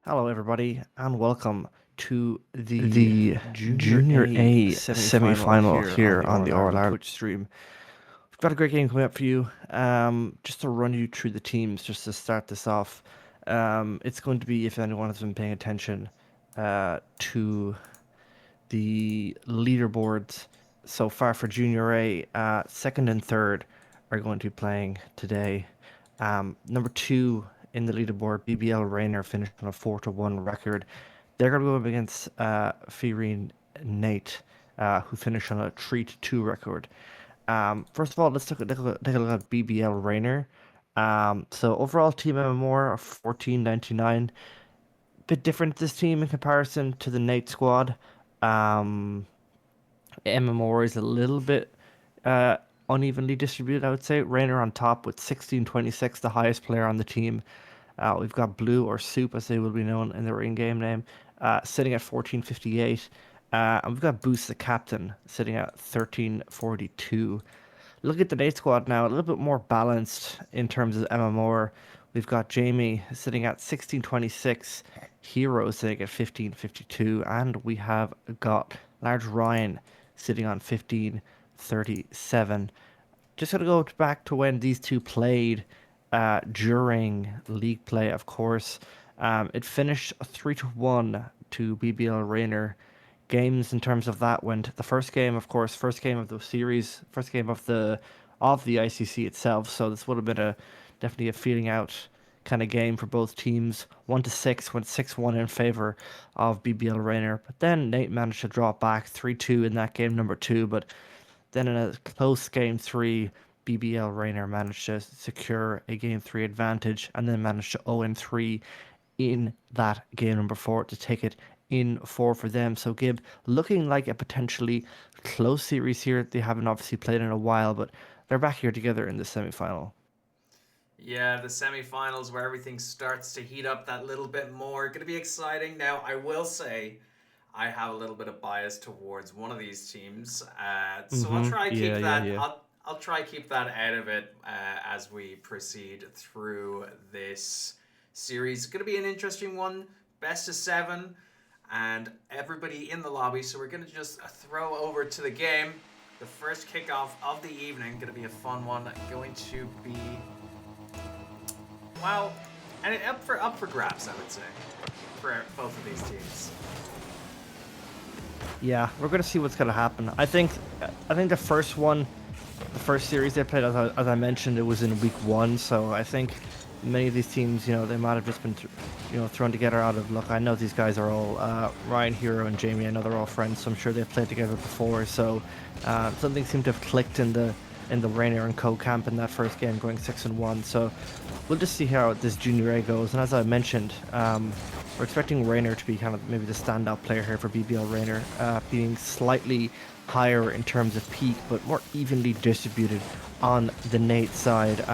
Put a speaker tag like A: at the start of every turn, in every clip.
A: Hello, everybody, and welcome to the
B: the
A: Junior
B: Junior
A: A
B: A
A: semi-final
B: semi-final
A: here on
B: here
A: the
B: on
A: All
B: the All
A: Ireland
B: Ireland.
A: Twitch stream. We've got a great game coming up for you. Just to run you through the teams, just to start this off. It's going to be, if anyone has been paying attention to the leaderboards so far for Junior A, second and third are going to be playing today. Number two in the leaderboard, BBL Rainer finished on a 4-1 record. They're going to go up against Fiorine Nate, who finished on a 3-2 record. First of all, let's take a look at BBL Rainer. So overall team MMR of 1499. Bit different this team in comparison to the Nate squad. Um, MMR is a little bit uh, unevenly distributed, I would say. Rainer on top with 1626, the highest player on the team. We've got Blue or Soup, as they will be known in their in-game name, sitting at 1458. And we've got Boost, the captain, sitting at 1342. Look at the Nate squad now, a little bit more balanced in terms of MMR. We've got Jamie sitting at 1626, Hero sitting at 1552, and we have got Large Ryan sitting on 1537. Just going to go back to when these two played during league play, of course. It finished 3-1 to BBL Rainer. Games in terms of that went the first game, of course, first game of the series, first game of the ICC itself. So this would have been a definitely a feeling out kind of game for both teams. 1-6 went 6-1 in favor of BBL Rainer. But then Nate managed to draw it back 3-2 in that game number two. But then in a close game three, BBL Rainer managed to secure a game three advantage and then managed to 0-3 in that game number four to take it in four for them. So Gib looking like a potentially close series here. They haven't obviously played in a while, but they're back here together in the semi-final.
C: Yeah, the semifinals where everything starts to heat up that little bit more. Going to be exciting. Now, I will say I have a little bit of bias towards one of these teams, so I'll try
A: Yeah,
C: keep
A: yeah,
C: that.
A: yeah.
C: I'll try keep that out of it as we proceed through this series. It's going to be an interesting one. Best of seven, and everybody in the lobby. So we're going to just throw over to the game. The first kickoff of the evening. Going to be a fun one. Going to be well, and up for grabs, I would say, for both of these teams.
A: Yeah, we're gonna see what's gonna happen. I think the first one, the first series they played, as I mentioned, it was in week one. So I think many of these teams, they might have just been, thrown together out of luck. I know these guys are all Ryan, Hero, and Jamie. I know they're all friends, so I'm sure they've played together before. So something seemed to have clicked in the Rainier and Co camp in that first game, going 6-1. So we'll just see how this Junior A goes. And as I mentioned, we're expecting Rainer to be kind of maybe the standout player here for BBL Rainer, being slightly higher in terms of peak, but more evenly distributed on the Nate side.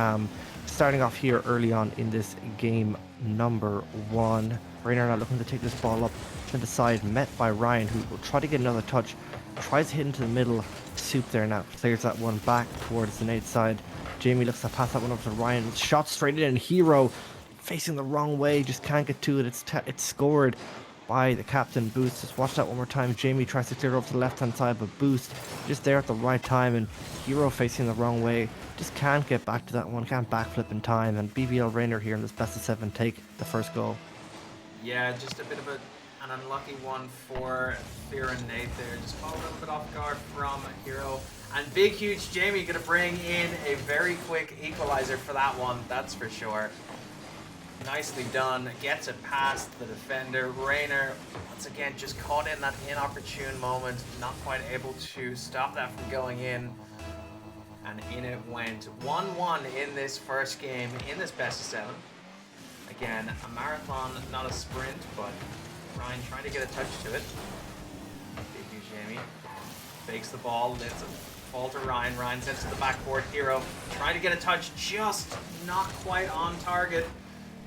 A: Starting off here early on in this game number one. Rainer now looking to take this ball up to the side, met by Ryan, who will try to get another touch, tries to hit into the middle. Soup there now clears that one back towards the Nate side. Jamie looks to pass that one up to Ryan. Shot straight in, and Hero facing the wrong way, just can't get to it. It's scored by the captain. Boost. Just watch that one more time. Jamie tries to clear it over to the left hand side, but Boost just there at the right time, and Hero facing the wrong way. Just can't get back to that one. Can't backflip in time. And BBL Rainer here in this best of seven take the first goal.
C: Yeah, just a bit of an unlucky one for Fear and Nate there. Just caught a little bit off guard from Hero. And big, huge Jamie going to bring in a very quick equalizer for that one, that's for sure. Nicely done. Gets it past the defender. Rainer, once again, just caught in that inopportune moment. Not quite able to stop that from going in. And in it went 1-1 in this first game, in this best of seven. Again, a marathon, not a sprint, but Ryan trying to get a touch to it. Big huge Jamie. Fakes the ball, lets it fall to Ryan. Ryan sends it to the backboard. Hero trying to get a touch, just not quite on target.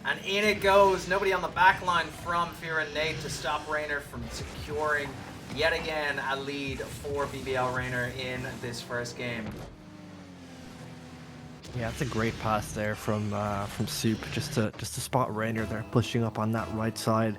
C: And in it goes. Nobody on the back line from Fear and Nate to stop Rainer from securing yet again a lead for BBL Rainer in this first game.
A: Yeah, it's a great pass there from Soup just to spot Rainer there pushing up on that right side.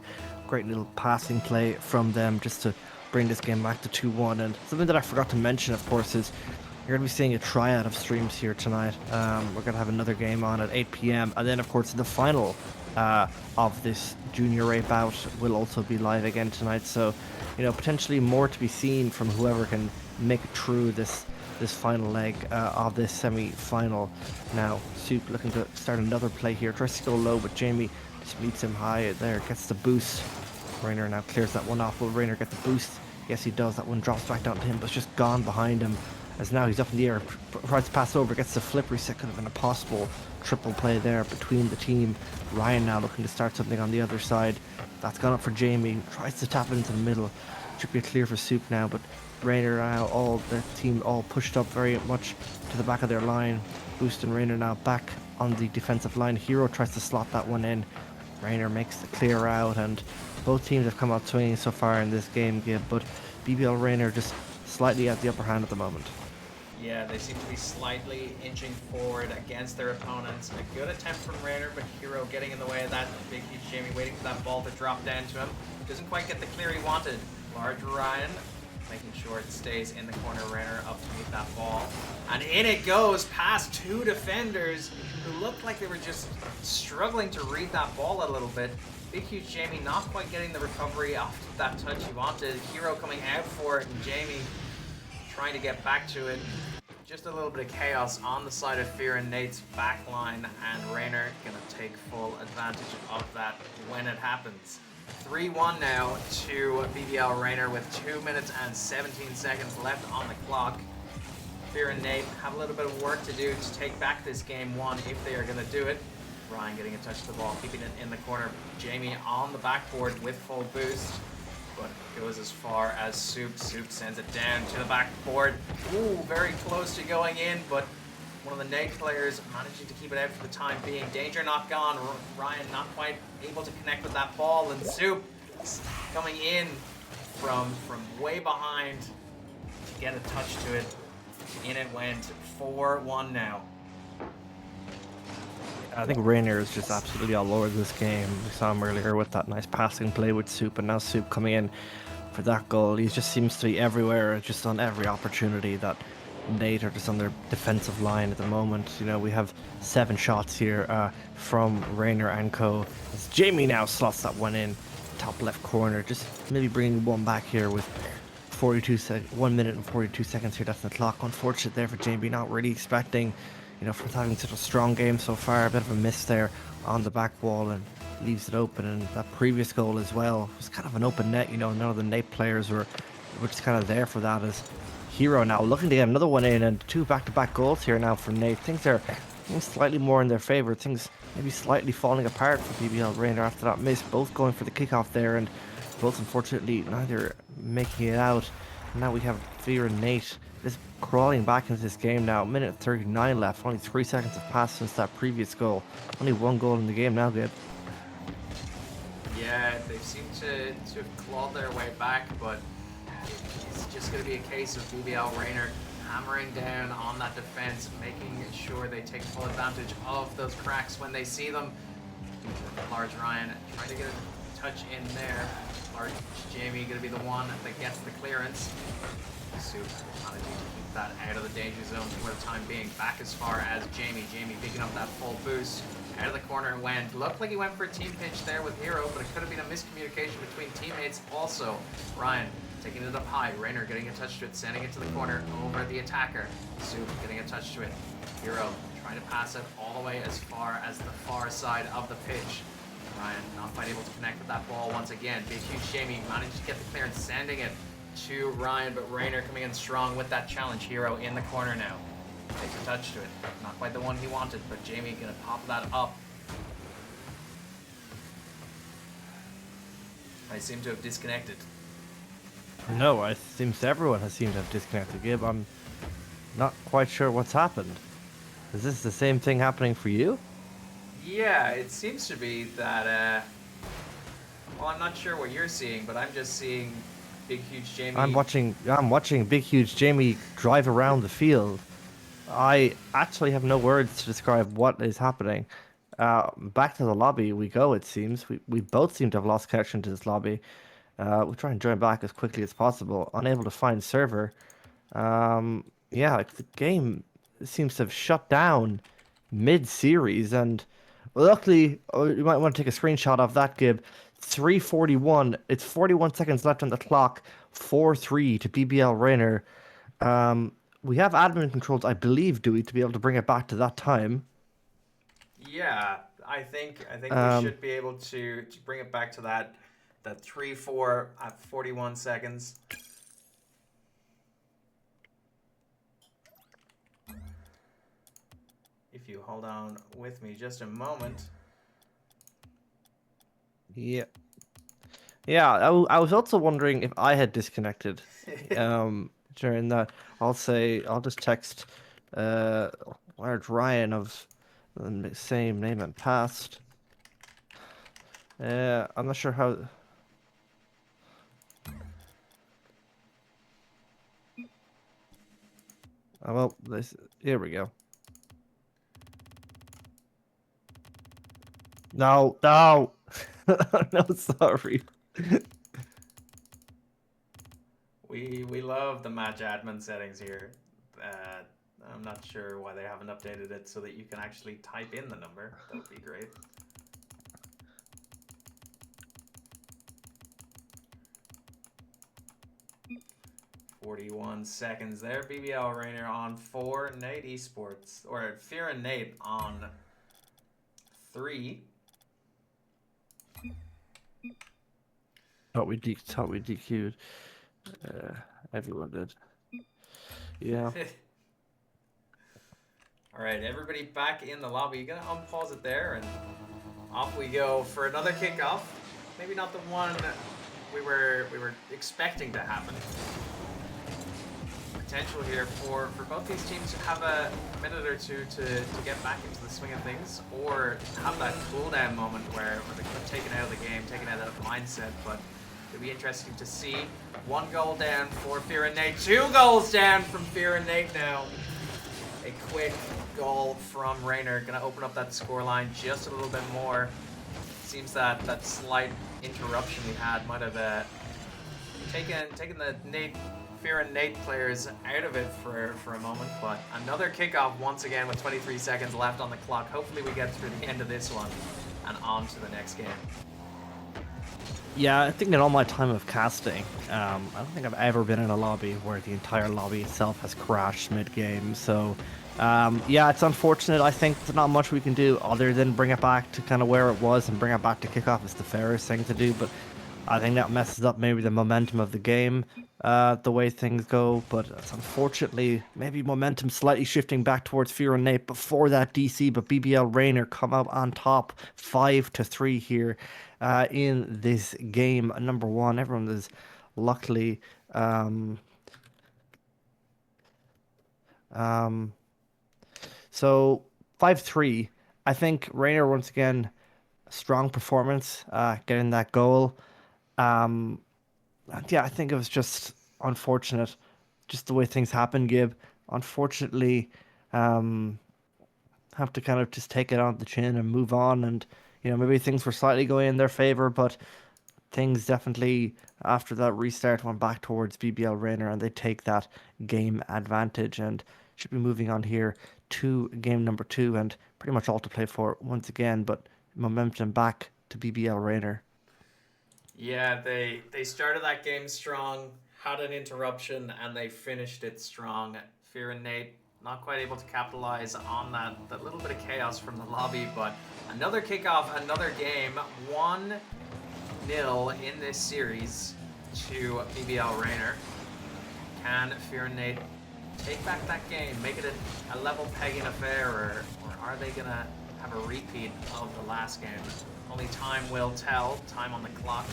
A: Great little passing play from them just to bring this game back to 2-1. And something that I forgot to mention, of course, is you're going to be seeing a triad of streams here tonight. We're going to have another game on at 8 p.m. And then, of course, the final of this Junior A bout will also be live again tonight. So, potentially more to be seen from whoever can make it through this final leg of this semi-final. Now, Soup looking to start another play here. Tries to go low, but Jamie just meets him high there. Gets the boost. Rainer now clears that one off. Will Rainer get the boost? Yes, he does. That one drops back down to him, but it's just gone behind him. As now he's up in the air, tries to pass over, gets the flip reset. Could have been a possible triple play there between the team. Ryan now looking to start something on the other side. That's gone up for Jamie. Tries to tap it into the middle. Should be clear for Soup now, but Rainer now, all the team all pushed up very much to the back of their line. Boost and Rainer now back on the defensive line. Hero tries to slot that one in. Rainer makes the clear out, and both teams have come out swinging so far in this game, Gib, but BBL Rainer just slightly at the upper hand at the moment.
C: Yeah, they seem to be slightly inching forward against their opponents. A good attempt from Rainer, but Hero getting in the way of that. Big huge Jamie waiting for that ball to drop down to him. Doesn't quite get the clear he wanted. Large Ryan making sure it stays in the corner. Rainer up to meet that ball. And in it goes past two defenders who looked like they were just struggling to read that ball a little bit. Big huge Jamie not quite getting the recovery off that touch he wanted. Hero coming out for it, and Jamie trying to get back to it. Just a little bit of chaos on the side of Fear and Nate's back line, and Rainer gonna take full advantage of that when it happens. 3-1 now to BBL Rainer with 2 minutes and 17 seconds left on the clock. Fear and Nate have a little bit of work to do to take back this game one if they are gonna do it. Ryan getting a touch of the ball, keeping it in the corner. Jamie on the backboard with full boost, but it goes as far as Soup. Soup sends it down to the backboard. Ooh, very close to going in, but one of the Nate players managing to keep it out for the time being. Danger not gone. Ryan not quite able to connect with that ball, and Soup coming in from way behind to get a touch to it. In it went. 4-1 now.
A: I think Rainier is just absolutely all over this game. We saw him earlier with that nice passing play with Soup, and now Soup coming in for that goal. He just seems to be everywhere, just on every opportunity that Nate are just on their defensive line at the moment. We have 7 shots here from Rainer and co. As Jamie now slots that one in, top left corner, just maybe bringing one back here with 1 minute and 42 seconds here. That's the clock. Unfortunate there for Jamie, not really expecting, from having such a strong game so far. A bit of a miss there on the back wall, and leaves it open. And that previous goal as well was kind of an open net. None of the Nate players were just kind of there for that. As Hero now looking to get another one in, and 2 back-to-back goals here now for Nate. Things are slightly more in their favor. Things maybe slightly falling apart for BBL Rainer after that miss. Both going for the kickoff there, and both unfortunately neither making it out. And now we have Fear and Nate just crawling back into this game now. Minute 39 left. Only 3 seconds have passed since that previous goal. Only 1 goal in the game now, Gabe.
C: Yeah, they seem to have clawed their way back, but it's just going to be a case of BBL Rainer hammering down on that defense, making sure they take full advantage of those cracks when they see them. Large Ryan trying to get a touch in there. Large Jamie going to be the one that gets the clearance. Soup managing to keep that out of the danger zone for the time being. Back as far as Jamie. Jamie picking up that full boost. Out of the corner went. Looked like he went for a team pitch there with Hero, but it could have been a miscommunication between teammates also. Ryan taking it up high. Rainer getting a touch to it, sending it to the corner over the attacker. Soup getting a touch to it. Hero trying to pass it all the way as far as the far side of the pitch. Ryan not quite able to connect with that ball once again. Big huge Jamie managed to get the clearance, sending it to Ryan, but Rainer coming in strong with that challenge. Hero in the corner now. Takes a touch to it. Not quite the one he wanted, but Jamie gonna pop that up. I seem to have disconnected.
A: No, it seems everyone has seemed to have disconnected, Gabe. I'm not quite sure what's happened. Is this the same thing happening for you?
C: Yeah, it seems to be that, well, I'm not sure what you're seeing, but I'm just seeing Big Huge Jamie.
A: I'm watching Big Huge Jamie drive around the field. I actually have no words to describe what is happening. Back to the lobby we go, it seems. We both seem to have lost connection to this lobby. We'll try and join back as quickly as possible. Unable to find server. Yeah, like the game seems to have shut down mid-series, and luckily, oh, you might want to take a screenshot of that, Gib. 3:41. It's 41 seconds left on the clock. 4-3 to BBL Rainer. Um, we have admin controls, I believe, Dewey, to be able to bring it back to that time.
C: Yeah, I think we
A: Um,
C: should be able to bring it back to that 3-4 at 41 seconds. If you hold on with me just a moment.
A: yeah. Yeah, I was also wondering if I had disconnected during that. I'll just text uh where's Ryan of the same name and past. I'm not sure how. Well, this here we go. No, no, no, sorry.
C: We love the match admin settings here. Uh, I'm not sure why they haven't updated it so that you can actually type in the number. That would be great. 41 seconds there. BBL Rainer on 4. Nate Esports, or Fear and Nate on 3.
A: Thought we DQ'd. Uh, Everyone did. Yeah.
C: All right, everybody back in the lobby. You're gonna unpause it there, and off we go for another kickoff. Maybe not the one we were expecting to happen. Potential here for both these teams to have a minute or two to get back into the swing of things, or have that cooldown moment where they're kind of taken out of the game, taken out of the mindset. But it'll be interesting to see. 1 goal down for Fear and Nate. 2 goals down from Fear and Nate now. A quick goal from Rainer. Gonna open up that scoreline just a little bit more. Seems that slight interruption we had might have taken the Fear and Nate players out of it for a moment. But another kickoff once again with 23 seconds left on the clock. Hopefully we get through the end of this one and on to the next game.
A: Yeah, I think in all my time of casting, I don't think I've ever been in a lobby where the entire lobby itself has crashed mid-game. So, yeah, it's unfortunate. I think there's not much we can do other than bring it back to kind of where it was, and bring it back to kickoff is the fairest thing to do. But I think that messes up maybe the momentum of the game, the way things go. But it's unfortunately maybe momentum slightly shifting back towards Fear and Nate before that DC. But BBL Rainer come out on top, 5-3 here in this game. Number one, everyone is luckily. Um, so 5-3. I think Rainer once again strong performance, getting that goal. Um, and yeah, I think it was just unfortunate, just the way things happened, Gib. Unfortunately, um, have to kind of just take it on the chin and move on. And, maybe things were slightly going in their favor, but things definitely, after that restart, went back towards BBL Rainer, and they take that game advantage and should be moving on here to game number 2, and pretty much all to play for once again, but momentum back to BBL Rainer.
C: Yeah, they started that game strong, had an interruption, and they finished it strong. Fear and Nate not quite able to capitalize on that little bit of chaos from the lobby, but another kickoff, another game, 1-0 in this series to BBL Rainer. Can Fear and Nate take back that game, make it a level pegging affair, or are they gonna have a repeat of the last game? Only time will tell. Time on the clock.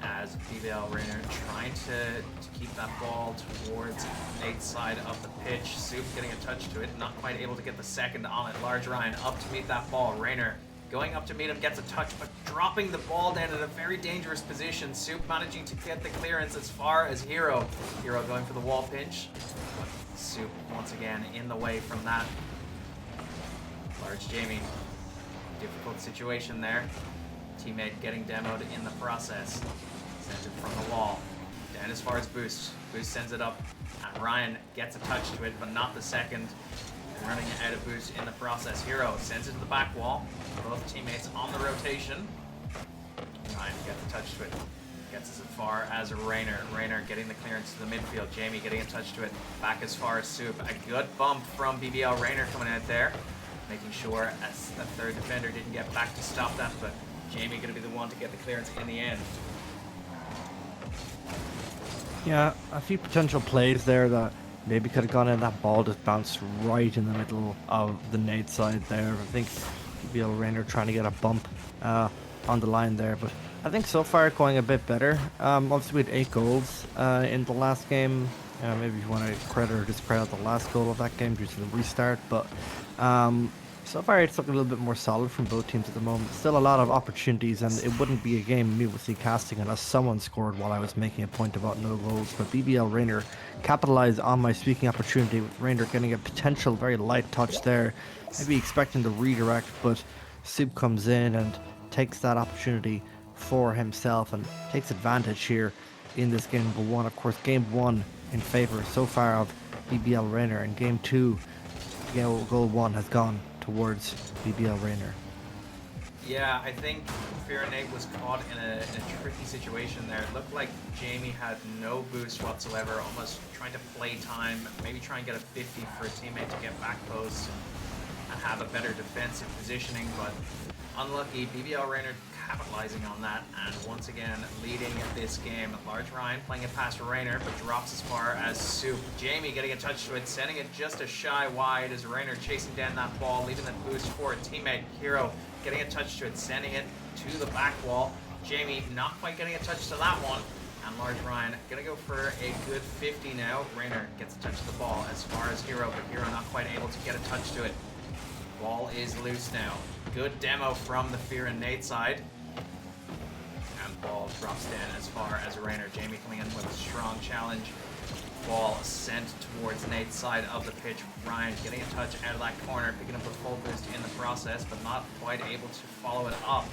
C: As BBL Rainer trying to keep that ball towards Nate's side of the pitch. Soup getting a touch to it, not quite able to get the second on it. Large Ryan up to meet that ball. Rainer going up to meet him, gets a touch, but dropping the ball down in a very dangerous position. Soup managing to get the clearance as far as Hero. Hero going for the wall pinch. Soup once again in the way from that. Large Jamie, difficult situation there. Teammate getting demoed in the process. Sends it from the wall. Down as far as Boost. Boost sends it up, and Ryan gets a touch to it, but not the second. Running out of Boost in the process. Hero sends it to the back wall. Both teammates on the rotation. Ryan gets a touch to it. Gets as far as Raynor. Raynor getting the clearance to the midfield. Jamie getting a touch to it. Back as far as Soup. A good bump from BBL Raynor coming out there. Making sure as the third defender didn't get back to stop that, but Jamie going to be the one to get the clearance in the end.
A: Yeah, a few potential plays there that maybe could have gone in. That ball just bounced right in the middle of the Nate side there. I think BBL Raynor trying to get a bump on the line there, but I think so far going a bit better. Obviously we had 8 goals in the last game. Maybe if you want to credit or discredit the last goal of that game due to the restart, but so far it's looking a little bit more solid from both teams at the moment. Still a lot of opportunities, and it wouldn't be a game me with casting unless someone scored while I was making a point about no goals. But BBL Raynor capitalized on my speaking opportunity, with Raynor getting a potential very light touch there, maybe expecting the redirect, but Soup comes in and takes that opportunity for himself and takes advantage here in this game number 1. Of course, game 1 in favor so far of BBL Raynor, and game 2, goal 1 has gone towards BBL Raynor.
C: Yeah, I think Fear and Nate was caught in a tricky situation there. It looked like Jamie had no boost whatsoever, almost trying to play time, maybe try and get a 50 for a teammate to get back post and have a better defensive positioning, but unlucky. BBL Raynor capitalizing on that, and once again leading this game. Large Ryan playing it past Raynor, but drops as far as Soup. Jamie getting a touch to it, sending it just a shy wide as Raynor chasing down that ball, leaving that boost for a teammate. Hero getting a touch to it, sending it to the back wall. Jamie not quite getting a touch to that one, and Large Ryan gonna go for a good 50 now. Raynor gets a touch to the ball as far as Hero, but Hero not quite able to get a touch to it. Ball is loose now. Good demo from the Fear and Nate side. And ball drops down as far as Raynor. Jamie coming in with a strong challenge. Ball sent towards Nate's side of the pitch. Ryan getting a touch out of that corner, picking up a full boost in the process, but not quite able to follow it up.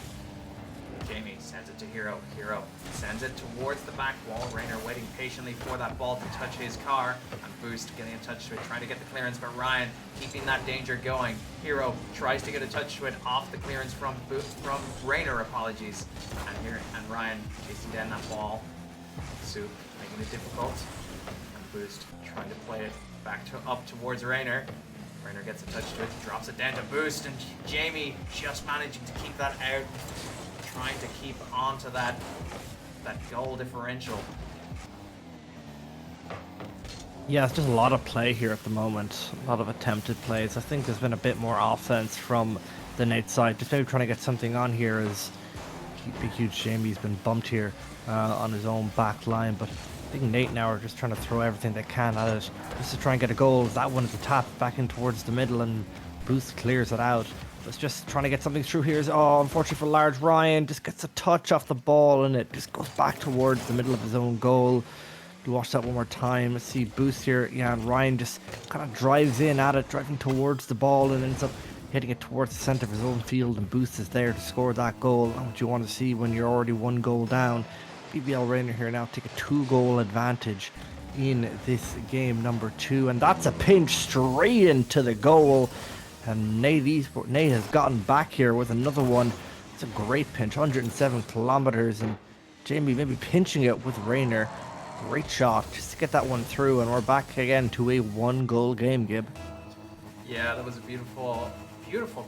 C: Jamie sends it to Hero. Hero sends it towards the back wall. Raynor waiting patiently for that ball to touch his car. And Boost getting a touch to it, trying to get the clearance, but Ryan keeping that danger going. Hero tries to get a touch to it off the clearance from Raynor, apologies. And Ryan chasing down that ball. Soup making it difficult. And Boost trying to play it back up towards Raynor. Raynor gets a touch to it, drops it down to Boost, and Jamie just managing to keep that out. Trying to keep onto that goal differential.
A: Yeah, it's just a lot of play here at the moment. A lot of attempted plays. I think there's been a bit more offense from the Nate side. Just maybe trying to get something on here as Big Huge Jamie's been bumped here on his own back line. But I think Nate now are just trying to throw everything they can at it just to try and get a goal. That one is a tap back in towards the middle, and Boost clears it out. It's just trying to get something through here. Unfortunately for Large Ryan, just gets a touch off the ball and it just goes back towards the middle of his own goal. You watch that one more time. Let's see Boost here. Yeah, and Ryan just kind of drives in at it, driving towards the ball, and ends up hitting it towards the centre of his own field, and Boost is there to score that goal. Not what you want to see when you're already 1 goal down. BBL Raynor here now take a 2-goal advantage in this game number 2, and that's a pinch straight into the goal. And Nate has gotten back here with another one. It's a great pinch, 107 kilometers, and Jamie maybe pinching it with Raynor. Great shot just to get that one through, and we're back again to a 1-goal game, Gib.
C: Yeah, that was a beautiful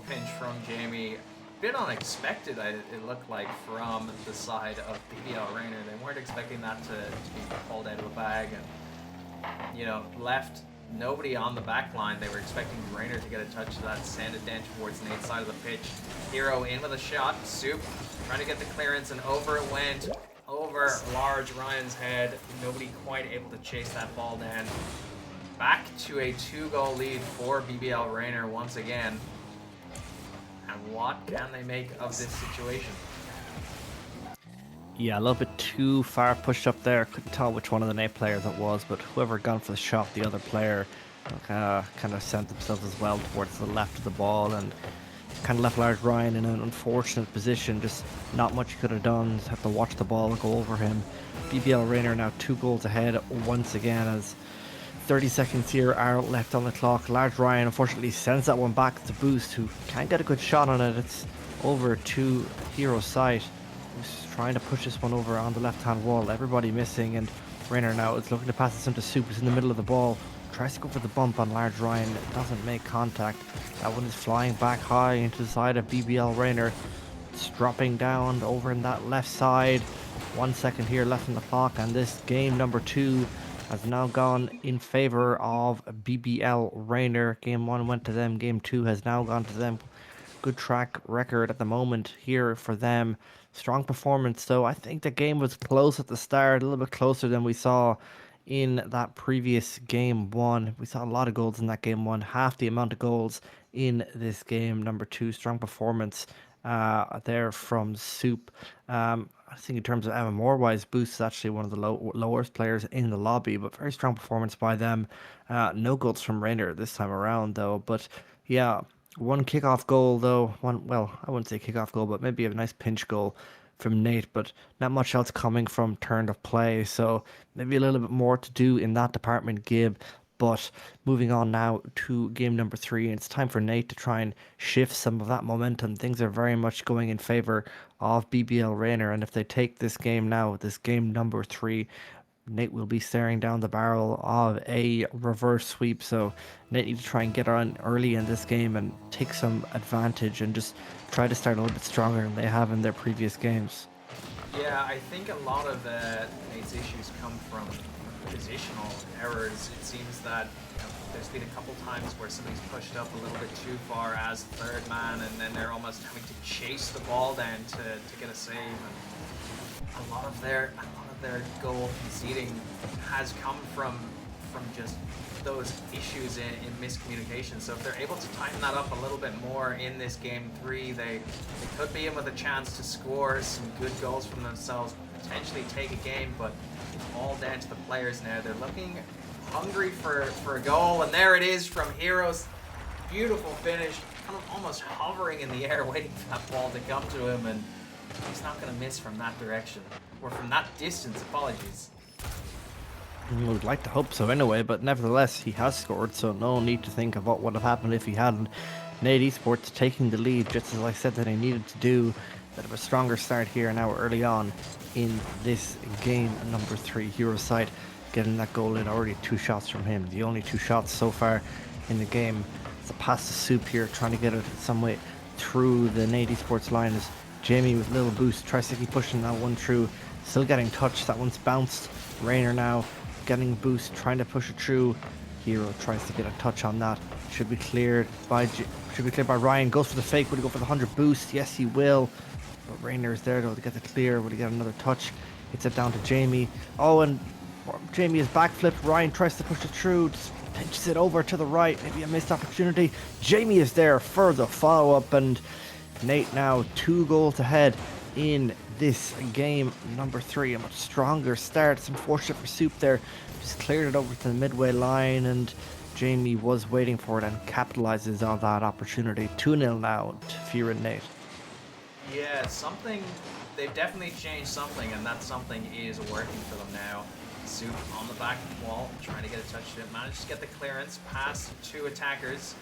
C: pinch from Jamie. A bit unexpected, it looked like, from the side of BBL Raynor. They weren't expecting that to be pulled out of the bag, and left nobody on the back line. They were expecting Raynor to get a touch to that, send it down towards Nate's side of the pitch. Hero in with a shot. Soup trying to get the clearance, and over it went. Over Large Ryan's head. Nobody quite able to chase that ball down. Back to a 2-goal lead for BBL Raynor once again. And what can they make of this situation?
A: Yeah, a little bit too far pushed up there. Couldn't tell which one of the Nate players it was, but whoever gone for the shot, the other player kind of sent themselves as well towards the left of the ball and kind of left Large Ryan in an unfortunate position. Just not much he could have done. Just have to watch the ball go over him. BBL Rayner now 2 goals ahead once again as 30 seconds here are left on the clock. Large Ryan unfortunately sends that one back to Boost, who can't get a good shot on it. It's over to Hero's side. Who's trying to push this one over on the left-hand wall. Everybody missing, and Rayner now is looking to pass this into Soup, who's in the middle of the ball. Tries to go for the bump on Large Ryan. It doesn't make contact. That one is flying back high into the side of BBL Rayner. It's dropping down over in that left side. 1 second here left on the clock, and this game number 2 has now gone in favor of BBL Rayner. Game 1 went to them. Game 2 has now gone to them. Good track record at the moment here for them. Strong performance, though. I think the game was close at the start, a little bit closer than we saw in that previous game 1. We saw a lot of goals in that game 1, half the amount of goals in this game number 2. Strong performance there from Soup. I think in terms of MMR wise, Boost is actually one of the lowest players in the lobby, but very strong performance by them. No goals from Rayner this time around, though. But yeah, one kickoff goal, though. Well, I wouldn't say kickoff goal, but maybe a nice pinch goal from Nate, but not much else coming from turn of play. So maybe a little bit more to do in that department, Gib. But moving on now to game number 3, it's time for Nate to try and shift some of that momentum. Things are very much going in favor of BBL Rayner, and if they take this game now, this game number 3, Nate will be staring down the barrel of a reverse sweep. So Nate need to try and get on early in this game and take some advantage and just try to start a little bit stronger than they have in their previous games.
C: Yeah, I think a lot of Nate's issues come from positional errors. It seems that there's been a couple times where somebody's pushed up a little bit too far as third man, and then they're almost having to chase the ball down to get a save. And a lot of their goal conceding has come from just those issues in miscommunication. So if they're able to tighten that up a little bit more in this game 3, they could be in with a chance to score some good goals from themselves, potentially take a game, but it's all down to the players now. They're looking hungry for a goal, and there it is from Heroes. Beautiful finish, kind of almost hovering in the air, waiting for that ball to come to him, and he's not going to miss from that direction, or from that distance, apologies.
A: We would like to hope so anyway, but nevertheless, he has scored, so no need to think of what would have happened if he hadn't. Nate Esports taking the lead, just as I said that they needed to do. Bit of a stronger start here now early on in this game number 3. Hero side getting that goal in, already 2 shots from him. The only 2 shots so far in the game. It's a pass to Soup here, trying to get it some way through the Nate Esports line as Jamie with little boost tries to keep pushing that one through. Still getting touched, that one's bounced. Rayner now getting boost, trying to push it through. Hero tries to get a touch on that. Should be cleared by Ryan. Goes for the fake. Will he go for the 100 boost? Yes, he will. But Rayner is there though to get the clear. Will he get another touch? Hits it down to Jamie. Oh, and Jamie is backflipped. Ryan tries to push it through. Just pinches it over to the right. Maybe a missed opportunity. Jamie is there for the follow-up, and Nate now 2 goals ahead in this game number 3. A much stronger start. It's unfortunate for Soup there. Just cleared it over to the midway line, and Jamie was waiting for it and capitalizes on that opportunity. 2-0 now to Fear and Nate.
C: Yeah, they've definitely changed something, and that something is working for them now. Soup on the back wall, trying to get a touch to it. Managed to get the clearance past 2 attackers.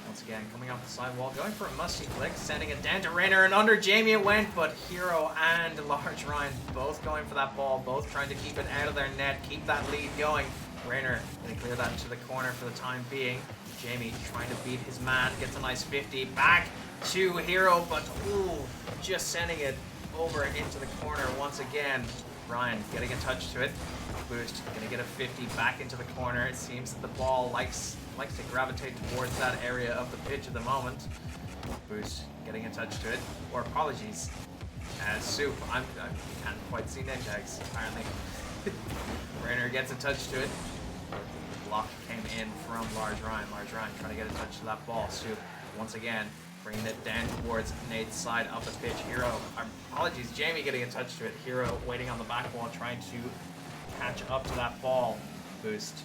C: Once again, coming off the sidewall, going for a musty flick, sending it down to Rayner, and under Jamie it went, but Hero and Large Ryan both going for that ball, both trying to keep it out of their net, keep that lead going. Rayner going to clear that into the corner for the time being. Jamie trying to beat his man, gets a nice 50, back to Hero, but ooh, just sending it over into the corner once again. Ryan getting a touch to it. Boost going to get a 50 back into the corner. It seems that the ball likes to gravitate towards that area of the pitch at the moment. Boost getting a touch to it. Or apologies. Soup. I can't quite see Netjags, apparently. Rayner gets a touch to it. The block came in from Large Ryan. Large Ryan trying to get a touch to that ball. Soup once again bringing it down towards Nate's side of the pitch. Hero, apologies, Jamie getting a touch to it. Hero waiting on the back wall, trying to catch up to that ball. Boost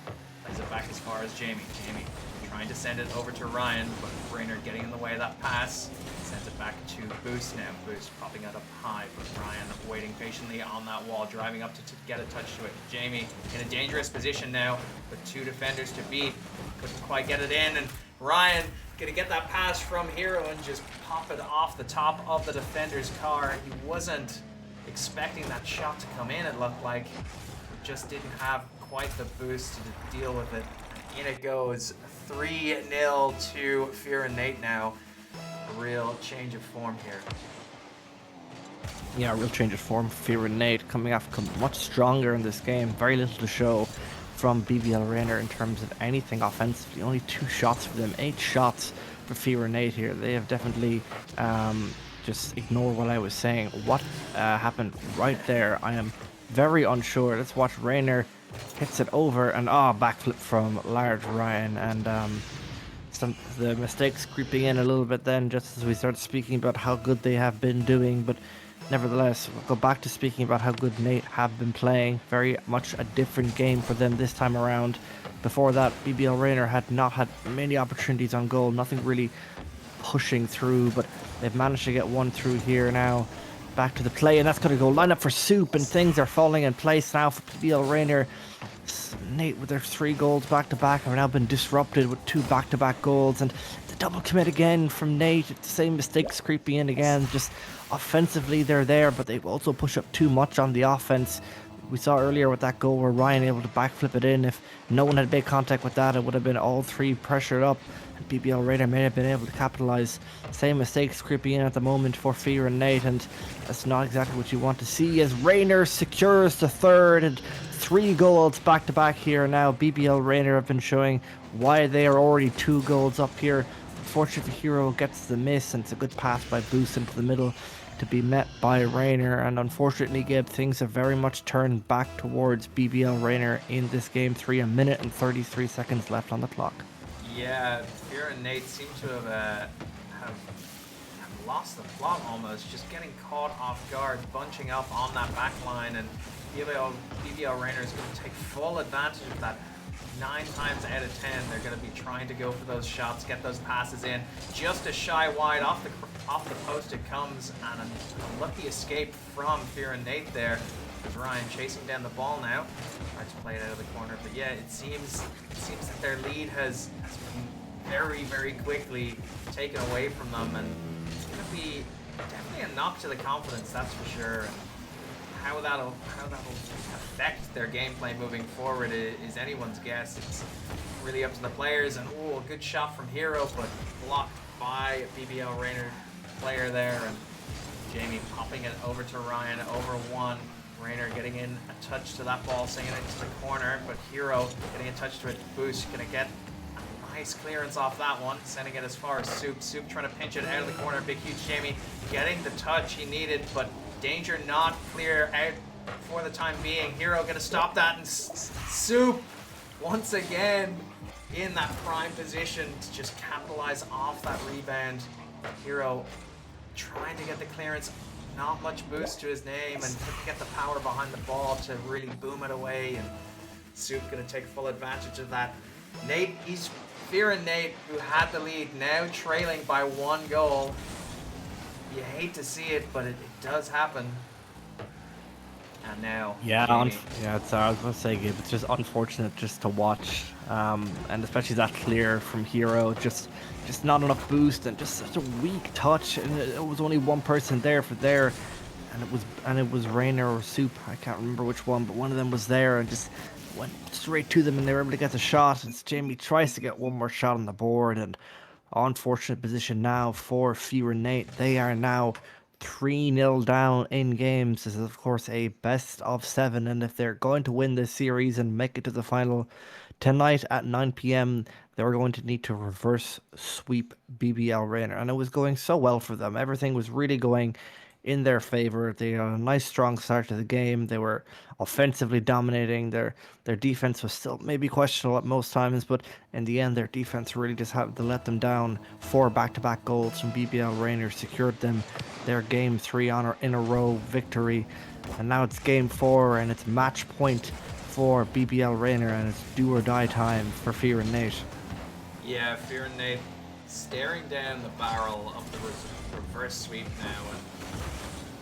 C: plays it back as far as Jamie. Jamie trying to send it over to Ryan, but Rainer getting in the way of that pass. Sends it back to Boost now. Boost popping it up high, but Ryan waiting patiently on that wall, driving up to get a touch to it. Jamie in a dangerous position now with 2 defenders to beat. Couldn't quite get it in, and Ryan gonna get that pass from Hero and just pop it off the top of the defender's car. He wasn't expecting that shot to come in, it looked like. Just didn't have quite the boost to deal with it. In it goes. 3-0 to Fear and Nate now. A real change of form here.
A: Yeah, real change of form. Fear and Nate coming off much stronger in this game. Very little to show from BBL Rainer in terms of anything offensively. Only 2 shots for them. 8 shots for Fear and Nate here. They have definitely just ignored what I was saying. What happened right there? I am very unsure. Let's watch Rainer hits it over, and backflip from large Ryan, and the mistakes creeping in a little bit then, just as we start speaking about how good they have been doing. But nevertheless, we'll go back to speaking about how good Nate have been playing. Very much a different game for them this time around. Before that, BBL Rainer had not had many opportunities on goal, nothing really pushing through, but they've managed to get one through here now. Back to the play, and that's going to go line up for Soup, and things are falling in place now for BBL Rainer. Nate with their 3 goals back to back have now been disrupted with 2 back-to-back goals, and the double commit again from Nate. The same mistakes creeping in again. Just offensively they're there, but they also push up too much on the offense. We saw earlier with that goal where Ryan able to backflip it in. If no one had made contact with that, it would have been all 3 pressured up, and BBL Rainer may have been able to capitalize. Same mistakes creeping in at the moment for Fear and Nate, and that's not exactly what you want to see, as Rainer secures the 3rd, and 3 goals back to back here now. BBL Rainer have been showing why they are already 2 goals up here. Unfortunately, Hero gets the miss, and it's a good pass by Boost into the middle to be met by Rainer, and unfortunately, Gabe, things have very much turned back towards BBL Rainer in this game 3, 1 minute and 33 seconds left on the clock.
C: Yeah, Fear and Nate seem to have lost the plot almost, just getting caught off guard, bunching up on that back line, and BBL Rainer is going to take full advantage of that. 9 times out of 10, they're going to be trying to go for those shots, get those passes in. Just a shy wide off the post it comes, and a lucky escape from Fear and Nate there. There's Ryan chasing down the ball now. Tries to play it out of the corner, but yeah, it seems that their lead has been very, very quickly taken away from them, and it's going to be definitely a knock to the confidence, that's for sure. How that'll affect their gameplay moving forward is anyone's guess. It's really up to the players. And a good shot from Hero, but blocked by BBL Rainer player there. And Jamie popping it over to Ryan, over 1. Rainer getting in a touch to that ball, sending it to the corner, but Hero getting a touch to it. Boost gonna get a nice clearance off that one, sending it as far as Soup. Soup trying to pinch it out of the corner. Big huge Jamie getting the touch he needed, but danger not clear out for the time being. Hero gonna stop that, and Soup once again in that prime position to just capitalize off that rebound. Hero trying to get the clearance, not much boost to his name, and couldn't get the power behind the ball to really boom it away, and Soup gonna take full advantage of that. Nate, Fear and Nate, who had the lead, now trailing by 1 goal. You hate to see it, but it does happen. And now,
A: it's I was gonna say, Gabe, it's just unfortunate just to watch, and especially that clear from Hero, just not enough boost, and just such a weak touch, and it was only one person there, and it was Rainer or Soup, I can't remember which one, but one of them was there and just went straight to them, and they were able to get the shot. And Jamie tries to get one more shot on the board, and unfortunate position now for Fear and Nate. They are now 3-0 down in games. This is, of course, a best of 7, and if they're going to win this series and make it to the final tonight at 9 p.m., they're going to need to reverse sweep BBL Rainer. And it was going so well for them. Everything was really going in their favor. They got a nice strong start to the game. They were offensively dominating. Their defense was still maybe questionable at most times, but in the end, their defense really just had to let them down. 4 back-to-back goals from BBL Rainer secured them their game 3 in a row victory, and now it's game 4 and it's match point for BBL Rainer, and it's do or die time for Fear and Nate.
C: Yeah, Fear and Nate staring down the barrel of the reverse sweep now, and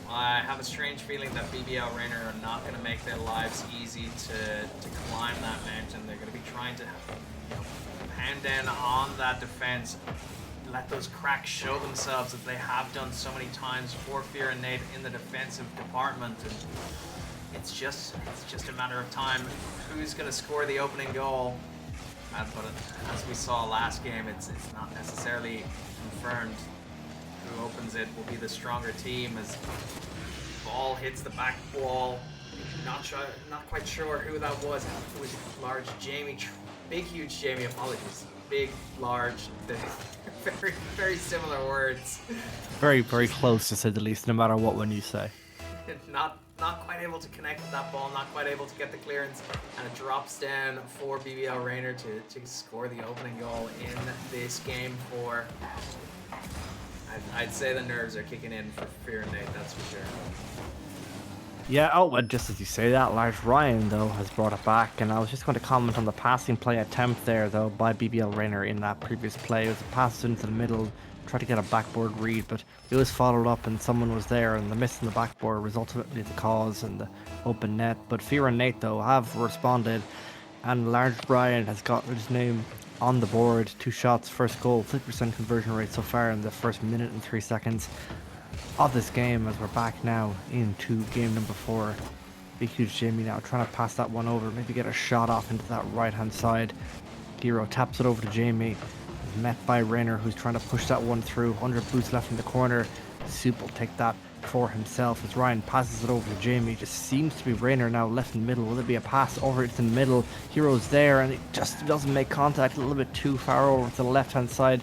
C: I have a strange feeling that BBL Rainer are not going to make their lives easy to climb that mountain. They're going to be trying to pound down on that defense, let those cracks show themselves as they have done so many times for Fear and Nate in the defensive department. And it's just a matter of time who's going to score the opening goal. But as we saw last game, it's not necessarily confirmed who opens it will be the stronger team as ball hits the back wall. Not quite sure who that was. It was large Jamie, big huge Jamie. Apologies, big large. Very very similar words.
A: Very very close to say the least. No matter what one you say.
C: Not quite able to connect with that ball, not quite able to get the clearance, and it drops down for BBL Rainer to score the opening goal in this game 4. I'd say the nerves are kicking in for Fear and Nate, that's for sure.
A: Yeah, oh, and just as you say that, Lars Ryan, though, has brought it back, and I was just going to comment on the passing play attempt there, though, by BBL Rainer in that previous play. It was a pass into the middle, tried to get a backboard read, but it was followed up and someone was there, and the miss in the backboard was ultimately the cause and the open net. But Fear and Nate, though, have responded, and Lars Ryan has got his name on the board. 2 shots, first goal, 50% conversion rate so far in the first minute and 3 seconds of this game, as we're back now into game number 4. Big huge Jamie now trying to pass that one over, maybe get a shot off into that right hand side. Hero taps it over to Jamie, met by Rainer, who's trying to push that one through. 100 boots left in the corner. Soup will take that for himself as Ryan passes it over to Jamie. Just seems to be Rainer now left in the middle. Will it be a pass over to the middle? Hero's there and it just doesn't make contact. A little bit too far over to the left hand side.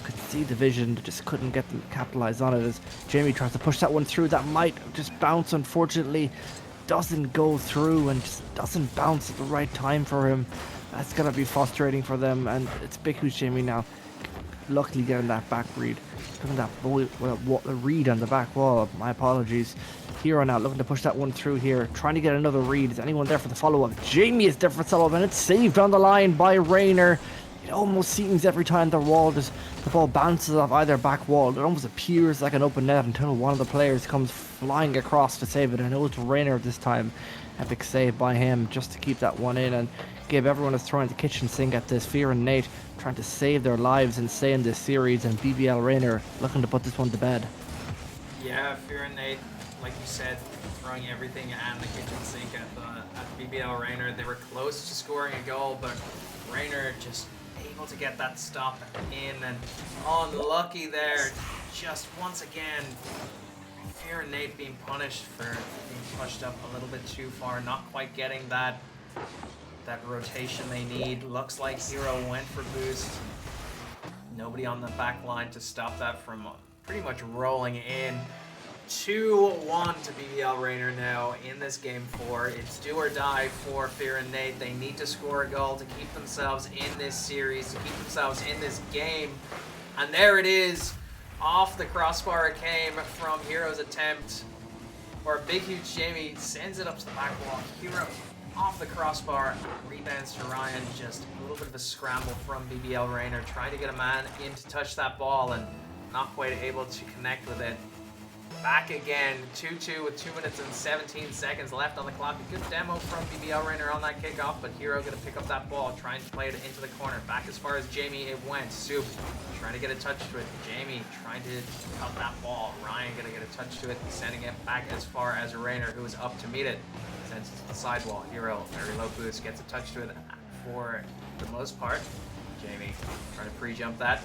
A: Could see the vision, just couldn't get them to capitalize on it as Jamie tries to push that one through. That might just bounce, unfortunately. Doesn't go through and just doesn't bounce at the right time for him. That's gonna be frustrating for them, and it's big huge Jamie now. Luckily getting that back read. Getting that read on the back wall. My apologies. Hero now looking to push that one through here. Trying to get another read. Is anyone there for the follow-up? Jamie is there for the follow-up, and it's saved on the line by Rainer. It almost seems every time the ball bounces off either back wall, it almost appears like an open net until one of the players comes flying across to save it. I know it's Rainer this time. Epic save by him just to keep that one in and give everyone that's throwing the kitchen sink at this. Fear and Nate trying to save their lives and stay in this series, and BBL Rainer looking to put this one to bed.
C: Yeah, Fear and Nate, like you said, throwing everything and the kitchen sink at BBL Rainer. They were close to scoring a goal, but Rainer just able to get that stop in, and unlucky there. Just once again, Fear and Nate being punished for being pushed up a little bit too far, not quite getting that rotation they need. Looks like Hero went for boost. Nobody on the back line to stop that from pretty much rolling in. 2-1 to BBL Rainer now in this game 4. It's do or die for Fear and Nate. They need to score a goal to keep themselves in this series, to keep themselves in this game. And there it is. Off the crossbar it came from Hero's attempt. Or Big Huge Jamie sends it up to the back wall. Hero off the crossbar, rebounds to Ryan. Just a little bit of a scramble from BBL Rainer, trying to get a man in to touch that ball and not quite able to connect with it. Back again, 2-2 with 2 minutes and 17 seconds left on the clock. A good demo from BBL Rainer on that kickoff, but Hero going to pick up that ball, trying to play it into the corner. Back as far as Jamie it went. Soup trying to get a touch to it. Jamie trying to cut that ball. Ryan going to get a touch to it, sending it back as far as Rainer, who is up to meet it. Sends it to the sidewall. Hero, very low boost, gets a touch to it for the most part. Jamie trying to pre-jump that.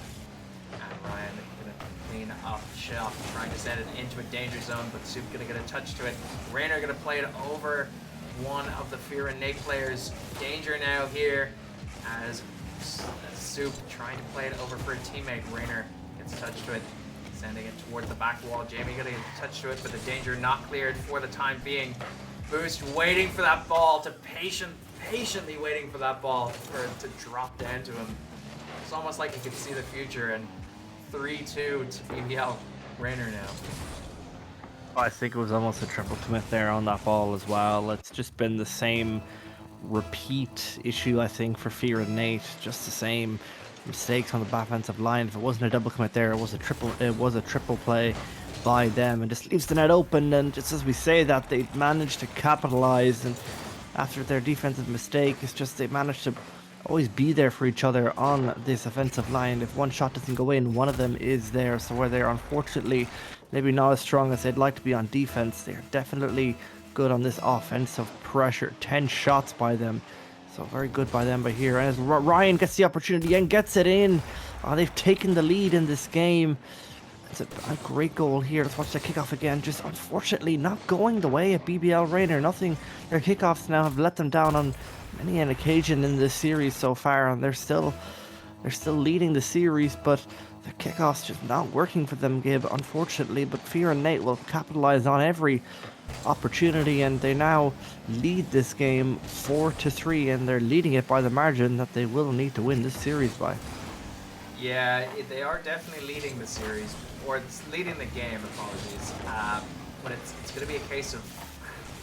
C: And Ryan going to clean up the shelf, trying to send it into a danger zone, but Soup going to get a touch to it. Rainer going to play it over one of the Fear and Nate players. Danger now here as Soup trying to play it over for a teammate. Rainer gets a touch to it, Sending it towards the back wall. Jamie gonna get a touch to it, but the danger not cleared for the time being. Boost waiting for that ball to patiently waiting for that ball for it to drop down to him. It's almost like he could see the future, and 3-2 to BBL Rainer now.
A: I think it was almost a triple commit there on that ball as well. It's just been the same repeat issue, I think, for Fear and Nate. Just the same mistakes on the offensive line. If it wasn't a double commit there, it was a triple play by them, and just leaves the net open. And just as we say that, they managed to capitalize, and after their defensive mistake, it's just they managed to always be there for each other on this offensive line. If one shot doesn't go in, one of them is there. So where they're unfortunately maybe not as strong as they'd like to be on defense, they're definitely good on this offensive pressure. 10 shots by them, so very good by them. But here, as Ryan gets the opportunity and gets it in, they've taken the lead in this game. It's a great goal here. Let's watch the kickoff again. Just unfortunately not going the way of BBL Rainer. Nothing. Their kickoffs now have let them down on many an occasion in this series so far, and they're still leading the series, but the kickoffs just not working for them, Gib, unfortunately. But Fear and Nate will capitalize on every opportunity, and they now lead this game 4-3, and they're leading it by the margin that they will need to win this series by.
C: Yeah, they are definitely leading the series, or it's leading the game, apologies. But it's going to be a case of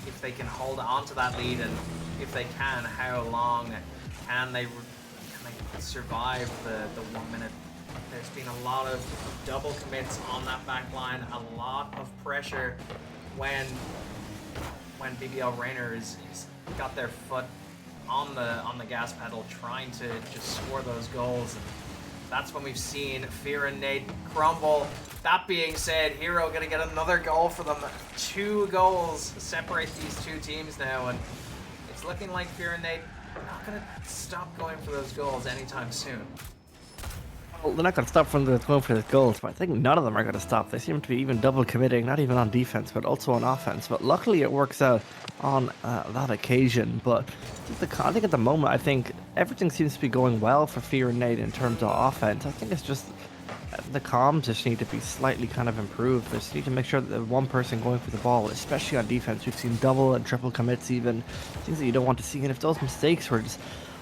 C: if they can hold on to that lead, and if they can, how long can they survive the 1 minute. There's been a lot of double commits on that back line, a lot of pressure when BBL Rainer is got their foot on the gas pedal trying to just score those goals. And that's when we've seen Fear and Nate crumble. That being said, Hero gonna get another goal for them. 2 goals separate these two teams now, and it's looking like Fear and Nate are not gonna stop going for those goals anytime soon.
A: Well, they're not going to stop from going for the goals, but I think none of them are going to stop. They seem to be even double committing, not even on defense, but also on offense. But luckily it works out on that occasion. But I think at the moment, I think everything seems to be going well for Fear and Nate in terms of offense. I think it's just the comms just need to be slightly kind of improved. They just need to make sure that the one person going for the ball, especially on defense, we've seen double and triple commits even, things that you don't want to see. And if those mistakes were just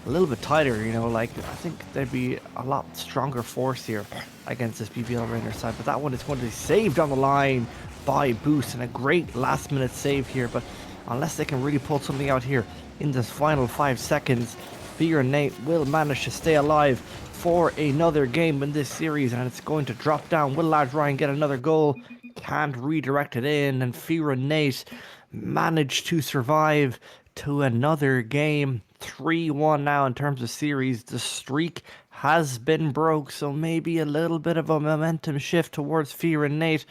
A: a little bit tighter, I think there'd be a lot stronger force here against this BBL Rainer side. But that one is going to be saved on the line by Boost, and a great last minute save here. But unless they can really pull something out here in this final 5 seconds, Fear and Nate will manage to stay alive for another game in this series, and it's going to drop down. Will Large Ryan get another goal? Can't redirect it in, and Fear and Nate manage to survive to another game. 3-1 now in terms of series. The streak has been broke, so maybe a little bit of a momentum shift towards Fear and Nate,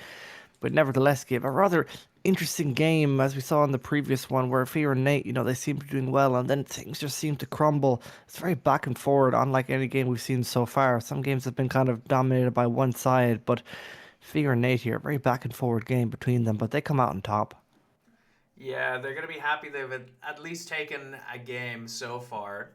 A: but nevertheless gave a rather interesting game, as we saw in the previous one, where Fear and Nate, they seem to be doing well, and then things just seem to crumble. It's very back and forward, unlike any game we've seen so far. Some games have been kind of dominated by one side, but Fear and Nate here, very back and forward game between them, but they come out on top.
C: Yeah, they're gonna be happy they've at least taken a game so far.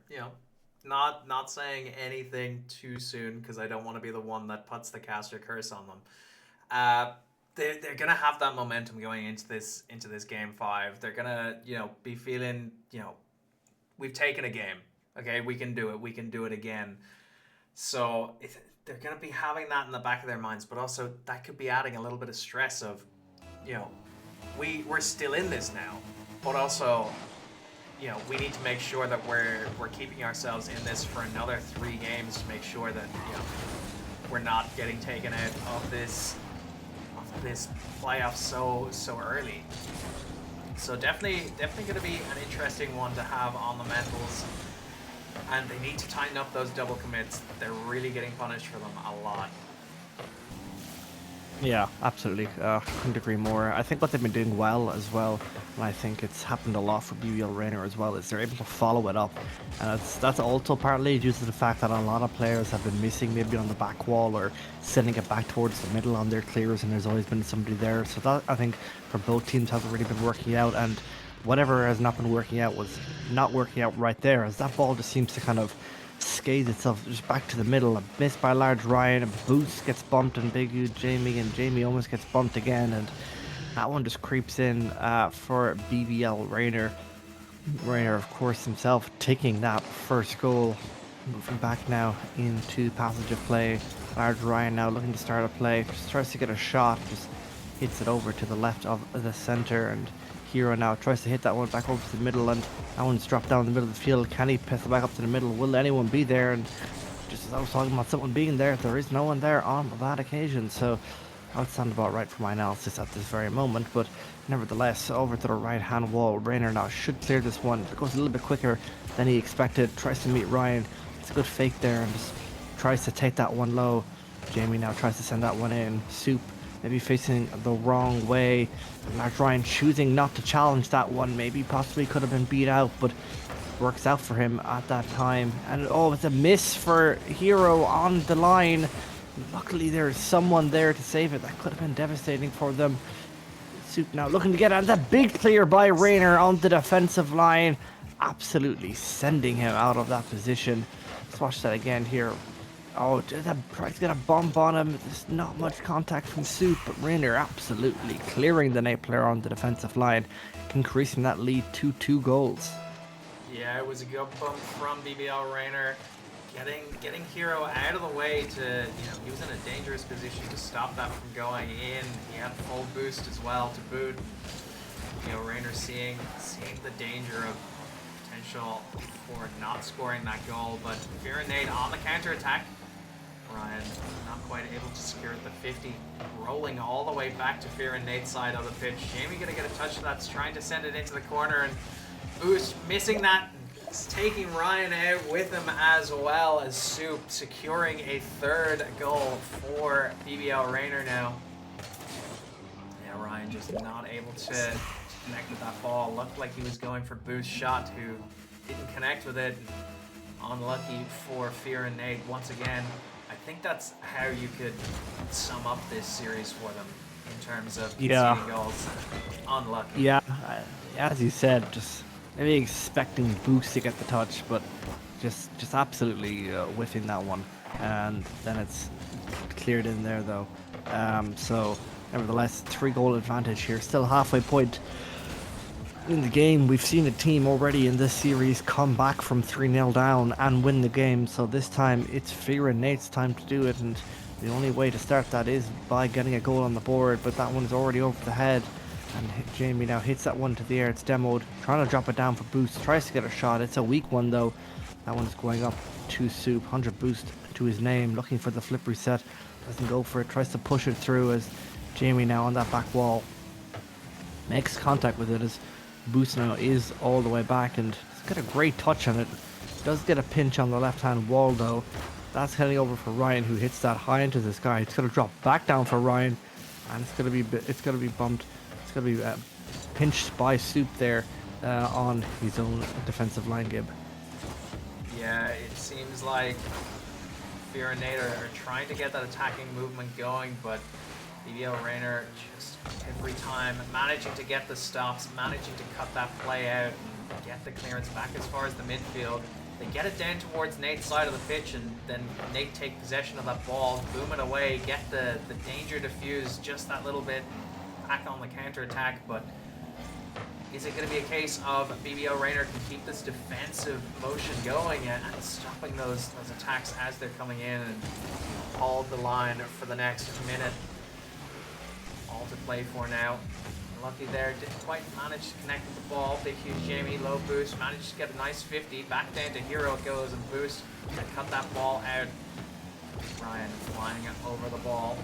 C: Not saying anything too soon, because I don't want to be the one that puts the caster curse on them. They're gonna have that momentum going into this game 5. They're gonna be feeling we've taken a game. Okay, we can do it. We can do it again. So they're gonna be having that in the back of their minds, but also that could be adding a little bit of stress of we're still in this now, but also we need to make sure that we're keeping ourselves in this for another 3 games to make sure that we're not getting taken out of this playoff so early. So definitely going to be an interesting one to have on the mentals, and they need to tighten up those double commits. They're really getting punished for them a lot.
A: Yeah, absolutely. Couldn't agree more. I think what they've been doing well as well, and I think it's happened a lot for BBL Rainer as well, is they're able to follow it up. And that's also partly due to the fact that a lot of players have been missing maybe on the back wall or sending it back towards the middle on their clears, and there's always been somebody there. So that, I think, for both teams hasn't really been working out, and whatever has not been working out was not working out right there, as that ball just seems to kind of scathes itself just back to the middle. A miss by large Ryan. A boost gets bumped and big huge Jamie, and Jamie almost gets bumped again. And that one just creeps in for BBL Rayner. Rayner, of course, himself taking that first goal. Moving back now into passage of play. Large Ryan now looking to start a play. Just tries to get a shot. Just hits it over to the left of the center. And Hero now tries to hit that one back over to the middle. And that one's dropped down the middle of the field. Can he pass it back up to the middle? Will anyone be there? And just as I was talking about someone being there is no one there on that occasion. So that would sound about right for my analysis at this very moment, but nevertheless, over to the right-hand wall. Rayner now should clear this one. It goes a little bit quicker than he expected. Tries to meet Ryan. It's a good fake there and just tries to take that one low. Jamie now tries to send that one in. Soup maybe facing the wrong way. Large Ryan choosing not to challenge that one. Maybe possibly could have been beat out, but works out for him at that time. And oh, it's a miss for Hero on the line. Luckily, there's someone there to save it. That could have been devastating for them. Soup now looking to get on that big clear by Rayner on the defensive line. Absolutely sending him out of that position. Let's watch that again here. Oh, that Price got a bump on him. There's not much contact from Soup, but Rayner absolutely clearing the Nate player on the defensive line, increasing that lead to 2 goals.
C: Yeah, it was a good bump from BBL Rayner. Getting Hero out of the way to, he was in a dangerous position to stop that from going in. He had full boost as well to boot. Rayner seeing the danger of potential for not scoring that goal, but Fear and Nate on the counter attack. Ryan not quite able to secure the 50, rolling all the way back to Fear and Nate's side of the pitch. Jamie gonna get a touch of that, trying to send it into the corner, and Boost missing that. It's taking Ryan out with him, as well as Soup securing a 3rd goal for BBL Rayner now. Yeah, Ryan just not able to connect with that ball. Looked like he was going for Boost's shot, who didn't connect with it. Unlucky for Fear and Nate once again. I think that's how you could sum up this series for them in terms of conceding goals. Unlucky.
A: Yeah, as you said, just maybe expecting Boost to get the touch, but just absolutely whiffing that one, and then it's cleared in there though. So nevertheless, 3-goal advantage here, still halfway point in the game. We've seen a team already in this series come back from 3-0 down and win the game, so this time it's Fear and Nate's time to do it, and the only way to start that is by getting a goal on the board, but that one is already over the head. And Jamie now hits that one to the air. It's demoed. Trying to drop it down for Boost. Tries to get a shot. It's a weak one, though. That one's going up to Soup. 100 Boost to his name. Looking for the flip reset. Doesn't go for it. Tries to push it through as Jamie now on that back wall makes contact with it as Boost now is all the way back. And he's got a great touch on it. Does get a pinch on the left-hand wall, though. That's heading over for Ryan, who hits that high into the sky. It's going to drop back down for Ryan. And it's going to be bumped. It's going to be pinched by Soup there on his own defensive line, Gib.
C: Yeah, it seems like Fear and Nate are trying to get that attacking movement going, but BBL Rayner just every time managing to get the stops, managing to cut that play out and get the clearance back as far as the midfield. They get it down towards Nate's side of the pitch, and then Nate take possession of that ball, boom it away, get the danger diffused just that little bit, back on the counter-attack. But is it going to be a case of BBL Rayner can keep this defensive motion going and stopping those attacks as they're coming in and hold the line for the next minute? All to play for now. Lucky there, didn't quite manage to connect with the ball. Big huge Jamie, low Boost, managed to get a nice 50. Back down to Hero it goes, and Boost to cut that ball out. Ryan flying it over the ball.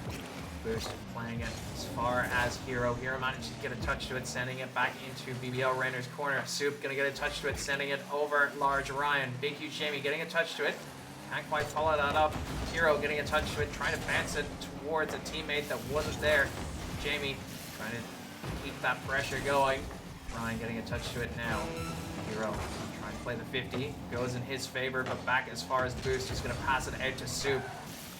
C: Boost playing it as far as Hero. Hero managed to get a touch to it, sending it back into BBL Rayner's corner. Soup gonna get a touch to it, sending it over large Ryan. Big huge Jamie getting a touch to it. Can't quite follow that up. Hero getting a touch to it, trying to bounce it towards a teammate that wasn't there. Jamie trying to keep that pressure going. Ryan getting a touch to it now. Hero trying to play the 50. Goes in his favor, but back as far as Boost. He's gonna pass it out to Soup.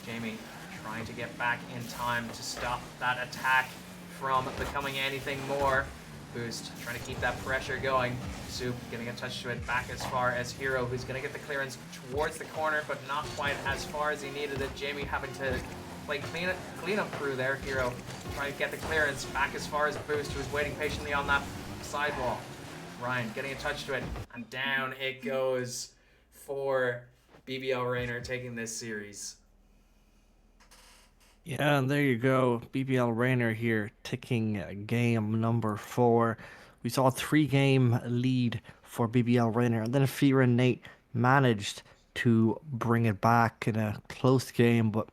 C: Jamie trying to get back in time to stop that attack from becoming anything more. boost, trying to keep that pressure going. Soup getting a touch to it back as far as Hero, who's going to get the clearance towards the corner, but not quite as far as he needed it. Jamie having to play cleanup crew there. Hero trying to get the clearance back as far as Boost, who was waiting patiently on that sidewall. Ryan getting a touch to it, and down it goes for BBL Rainer taking this series.
A: Yeah, and there you go. BBL Rainer here, ticking game number 4. We saw a 3-game lead for BBL Rainer, and then Fear and Nate managed to bring it back in a close game, but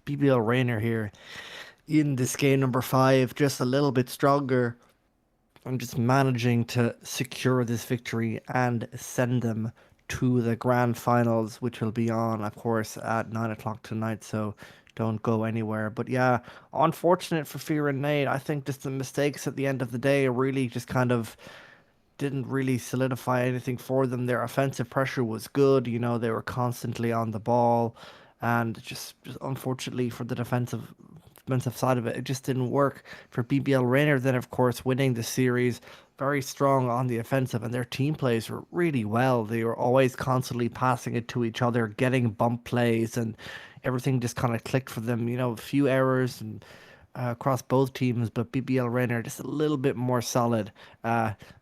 A: BBL Rainer here in this game number 5, just a little bit stronger. I'm just managing to secure this victory and send them to the grand finals, which will be on, of course, at 9 o'clock tonight. So don't go anywhere. But yeah, unfortunate for Fear and Nate. I think just the mistakes at the end of the day really just kind of didn't really solidify anything for them. Their offensive pressure was good. You know, they were constantly on the ball, and just unfortunately for the defensive side of it, it just didn't work for BBL Rainer. Then, of course, winning the series, very strong on the offensive, and their team plays were really well. They were always constantly passing it to each other, getting bump plays, and everything just kind of clicked for them. You know, a few errors and across both teams, but BBL Rainer just a little bit more solid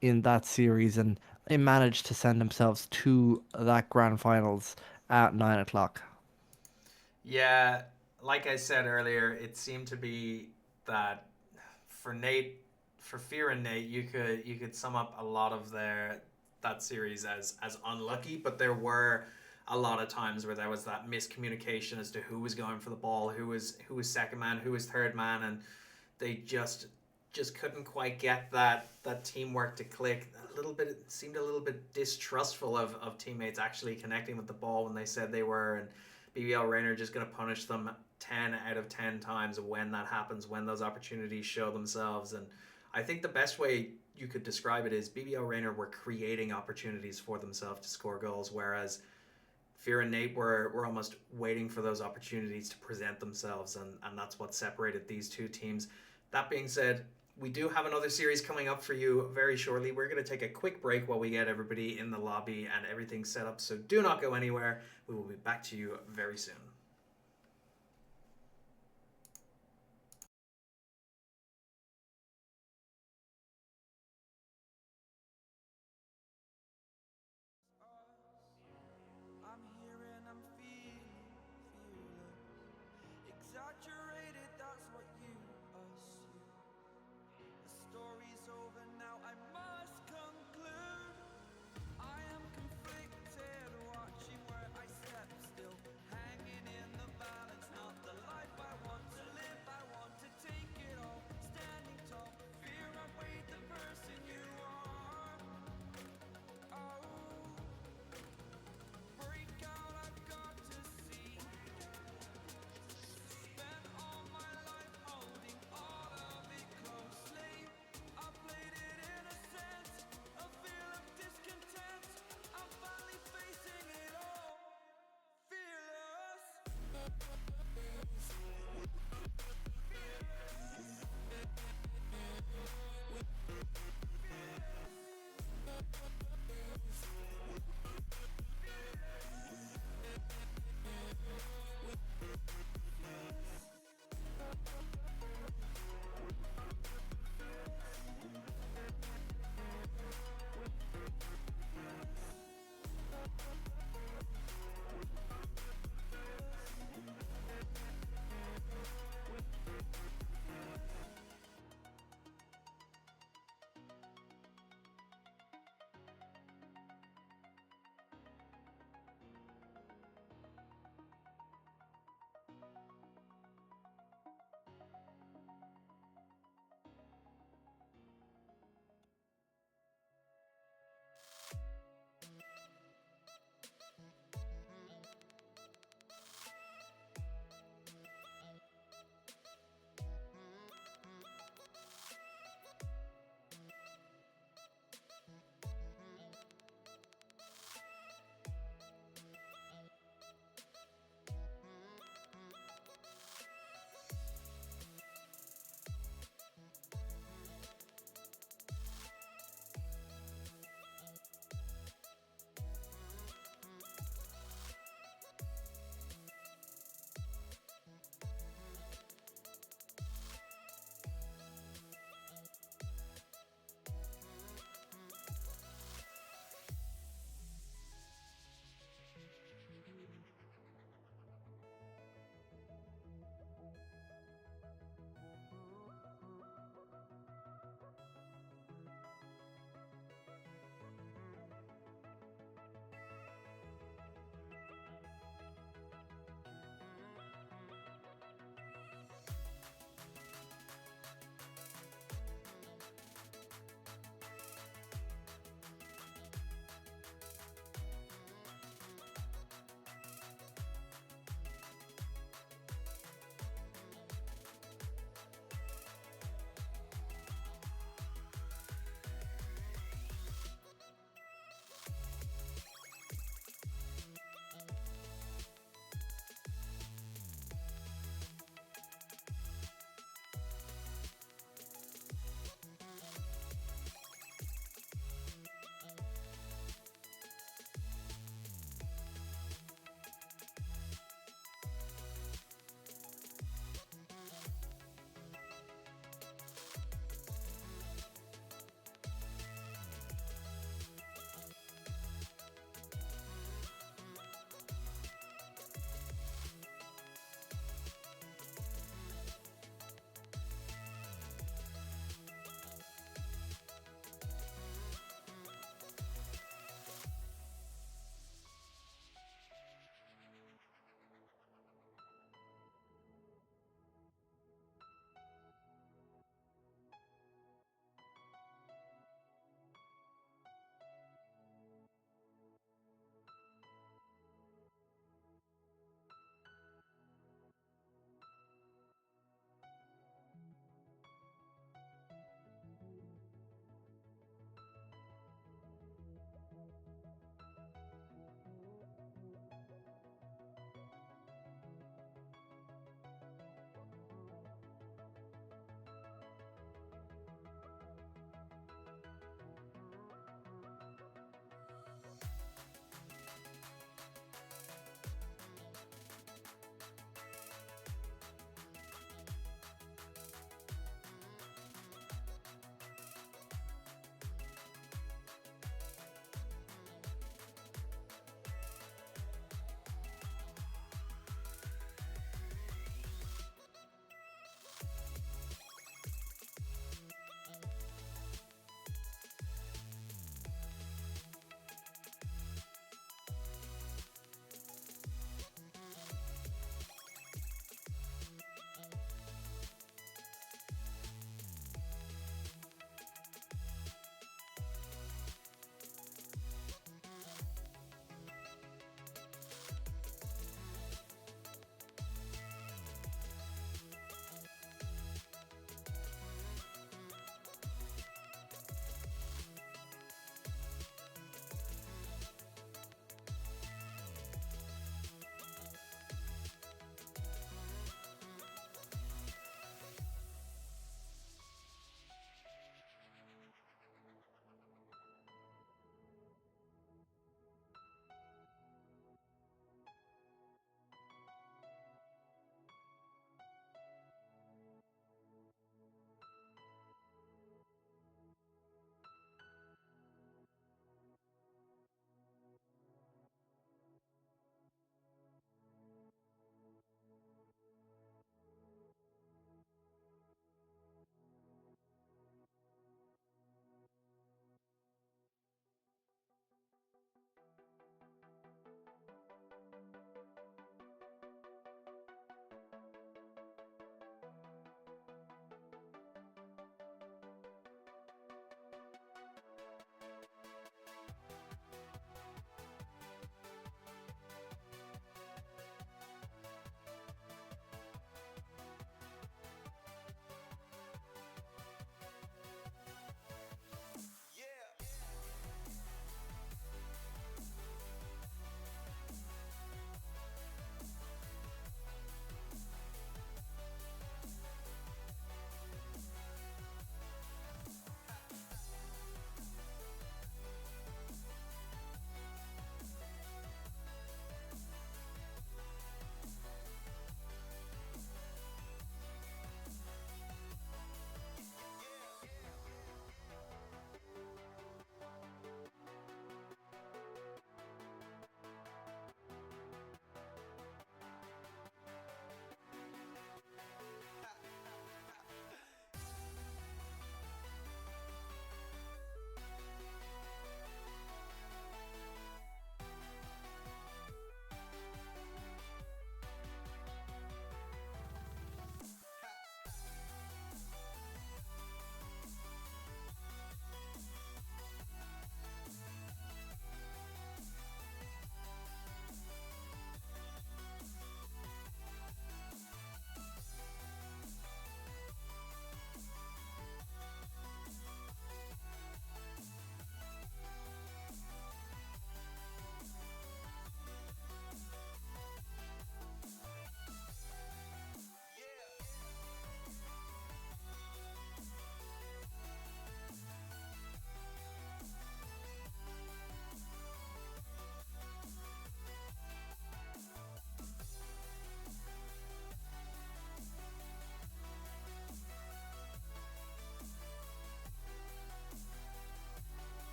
A: in that series, and they managed to send themselves to that grand finals at 9 o'clock.
C: Yeah, like I said earlier, it seemed to be that for Nate, for Fear and Nate, you could sum up a lot of that series as unlucky, but there were a lot of times where there was that miscommunication as to who was going for the ball, who was second man, who was third man, and they just couldn't quite get that teamwork to click. A little bit, it seemed a little bit distrustful of teammates actually connecting with the ball when they said they were, and BBL Rainer just going to punish them 10 out of 10 times when that happens, when those opportunities show themselves. And I think the best way you could describe it is BBL Rainer were creating opportunities for themselves to score goals, whereas Fear and Nate were almost waiting for those opportunities to present themselves, and that's what separated these two teams. That being said, we do have another series coming up for you very shortly. We're going to take a quick break while we get everybody in the lobby and everything set up, so do not go anywhere. We will be back to you very soon.
B: I'm here and I'm feeling exaggerated, that's what you assume. The story's over now, I must conclude. I am conflicted, watching where I step still, hanging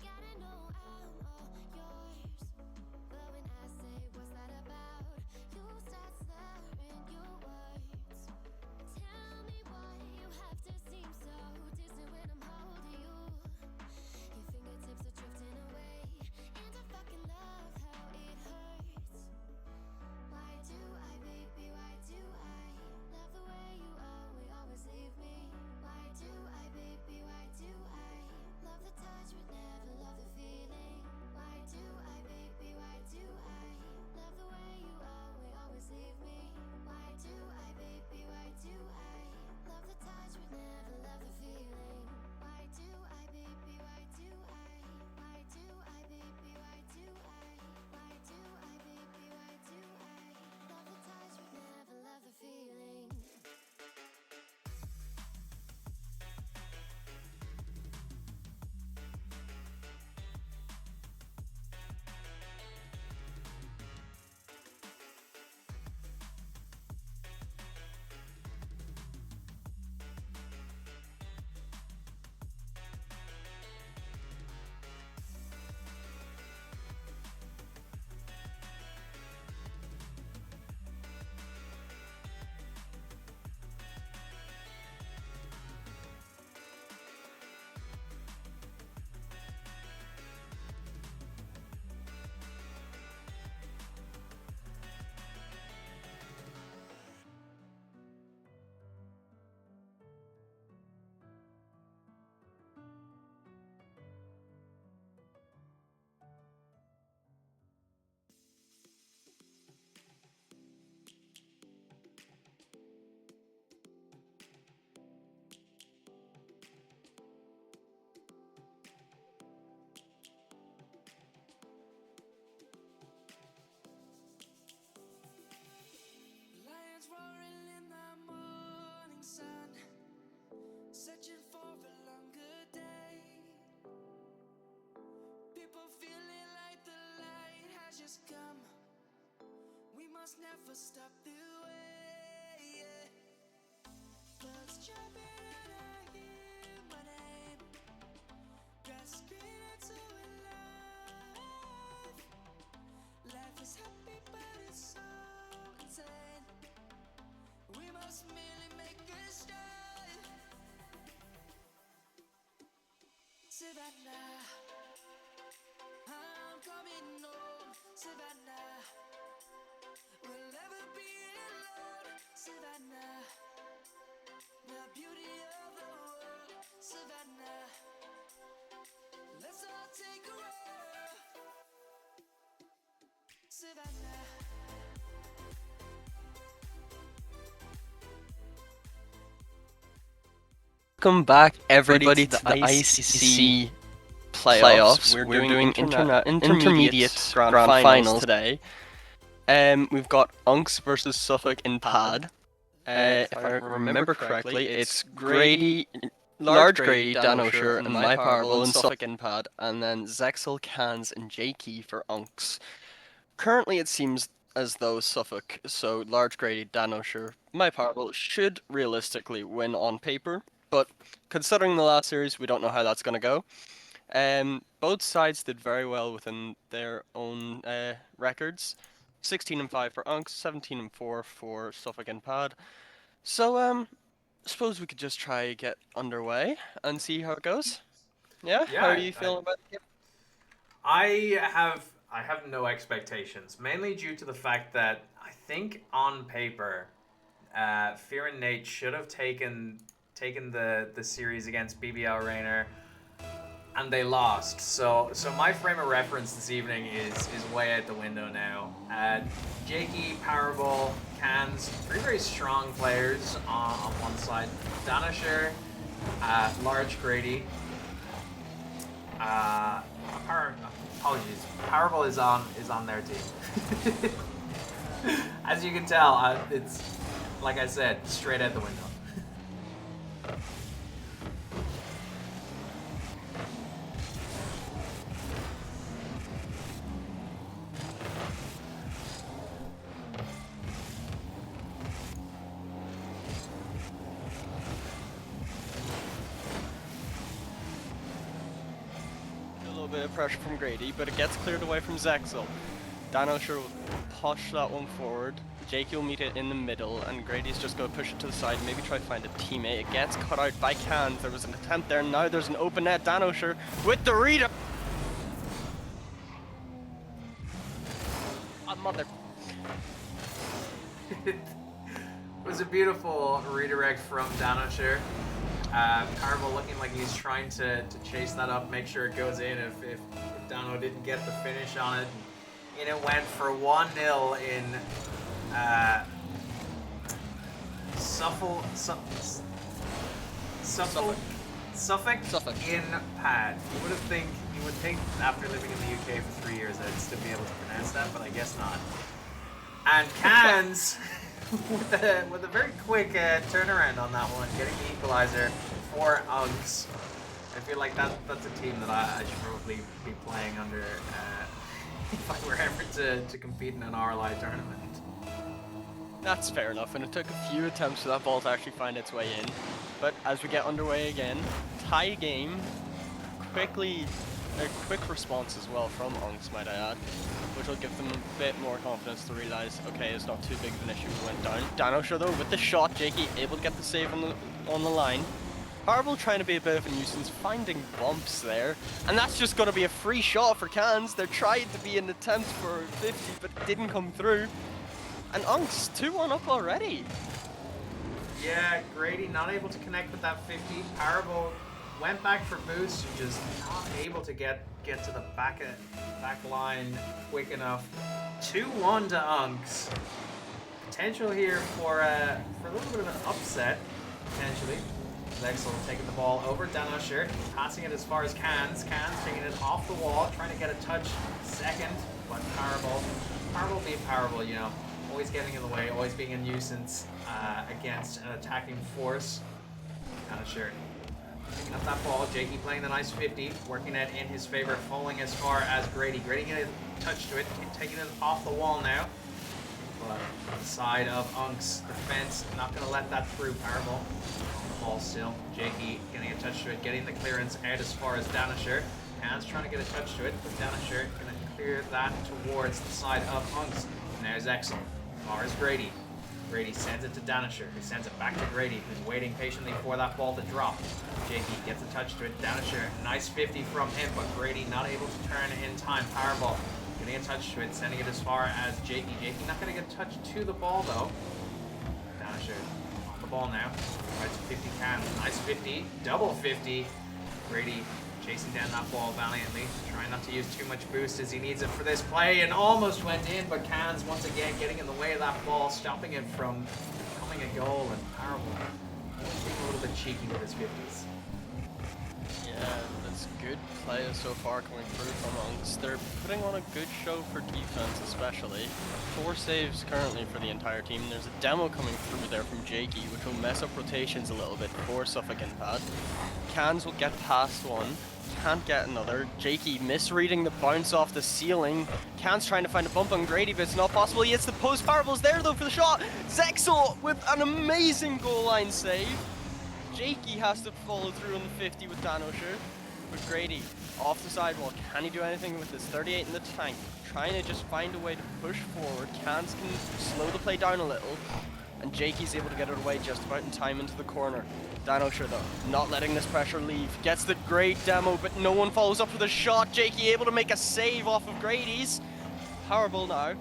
D: Gotta know I'm all yours. But when I say what's that about, you start slurring your words. Tell me why you have to seem so distant when I'm holding you. Your fingertips are drifting away, and I fucking love how it hurts. Why do I, baby, why do I love the way you always leave me? Why do I, baby, why do I love the touch but never love the feeling? Why do I, baby, why do I love the way you always leave me? Why do I, baby, why do I love the touch but never love the feeling? Why do I, baby, why do I? Why do I, baby, why do I? Why do I, baby, why do I love the touch but never love the feeling?
B: Lions roaring in the morning sun, searching for a longer day. People feeling like the light has just come. We must never stop the way. Yeah. Birds jumping and I hear my name, gasping into a life. Life is happy but it's so insane. We must merely make a start. Savannah, I'm coming home. Savannah, we'll never be alone. Savannah, the beauty of the world. Savannah, let's all take a roll. Savannah.
E: Welcome back, everybody, to the ICC playoffs. We're doing intermediate grand finals today. We've got Unks versus Suffolk in Pad. If I remember correctly, it's Grady, Large Grady, Dan O'Sher, and My Powerball in Suffolk in Pad, and then Zexel, Cans, and Jakey for Unks. Currently, it seems as though Suffolk, so Large Grady, Dan O'Sher, My Powerball should realistically win on paper. But considering the last series, we don't know how that's going to go. Both sides did very well within their own records. 16-5 for Unks, 17-4 for Suffolk and Pad. So, I suppose we could just try get underway and see how it goes. Yeah? How do you feel about it?
C: I have no expectations, mainly due to the fact that I think on paper, Fear and Nate should have taken the series against BBL Rainer, and they lost. So my frame of reference this evening is way out the window now. Jakey, Powerball, Cans, three very strong players on one side. Danisher, Large Grady. Apologies. Powerball is on their team. As you can tell, it's like I said, straight out the window.
E: bit of pressure from Grady, but it gets cleared away from Zexel. Danosher will push that one forward. Jakey will meet it in the middle, and Grady's just going to push it to the side, maybe try to find a teammate. It gets cut out by Cans. There was an attempt there, now there's an open net. Danosher with the reader. Mother.
C: It was a beautiful redirect from Danosher. Carvel looking like he's trying to chase that up, make sure it goes in if Dano didn't get the finish on it. And it went for 1-0 in Suffolk in pad. You would think after living in the UK for 3 years I'd still be able to pronounce that, but I guess not. And Cans with a very quick turnaround on that one, getting the equalizer for Uggs. I feel like that's a team that I should probably be playing under if I were ever to compete in an RLI tournament.
E: That's fair enough, and it took a few attempts for that ball to actually find its way in. But as we get underway again, tie game, a quick response as well from Unks, might I add, which will give them a bit more confidence to realize, okay, it's not too big of an issue. We went down. Danosher though with the shot, Jakey able to get the save on the line. Harble trying to be a bit of a nuisance, finding bumps there, and that's just going to be a free shot for Cans. They're trying to be an attempt for 50, but it didn't come through. And Unks 2-1 up already.
C: Yeah, Grady not able to connect with that 50. Parable went back for boost, just not able to get to the back line quick enough. 2-1 to Unks. Potential here for a little bit of an upset, potentially. Zexel taking the ball over, Danosher passing it as far as Cans. Cans taking it off the wall, trying to get a touch second, but Parable being Parable, you know, always getting in the way, always being a nuisance against an attacking force. Danosher picking up that ball, Jakey playing the nice 50, working it in his favor, falling as far as Grady. Grady getting a touch to it, taking it off the wall now. But on the side of Unk's defense, not going to let that through. Parable ball still. Jakey getting a touch to it, getting the clearance out as far as Danosher. Hands trying to get a touch to it, but Danosher going to clear that towards the side of Unks. Now Zexel, as far as Grady. Grady sends it to Danosher, who sends it back to Grady, who's waiting patiently for that ball to drop. Jakey gets a touch to it. Danosher, nice 50 from him, but Grady not able to turn in time. Powerball getting a touch to it, sending it as far as Jakey. Jakey not going to get a touch to the ball though. Danosher on the ball now. Right to 50 Cans. Nice 50. Double 50. Grady chasing down that ball valiantly. Trying not to use too much boost as he needs it for this play. And almost went in, but Cans once again getting in the way of that ball, stopping it from becoming a goal. And Parable being a little bit cheeky with his 50s.
E: Yeah, that's good play so far coming through from Unks. They're putting on a good show for defense especially. 4 saves currently for the entire team. There's a demo coming through there from Jakey, which will mess up rotations a little bit for Suffolk and Pad. Cans will get past one, can't get another. Jakey misreading the bounce off the ceiling. Cans trying to find a bump on Grady, but it's not possible. He hits the post. Parable's there though for the shot. Zexel with an amazing goal line save. Jakey has to follow through on the 50 with Danosher. But Grady off the sidewall. Can he do anything with this 38 in the tank? Trying to just find a way to push forward. Cans can slow the play down a little. And Jakey's able to get it away just about in time into the corner. Danosher though, not letting this pressure leave. Gets the great demo, but no one follows up with a shot. Jakey able to make a save off of Grady's. Powerball now.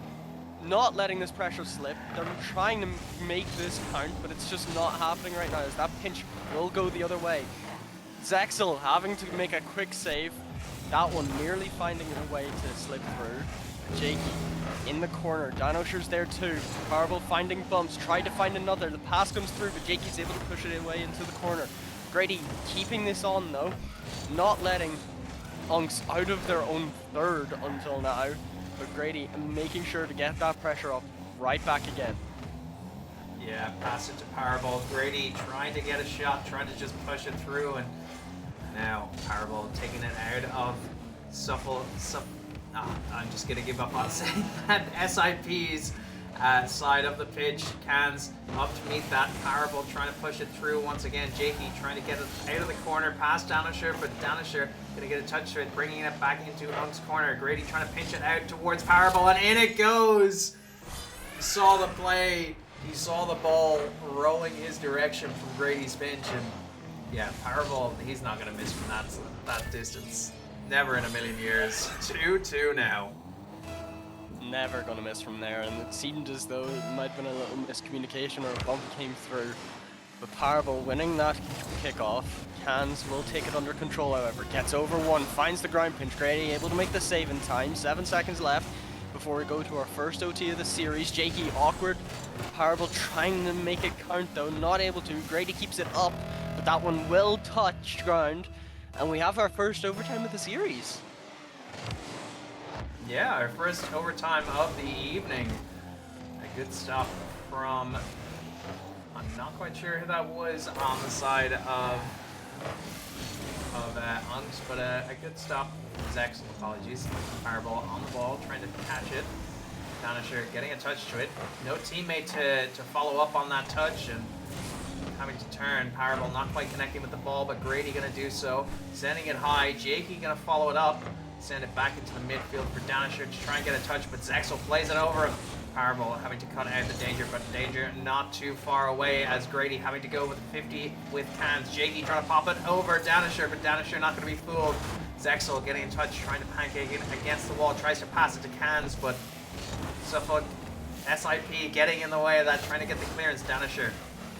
E: Not letting this pressure slip. They're trying to make this count, but it's just not happening right now as that pinch will go the other way. Zexel having to make a quick save. That one nearly finding a way to slip through. Jakey in the corner. Danosher's there too. Powerball finding bumps. Tried to find another. The pass comes through, but Jakey's able to push it away into the corner. Grady keeping this on though. Not letting Unks out of their own third until now. But Grady making sure to get that pressure up right back again.
C: Yeah, pass it to Powerball. Grady trying to get a shot, trying to just push it through, and now Powerball taking it out of I'm just gonna give up on saying that. SIP's side of the pitch. Cans up to meet that. Parable trying to push it through once again. Jakey trying to get it out of the corner past Danisher, but Danisher going to get a touch to it, bringing it back into Unk's corner. Grady trying to pinch it out towards Parable, and in it goes! He saw the play. He saw the ball rolling his direction from Grady's pinch, and yeah, Parable, he's not going to miss from that distance. Never in a million years. 2-2 now.
E: Never gonna miss from there, and it seemed as though it might have been a little miscommunication or a bump came through. But Parable winning that kickoff. Cans will take it under control, however. Gets over one, finds the ground pinch. Grady able to make the save in time. 7 seconds left before we go to our first OT of the series. Jakey awkward. Parable trying to make it count though, not able to. Grady keeps it up, but that one will touch ground. And we have our first overtime of the series.
C: Yeah, our first overtime of the evening. A good stop from, I'm not quite sure who that was on the side of Unks, but a good stop. Zex, apologies. Fireball on the ball, trying to catch it. Danisher getting a touch to it. No teammate to follow up on that touch, and having to turn. Parable not quite connecting with the ball, but Grady gonna do so. Sending it high. Jakey gonna follow it up. Send it back into the midfield for Danisher to try and get a touch, but Zexel plays it over him. Parable having to cut out the danger, but danger not too far away as Grady having to go with 50 with Cans. Jakey trying to pop it over Danisher, but Danisher not going to be fooled. Zexel getting in touch, trying to pancake it against the wall, tries to pass it to Cans, but Suffolk, SIP getting in the way of that, trying to get the clearance. Danisher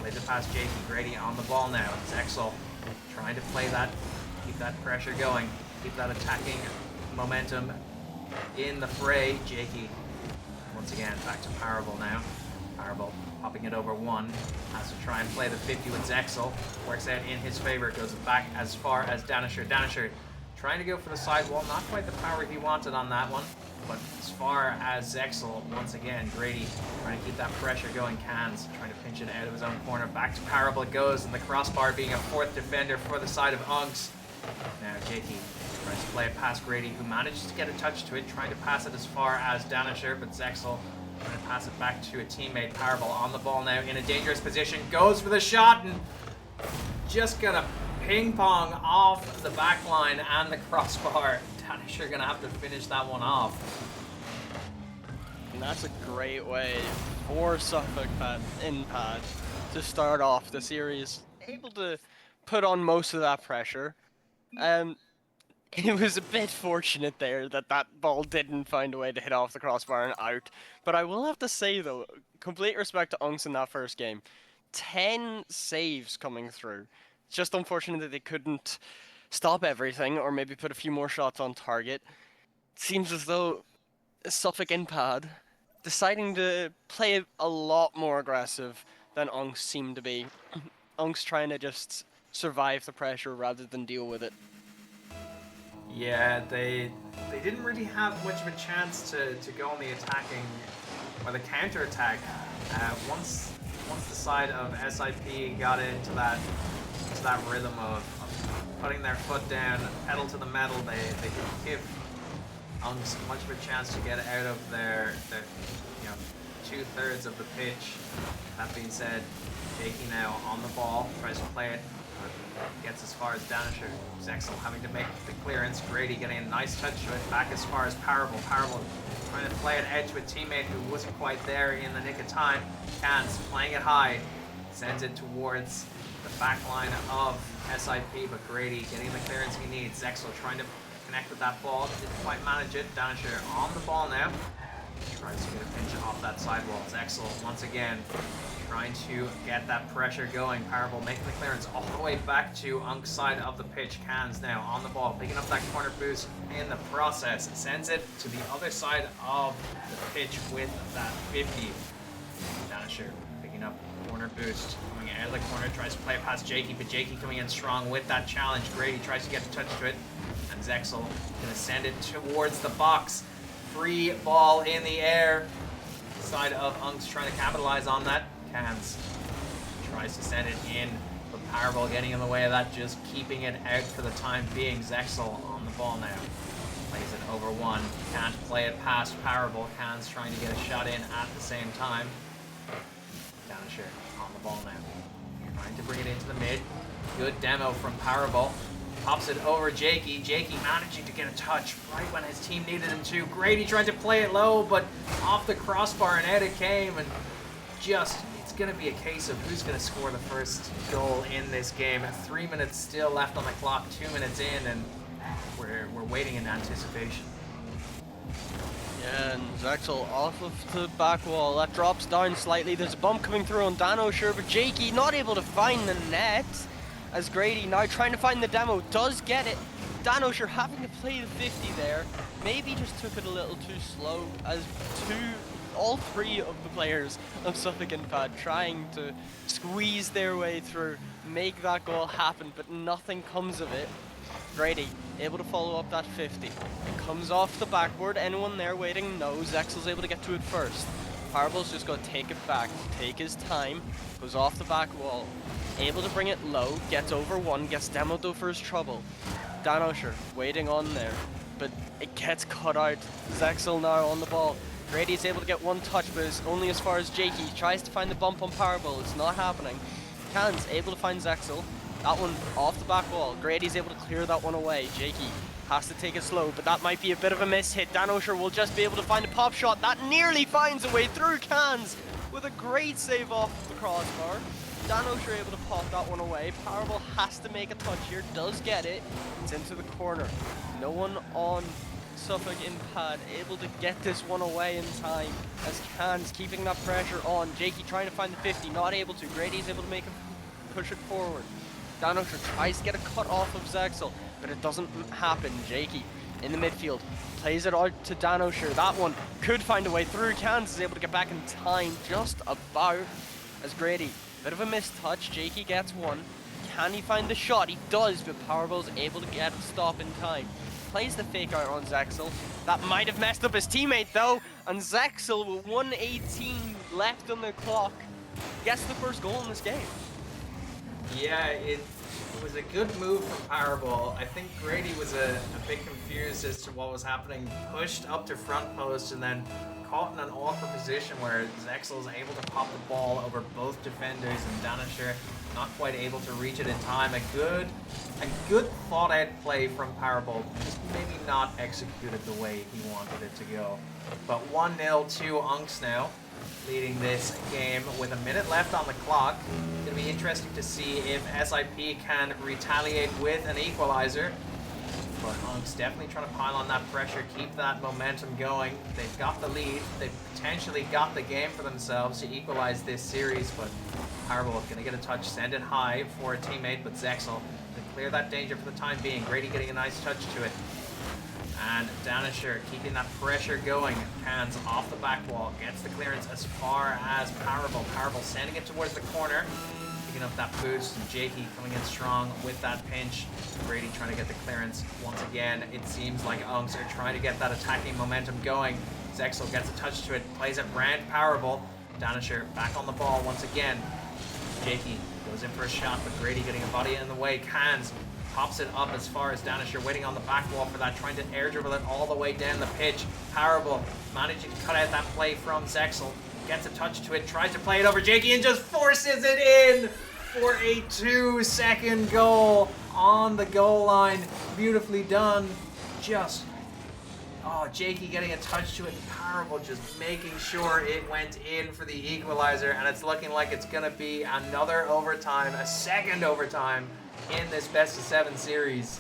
C: plays it past Jakey. Grady on the ball now. Zexel trying to play that, keep that pressure going, keep that attacking momentum in the fray. Jakey once again back to Parable now. Parable popping it over one, has to try and play the 50 with Zexel. Works out in his favor, goes back as far as Danisher. Danisher trying to go for the sidewall, not quite the power he wanted on that one, but as far as Zexel, once again, Grady trying to keep that pressure going. Cans trying to pinch it out of his own corner. Back to Parable it goes, and the crossbar being a fourth defender for the side of Unks. Now Jakey tries to play it past Grady, who manages to get a touch to it, trying to pass it as far as Danisher, but Zexel trying to pass it back to a teammate. Parable on the ball now in a dangerous position, goes for the shot, and just gonna ping pong off the back line and the crossbar. Danisher gonna have to finish that one off.
E: And that's a great way for Suffolk in pad to start off the series. Able to put on most of that pressure. It was a bit fortunate there that that ball didn't find a way to hit off the crossbar and out. But I will have to say though, complete respect to Unks in that first game. 10 saves coming through. It's just unfortunate that they couldn't stop everything or maybe put a few more shots on target. It seems as though Suffolk in pad deciding to play a lot more aggressive than Unks seemed to be. Unks trying to just survive the pressure rather than deal with it.
C: Yeah, they didn't really have much of a chance to go on the attacking or the counter attack. Once the side of SIP got into that rhythm of putting their foot down, pedal to the metal, they didn't give Unks much of a chance to get out of their 2/3 of the pitch. That being said, Jakey now on the ball, tries to play it, but gets as far as Danisher. Zexel having to make the clearance. Grady getting a nice touch to it, back as far as Parable. Parable trying to play it out to a teammate who wasn't quite there in the nick of time. Cans playing it high, sends it towards the back line of SIP, but Grady getting the clearance he needs. Zexel trying to connect with that ball, didn't quite manage it. Danisher on the ball now. Tries to get a pinch off that sidewall. Zexel once again trying to get that pressure going. Parable making the clearance all the way back to Unk's side of the pitch. Cans now on the ball, picking up that corner boost in the process. Sends it to the other side of the pitch with that 50. Danisher picking up corner boost, coming out of the corner, tries to play it past Jakey, but Jakey coming in strong with that challenge. Grady tries to get a touch to it, and Zexel gonna send it towards the box. Free ball in the air. Side of Unks trying to capitalize on that. Cans tries to send it in, but Parable getting in the way of that, just keeping it out for the time being. Zexel on the ball now. Plays it over one. Can't play it past Powerball. Can's trying to get a shot in at the same time. Danisher on the ball now. Trying to bring it into the mid. Good demo from Powerball. Pops it over Jakey. Jakey managing to get a touch right when his team needed him to. Grady trying to play it low, but off the crossbar and out it came. And just, it's going to be a case of who's going to score the first goal in this game. 3 minutes still left on the clock, 2 minutes in, and we're waiting in anticipation.
E: Yeah, and Zexel off of the back wall. That drops down slightly. There's a bump coming through on Danosher, but Jakey not able to find the net. As Grady now trying to find the demo, does get it. Danosher having to play the 50 there. Maybe just took it a little too slow, as all three of the players of Suffolk and Pad trying to squeeze their way through, make that goal happen, but nothing comes of it. Grady able to follow up that 50. It comes off the backboard. Anyone there waiting? No. Zexel's able to get to it first. Powerball's just going to take it back, take his time, goes off the back wall. Able to bring it low, gets over one, gets demoed though for his trouble. Danosher waiting on there, but it gets cut out. Zexel now on the ball. Grady's able to get one touch, but it's only as far as Jakey. Tries to find the bump on Powerball, it's not happening. Can's able to find Zexel. That one off the back wall. Grady's able to clear that one away. Jakey has to take it slow, but that might be a bit of a miss hit. Danosher will just be able to find a pop shot. That nearly finds a way through. Cans with a great save off the crossbar. Danosher able to pop that one away. Powerball has to make a touch here. Does get it. It's into the corner. No one on Suffolk in Pad able to get this one away in time, as Cans keeping that pressure on. Jakey trying to find the 50. Not able to. Grady's able to make a push it forward. Danosher tries to get a cut off of Zexel, but it doesn't happen. Jakey in the midfield plays it out to Danosher. That one could find a way through. Cans is able to get back in time just about, as Grady, bit of a missed touch. Jakey gets one. Can he find the shot? He does, but Powerball's able to get a stop in time. Plays the fake out on Zexel. That might have messed up his teammate though, and Zexel with 1:18 left on the clock gets the first goal in this game.
C: Yeah, it was a good move from Powerball. I think Grady was a bit confused as to what was happening. Pushed up to front post and then caught in an awkward position where Zexel is able to pop the ball over both defenders, and Danisher not quite able to reach it in time. A good thought out play from Powerball, just maybe not executed the way he wanted it to go. But 1-0 to Unks now, leading this game with a minute left on the clock. It's going to be interesting to see if SIP can retaliate with an equalizer. But Unks definitely trying to pile on that pressure, keep that momentum going. They've got the lead. They've potentially got the game for themselves to equalize this series, but Powerball going to get a touch, send it high for a teammate, but Zexel to clear that danger for the time being. Grady getting a nice touch to it. And Danisher keeping that pressure going. Cans off the back wall, gets the clearance as far as Powerball. Powerball sending it towards the corner, picking up that boost. And Jakey coming in strong with that pinch. Grady trying to get the clearance once again. It seems like Unks are trying to get that attacking momentum going. Zexel gets a touch to it, plays it round Powerball. Danisher back on the ball once again. Jakey goes in for a shot, but Grady getting a body in the way. Cans pops it up as far as Danisher, waiting on the back wall for that, trying to air dribble it all the way down the pitch. Powerball managing to cut out that play from Zexel. Gets a touch to it, tries to play it over Jakey and just forces it in for a 2-second goal on the goal line. Beautifully done. Just, Jakey getting a touch to it. Powerball just making sure it went in for the equalizer, and it's looking like it's going to be another overtime, a second overtime in this best-of-7 series.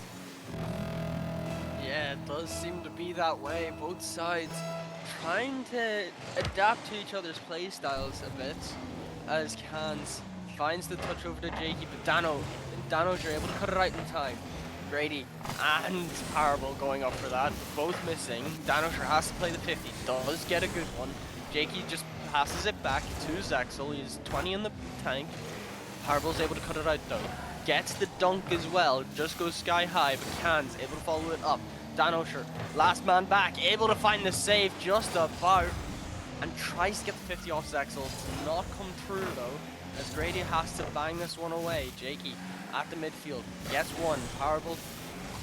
E: Yeah, it does seem to be that way. Both sides trying to adapt to each other's play styles a bit, as Cans finds the touch over to Jakey, but Danos are able to cut it right in time. Grady and Powerball going up for that, both missing. Danosher has to play the 50, does get a good one. Jakey just passes it back to Zexel. He's 20 in the tank. Powerball's able to cut it out though. Gets the dunk as well, just goes sky high, but Can's able to follow it up. Danosher, last man back, able to find the save just about, and tries to get the 50 off Zexel. Does not come through though, as Grady has to bang this one away. Jakey at the midfield, gets one. Powerball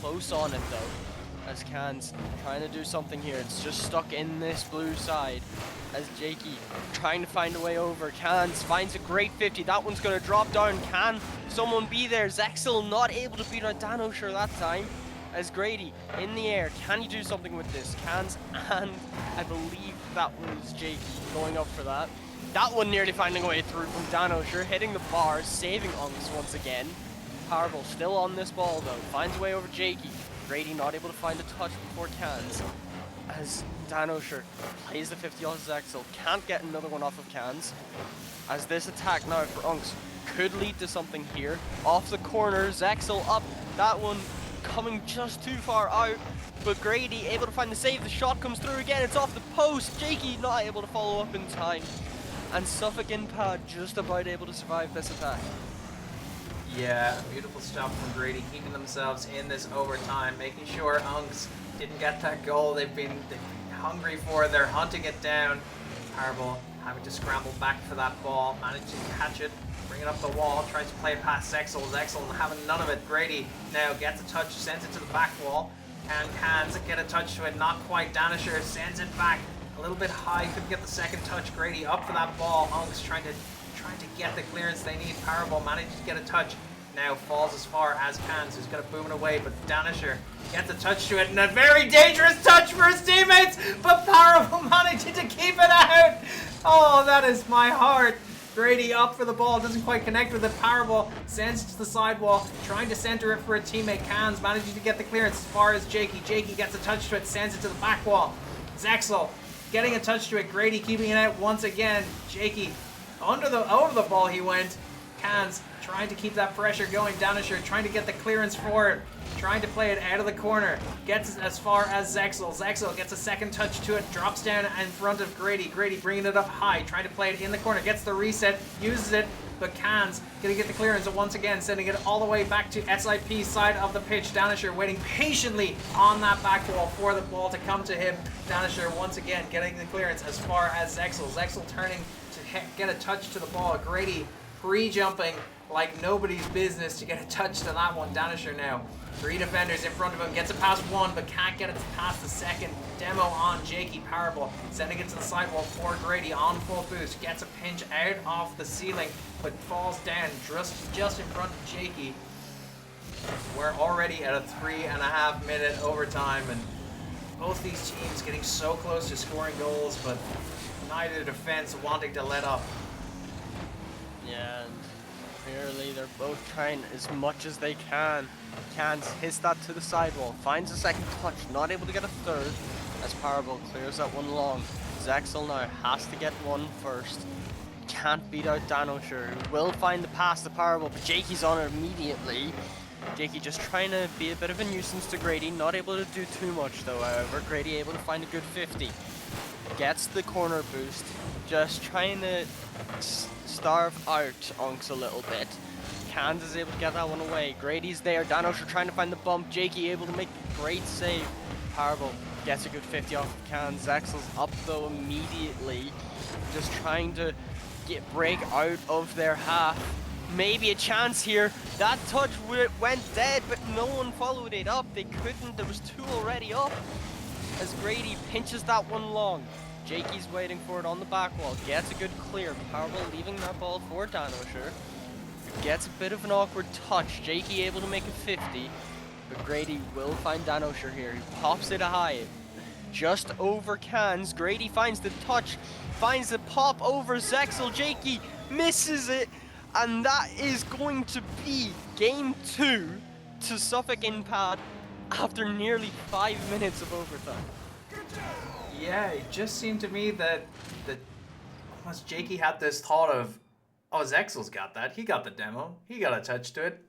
E: close on it though. as Can's trying to do something here. It's just stuck in this blue side as Jakey trying to find a way over. Cans finds a great 50. That one's going to drop down. Can someone be there? Zexel not able to beat out Danosher that time. As Grady in the air, can he do something with this? Cans, and I believe that was Jakey going up for that. That one nearly finding a way through from Danosher, hitting the bar, saving Unks once again. Powerball still on this ball though, finds a way over Jakey. Grady not able to find a touch before Cans. As Danosher plays the 50 off Zexel, can't get another one off of Cans. As this attack now for Unks could lead to something here. Off the corner, Zexel up, that one coming just too far out, but Grady able to find the save. The shot comes through again, it's off the post. Jakey not able to follow up in time, and Suffolk in pad just about able to survive this attack.
C: Yeah, beautiful stuff from Grady, keeping themselves in this overtime, making sure Unks didn't get that goal they've been hungry for. They're hunting it down. Powerball having to scramble back for that ball, managed to catch it, bring it up the wall, tries to play it past Zexel. Zexel having none of it. Grady now gets a touch, sends it to the back wall. Cans get a touch to it, not quite. Danisher sends it back a little bit high, couldn't get the second touch. Grady up for that ball. Unks trying to get the clearance they need. Powerball manages to get a touch. Now falls as far as Cans, who's going to boom it away, but Danisher gets a touch to it, and a very dangerous touch for his teammates, but Powerball managing to keep it out. Oh, that is my heart. Grady up for the ball, doesn't quite connect with it. Powerball sends it to the sidewall, trying to center it for a teammate. Cans managing to get the clearance as far as Jakey. Jakey gets a touch to it, sends it to the back wall. Zexel getting a touch to it. Grady keeping it out once again. Jakey over the ball he went. Cans trying to keep that pressure going. Danisher trying to get the clearance for it, trying to play it out of the corner. Gets as far as Zexel. Zexel gets a second touch to it, drops down in front of Grady. Grady bringing it up high, trying to play it in the corner. Gets the reset, uses it, but Cans gonna get the clearance once again, sending it all the way back to SIP side of the pitch. Danisher waiting patiently on that back wall for the ball to come to him. Danisher once again getting the clearance as far as Zexel. Zexel turning to get a touch to the ball. Grady pre-jumping like nobody's business to get a touch to that one. Danisher now. 3 defenders in front of him. Gets it past one, but can't get it past the second. Demo on Jakey. Powerball sending it to the sidewall for Grady on full boost. Gets a pinch out off the ceiling, but falls down just in front of Jakey. We're already at a 3.5 minute overtime, and both these teams getting so close to scoring goals, but neither defense wanting to let up.
E: Yeah, and clearly they're both trying as much as they can. Cans hits that to the sidewall, finds a second touch, not able to get a third as Powerball clears that one long. Zexel now has to get one first. Can't beat out Danosher, who will find the pass to Powerball, but Jakey's on it immediately. Jakey just trying to be a bit of a nuisance to Grady, not able to do too much though, however. Grady able to find a good 50. Gets the corner boost, just trying to starve out Unks a little bit. Cans is able to get that one away. Grady's there, Danosher trying to find the bump. Jakey able to make a great save. Powerball gets a good 50 off of Cans. Zexel's up though immediately, just trying to break out of their half. Maybe a chance here. That touch went dead, but no one followed it up. They couldn't, there was 2 already up. As Grady pinches that one long. Jakey's waiting for it on the back wall. Gets a good clear. Powerball leaving that ball for Danosher. Gets a bit of an awkward touch. Jakey able to make a 50. But Grady will find Danosher here. He pops it high. Just over Cans. Grady finds the touch. Finds the pop over Zexel. Jakey misses it. And that is going to be game 2 to Suffolk in pad after nearly 5 minutes of overtime.
C: Yeah, it just seemed to me that almost Jakey had this thought of, oh, Zexel's got that. He got the demo. He got a touch to it.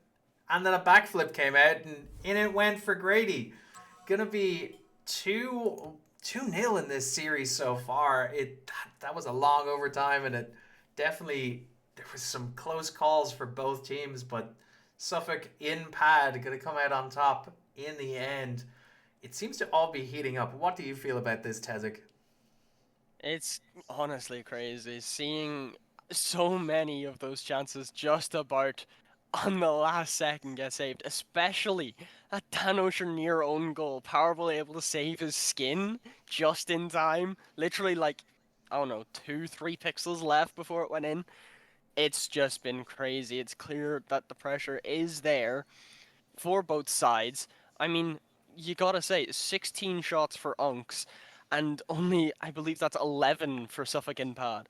C: And then a backflip came out, and in it went for Grady. Gonna be 2-0 in this series so far. That was a long overtime, and it definitely, there was some close calls for both teams, but Suffolk in pad gonna come out on top in the end. It seems to all be heating up. What do you feel about this, Tezik?
E: It's honestly crazy seeing so many of those chances just about on the last second get saved, especially that Danosher near own goal. Powerful able to save his skin just in time. Literally like, I don't know, 2-3 pixels left before it went in. It's just been crazy. It's clear that the pressure is there for both sides. I mean, you gotta say, 16 shots for Unks, and only, I believe that's 11 for Suffolk Impad.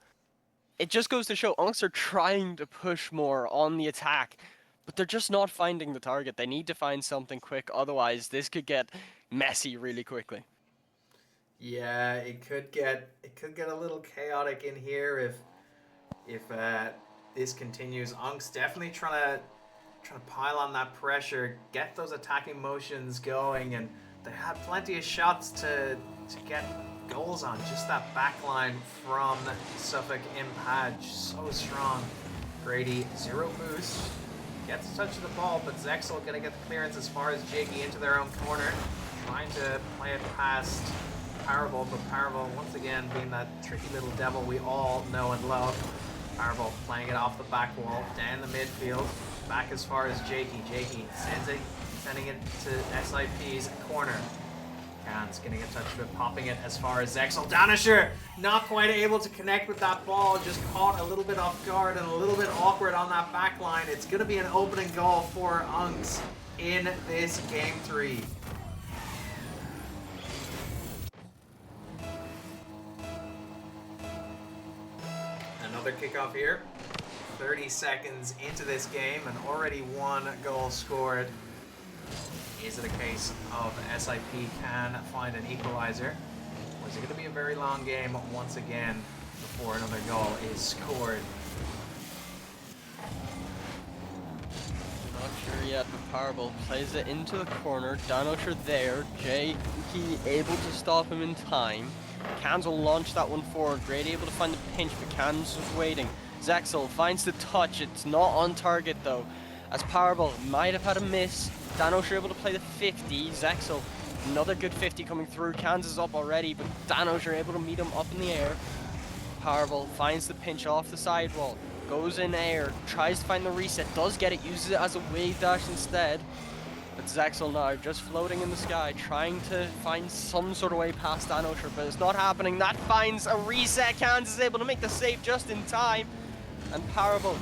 E: It just goes to show Unks are trying to push more on the attack, but they're just not finding the target. They need to find something quick, otherwise this could get messy really quickly.
C: Yeah, it could get a little chaotic in here if this continues. Unk's definitely trying to pile on that pressure, get those attacking motions going, and they had plenty of shots to get goals on. Just that backline from Suffolk Impad, so strong. Grady, 0 boost, gets a touch of the ball, but Zexel gonna get the clearance as far as Jakey into their own corner, trying to play it past Parable, but Parable once again being that tricky little devil we all know and love. Parable playing it off the back wall, down the midfield, back as far as Jakey. Jakey sending it to SIP's corner. Cans getting a touch of it, popping it as far as Zexel. Danisher not quite able to connect with that ball, just caught a little bit off guard and a little bit awkward on that back line. It's going to be an opening goal for Unks in this Game 3. Another kickoff here. 30 seconds into this game and already 1 goal scored. Is it a case of SIP can find an equalizer? Or is it going to be a very long game once again before another goal is scored?
E: Not sure yet, but Parable plays it into the corner. Danosher there. Jakey able to stop him in time. Cans will launch that one forward. Grady able to find the pinch, but Cans was waiting. Zexel finds the touch. It's not on target though, as Parable might have had a miss. Danosher able to play the 50. Zexel, another good 50 coming through. Cans is up already, but Danosher able to meet him up in the air. Parable finds the pinch off the sidewall, goes in air, tries to find the reset, does get it, uses it as a wave dash instead. But Zexel now just floating in the sky, trying to find some sort of way past Danosher, but it's not happening. That finds a reset. Cans is able to make the save just in time. And Parable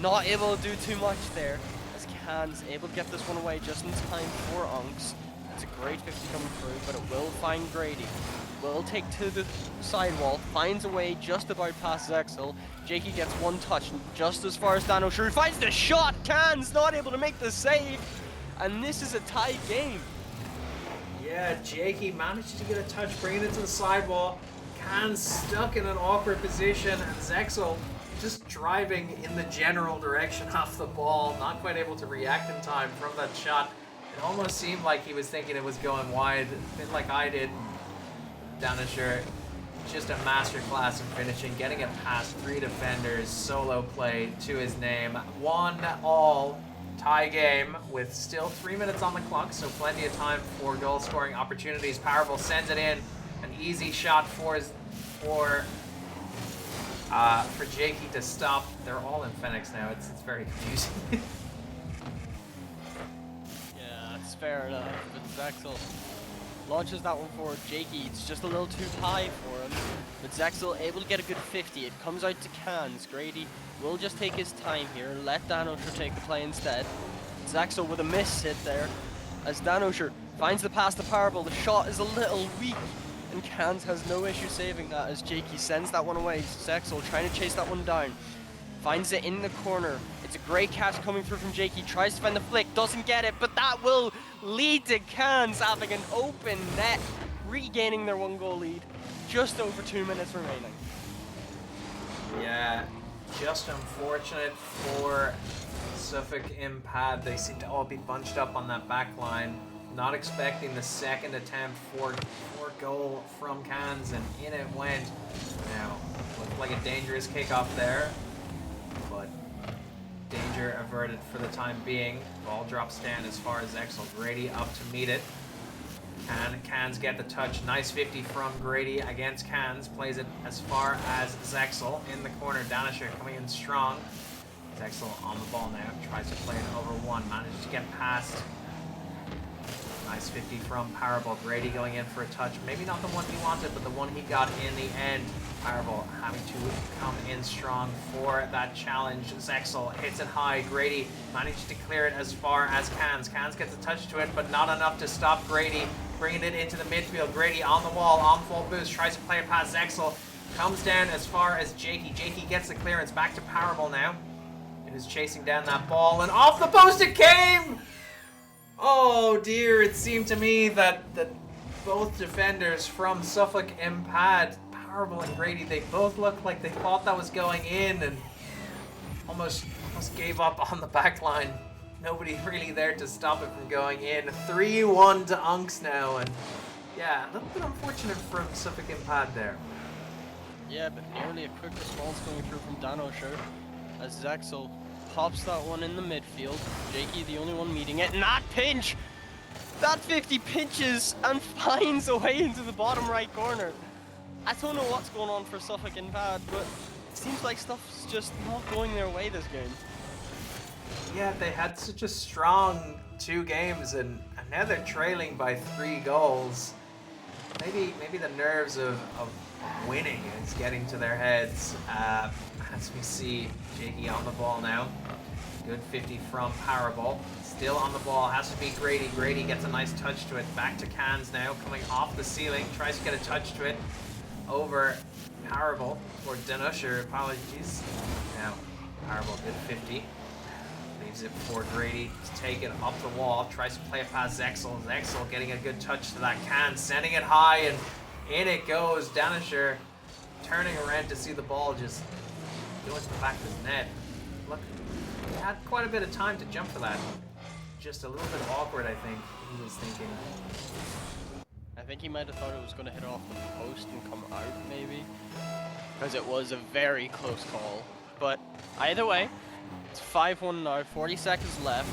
E: not able to do too much there, as Cans able to get this one away just in time for Unks. It's a great 50 coming through, but it will find Grady. Will take to the sidewall, finds a way just about past Zexel. Jakey gets one touch, just as far as Danosher finds the shot. Cans not able to make the save, and this is a tied game.
C: Yeah, Jakey managed to get a touch, bringing it to the sidewall. Cans stuck in an awkward position, and Zexel just driving in the general direction off the ball, not quite able to react in time from that shot. It almost seemed like he was thinking it was going wide, a bit like I did. Danisher, just a masterclass in finishing, getting it past 3 defenders, solo play to his name. 1-1 tie game with still 3 minutes on the clock, so plenty of time for goal scoring opportunities. Powerful sends it in, an easy shot for Jakey to stop. They're all in Phoenix now. It's very confusing.
E: Yeah, that's fair enough, but Zexel launches that one forward. Jakey, it's just a little too high for him, but Zexel able to get a good 50. It comes out to Cans. Grady will just take his time here, let Danosher take the play instead. Zexel with a miss hit there, as Danosher finds the pass to Parable. The shot is a little weak, and Cans has no issue saving that as Jakey sends that one away. Zexel trying to chase that one down. Finds it in the corner. It's a great catch coming through from Jakey. Tries to find the flick, doesn't get it, but that will lead to Cans having an open net, regaining their 1-goal lead. Just over 2 minutes remaining.
C: Yeah, just unfortunate for Suffolk Impad. They seem to all be bunched up on that back line. Not expecting the second attempt for goal from Cans, and in it went. Now, looked like a dangerous kickoff there, but danger averted for the time being. Ball drops down as far as Zexel. Grady up to meet it. Cans get the touch. Nice 50 from Grady against Cans. Plays it as far as Zexel in the corner. Danisher coming in strong. Zexel on the ball now, tries to play it over one, manages to get past. Nice 50 from Parable. Grady going in for a touch. Maybe not the one he wanted, but the one he got in the end. Parable having to come in strong for that challenge. Zexel hits it high. Grady managed to clear it as far as Cans. Cans gets a touch to it, but not enough to stop Grady. Bringing it into the midfield. Grady on the wall, on full boost. Tries to play it past Zexel. Comes down as far as Jakey. Jakey gets the clearance. Back to Parable now. It is chasing down that ball, and off the post it came! Oh dear, it seemed to me that both defenders from Suffolk Impad, Parable and Grady, they both looked like they thought that was going in and almost gave up on the back line. Nobody really there to stop it from going in. 3-1 to Unks now, and yeah, a little bit unfortunate from Suffolk Impad there.
E: Yeah, but nearly a quick response going through from Dan O'Shea as Zexel pops that one in the midfield. Jakey the only one meeting it, and that pinch! That 50 pinches and finds a way into the bottom right corner. I don't know what's going on for Suffolk and Bad, but it seems like stuff's just not going their way this game.
C: Yeah, they had such a strong 2 games, and now they're trailing by 3 goals. Maybe the nerves of winning is getting to their heads. As we see Jakey on the ball now. Good 50 from Parable. Still on the ball, has to be Grady. Grady gets a nice touch to it. Back to Cans now, coming off the ceiling. Tries to get a touch to it. Over Parable, or Denusher, apologies. Now, Parable did 50. Leaves it for Grady to take it up the wall. Tries to play it past Zexel. Zexel getting a good touch to that Can, sending it high, and in it goes. Denusher turning around to see the ball just go into the back of his net. Look, he had quite a bit of time to jump for that. Just a little bit awkward, I think, he was thinking.
E: I think he might have thought it was going to hit off the post and come out, maybe. Because it was a very close call. But either way, it's 5-1 now, 40 seconds left.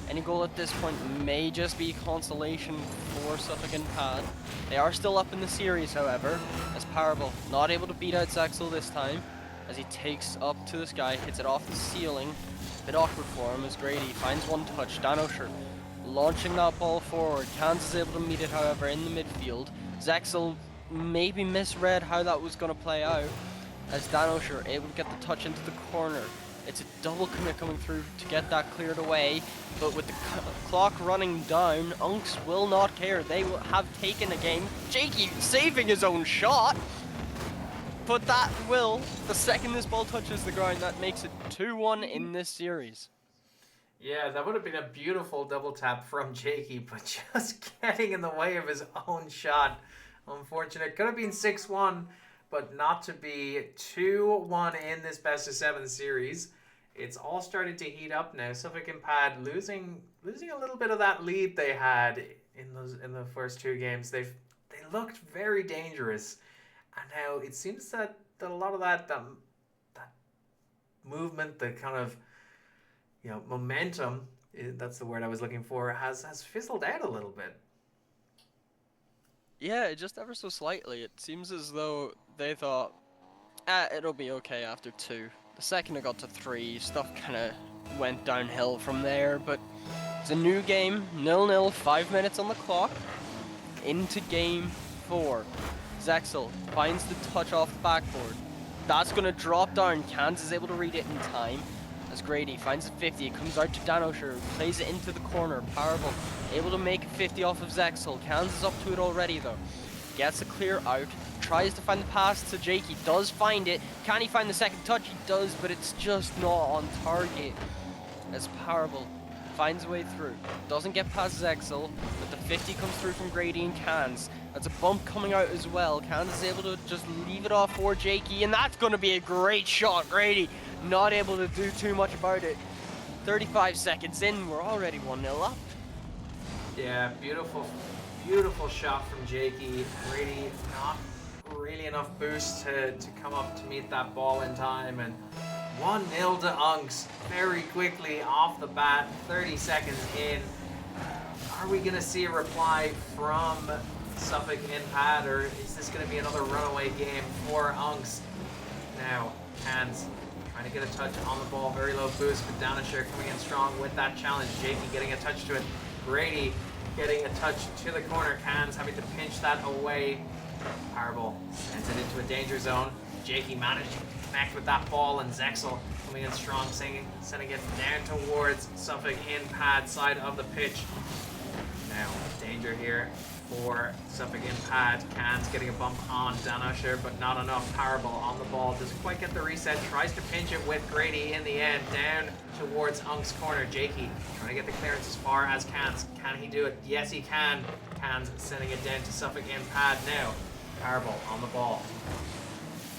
E: Any goal at this point may just be consolation for Suffolk and Pad. They are still up in the series, however, as Parable not able to beat out Zexel this time, as he takes up to the sky, hits it off the ceiling. A bit awkward for him as Grady finds one touch. Dan O'Shea launching that ball forward. Cans is able to meet it, however, in the midfield. Zexel maybe misread how that was going to play out, as Dan O'Shea able to get the touch into the corner. It's a double commit coming through to get that cleared away, but with the clock running down, Unks will not care. They will have taken a game. Jakey saving his own shot, but that will, the second this ball touches the ground, that makes it 2-1 in this series.
C: Yeah, that would have been a beautiful double tap from Jakey, but just getting in the way of his own shot. Unfortunate. Could have been 6-1, but not to be 2-1 in this best of 7 series. It's all started to heat up now. Suffolk and Pad losing a little bit of that lead they had in the first 2 games. They looked very dangerous, and now it seems that a lot of that movement, the kind of momentum, that's the word I was looking for, has fizzled out a little bit.
E: Yeah, just ever so slightly. It seems as though they thought, it'll be okay after 2. The second it got to 3, stuff kind of went downhill from there, but it's a new game, 0-0, 5 minutes on the clock, into game 4. Zexel finds the touch off the backboard. That's going to drop down. Cans is able to read it in time, as Grady finds the 50. It comes out to Dan O'Shea, plays it into the corner. Parable able to make a 50 off of Zexel. Cans is up to it already though. Gets the clear out. Tries to find the pass to Jakey. Does find it. Can he find the second touch? He does, but it's just not on target. As Parable finds a way through. Doesn't get past Zexel, but the 50 comes through from Grady and Cans. That's a bump coming out as well. Cans is able to just leave it off for Jakey, and that's going to be a great shot. Grady not able to do too much about it. 35 seconds in, we're already 1-0 up.
C: Yeah, beautiful shot from Jakey. Grady not really enough boost to come up to meet that ball in time, and 1-0 to Unks very quickly off the bat, 30 seconds in. Are we going to see a reply from Suffolk in Pad, or is this going to be another runaway game for Unks? Now, Cans trying to get a touch on the ball. Very low boost, but Danisher coming in strong with that challenge. Jakey getting a touch to it. Grady getting a touch to the corner. Cans having to pinch that away. Powerball sends it into a danger zone. Jakey managed to connect with that ball, and Zexel coming in strong, sending it down towards Suffolk in pad side of the pitch. Now, danger here for Suffolk in pad. Cans getting a bump on Dan Usher, but not enough. Powerball on the ball. Doesn't quite get the reset. Tries to pinch it with Grady in the end. Down towards Unk's corner. Jakey trying to get the clearance as far as Cans. Can he do it? Yes, he can. Cans sending it down to Suffolk in pad now. Powerball on the ball.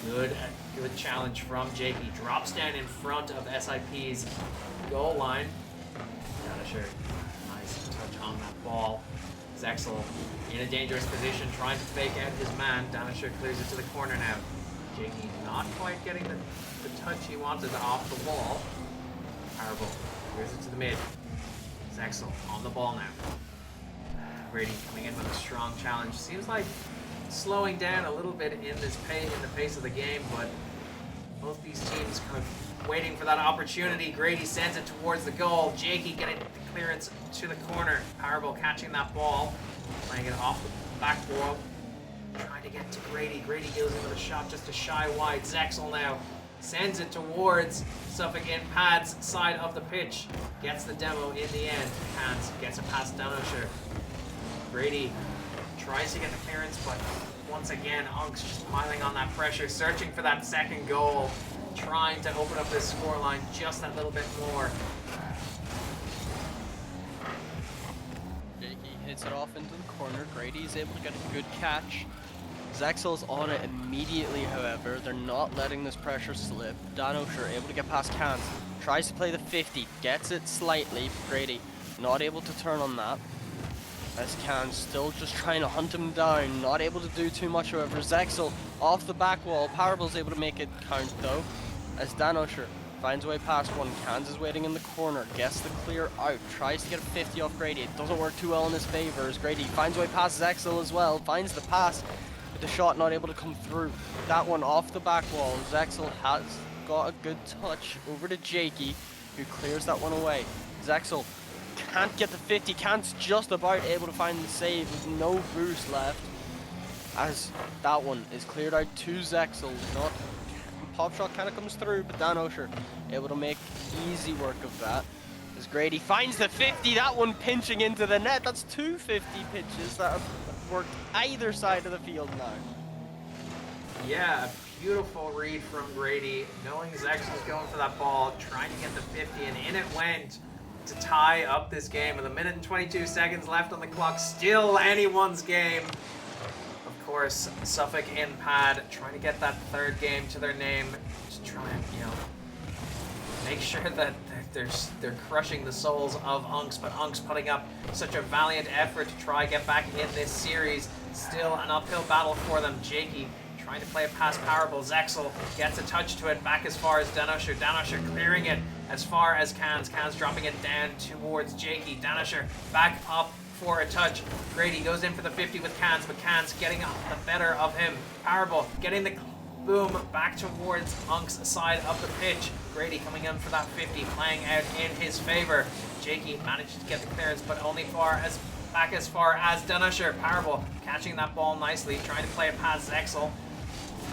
C: Good challenge from Jakey. Drops down in front of SIP's goal line. Dan Usher, nice touch on that ball. Zexel in a dangerous position, trying to fake out his man. Danisher clears it to the corner now. Jakey not quite getting the touch he wanted off the ball. Powerball clears it to the mid. Zexel on the ball now. Grady coming in with a strong challenge. Seems like slowing down a little bit in the pace of the game, but both these teams kind of waiting for that opportunity. Grady sends it towards the goal. Jakey getting the clearance to the corner. Powerball catching that ball, playing it off the back wall, trying to get to Grady. Grady goes in with a shot just a shy wide. Zexel now sends it towards Suffolk in pad's side of the pitch. Gets the demo in the end. Cans gets it past Danisher. Grady tries to get the clearance, but once again, Unk's just piling on that pressure, searching for that second goal, trying to open up this scoreline just that little bit more.
E: Jakey hits it off into the corner. Grady's able to get a good catch. Zexel's on it immediately, however. They're not letting this pressure slip. Danosher able to get past Cans. Tries to play the 50. Gets it slightly. Grady not able to turn on that. As Cans still just trying to hunt him down. Not able to do too much, however. Zexel off the back wall. Powerball's able to make it count, though. As Danosher finds a way past one. Cans is waiting in the corner. Gets the clear out. Tries to get a 50 off Grady. It doesn't work too well in his favor as Grady finds a way past Zexel as well. Finds the pass. But the shot not able to come through. That one off the back wall. Zexel has got a good touch over to Jakey, who clears that one away. Zexel can't get the 50. Cant's just about able to find the save with no boost left. As that one is cleared out to Zexel. Not pop shot kind of comes through, but Danosher able to make easy work of that. As Grady finds the 50, that one pinching into the net. That's two 50 pitches that have worked either side of the field now.
C: Yeah, a beautiful read from Grady, knowing Zexel's going for that ball, trying to get the 50, and in it went to tie up this game with 1 minute and 22 seconds left on the clock. Still anyone's game. Of course, Suffolk in pad, trying to get that third game to their name, just trying, make sure that they're crushing the souls of Unks, but Unks putting up such a valiant effort to try get back in this series. Still an uphill battle for them. Jakey trying to play it past Powerball. Zexel gets a touch to it, back as far as Danosher. Danosher clearing it as far as Cans. Cans dropping it down towards Jakey. Danosher back up for a touch. Grady goes in for the 50 with Cans, but Cans getting the better of him. Powerball getting the boom back towards Unk's side of the pitch. Grady coming in for that 50, playing out in his favor. Jakey managed to get the clearance, but only back as far as Danosher. Powerball catching that ball nicely, trying to play it past Zexel.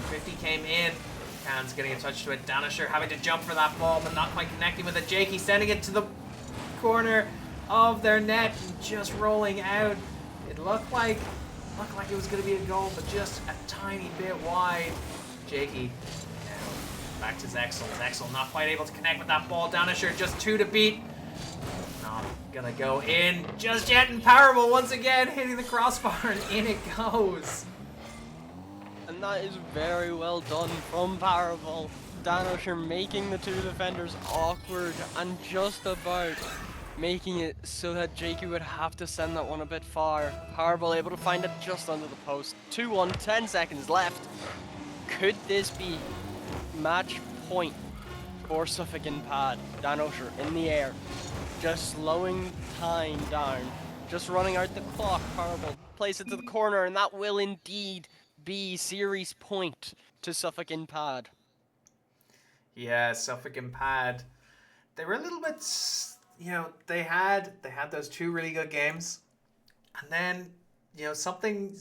C: 50 came in. Cans getting a touch to it. Danosher having to jump for that ball, but not quite connecting with it. Jakey sending it to the corner of their net and just rolling out. It looked like it was going to be a goal, but just a tiny bit wide. Jakey now back to Zexel. Zexel not quite able to connect with that ball. Danosher just 2 to beat. Not gonna go in just yet, and Powerball once again hitting the crossbar, and in it goes.
E: And that is very well done from Powerball. Danosher making the two defenders awkward and just about making it so that Jakey would have to send that one a bit far. Powerball able to find it just under the post. 2-1, 10 seconds left. Could this be match point for Suffolk in pad? Danosher in the air, just slowing time down, just running out the clock. Powerball plays it to the corner, and that will indeed be series point to Suffolk in pad.
C: Yeah, Suffolk and Pad. They were a little bit, they had those two really good games, and then something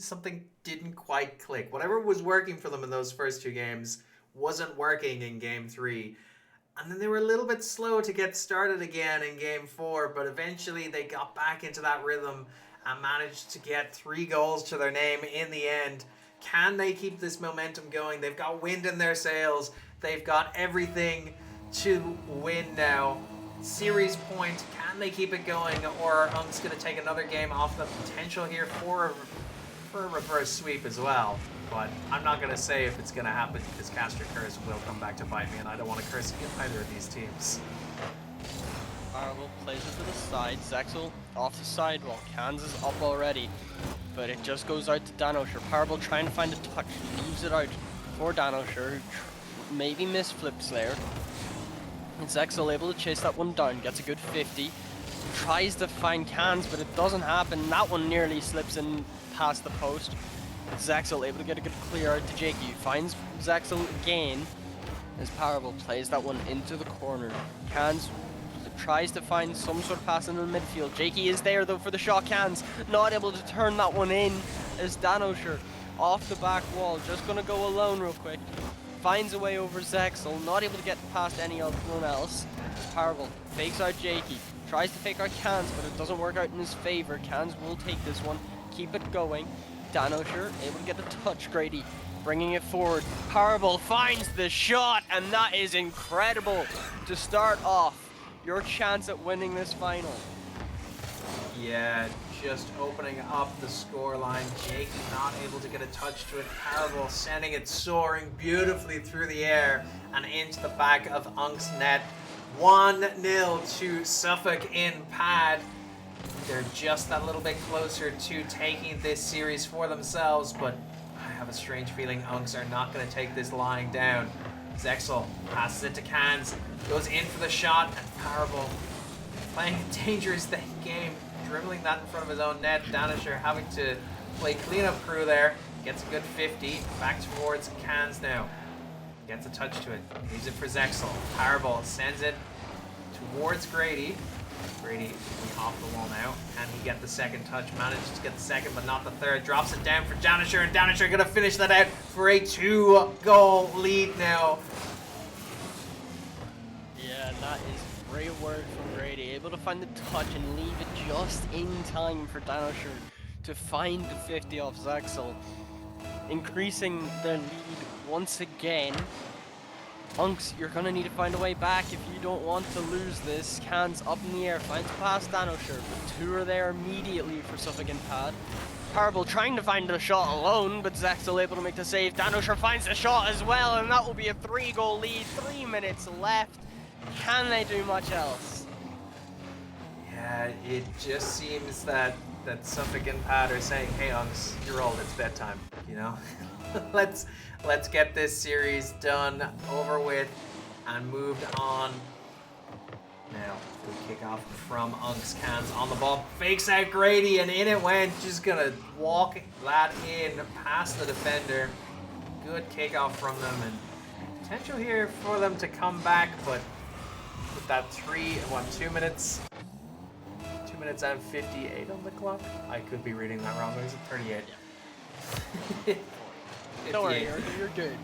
C: didn't quite click. Whatever was working for them in those first two games wasn't working in game 3. And then they were a little bit slow to get started again in game 4, but eventually they got back into that rhythm and managed to get 3 goals to their name in the end. Can they keep this momentum going? They've got wind in their sails. They've got everything to win now. Series point, can they keep it going, or are Unks going to take another game off the potential here for a reverse sweep as well? But I'm not going to say if it's going to happen, because Caster Curse will come back to bite me, and I don't want to curse either of these teams.
E: Marvel plays it to the side. Zexel off the sidewall. Cans is up already, but it just goes out to Danosher. Parable trying to find a touch, leaves it out for Danosher, who maybe missed Flip Slayer. And Zexel able to chase that one down, gets a good 50. Tries to find Cans, but it doesn't happen. That one nearly slips in past the post. Zexel able to get a good clear out to Jakey. Finds Zexel again as Parable plays that one into the corner. Cans tries to find some sort of pass in the midfield. Jakey is there though for the shot. Cans not able to turn that one in as Danosher off the back wall. Just gonna go alone real quick. Finds a way over Zexel, not able to get past anyone else. Parable fakes out Jakey. Tries to fake out Cans, but it doesn't work out in his favor. Cans will take this one, keep it going. Danosher able to get a touch. Grady bringing it forward. Parable finds the shot, and that is incredible to start off your chance at winning this final.
C: Yeah, just opening up the scoreline. Jakey not able to get a touch to it. Parable sending it soaring beautifully through the air and into the back of Unk's net. 1-0 to Suffolk in Pad. They're just that little bit closer to taking this series for themselves, but I have a strange feeling Unks are not going to take this lying down. Zexel passes it to Cans, goes in for the shot, and Parable playing a dangerous game, dribbling that in front of his own net. Danosher having to play cleanup crew there, gets a good 50, back towards Cans now. Gets a touch to it, leaves it for Zexel. Parable sends it towards Grady. Grady off the wall now. Can he get the second touch? Manages to get the second, but not the third. Drops it down for Danosher, and Danosher going to finish that out for a 2-goal lead now.
E: Yeah, that is great work from Grady. Able to find the touch and leave it just in time for Danosher to find the 50 off Zexel, increasing their lead once again. Unks, you're gonna need to find a way back if you don't want to lose this. Cans up in the air, finds past Danosher, but 2 are there immediately for Suffolk and Pad. Parable trying to find the shot alone, but Zexel able to make the save. Danosher finds the shot as well, and that will be a 3-goal lead. 3 minutes left. Can they do much else?
C: Yeah, it just seems that Suffolk and Pad are saying, hey Unks, you're old, it's bedtime, you know? Let's get this series done, over with, and moved on. Now, good kickoff from Unks. Cans on the ball, fakes out Grady, and in it went. Just gonna walk that in past the defender. Good kickoff from them, and potential here for them to come back, but with that 2 minutes? 2 minutes and 58 on the clock? I could be reading that wrong. Is it 38?
E: Yeah. Don't worry, you're good.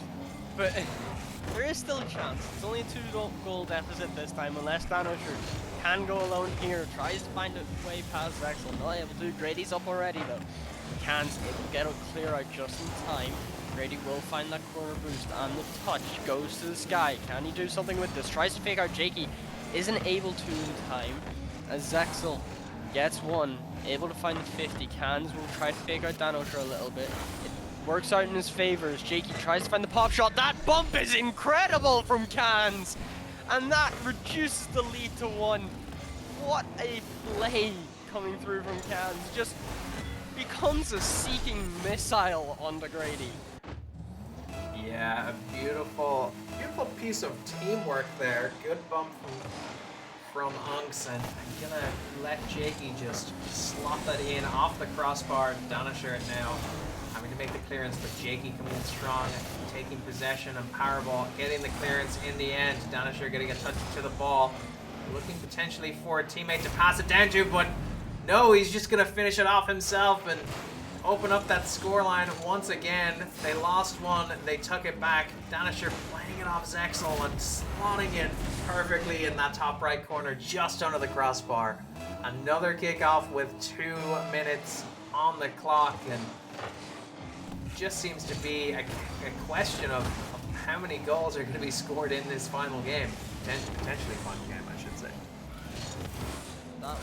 E: But there is still a chance. It's only a 2-goal deficit this time, unless Danosher can go alone here. Tries to find a way past Zexel. Not able to. Grady's up already though. Can't able to get a clear out just in time. Grady will find that corner boost, and the touch goes to the sky. Can he do something with this? Tries to fake out Jakey. Isn't able to in time. As Zexel gets one. Able to find the 50. Cans will try to fake out Danosher a little bit. Works out in his favor as Jakey tries to find the pop shot. That bump is incredible from Cans, and that reduces the lead to 1. What a play coming through from Cans. Just becomes a seeking missile onto Grady.
C: Yeah, a beautiful piece of teamwork there. Good bump from Unks, and I'm gonna let Jakey just slot that in off the crossbar. Danosher now having to make the clearance, but Jakey coming in strong, taking possession, and Powerball getting the clearance in the end. Danisher getting a touch to the ball, looking potentially for a teammate to pass it down to, but no, he's just going to finish it off himself and open up that scoreline once again. They lost one, they took it back. Danisher playing it off Zexel and slotting it perfectly in that top right corner, just under the crossbar. Another kickoff with 2 minutes on the clock, and just seems to be a question of how many goals are going to be scored in this final game. Potentially final game, I should say.
E: That was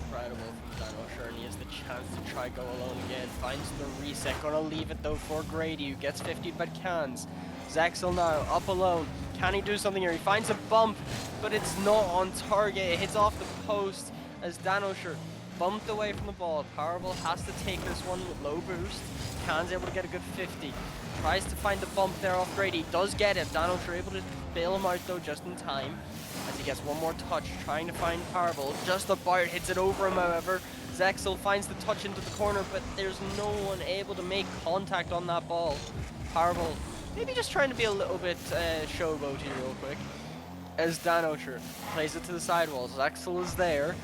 E: incredible from Danisher, and he has the chance to try go alone again. Finds the reset, gonna leave it though for Grady, who gets 50 but cans. Zexel now up alone. Can he do something here? He finds a bump, but it's not on target. It hits off the post as Danisher bumped away from the ball. Powerball has to take this one with low boost. Can's able to get a good 50. Tries to find the bump there off Grady. Does get it. Danisher able to bail him out though just in time, as he gets one more touch, trying to find Powerball. Just about hits it over him, however. Zexel finds the touch into the corner, but there's no one able to make contact on that ball. Powerball maybe just trying to be a little bit showboaty real quick, as Danisher plays it to the sidewalls. Zexel is there,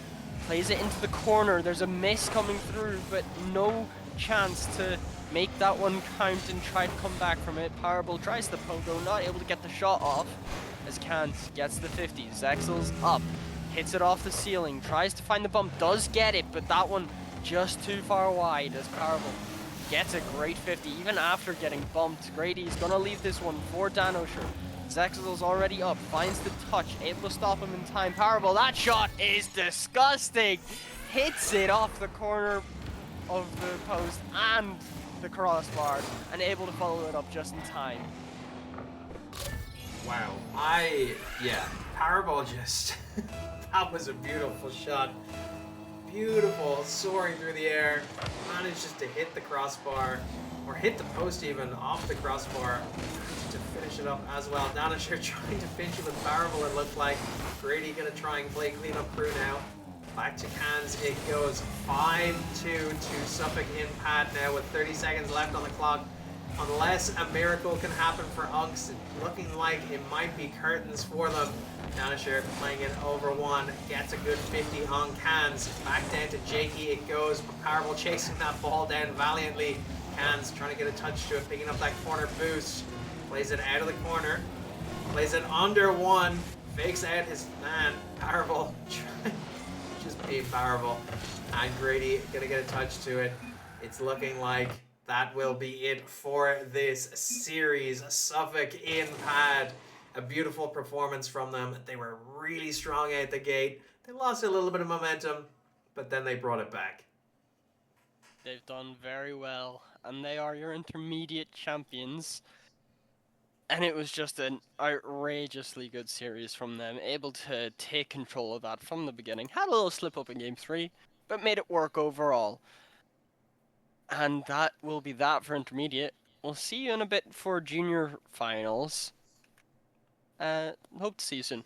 E: plays it into the corner. There's a miss coming through, but no chance to make that one count and try to come back from it. Powerball tries the pogo, not able to get the shot off, as Kant gets the 50. Zexel's up, hits it off the ceiling, tries to find the bump, does get it, but that one just too far wide as Powerball gets a great 50, even after getting bumped. Grady's gonna leave this one for Danisher. Zexel's already up, finds the touch, able to stop him in time. Powerball, that shot is disgusting! Hits it off the corner of the post and the crossbar, and able to follow it up just in time.
C: Wow. Yeah, Powerball just, that was a beautiful shot. Beautiful, soaring through the air, managed just to hit the crossbar, or hit the post even, off the crossbar, to finish it up as well. Danisher trying to pinch it with Powerball, it looked like. Grady gonna try and play cleanup crew now. Back to Cans it goes, 5-2 to Suffolk in pad now with 30 seconds left on the clock. Unless a miracle can happen for Unks, looking like it might be curtains for them. Danisher playing it over one, gets a good 50 on Cans. Back down to Jakey it goes, but Powerball chasing that ball down valiantly. Cans trying to get a touch to it, picking up that corner boost. Plays it out of the corner, plays it under one, fakes out his man. Powerball just being Powerball. And Grady gonna get a touch to it. It's looking like that will be it for this series. Suffolk in pad. A beautiful performance from them. They were really strong out the gate. They lost a little bit of momentum, but then they brought it back.
E: They've done very well, and they are your intermediate champions. And it was just an outrageously good series from them, able to take control of that from the beginning. Had a little slip up in game 3, but made it work overall. And that will be that for intermediate. We'll see you in a bit for junior finals. Hope to see you soon.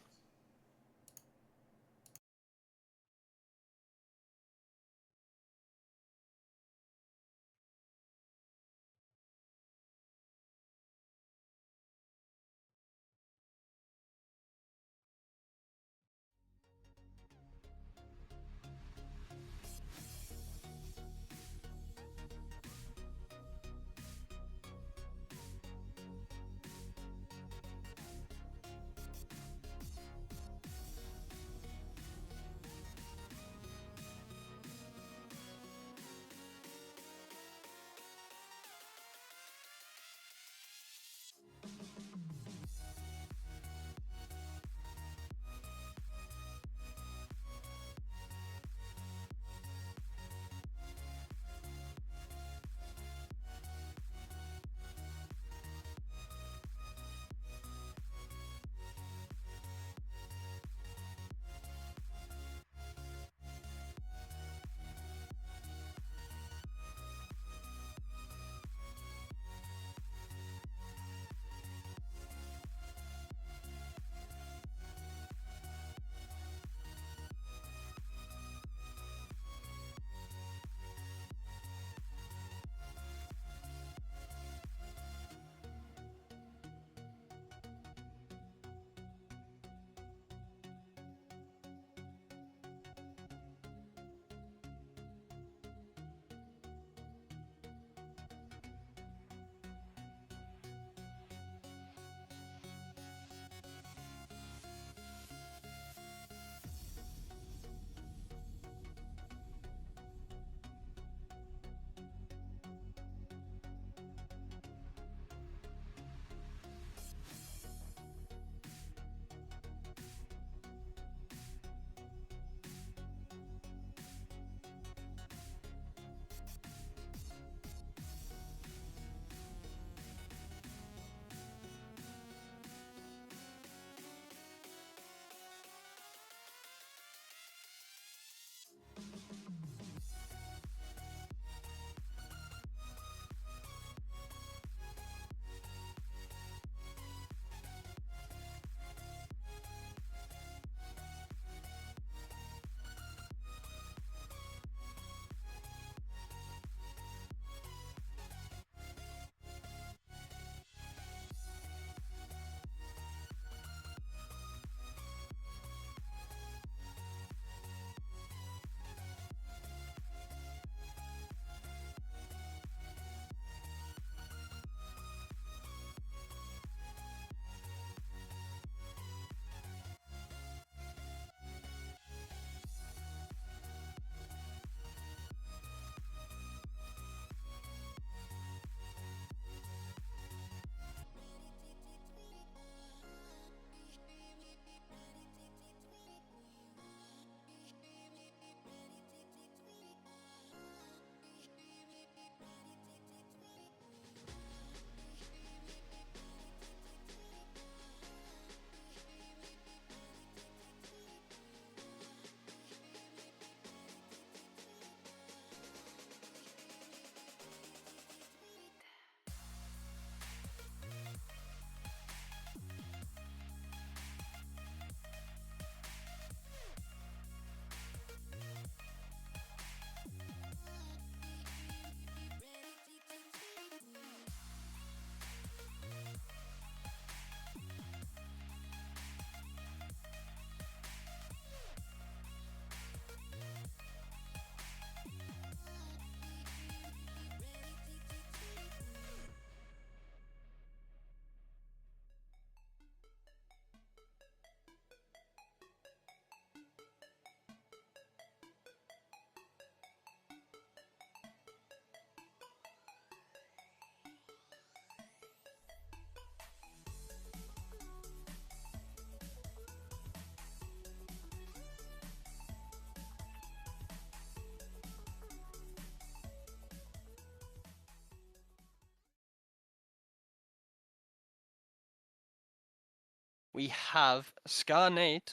E: we have Ska Nate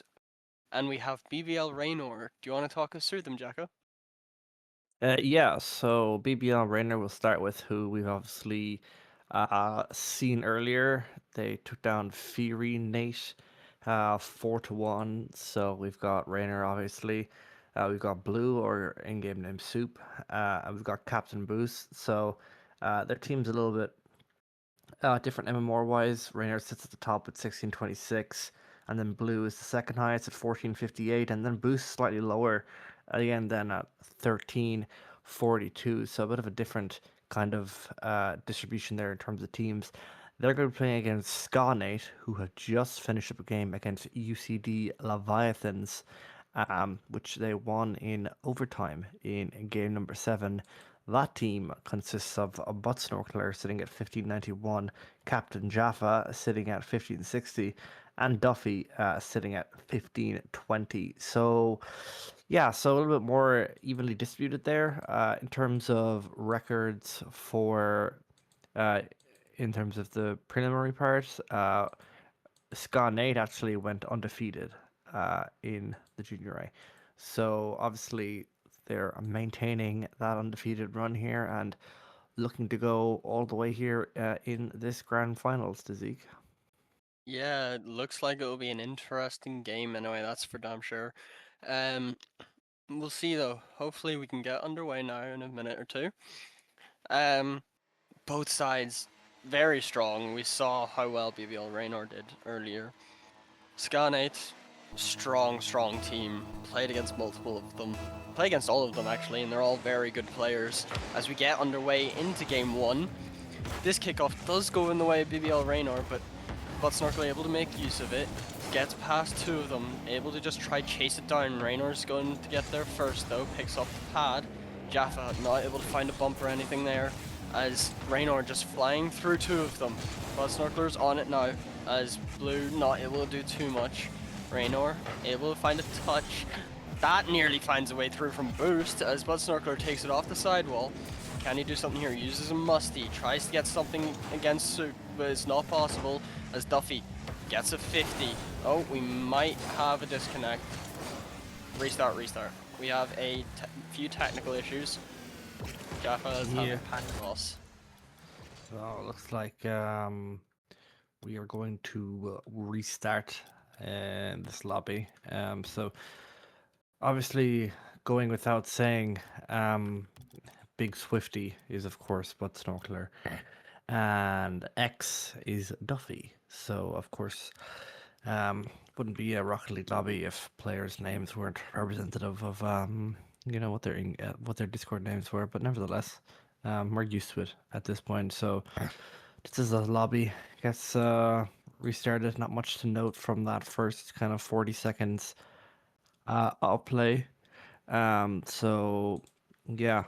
E: and we have BVL Raynor. Do you want to talk us through them, Jacko?
A: Yeah, so BBL Rainer will start with who we've obviously seen earlier. They took down Fury Nate 4-1. So we've got Rainer, obviously. We've got Blue, or in-game name Soup. And we've got Captain Boost. So their team's a little bit different MMR wise. Rainer sits at the top at 1626, and then Blue is the second highest at 1458, and then Boost slightly lower again than at 1342. So a bit of a different kind of distribution there in terms of teams. They're going to be playing against Scarnate, who have just finished up a game against UCD Leviathans, which they won in overtime in game number 7. That team consists of a butt snorkeler sitting at 1591, Captain Jaffa sitting at 1560, and Duffy sitting at 1520. So, yeah, so a little bit more evenly distributed there in terms of records for. Uh, in terms of the preliminary part, Ska Nate actually went undefeated in the junior A. So obviously they're maintaining that undefeated run here and looking to go all the way here in this grand finals, to Zeke.
E: Yeah, it looks like it'll be an interesting game anyway, that's for damn sure. We'll see though. Hopefully we can get underway now in a minute or two. Both sides very strong. We saw how well BBL Raynor did earlier. Scarnate, strong team. Played against multiple of them. Played against all of them actually, and they're all very good players. As we get underway into game 1, this kickoff does go in the way of BBL Raynor, but Butt Snorkel able to make use of it. Gets past 2 of them, able to just try chase it down. Raynor's going to get there first though, picks up the pad. Jaffa not able to find a bump or anything there, as Raynor just flying through 2 of them. Butt Snorkeler's on it now, as Blue not able to do too much. Raynor able to find a touch. That nearly finds a way through from Boost, as Butt Snorkeler takes it off the sidewall. Can he do something here? Uses a musty, tries to get something against Soup, but it's not possible, as Duffy gets a 50. Oh, we might have a disconnect. Restart. We have a few technical issues. Jaffa is having pack loss.
A: So it looks like we are going to restart this lobby. So obviously, going without saying, Big Swifty is of course Butt Snorkeler, and X is Duffy. So of course, wouldn't be a Rocket League lobby if players' names weren't representative of what their Discord names were. But nevertheless, we're used to it at this point. So this is a lobby gets restarted. Not much to note from that first kind of 40 seconds of play. So yeah,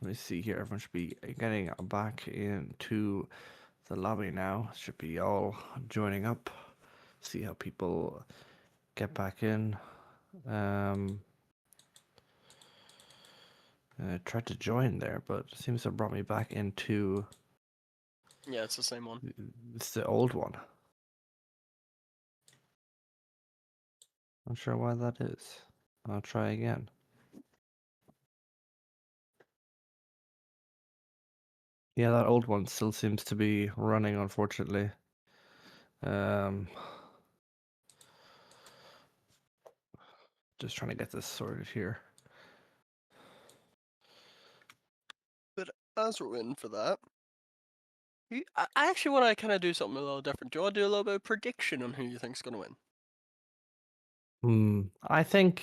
A: let me see here. Everyone should be getting back into the lobby now. Should be all joining up. See how people get back in. I tried to join there, but it seems to have brought me back into.
E: Yeah, it's the same one.
A: It's the old one. Not sure why that is. I'll try again. Yeah, that old one still seems to be running, unfortunately. Just trying to get this sorted here.
E: But as we're waiting for that, I actually want to kind of do something a little different. Do you want to do a little bit of prediction on who you think's going to win?
A: I think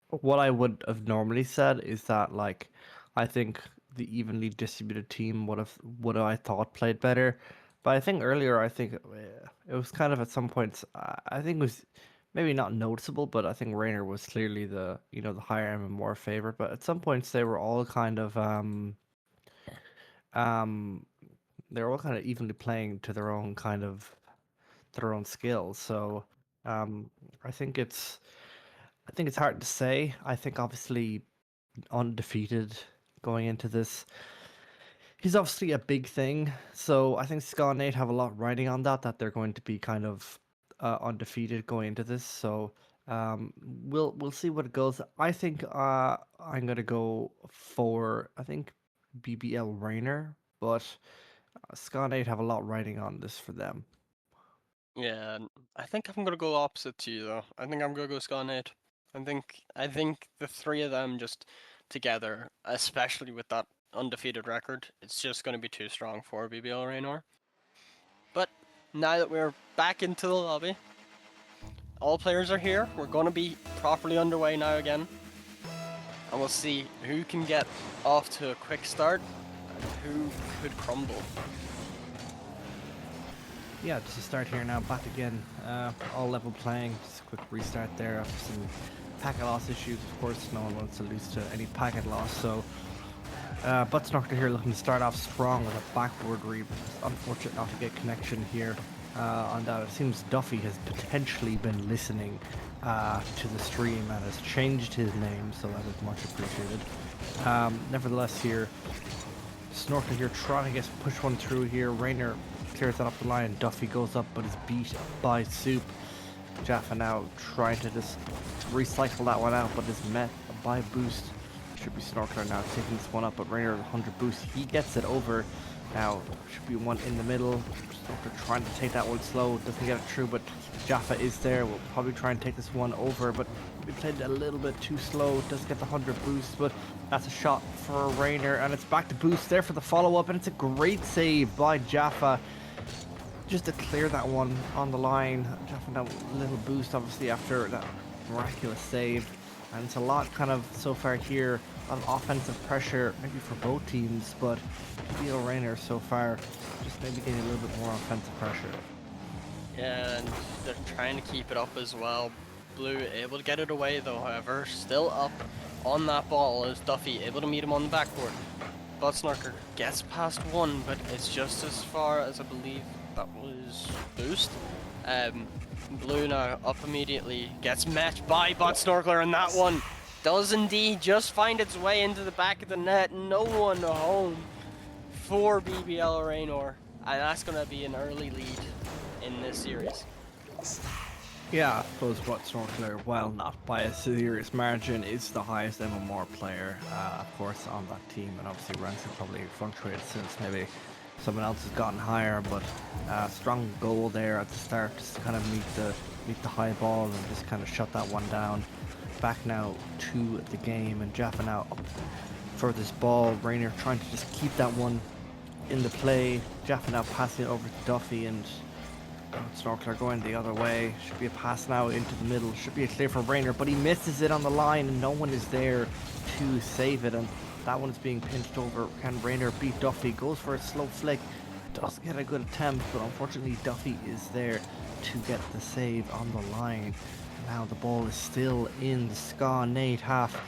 A: what I would have normally said is that, like, I think the evenly distributed team would have I thought played better. But I think earlier, I think it was kind of at some points, I think it was maybe not noticeable, but I think Rainer was clearly the higher and more favorite. But at some points, um, they were all kind of evenly playing to their own skills. So um, I think it's hard to say. I think obviously undefeated going into this He's obviously a big thing, so I think Ska Nate have a lot riding on that they're going to be kind of undefeated going into this. So we'll see what it goes. I think I'm gonna go for I think BBL Rainer, but Ska Nate have a lot riding on this for them.
E: Yeah, I think I'm gonna go opposite to you though. I think I'm gonna go Scarnate. I think the three of them just together, especially with that undefeated record, it's just gonna be too strong for BBL Raynor. But now that we're back into the lobby, all players are here. We're gonna be properly underway now again. And we'll see who can get off to a quick start and who could crumble.
A: Yeah, just to start here now, back again, all level playing, just a quick restart there after some packet loss issues. Of course, no one wants to lose to any packet loss, so Buttsnorker here looking to start off strong with a backward reap. It's unfortunate not to get connection here on that. It seems Duffy has potentially been listening to the stream and has changed his name, so that is much appreciated. Nevertheless here, Snorkel here trying to push one through here. Rainer clears that up the line. Duffy goes up but is beat by Soup. Jaffa now trying to just recycle that one out but is met by Boost. Should be Snorkeler now taking this one up, but Rainer 100 Boost. He gets it over. Now should be one in the middle. Snorkeler trying to take that one slow. Doesn't get it through, but Jaffa is there. We'll probably try and take this one over, but we played a little bit too slow. Doesn't get the 100 Boost, but that's a shot for Rainer, and it's back to Boost there for the follow-up, and it's a great save by Jaffa just to clear that one on the line. Jaffa now a little boost obviously after that miraculous save, and it's a lot kind of so far here of offensive pressure maybe for both teams, but PBL Rainer so far just maybe getting a little bit more offensive pressure.
E: Yeah, and they're trying to keep it up as well. Blue able to get it away though, however, still up on that ball is Duffy able to meet him on the backboard. Buttsnorker gets past one, but it's just as far as I believe that was Boost. Blue now up immediately, gets met by Buttsnorkler, and that one does indeed just find its way into the back of the net. No one home for BBL Raynor, and that's going to be an early lead in this series.
A: Yeah, I suppose Buttsnorkler, well, not by a serious margin, is the highest MMR player, of course, on that team, and obviously ranks have probably fluctuated since maybe someone else has gotten higher, but strong goal there at the start just to kind of meet the high ball and just kind of shut that one down. Back now to the game, and Jaffa now up for this ball. Rainer trying to just keep that one in the play. Jaffa now passing it over to Duffy, and Snorkeler going the other way. Should be a pass now into the middle. Should be a clear for Rainer, but he misses it on the line and no one is there to save it, and that one is being pinched over. Can Rainer beat Duffy? Goes for a slow flick. Does get a good attempt, but unfortunately Duffy is there to get the save on the line. Now the ball is still in the Ska Nate half.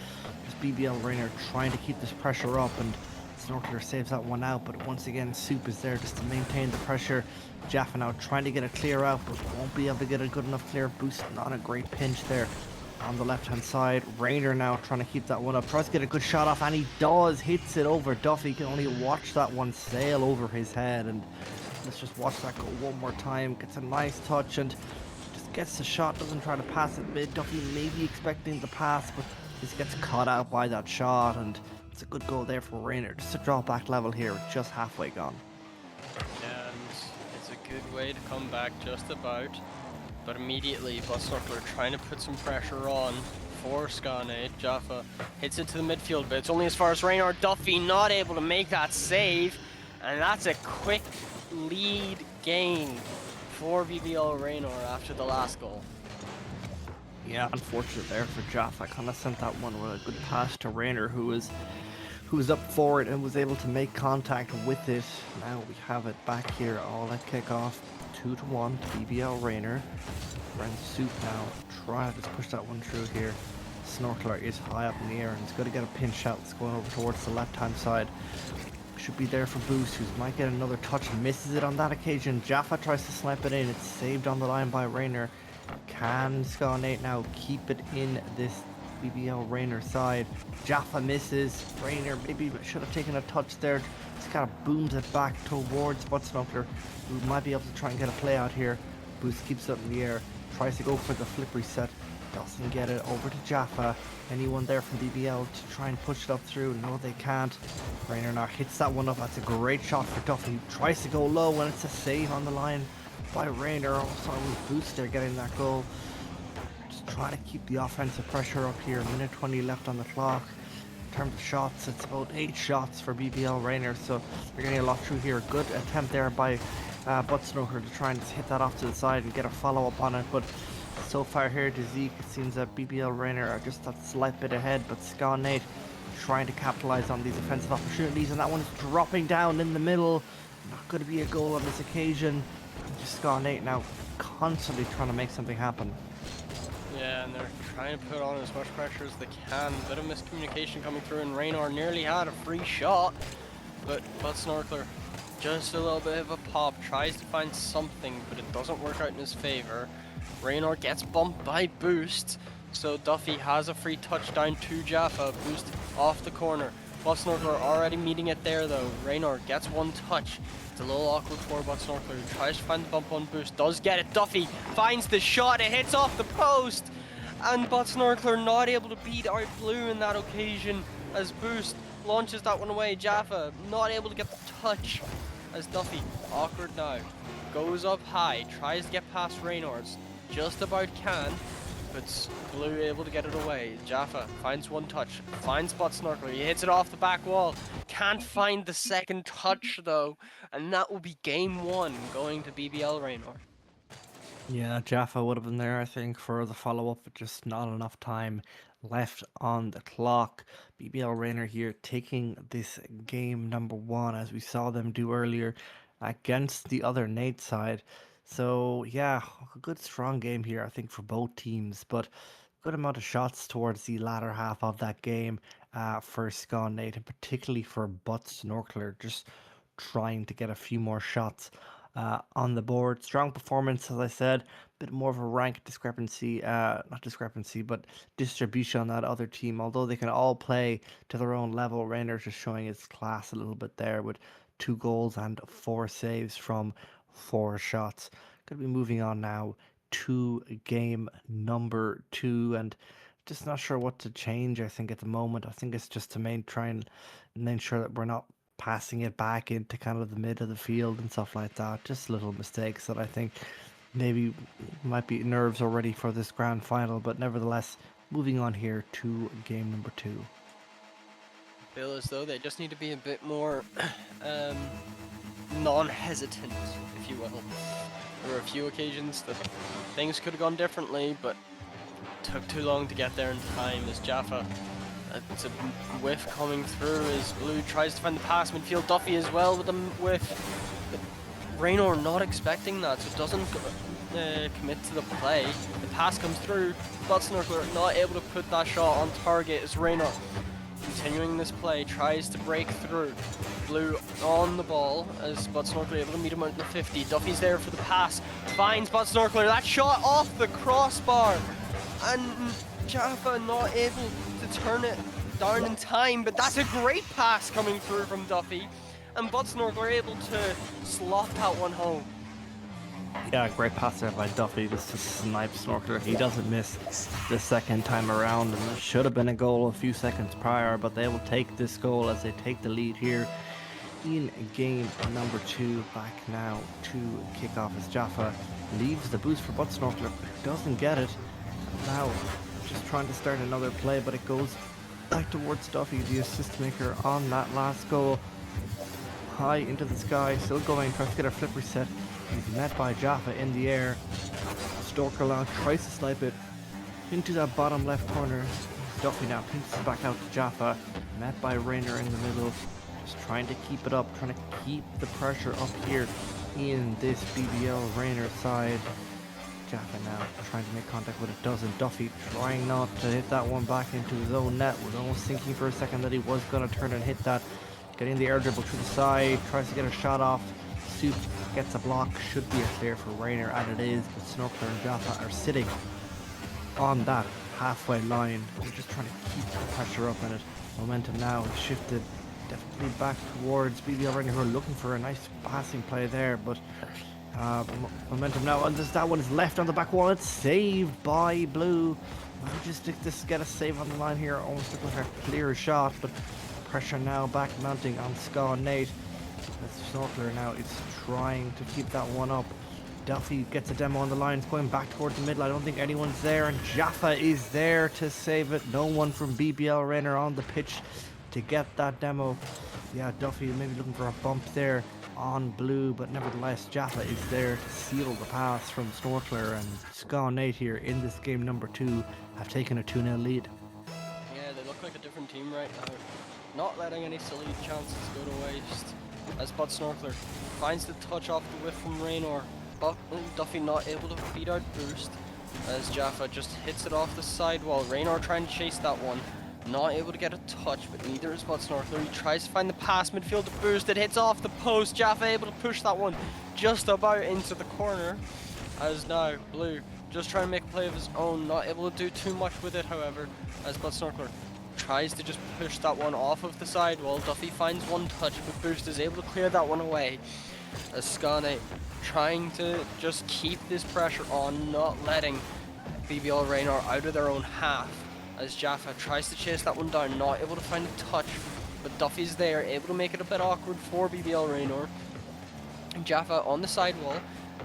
A: It's BBL Rainer trying to keep this pressure up, and Snorkeler saves that one out, but once again Soup is there just to maintain the pressure. Jaffa now trying to get a clear out, but won't be able to get a good enough clear. Boost on a great pinch there on the left hand side. Rainer now trying to keep that one up, tries to get a good shot off, and he does, hits it over Duffy. Can only watch that one sail over his head, and let's just watch that go one more time. Gets a nice touch and just gets the shot, doesn't try to pass it mid. Duffy maybe expecting the pass, but just gets caught out by that shot, and it's a good goal there for Rainer. Just a drop back level here, just halfway gone.
E: And it's a good way to come back just about. But immediately, Buttsnorkler trying to put some pressure on for Skane. Jaffa hits it to the midfield, but it's only as far as Raynor. Duffy not able to make that save, and that's a quick lead gain for BBL Raynor after the last goal.
A: Yeah, unfortunate there for Jaffa. Kind of sent that one with a good pass to Rainer, who was up for it and was able to make contact with it. Now we have it back here, all at kickoff. 2-1 to BBL Rainer. Brent Soup now trying to just push that one through here. Snorkeler is high up in the air and he's going to get a pinch shot. It's going over towards the left hand side. Should be there for Boost, who might get another touch. Misses it on that occasion. Jaffa tries to snipe it in. It's saved on the line by Rainer. Can Ska Nate now keep it in this BBL Rainer side. Jaffa misses. Rainer maybe should have taken a touch there. Just kind of booms it back towards Buttsnuckler, who might be able to try and get a play out here. Boost keeps it up in the air. Tries to go for the flip reset. Doesn't get it. Over to Jaffa. Anyone there from BBL to try and push it up through? No, they can't. Rainer now hits that one up. That's a great shot for Duffy. Tries to go low, and it's a save on the line by Rainer. Also with Boost there getting that goal. Just trying to keep the offensive pressure up here. Minute 20 left on the clock. In terms of shots, it's about 8 shots for BBL Rainer, so they're getting a lot through here. Good attempt there by Buttsnuckler to try and just hit that off to the side and get a follow-up on it, but so far here to Zeke, it seems that BBL Rainer are just that slight bit ahead, but Ska Nate trying to capitalize on these offensive opportunities, and that one's dropping down in the middle. Not going to be a goal on this occasion. Just Ska Nate now constantly trying to make something happen.
E: Yeah, and they're trying to put on as much pressure as they can. Bit of miscommunication coming through, and Raynor nearly had a free shot, but Buttsnorkler just a little bit of a pop, tries to find something, but it doesn't work out in his favor. Raynor gets bumped by Boost, so Duffy has a free touchdown to Jaffa. Boost off the corner. Buttsnorkler already meeting it there though. Raynor gets one touch. It's a little awkward for Buttsnorkler, who tries to find the bump on Boost. Does get it. Duffy finds the shot. It hits off the post. And Buttsnorkler not able to beat out Blue in that occasion as Boost launches that one away. Jaffa not able to get the touch as Duffy, awkward now, goes up high, tries to get past Reynolds, just about can, but Blue able to get it away. Jaffa finds one touch, finds Buttsnorkler, he hits it off the back wall, can't find the second touch though, and that will be game 1 going to BBL Raynor.
A: Yeah, Jaffa would have been there, I think, for the follow-up, but just not enough time left on the clock. BBL Rainer here taking this game number 1, as we saw them do earlier against the other Nate side. So, yeah, a good strong game here, I think, for both teams, but good amount of shots towards the latter half of that game for Scon Nate, and particularly for Buttsnorkler, just trying to get a few more shots on the board. Strong performance, as I said, bit more of a rank discrepancy, not discrepancy, but distribution on that other team. Although they can all play to their own level, Rangers just showing its class a little bit there with 2 goals and 4 saves from 4 shots. Going to be moving on now to game number 2, and just not sure what to change. I think at the moment, I think it's just to try and make sure that we're not passing it back into kind of the mid of the field and stuff like that. Just little mistakes that I think maybe might be nerves already for this grand final, but nevertheless, moving on here to game number 2.
E: Feel as though they just need to be a bit more non-hesitant, if you will. There were a few occasions that things could have gone differently, but took too long to get there in time as Jaffa. It's a whiff coming through as Blue tries to find the pass. Midfield Duffy as well with the whiff. But Raynor not expecting that, so doesn't commit to the play. The pass comes through. Buttsnorkler not able to put that shot on target as Raynor, continuing this play, tries to break through. Blue on the ball as Buttsnorkler able to meet him out in the 50. Duffy's there for the pass. Finds Buttsnorkler. That shot off the crossbar. And Jaffa not able to turn it down in time, but that's a great pass coming through from Duffy, and Buttsnorkler able to slot that one home.
A: Yeah, great pass there by Duffy just to snipe Snorkler. He doesn't miss the second time around, and there should have been a goal a few seconds prior, but they will take this goal as they take the lead here in game number 2. Back now to kickoff as Jaffa leaves the boost for Buttsnorkler, but doesn't get it. Now just trying to start another play, but it goes back towards Duffy, the assist maker on that last goal. High into the sky, still going, tries to get a flip reset. He's met by Jaffa in the air. Storkerland tries to snipe it into that bottom left corner. Duffy now pinches it back out to Jaffa, met by Raynor in the middle. Just trying to keep it up, trying to keep the pressure up here in this BBL Raynor side. Jaffa now trying to make contact, but it doesn't. Duffy trying not to hit that one back into his own net. Was almost thinking for a second that he was going to turn and hit that. Getting the air dribble to the side, tries to get a shot off. Soup gets a block, should be a clear for Raynor, and it is, but Snorkler and Jaffa are sitting on that halfway line. They're just trying to keep the pressure up in it. Momentum now has shifted definitely back towards BBL Rainer, who are looking for a nice passing play there, but momentum now, and that one is left on the back wall. It's saved by Blue. Manages to just get a save on the line here, almost looking for a clear shot, but pressure now back mounting on Ska Nate. That's Snorkler now is trying to keep that one up. Duffy gets a demo on the line, it's going back towards the middle. I don't think anyone's there, and Jaffa is there to save it. No one from BBL Rainer on the pitch to get that demo. Yeah, Duffy maybe looking for a bump there on Blue, but nevertheless, Jaffa is there to seal the pass from Snorkler, and Ska Nate here in this game number 2 have taken a 2-0 lead.
E: Yeah, they look like a different team right now. Not letting any silly chances go to waste. As Bud Snorkler finds the touch off the whiff from Raynor, but Duffy not able to beat out Boost. As Jaffa just hits it off the sidewall. Raynor trying to chase that one. Not able to get a touch, but neither is Bud Snorkler. He tries to find the pass midfield to Boost. It hits off the post. Jaffa able to push that one just about into the corner. As now Blue just trying to make a play of his own. Not able to do too much with it, however, as Bud Snorkler tries to just push that one off of the sidewall. Duffy finds one touch, but Boost is able to clear that one away. As Skane trying to just keep this pressure on, not letting BBL Raynor out of their own half. As Jaffa tries to chase that one down, not able to find a touch, but Duffy's there, able to make it a bit awkward for BBL Raynor. Jaffa on the sidewall,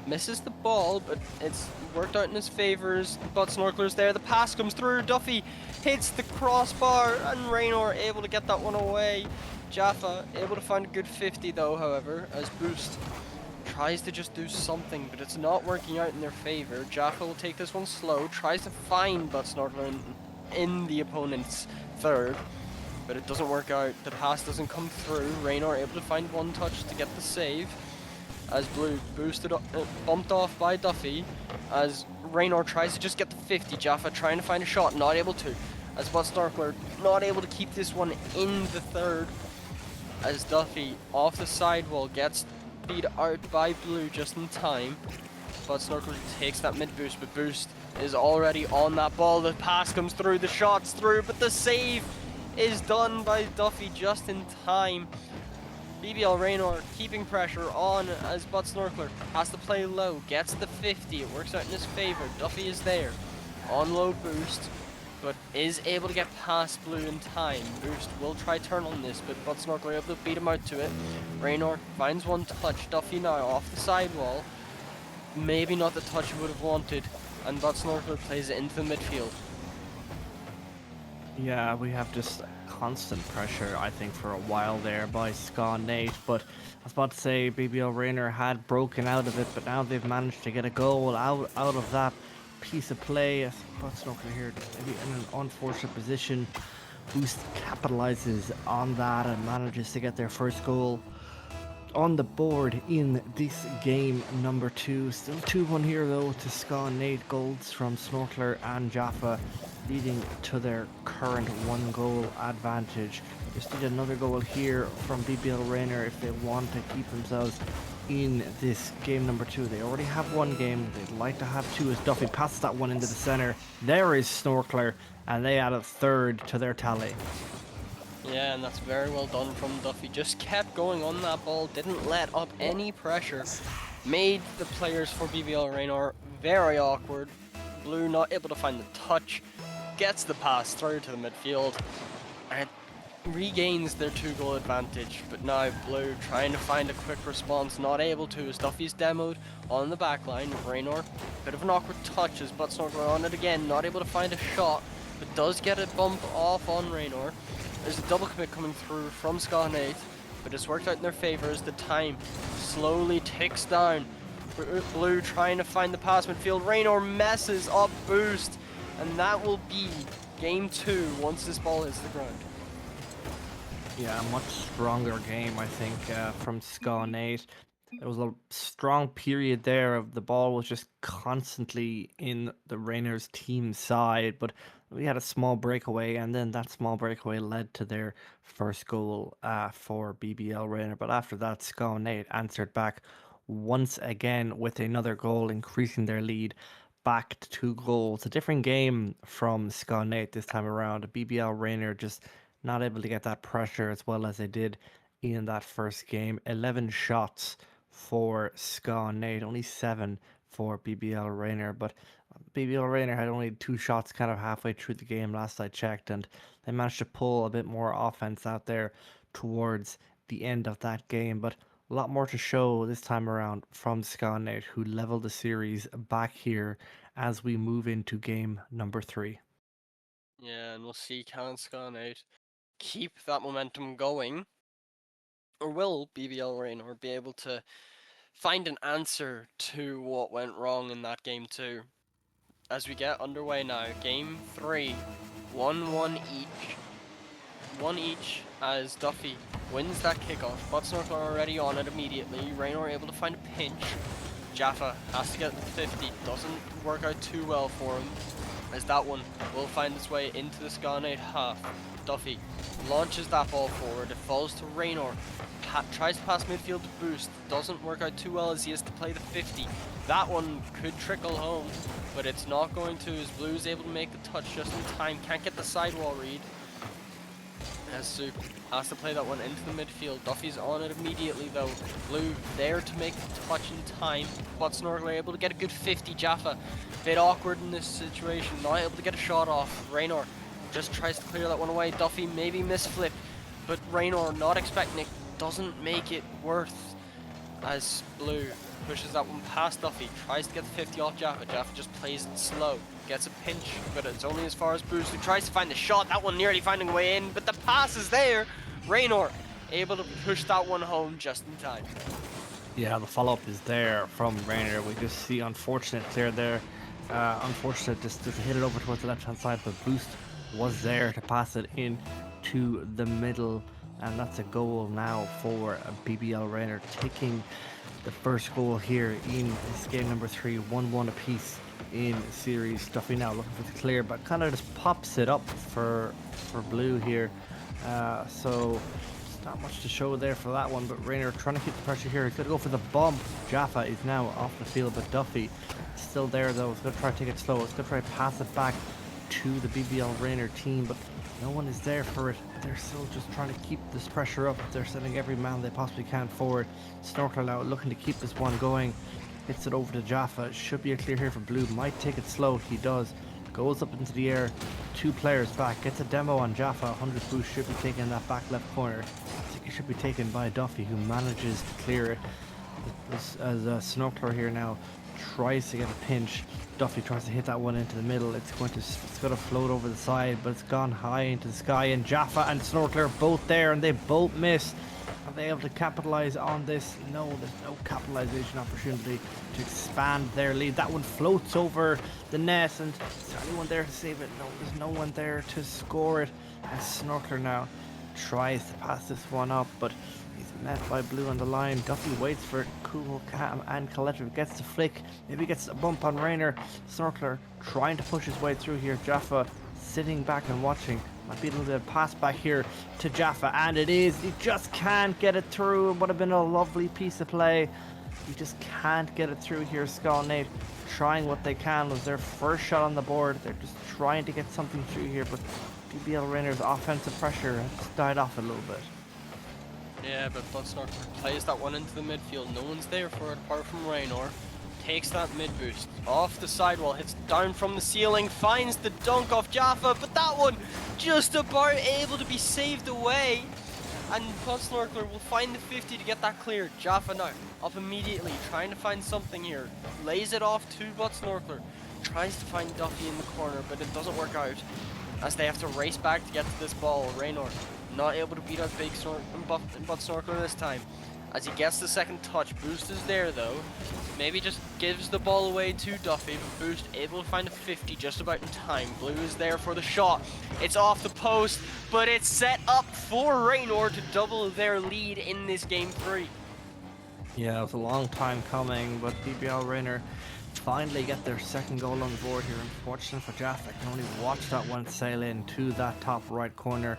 E: misses the ball, but it's worked out in his favour as Bud Snorkler's there. The pass comes through, Duffy hits the crossbar, and Raynor able to get that one away. Jaffa able to find a good 50 though, however, as Boost tries to just do something, but it's not working out in their favour. Jaffa will take this one slow, tries to find Bud Snorkler in the opponent's third, but it doesn't work out. The pass doesn't come through. Raynor able to find one touch to get the save. As Blue boosted up, bumped off by Duffy, as Raynor tries to just get the 50. Jaffa trying to find a shot, not able to. As Bud Snorkler not able to keep this one in the third. As Duffy off the sidewall gets beat out by Blue just in time. Bud Snorkler takes that mid boost, but Boost is already on that ball. The pass comes through, the shot's through, but the save is done by Duffy just in time. BBL Raynor keeping pressure on as Bud Snorkler has to play low, gets the 50, it works out in his favour. Duffy is there on low Boost, but is able to get past Blue in time. Boost will try turn on this, but Bud Snorkler able to beat him out to it. Raynor finds one touch, Duffy now off the sidewall. Maybe not the touch he would have wanted, and Bud Snorkler plays it into the midfield.
A: Yeah, we have just constant pressure, I think, for a while there by Ska Nate, but I was about to say BBL Raynor had broken out of it, but now they've managed to get a goal out of that piece of play. Bud Snorkler here maybe in an unfortunate position. Boost capitalizes on that and manages to get their first goal on the board in this game number 2. Still 2-1 here though to Ska Nate. Goals from Snorkler and Jaffa, leading to their current 1-goal advantage. Just need another goal here from BBL Raynor if they want to keep themselves in this game number 2. They already have one game, they'd like to have 2 as Duffy passes that one into the centre. There is Snorkler, and they add a third to their tally.
E: Yeah, and that's very well done from Duffy. Just kept going on that ball, didn't let up any pressure. Made the players for BBL Raynor very awkward. Blue not able to find the touch. Gets the pass through to the midfield. And regains their 2-goal advantage. But now Blue trying to find a quick response. Not able to as Duffy's demoed on the back line. Raynor, bit of an awkward touch as Bud Snorkler on it again. Not able to find a shot. But does get a bump off on Raynor. There's a double commit coming through from Ska Nate, but it's worked out in their favour as the time slowly ticks down. Blue trying to find the pass midfield. Raynor messes up Boost, and that will be game 2 once this ball hits the ground.
A: Yeah, a much stronger game, I think, from Ska Nate. There was a strong period there of the ball was just constantly in the Rainer's team side, but we had a small breakaway, and then that small breakaway led to their first goal for BBL Rainer. But after that, Ska Nate answered back once again with another goal, increasing their lead back to 2 goals. A different game from Scott Nate this time around. BBL Rainer just not able to get that pressure as well as they did in that first game. 11 shots for Scott Nate, only 7 for BBL Rainer. But BBL Rainer had only 2 shots kind of halfway through the game last I checked, and they managed to pull a bit more offense out there towards the end of that game. But a lot more to show this time around from Scarnet, who leveled the series back here as we move into game number 3.
E: Yeah, and we'll see can Scarnet keep that momentum going, or will BBL Raynor be able to find an answer to what went wrong in that game 2? As we get underway now, game 3, 1-1 each. 1 each as Duffy wins that kickoff. Buttsnorkel already on it immediately. Raynor able to find a pinch. Jaffa has to get the 50. Doesn't work out too well for him, as that one will find its way into the Scarnate half. Duffy launches that ball forward. It falls to Raynor. Tries to pass midfield to Boost. Doesn't work out too well as he has to play the 50. That one could trickle home, but it's not going to, as Blue is able to make the touch just in time. Can't get the sidewall read, as Soup has to play that one into the midfield. Duffy's on it immediately though. Blue there to make the touch in time. But Snorkel able to get a good 50. Jaffa, bit awkward in this situation, not able to get a shot off. Raynor just tries to clear that one away. Duffy maybe misflip, but Raynor not expecting it, doesn't make it worth, as Blue pushes that one past Duffy, tries to get the 50 off Jaffa. Jaffa just plays it slow, gets a pinch, but it's only as far as Boost, who tries to find the shot. That one nearly finding a way in, but the pass is there. Raynor able to push that one home just in time.
A: Yeah, the follow-up is there from Rainer. We just see unfortunate clear there. Unfortunate just to hit it over towards the left-hand side, but Boost was there to pass it in to the middle, and that's a goal now for BBL Rainer, taking the first goal here in this game number 3, 1-1 apiece in series. Duffy now looking for the clear, but kind of just pops it up for Blue here. So it's not much to show there for that one, but Rainer trying to keep the pressure here. He's going to go for the bump. Jaffa is now off the field, but Duffy still there though. He's going to try to take it slow. He's going to try to pass it back to the BBL Rainer team, but no one is there for it. They're still just trying to keep this pressure up. They're sending every man they possibly can forward. Snorkel now looking to keep this one going. Hits it over to Jaffa. Should be a clear here for Blue. Might take it slow. He does. Goes up into the air. 2 players back. Gets a demo on Jaffa. 100 boost should be taken that back left corner. I think it should be taken by Duffy, who manages to clear it. As Snorkeler here now tries to get a pinch. Duffy tries to hit that one into the middle. It's going to float over the side, but it's gone high into the sky, and Jaffa and Snorkeler are both there, and they both miss. Are they able to capitalize on this? No, there's no capitalization opportunity to expand their lead. That one floats over the net, and is there anyone there to save it? No, there's no one there to score it. And Snorkeler now tries to pass this one up, but he's met by Blue on the line. Duffy waits for it. Cool, calm, and collective. Gets the flick. Maybe gets a bump on Rainer. Snorkeler trying to push his way through here. Jaffa sitting back and watching. Might be a little bit of pass back here to Jaffa, and it is. He just can't get it through. It would have been a lovely piece of play. He just can't get it through here. Skull Nate trying what they can. It was their first shot on the board. They're just trying to get something through here, but BBL Rainer's offensive pressure has died off a little bit.
E: Yeah, but Buttsnorkel plays that one into the midfield. No one's there for it apart from Raynor. Takes that mid boost off the sidewall, hits down from the ceiling, finds the dunk off Jaffa, but that one just about able to be saved away. And Buttsnorkeler will find the 50 to get that clear. Jaffa now up immediately, trying to find something here. Lays it off to Buttsnorkeler. Tries to find Duffy in the corner, but it doesn't work out, as they have to race back to get to this ball. Raynor not able to beat out Big Buttsnorkeler this time, as he gets the second touch. Boost is there though. Maybe just gives the ball away to Duffy, but Boost able to find a 50 just about in time. Blue is there for the shot. It's off the post, but it's set up for Raynor to double their lead in this game 3.
A: Yeah, it was a long time coming, but BBL Rainer finally get their second goal on the board here. Unfortunate for Jaffa, can only watch that one sail in to that top right corner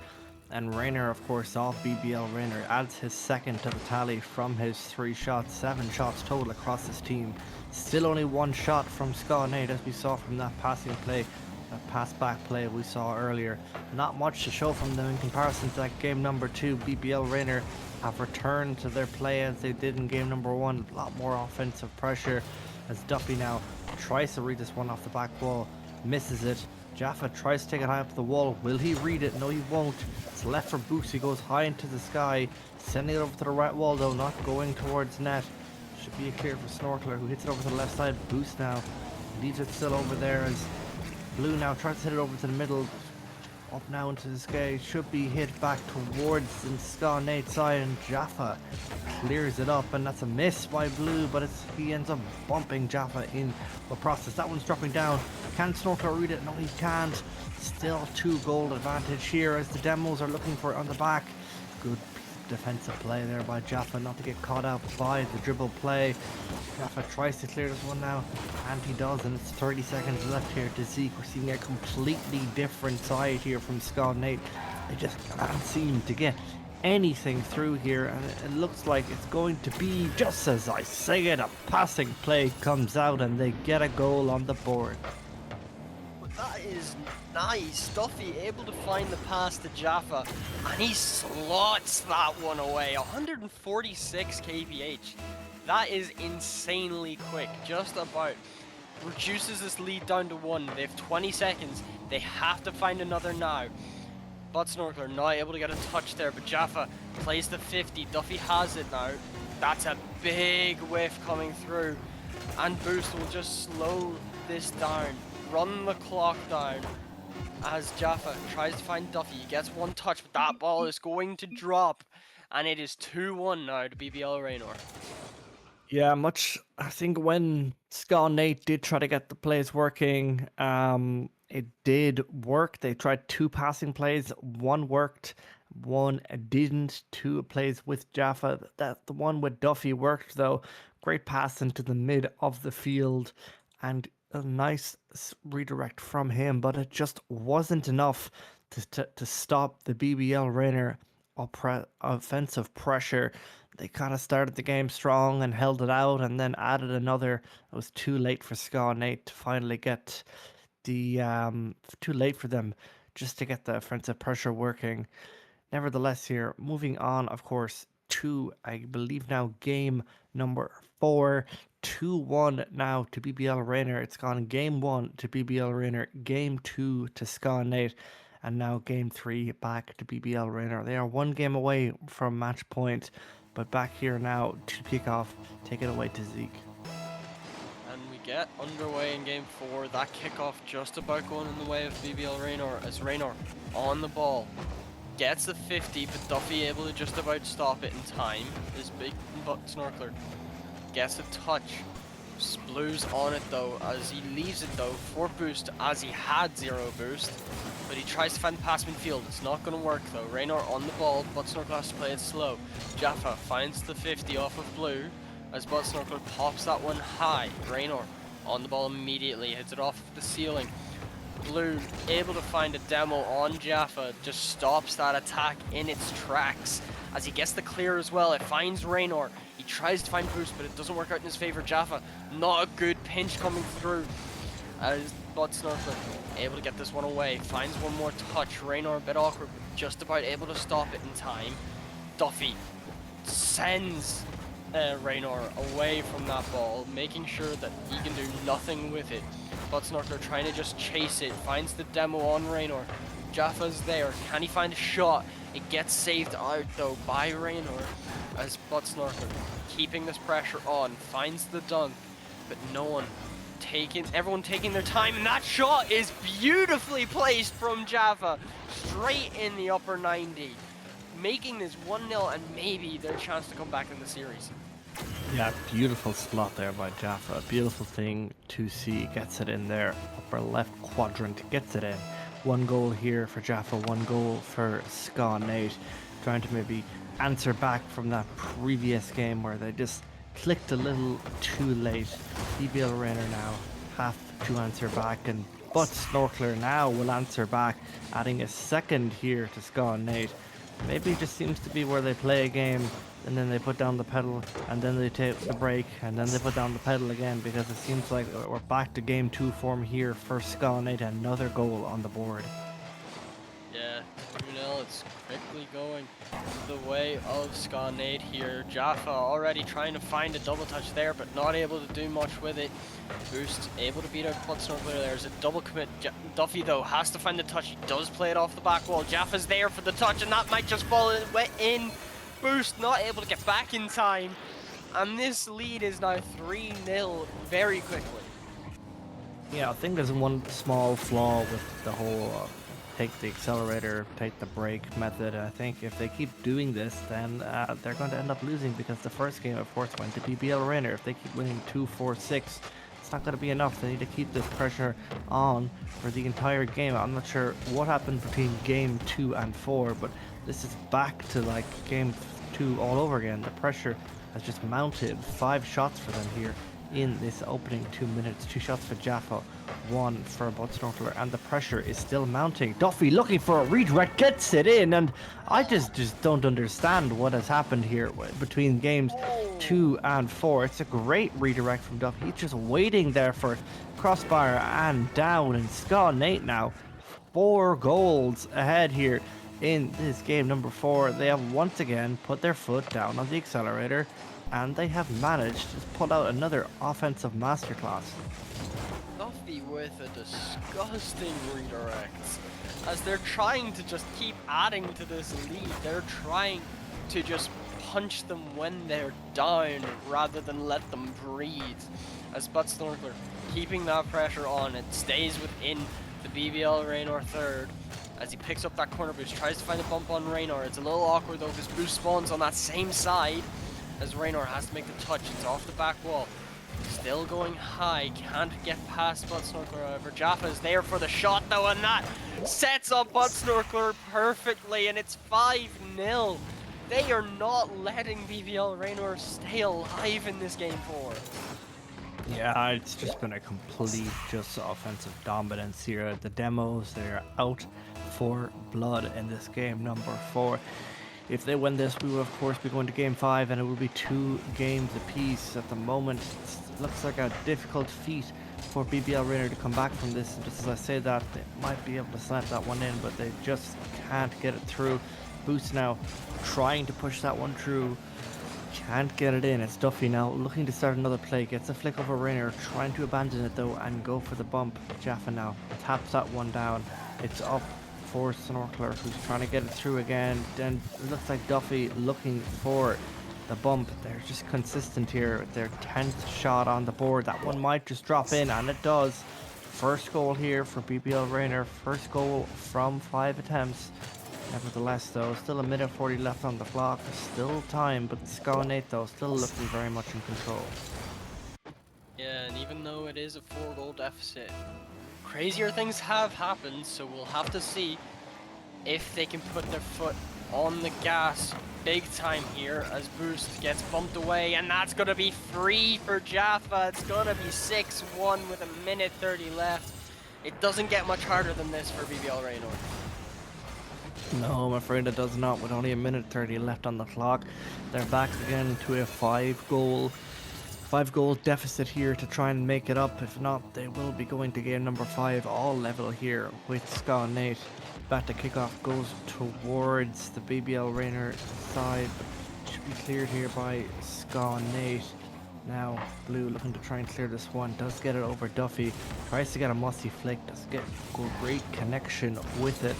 A: And Rayner, of course, off BBL Rayner adds his second to the tally from his 3 shots, 7 shots total across his team. Still only 1 shot from Scott Nate, as we saw from that passing play, that pass back play we saw earlier. Not much to show from them in comparison to that game number 2. BBL Rayner have returned to their play as they did in game number 1. A lot more offensive pressure as Duffy now tries to read this one off the back wall, misses it. Jaffa tries to take it high up to the wall. Will he read it? No, he won't. It's left for Boost. He goes high into the sky, sending it over to the right wall, though, not going towards net. Should be a clear for Snorkler, who hits it over to the left side. Boost now leaves it still over there as Blue now tries to hit it over to the middle. Up now into the sky. Should be hit back towards the Ska Nate's side, and Jaffa clears it up, and that's a miss by Blue, but he ends up bumping Jaffa in the process. That one's dropping down. Can Snorkler read it? No, he can't. Still 2 goal advantage here as the demos are looking for it on the back. Good defensive play there by Jaffa not to get caught out by the dribble play. Jaffa tries to clear this one now, and he does, and it's 30 seconds left here to Zeke. We're seeing a completely different side here from Scott Nate. They just can't seem to get anything through here, and it looks like it's going to be just as I say it. A passing play comes out and they get a goal on the board.
E: But that is nice. Duffy able to find the pass to Jaffa, and he slots that one away. 146 kph. That is insanely quick. Just about reduces this lead down to 1. They have 20 seconds. They have to find another now. But Snorkler not able to get a touch there, but Jaffa plays the 50. Duffy has it now. That's a big whiff coming through, and Boost will just slow this down, run the clock down as Jaffa tries to find Duffy. He gets 1 touch, but that ball is going to drop, and it is 2-1 now to BBL Raynor.
A: Yeah, I think when Scott Nate did try to get the plays working, it did work. They tried 2 passing plays. 1 worked, 1 didn't. 2 plays with Jaffa. The one with Duffy worked, though. Great pass into the mid of the field, and a nice redirect from him, but it just wasn't enough to stop the BBL Raynor offensive pressure. They kind of started the game strong and held it out, and then added another. It was too late for Scott Nate to finally get the too late for them just to get the offensive pressure working. Nevertheless, here moving on, of course, to I believe now game number 4. 2-1 now to BBL Raynor. It's gone game 1 to BBL Raynor, game 2 to Scott Nate, and now game 3 back to BBL Raynor. They are 1 game away from match point, but back here now to kick off. Take it away to Zeke.
E: And we get underway in game 4. That kickoff just about going in the way of BBL Raynor, as Raynor on the ball gets the 50, but Duffy able to just about stop it in time. This big Snorkler gets a touch. Blue's on it though, as he leaves it though for Boost, as he had 0 boost. But he tries to find the pass midfield. It's not going to work though. Raynor on the ball, but Snorkler has to play it slow. Jaffa finds the 50 off of Blue, as Butt Snorkler pops that one high. Raynor on the ball immediately, hits it off of the ceiling. Blue able to find a demo on Jaffa, just stops that attack in its tracks. As he gets the clear as well, it finds Raynor. He tries to find Boost, but it doesn't work out in his favor. Jaffa, not a good pinch coming through, as Butt Snorkler able to get this one away. Finds 1 more touch. Raynor a bit awkward, but just about able to stop it in time. Duffy sends Raynor away from that ball, making sure that he can do nothing with it. Butt Snorkler trying to just chase it, finds the demo on Raynor. Jaffa's there, can he find a shot? It gets saved out though by Raynor, as Butt Snorkler keeping this pressure on, finds the dunk, but everyone taking their time, and that shot is beautifully placed from Jaffa, straight in the upper 90, making this 1-0 and maybe their chance to come back in the series.
A: Yeah, beautiful slot there by Jaffa. Beautiful thing to see. Gets it in there, upper left quadrant, gets it in. 1 goal here for Jaffa, 1 goal for Scott Nate. Trying to maybe answer back from that previous game where they just clicked a little too late. BBL Raynor now have to answer back, and but Snorkeler now will answer back, adding a second here to Ska and Nate. Maybe it just seems to be where they play a game and then they put down the pedal and then they take the break and then they put down the pedal again, because it seems like we're back to game 2 form here for Ska and Nate. Another goal on the board.
E: Yeah, 2-0, it's quickly going the way of Ska Nate here. Jaffa already trying to find a double touch there, but not able to do much with it. Boost able to beat out Bud Snorkeler. There's a double commit. Duffy, though, has to find the touch. He does play it off the back wall. Jaffa's there for the touch, and that might just fall in. Boost not able to get back in time. And this lead is now 3-0 very quickly.
A: Yeah, I think there's one small flaw with the whole take the accelerator, take the brake method. I think if they keep doing this, then they're going to end up losing, because the first game, of course, went to BBL Rainer. If they keep winning 2-4-6, it's not going to be enough. They need to keep this pressure on for the entire game. I'm not sure what happened between game 2 and 4, but this is back to like game 2 all over again. The pressure has just mounted. 5 shots for them here in this opening 2 minutes. 2 shots for Jaffa, 1 for Bud Snorkeler, and the pressure is still mounting. Duffy looking for a redirect, gets it in, and I just don't understand what has happened here between games 2 and 4. It's a great redirect from Duffy. He's just waiting there for crossbar and down, and Ska Nate now 4 goals ahead here in this game number 4. They have once again put their foot down on the accelerator, and they have managed to pull out another offensive masterclass.
E: Duffy with a disgusting redirect. As they're trying to just keep adding to this lead, they're trying to just punch them when they're down rather than let them breathe. As Bud Snorkeler keeping that pressure on, it stays within the BBL Raynor third. As he picks up that corner boost, tries to find a bump on Raynor. It's a little awkward though, because boost spawns on that same side. As Raynor has to make the touch, it's off the back wall. Still going high, can't get past Bud Snorkeler. However, Jaffa is there for the shot though, and that sets up Bud Snorkeler perfectly, and it's 5-0. They are not letting BBL Raynor stay alive in this game 4.
A: Yeah, it's just been a complete just offensive dominance here. The demos, they're out for blood in this game number 4. If they win this, we will of course be going to game 5, and it will be 2 games apiece. At the moment, it looks like a difficult feat for BBL Rainer to come back from this. And just as I say that, they might be able to slap that one in, but they just can't get it through. Boost now trying to push that one through. Can't get it in. It's Duffy now looking to start another play. Gets a flick over Rainer, trying to abandon it though and go for the bump. Jaffa now taps that one down. It's up for Snorkeler, who's trying to get it through again. Then it looks like Duffy looking for the bump. They're just consistent here. Their 10th shot on the board. That one might just drop in, and it does. First goal here for BBL Rainer. First goal from 5 attempts. Nevertheless, though, still a minute 40 left on the clock. Still time, but Ska Nate, though, still looking very much in control.
E: Yeah, and even though it is a 4-goal deficit, crazier things have happened, so we'll have to see if they can put their foot on the gas big time here as Boost gets bumped away, and that's going to be free for Jaffa. It's going to be 6-1 with a minute 30 left. It doesn't get much harder than this for BBL Raynor.
A: No, I'm afraid it does not. With only a minute 30 left on the clock, they're back again to a 5-goal deficit here to try and make it up. If not, they will be going to game number 5, all level here with Ska Nate. Back to kickoff goes towards the BBL Rainer side, but should be cleared here by Ska Nate. Now Blue looking to try and clear this one, does get it over Duffy, tries to get a mussy flick, does get great connection with it.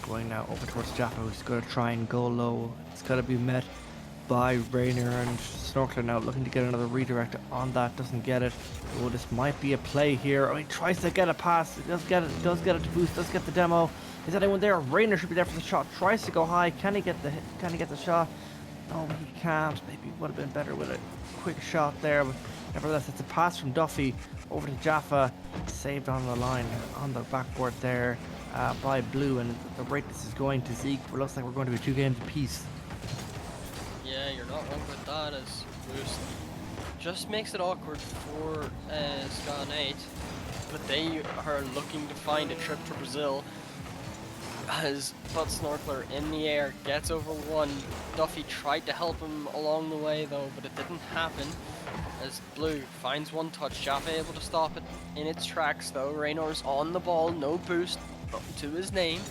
A: Going now over towards Jaffa, who's going to try and go low. It's got to be met by Rainer, and Snorkeler now looking to get another redirect on that, doesn't get it. Oh, this might be a play here. Oh, he tries to get a pass, he does get it to Boost, does get the demo. Is anyone there? Rainer should be there for the shot, tries to go high. Can he get the hit? Can he get the shot? No, he can't. Maybe would have been better with a quick shot there, but nevertheless, it's a pass from Duffy over to Jaffa, saved on the line on the backboard there by Blue, and the rate this is going to Zeke. It looks like we're going to be 2 games apiece.
E: Yeah, you're not wrong with that, as Boost just makes it awkward for Ska Nate. but they are looking to find a trip to Brazil. As Butt Snorkeler in the air gets over one. Duffy tried to help him along the way though, but it didn't happen. As Blue finds one touch, Jaffa able to stop it in its tracks though. Raynor's on the ball, no boost to his name.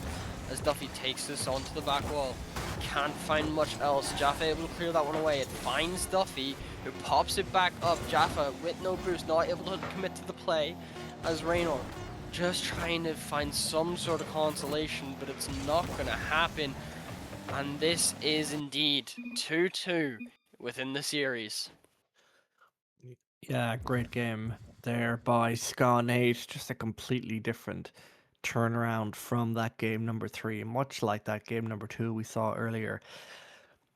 E: As Duffy takes this onto the back wall. Can't find much else. Jaffa able to clear that one away. It finds Duffy, who pops it back up. Jaffa with no boost, not able to commit to the play. As Raynor just trying to find some sort of consolation, but it's not going to happen. And this is indeed 2-2 within the series.
A: Yeah, great game there by Scon 8. Just a completely different turnaround from that game number 3, much like that game number 2 we saw earlier.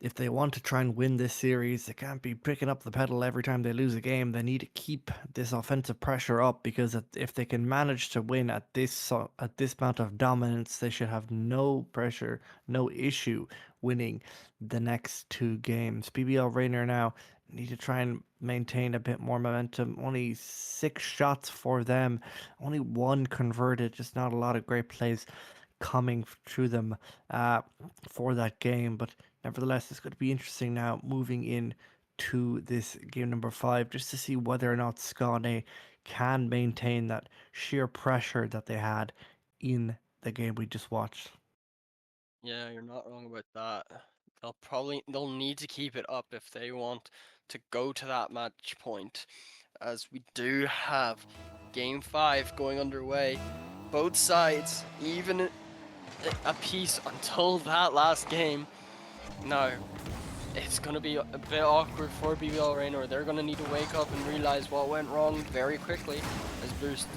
A: If they want to try and win this series, they can't be picking up the pedal every time they lose a game. They need to keep this offensive pressure up, because if they can manage to win at this amount of dominance, they should have no pressure, no issue winning the next 2 games. BBL Rainer now need to try and maintain a bit more momentum. Only 6 shots for them, only 1 converted. Just not a lot of great plays coming through them for that game, but nevertheless, it's going to be interesting now moving in to this game number 5, just to see whether or not Scone can maintain that sheer pressure that they had in the game we just watched.
E: Yeah, you're not wrong about that. They'll need to keep it up if they want to go to that match point, as we do have game 5 going underway. Both sides even a piece until that last game. Now, it's going to be a bit awkward for BBL Raynor. They're going to need to wake up and realize what went wrong very quickly. As Boost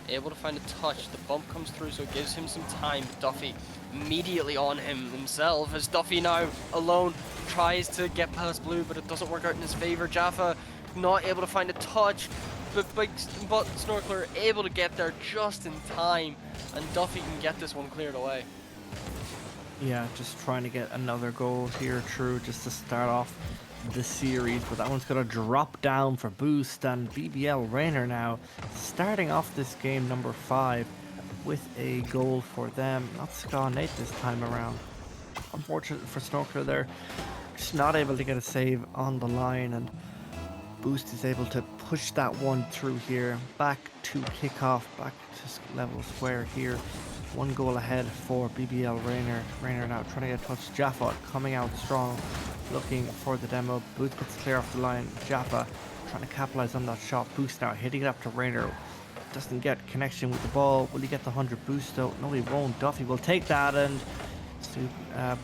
E: able to find a touch, the bump comes through, so it gives him some time. Duffy immediately on himself, as Duffy now alone tries to get past Blue, but it doesn't work out in his favor. Jaffa not able to find a touch, but Snorkeler able to get there just in time, and Duffy can get this one cleared away.
A: Yeah, just trying to get another goal here, true, just to start off the series, but that one's going to drop down for Boost, and BBL Rainer now starting off this game number 5 with a goal for them. Not Scon 8 this time around. Unfortunate for Snorkeler there, just not able to get a save on the line, and Boost is able to push that one through here, back to kickoff, back to level square here. 1 goal ahead for BBL Rainer. Rainer now trying to get a touch. Jaffa coming out strong, looking for the demo. Boost gets clear off the line. Jaffa trying to capitalize on that shot. Boost now hitting it up to Rainer. Doesn't get connection with the ball. Will he get the 100 boost though? No, he won't. Duffy will take that, and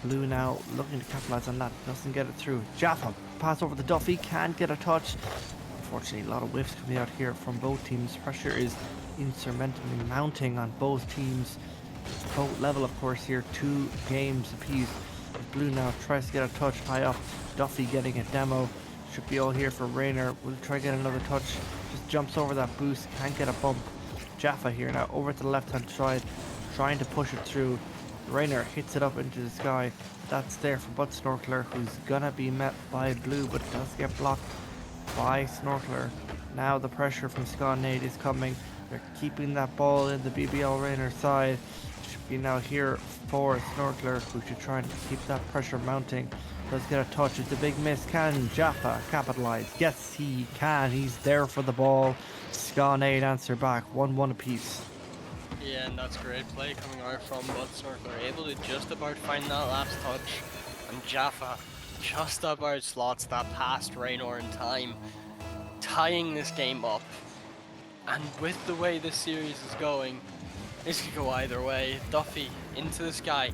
A: Blue now looking to capitalize on that. Doesn't get it through. Jaffa pass over the Duffy. Can't get a touch. Unfortunately, a lot of whiffs coming out here from both teams. Pressure is insurmountably mounting on both teams. Both level, of course, here, 2 games apiece. Blue now tries to get a touch high up. Duffy getting a demo. Should be all here for Rainer. Will try to get another touch. Just jumps over that boost. Can't get a bump. Jaffa here now over to the left hand side, trying to push it through. Rainer hits it up into the sky. That's there for Butt Snorkeler, who's gonna be met by Blue, but does get blocked by Snorkeler. Now the pressure from Scon 8 is coming. They're keeping that ball in the BBL Rainer side. Should be now here for Snorkeler, who should try and keep that pressure mounting. Does get a touch. It's a big miss. Can Jaffa capitalize? Yes, he can. He's there for the ball. Scon 8 answer back. 1-1 apiece.
E: Yeah, and that's great play coming out from Butt Snorkeler. Able to just about find that last touch. And Jaffa just about slots that past Raynor in time, tying this game up. And with the way this series is going, this could go either way. Duffy into the sky,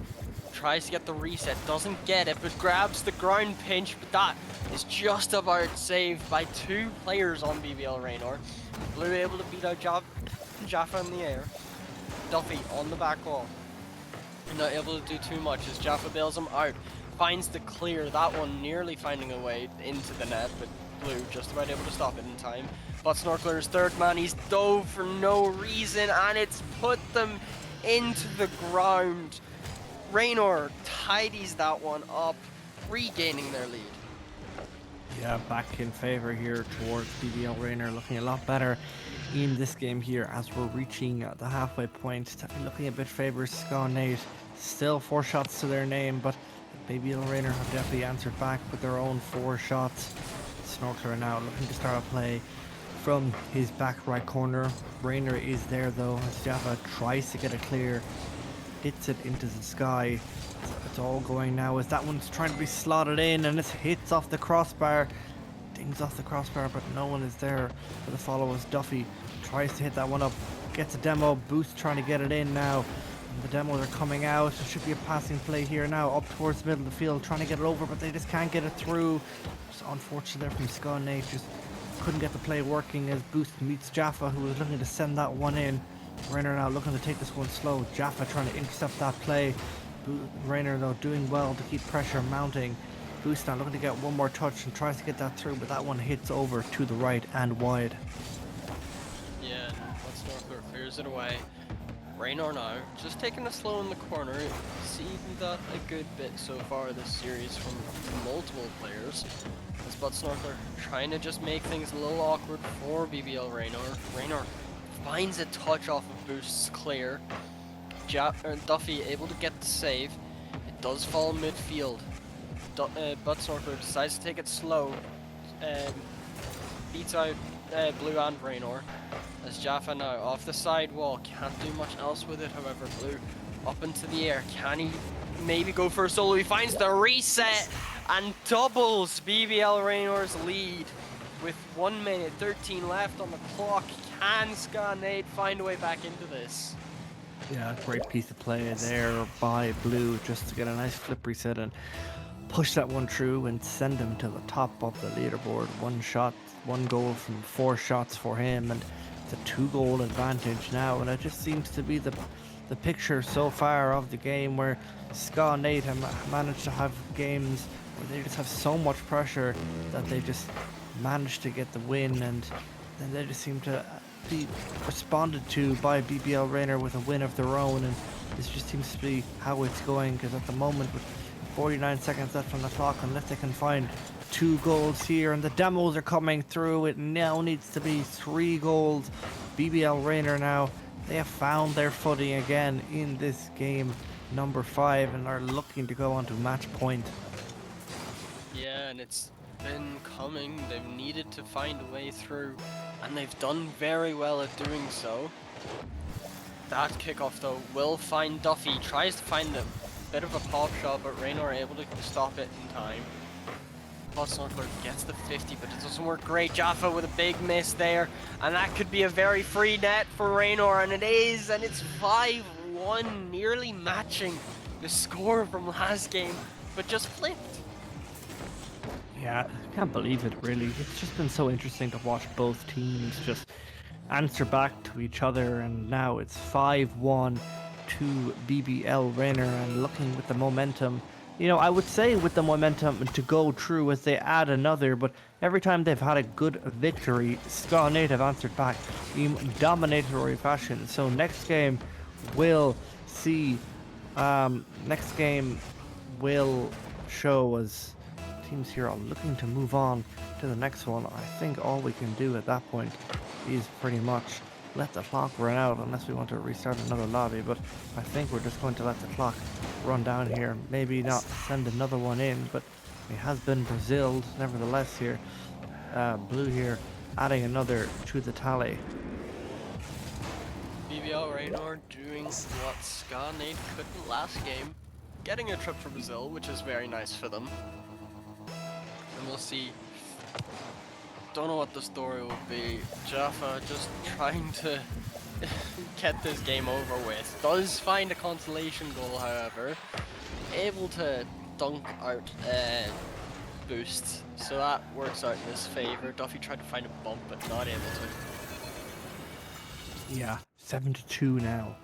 E: tries to get the reset, doesn't get it, but grabs the ground pinch, but that is just about saved by 2 players on BBL Raynor. Blue able to beat out Jaffa in the air. Duffy on the back wall, not able to do too much as Jaffa bails him out, finds the clear, that one nearly finding a way into the net, but Blue just about able to stop it in time. But Snorkeler's third man, he's dove for no reason, and it's put them into the ground. Raynor tidies that one up, regaining their lead.
A: Yeah, back in favor here towards BBL Rainer, looking a lot better in this game here as we're reaching the halfway point. Definitely looking a bit favours Ska and Nate. Still 4 shots to their name, but BBL Rainer have definitely answered back with their own 4 shots. Snorkeler now looking to start a play from his back right corner. Rainer is there though as Jaffa tries to get it clear, hits it into the sky. It's all going now as that one's trying to be slotted in and it hits off the crossbar. Dings off the crossbar, but no one is there for the follow as Duffy tries to hit that one up. Gets a demo, Boost trying to get it in now. And the demos are coming out. There should be a passing play here now up towards the middle of the field, trying to get it over, but they just can't get it through. It's unfortunate there from Scott and Nate, just couldn't get the play working as Boost meets Jaffa, who was looking to send that one in. Rainer now looking to take this one slow. Jaffa trying to intercept that play. Rainer though doing well to keep pressure mounting. Boost now looking to get one more touch and tries to get that through, but that one hits over to the right and wide.
E: Yeah, once Snorkeler clears it away. Raynor now, just taking it slow in the corner. Seen that a good bit so far this series from multiple players. As Bud Snorkeler trying to just make things a little awkward for BBL Raynor. Raynor finds a touch off of Boost's clear. Duffy able to get the save. It does fall midfield. Bud Snorkeler decides to take it slow. Beats out Blue and Raynor. As Jaffa now off the side wall, can't do much else with it. However, Blue up into the air. Can he maybe go for a solo? He finds the reset and doubles BBL Raynor's lead with 1 minute 13 left on the clock. Can Ska Nate find a way back into this?
A: Yeah, great piece of play there by Blue just to get a nice flip reset and push that one through and send him to the top of the leaderboard. 1 shot, 1 goal from 4 shots for him, and it's a 2-goal advantage now. And it just seems to be the picture so far of the game where Ska and Nate have managed to have games where they just have so much pressure that they just manage to get the win, and then they just seem to be responded to by BBL Rainer with a win of their own. And this just seems to be how it's going, because at the moment with 49 seconds left on the clock, unless they can find 2 goals here, and the demos are coming through, it now needs to be 3 goals. BBL Rainer now, they have found their footing again in this game number 5 and are looking to go on to match point.
E: Yeah, and it's been coming. They've needed to find a way through, and they've done very well at doing so. That kickoff though will find Duffy, tries to find a bit of a pop shot, but Raynor able to stop it in time. Bud Snorkeler gets the 50, but it doesn't work great. Jaffa with a big miss there, and that could be a very free net for Raynor, and it is, and it's 5-1, nearly matching the score from last game, but just flipped.
A: Yeah, I can't believe it really. It's just been so interesting to watch both teams just answer back to each other, and now it's 5-1 to BBL Rainer, and looking with the momentum. You know, I would say with the momentum to go through as they add another, but every time they've had a good victory, Ska and Nate have answered back in dominatory fashion. So next game will see, next game will show as teams here are looking to move on to the next one. I think all we can do at that point is pretty much let the clock run out, unless we want to restart another lobby, but I think we're just going to let the clock run down here. Maybe not send another one in, but it has been Braziled nevertheless here. Blue here adding another to the tally.
E: BBL Raynor doing what Ska Nate couldn't last game, getting a trip to Brazil, which is very nice for them. And we'll see. Don't know what the story will be. Jaffa just trying to get this game over with. Does find a consolation goal, however. Able to dunk out Boost, so that works out in his favor. Duffy tried to find a bump, but not able to.
A: Yeah, 7-2 now.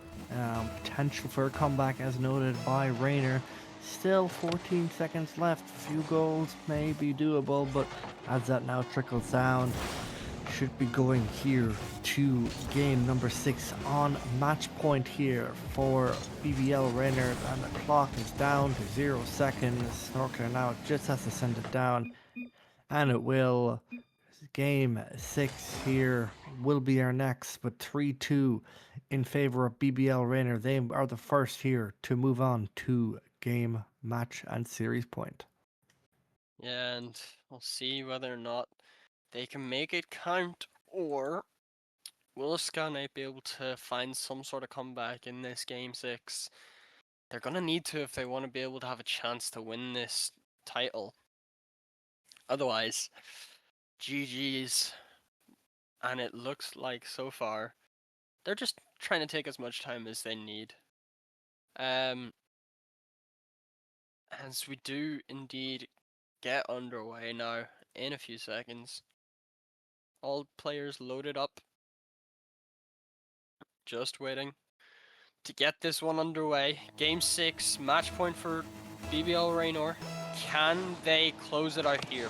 A: Potential for a comeback as noted by Rainer. Still 14 seconds left. Few goals may be doable, but as that now trickles down, should be going here to game number 6 on match point here for BBL Rainer, and the clock is down to 0 seconds. Snorkeler now just has to send it down, and it will. Game 6 here will be our next, but 3-2 in favor of BBL Rainer. They are the first here to move on to game, match, and series point.
E: Yeah, and we'll see whether or not they can make it count, or will Skynet be able to find some sort of comeback in this game 6? They're gonna need to if they want to be able to have a chance to win this title. Otherwise, GG's. And it looks like so far they're just trying to take as much time as they need. As we do indeed get underway now in a few seconds. All players loaded up. Just waiting to get this one underway. Game 6, match point for BBL Raynor. Can they close it out here?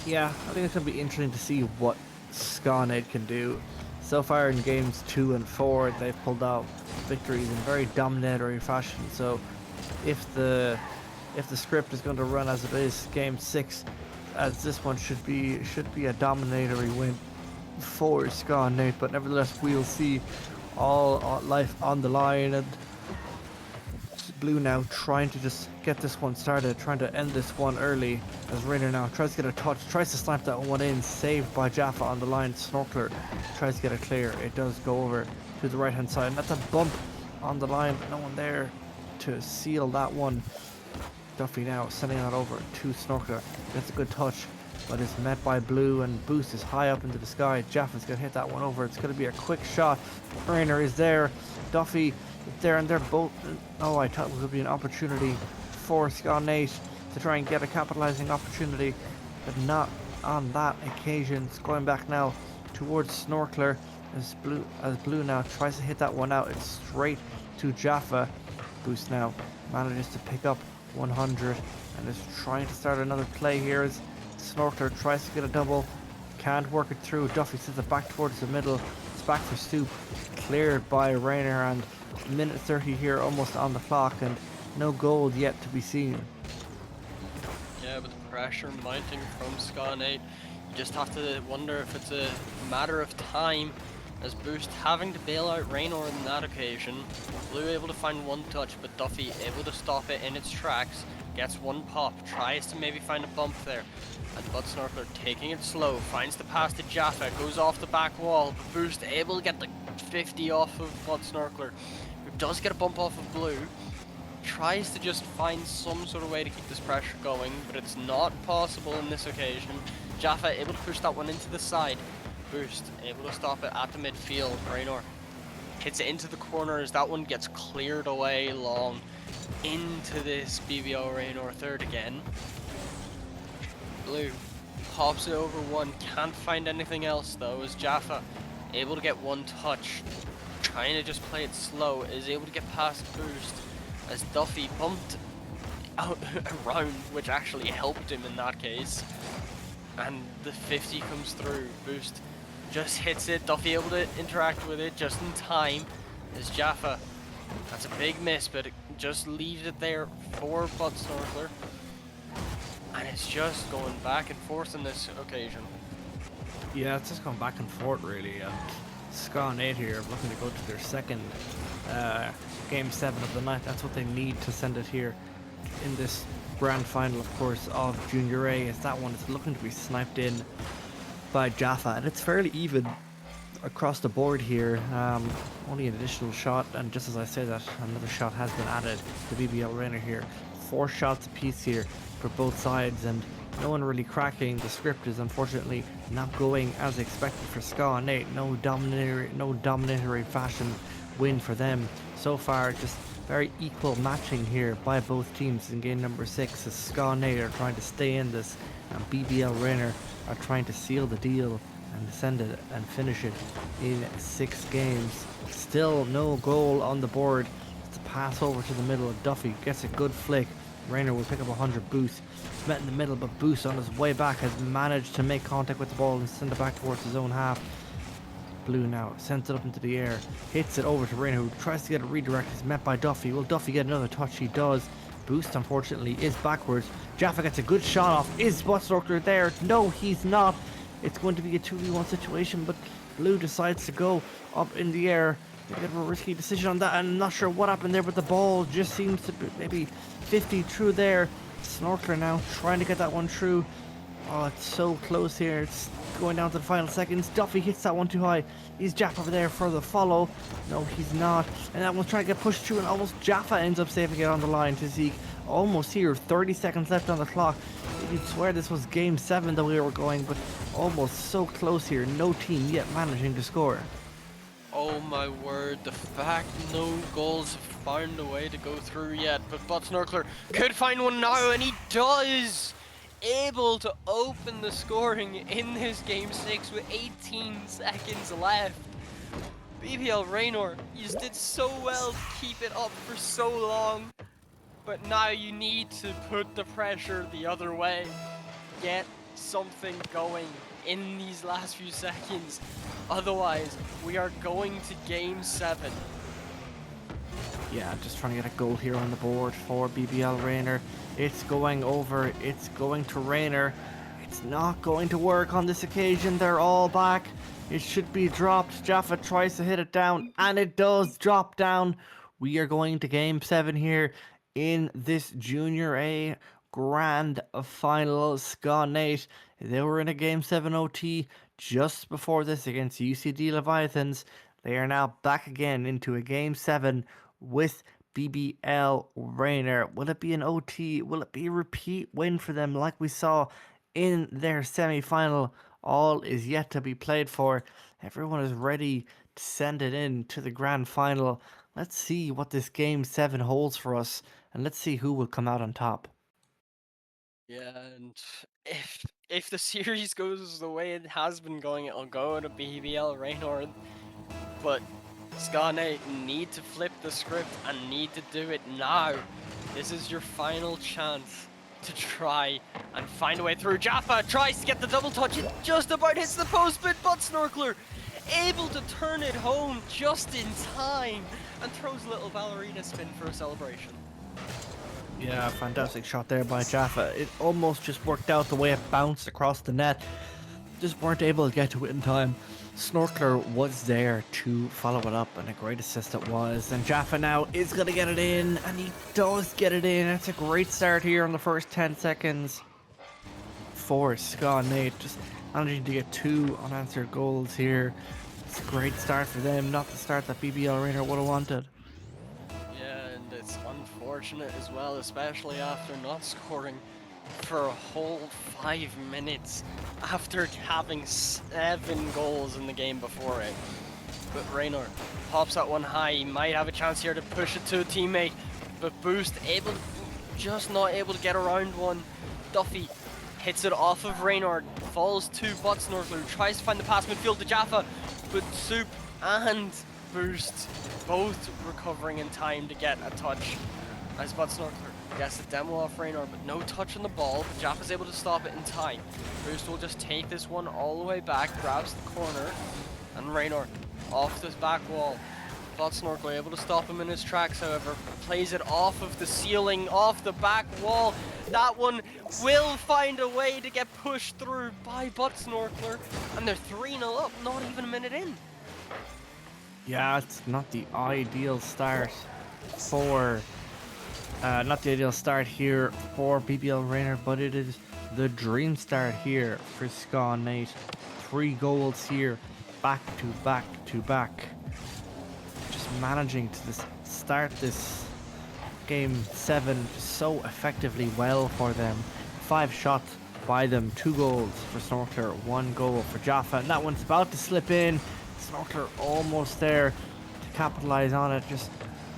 A: Yeah, I think it's going to be interesting to see what Skynet can do. So far in games 2 and 4, they've pulled out victories in very dominatory fashion. So if the script is going to run as it is, game 6, as this one should be a dominatory win for Skynet. But nevertheless, we'll see all life on the line, and Blue now trying to just get this one started, trying to end this one early, as Rainer now tries to get a touch, tries to snipe that one in, saved by Jaffa on the line. Snorkler tries to get it clear. It does go over to the right hand side, and that's a bump on the line, but no one there to seal that one. Duffy now sending that over to Snorkler. Gets a good touch, but is met by Blue, and Boost is high up into the sky. Jaffa's gonna hit that one over. It's gonna be a quick shot. Rainer is there. Duffy is there, and they're both. Oh, I thought it would be an opportunity for Skynet to try and get a capitalizing opportunity, but not on that occasion. It's going back now towards Snorkler as Blue now tries to hit that one out. It's straight to Jaffa. Boost now manages to pick up 100 and is trying to start another play here as Snorkler tries to get a double. Can't work it through. Duffy sends it back towards the middle. It's back for Stoop. Cleared by Rainer, and minute 30 here almost on the clock, and no goal yet to be seen.
E: Yeah, with the pressure mounting from Skynet, you just have to wonder if it's a matter of time, as Boost having to bail out Raynor in that occasion. Blue able to find one touch, but Duffy able to stop it in its tracks. Gets one pop, tries to maybe find a bump there, and Bud Snorkler taking it slow, finds the pass to Jaffa, goes off the back wall, but Boost able to get the 50 off of Bud Snorkler, who does get a bump off of Blue. Tries to just find some sort of way to keep this pressure going, but it's not possible in this occasion. Jaffa able to push that one into the side. Boost able to stop it at the midfield. Raynor hits it into the corner as that one gets cleared away long into this BBO Raynor third again. Blue pops it over one, can't find anything else though, as Jaffa able to get one touch, trying to just play it slow, is able to get past Boost as Duffy bumped out around, which actually helped him in that case, and the 50 comes through. Boost just hits it, Duffy able to interact with it just in time as Jaffa, that's a big miss, but it just leaves it there for Bud Snorkler, and it's just going back and forth on this occasion.
A: Yeah, it's just going back and forth really, and Skynet here looking to go to their second game 7 of the night. That's what they need to send it here in this grand final, of course, of Junior A, as that one is looking to be sniped in by Jaffa, and it's fairly even across the board here. Only an additional shot, and just as I say that, another shot has been added to BBL Rainer here. 4 shots apiece here for both sides, and no one really cracking. The script is unfortunately not going as expected for Skynet. No dominatory fashion win for them so far. Just very equal matching here by both teams in game number 6, as Skynet are trying to stay in this, and BBL Rainer are trying to seal the deal and send it and finish it in 6 games. Still no goal on the board. It's a pass over to the middle. Duffy gets a good flick. Rainer will pick up 100. Boost. It's met in the middle, but Boost on his way back has managed to make contact with the ball and send it back towards his own half. Blue now sends it up into the air, hits it over to Rainer, who tries to get it redirected. He's met by Duffy. Will Duffy get another touch? He does, boost, unfortunately, is backwards. Jaffa gets a good shot off. Is Buttsnorkler there? No, he's not. It's going to be a 2v1 situation, but Blue decides to go up in the air. A bit of a risky decision on that. I'm not sure what happened there, but the ball just seems to be maybe 50 through there. Snorkler now trying to get that one through. Oh, it's so close here. It's going down to the final seconds. Duffy hits that one too high. Is Jaffa over there for the follow? No, he's not. And that one's trying to get pushed through, and almost Jaffa ends up saving it on the line to Zeke. Almost here. 30 seconds left on the clock. You'd swear this was game 7 that we were going, but almost so close here. No team yet managing to score.
E: Oh my word, the fact no goals have found a way to go through yet, but Buttsnorkler could find one now, and he does! Able to open the scoring in this game 6 with 18 seconds left. BBL Raynor, you did so well to keep it up for so long, but now you need to put the pressure the other way. Get something going in these last few seconds. Otherwise, we are going to game 7.
A: Yeah, just trying to get a goal here on the board for BBL Raynor. It's going over. It's going to Raynor. It's not going to work on this occasion. They're all back. It should be dropped. Jaffa tries to hit it down, and it does drop down. We are going to game 7 here in this Junior A Grand Final. SCA Nate, they were in a game 7 OT just before this against UCD Leviathans. They are now back again into a game 7 with BBL Raynor. Will it be an OT? Will it be a repeat win for them like we saw in their semi-final? All is yet to be played for. Everyone is ready to send it in to the grand final. Let's see what this game 7 holds for us, and let's see who will come out on top.
E: Yeah, and if the series goes the way it has been going, it'll go to BBL Raynor. But SCA Nate need to flip the script and need to do it now. This is your final chance to try and find a way through. Jaffa tries to get the double touch. It just about hits the post, but Buttsnorkler able to turn it home just in time and throws a little ballerina spin for a celebration.
A: Yeah, fantastic shot there by Jaffa. It almost just worked out the way it bounced across the net. Just weren't able to get to it in time. Snorkler was there to follow it up, and a great assist it was. And Jaffa now is going to get it in, and he does get it in. It's a great start here in the first 10 seconds for SCA Nate. Just managing to get 2 unanswered goals here. It's a great start for them, not the start that BBL Raynor would have wanted.
E: Yeah, and it's unfortunate as well, especially after not scoring for a whole 5 minutes after having 7 goals in the game before it. But Raynor pops that one high. He might have a chance here to push it to a teammate, but Boost just not able to get around one. Duffy hits it off of Raynor, falls to Buttsnorkler, tries to find the pass midfield to Jaffa, but Soup and Boost both recovering in time to get a touch as Buttsnorkler gets the demo off Raynor, but no touch on the ball. But Jaffa's able to stop it in time. Boost will just take this one all the way back, grabs the corner, and Raynor off this back wall. Buttsnorkler able to stop him in his tracks, however, plays it off of the ceiling, off the back wall. That one will find a way to get pushed through by Buttsnorkler, and they're 3-0 up, not even a minute in.
A: Yeah, it's not the ideal start for here for BBL Raynor, but it is the dream start here for SCA Nate. 3 goals here, back to back to back. Just managing to start this game 7 so effectively well for them. 5 shots by them, 2 goals for Snorkler, 1 goal for Jaffa, and that one's about to slip in. Snorkler almost there to capitalize on it, just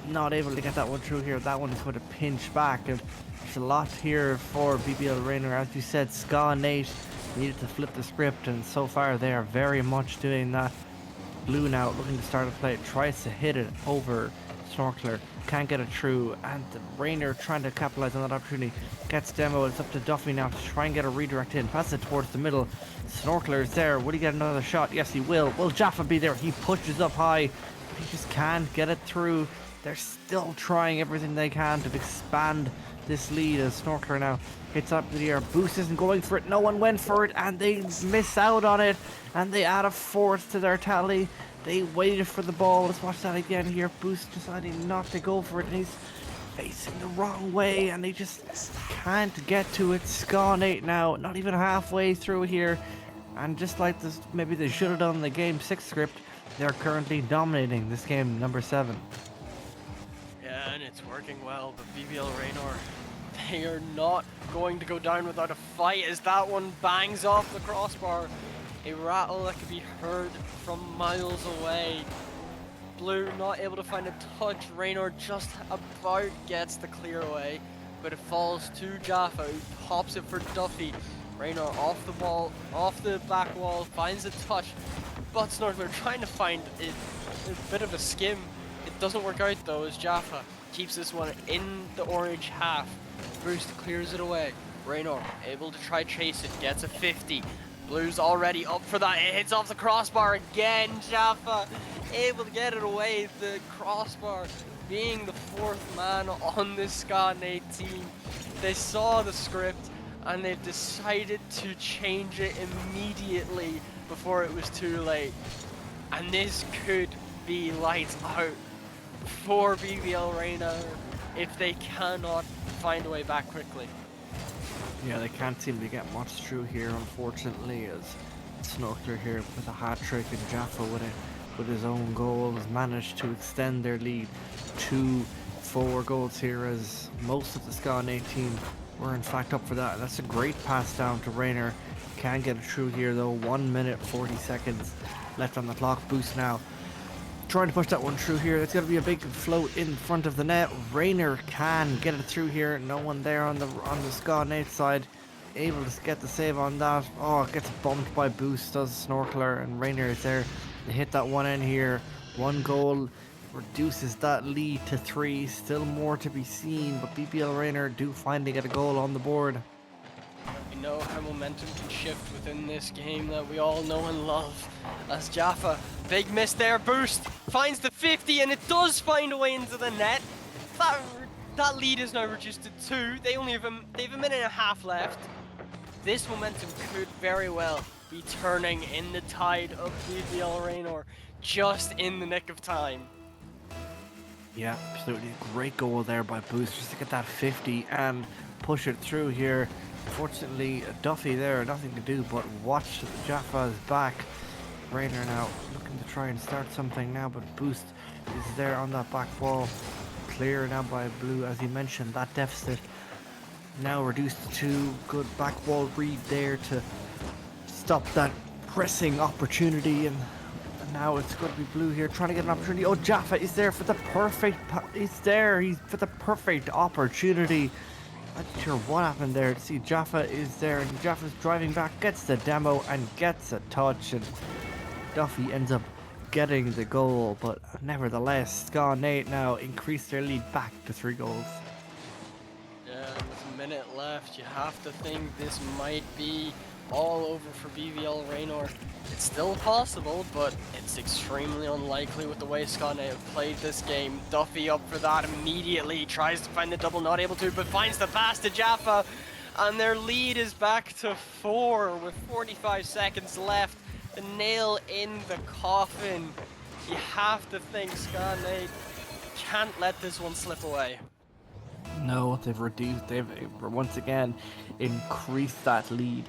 A: not able to get that one through here. That one is going to pinch back, and there's a lot here for BBL Raynor. As you said, SCA Nate needed to flip the script, and so far they are very much doing that. Blue now looking to start a play, tries to hit it over Snorkler, can't get it through, and Raynor trying to capitalize on that opportunity, gets demo. It's up to Duffy now to try and get a redirect in, pass it towards the middle. Snorkler is there, will he get another shot? Yes he will. Will Jaffa be there? He pushes up high, but he just can't get it through. They're still trying everything they can to expand this lead as Snorkeler now hits up the air. Boost isn't going for it. No one went for it, and they miss out on it. And they add a fourth to their tally. They waited for the ball. Let's watch that again here. Boost deciding not to go for it, and he's facing the wrong way, and they just can't get to it. Scan 8 now, not even halfway through here. And just like this, maybe they should have done in the game 6 script, they're currently dominating this game number 7.
E: Yeah, and it's working well, but BBL Raynor, they are not going to go down without a fight as that one bangs off the crossbar. A rattle that could be heard from miles away. Blue not able to find a touch. Raynor just about gets the clear away, but it falls to Jaffa, who pops it for Duffy. Raynor off the ball, off the back wall, finds a touch, but Snorkeler trying to find a bit of a skim. It doesn't work out though, as Jaffa keeps this one in the orange half. Boost clears it away. Raynor able to try chase it, gets a 50. Blue's already up for that. It hits off the crossbar again. Jaffa able to get it away. The crossbar being the 4th man on this Scan team. They saw the script and they've decided to change it immediately before it was too late. And this could be lights out for BBL Raynor if they cannot find a way back quickly.
A: Yeah, they can't seem to get much through here, unfortunately, as Snorkeler here with a hat-trick and Jaffa with his own goal has managed to extend their lead to 4 goals here, as most of the Scan 18 were in fact up for that. And that's a great pass down to Raynor. Can't get it through here though. 1 minute 40 seconds left on the clock. Boost now trying to push that one through here. It's going to be a big float in front of the net. Raynor can get it through here. No one there on the Scan 8 side able to get the save on that. Oh, it gets bumped by Boost, does Snorkeler, and Raynor is there. They hit that one in here. 1 goal reduces that lead to 3. Still more to be seen, but BBL Raynor do finally get a goal on the board.
E: We know how momentum can shift within this game that we all know and love. As Jaffa, big miss there, Boost finds the 50 and it does find a way into the net. That lead is now reduced to 2. They have a minute and a half left. This momentum could very well be turning in the tide of BBL Raynor just in the nick of time.
A: Yeah, absolutely. Great goal there by Boost just to get that 50 and push it through here. Fortunately, Duffy there, nothing to do but watch Jaffa's back. Raynor now looking to try and start something now, but Boost is there on that back wall. Clear now by Blue, as you mentioned, that deficit now reduced to 2. Good back wall read there to stop that pressing opportunity, and now it's going to be Blue here trying to get an opportunity. Oh, Jaffa is there for the perfect. He's for the perfect opportunity. Not sure what happened there. See, Jaffa is there, and Jaffa's driving back, gets the demo and gets a touch, and Duffy ends up getting the goal. But nevertheless, Scan 8 now increase their lead back to 3 goals.
E: Yeah, with a minute left, you have to think this might be all over for BVL Raynor. It's still possible, but it's extremely unlikely with the way Scan 8 have played this game. Duffy up for that immediately, tries to find the double, not able to, but finds the pass to Jaffa, and their lead is back to 4 with 45 seconds left. The nail in the coffin. You have to think Scan 8 can't let this one slip away.
A: No, they've once again increased that lead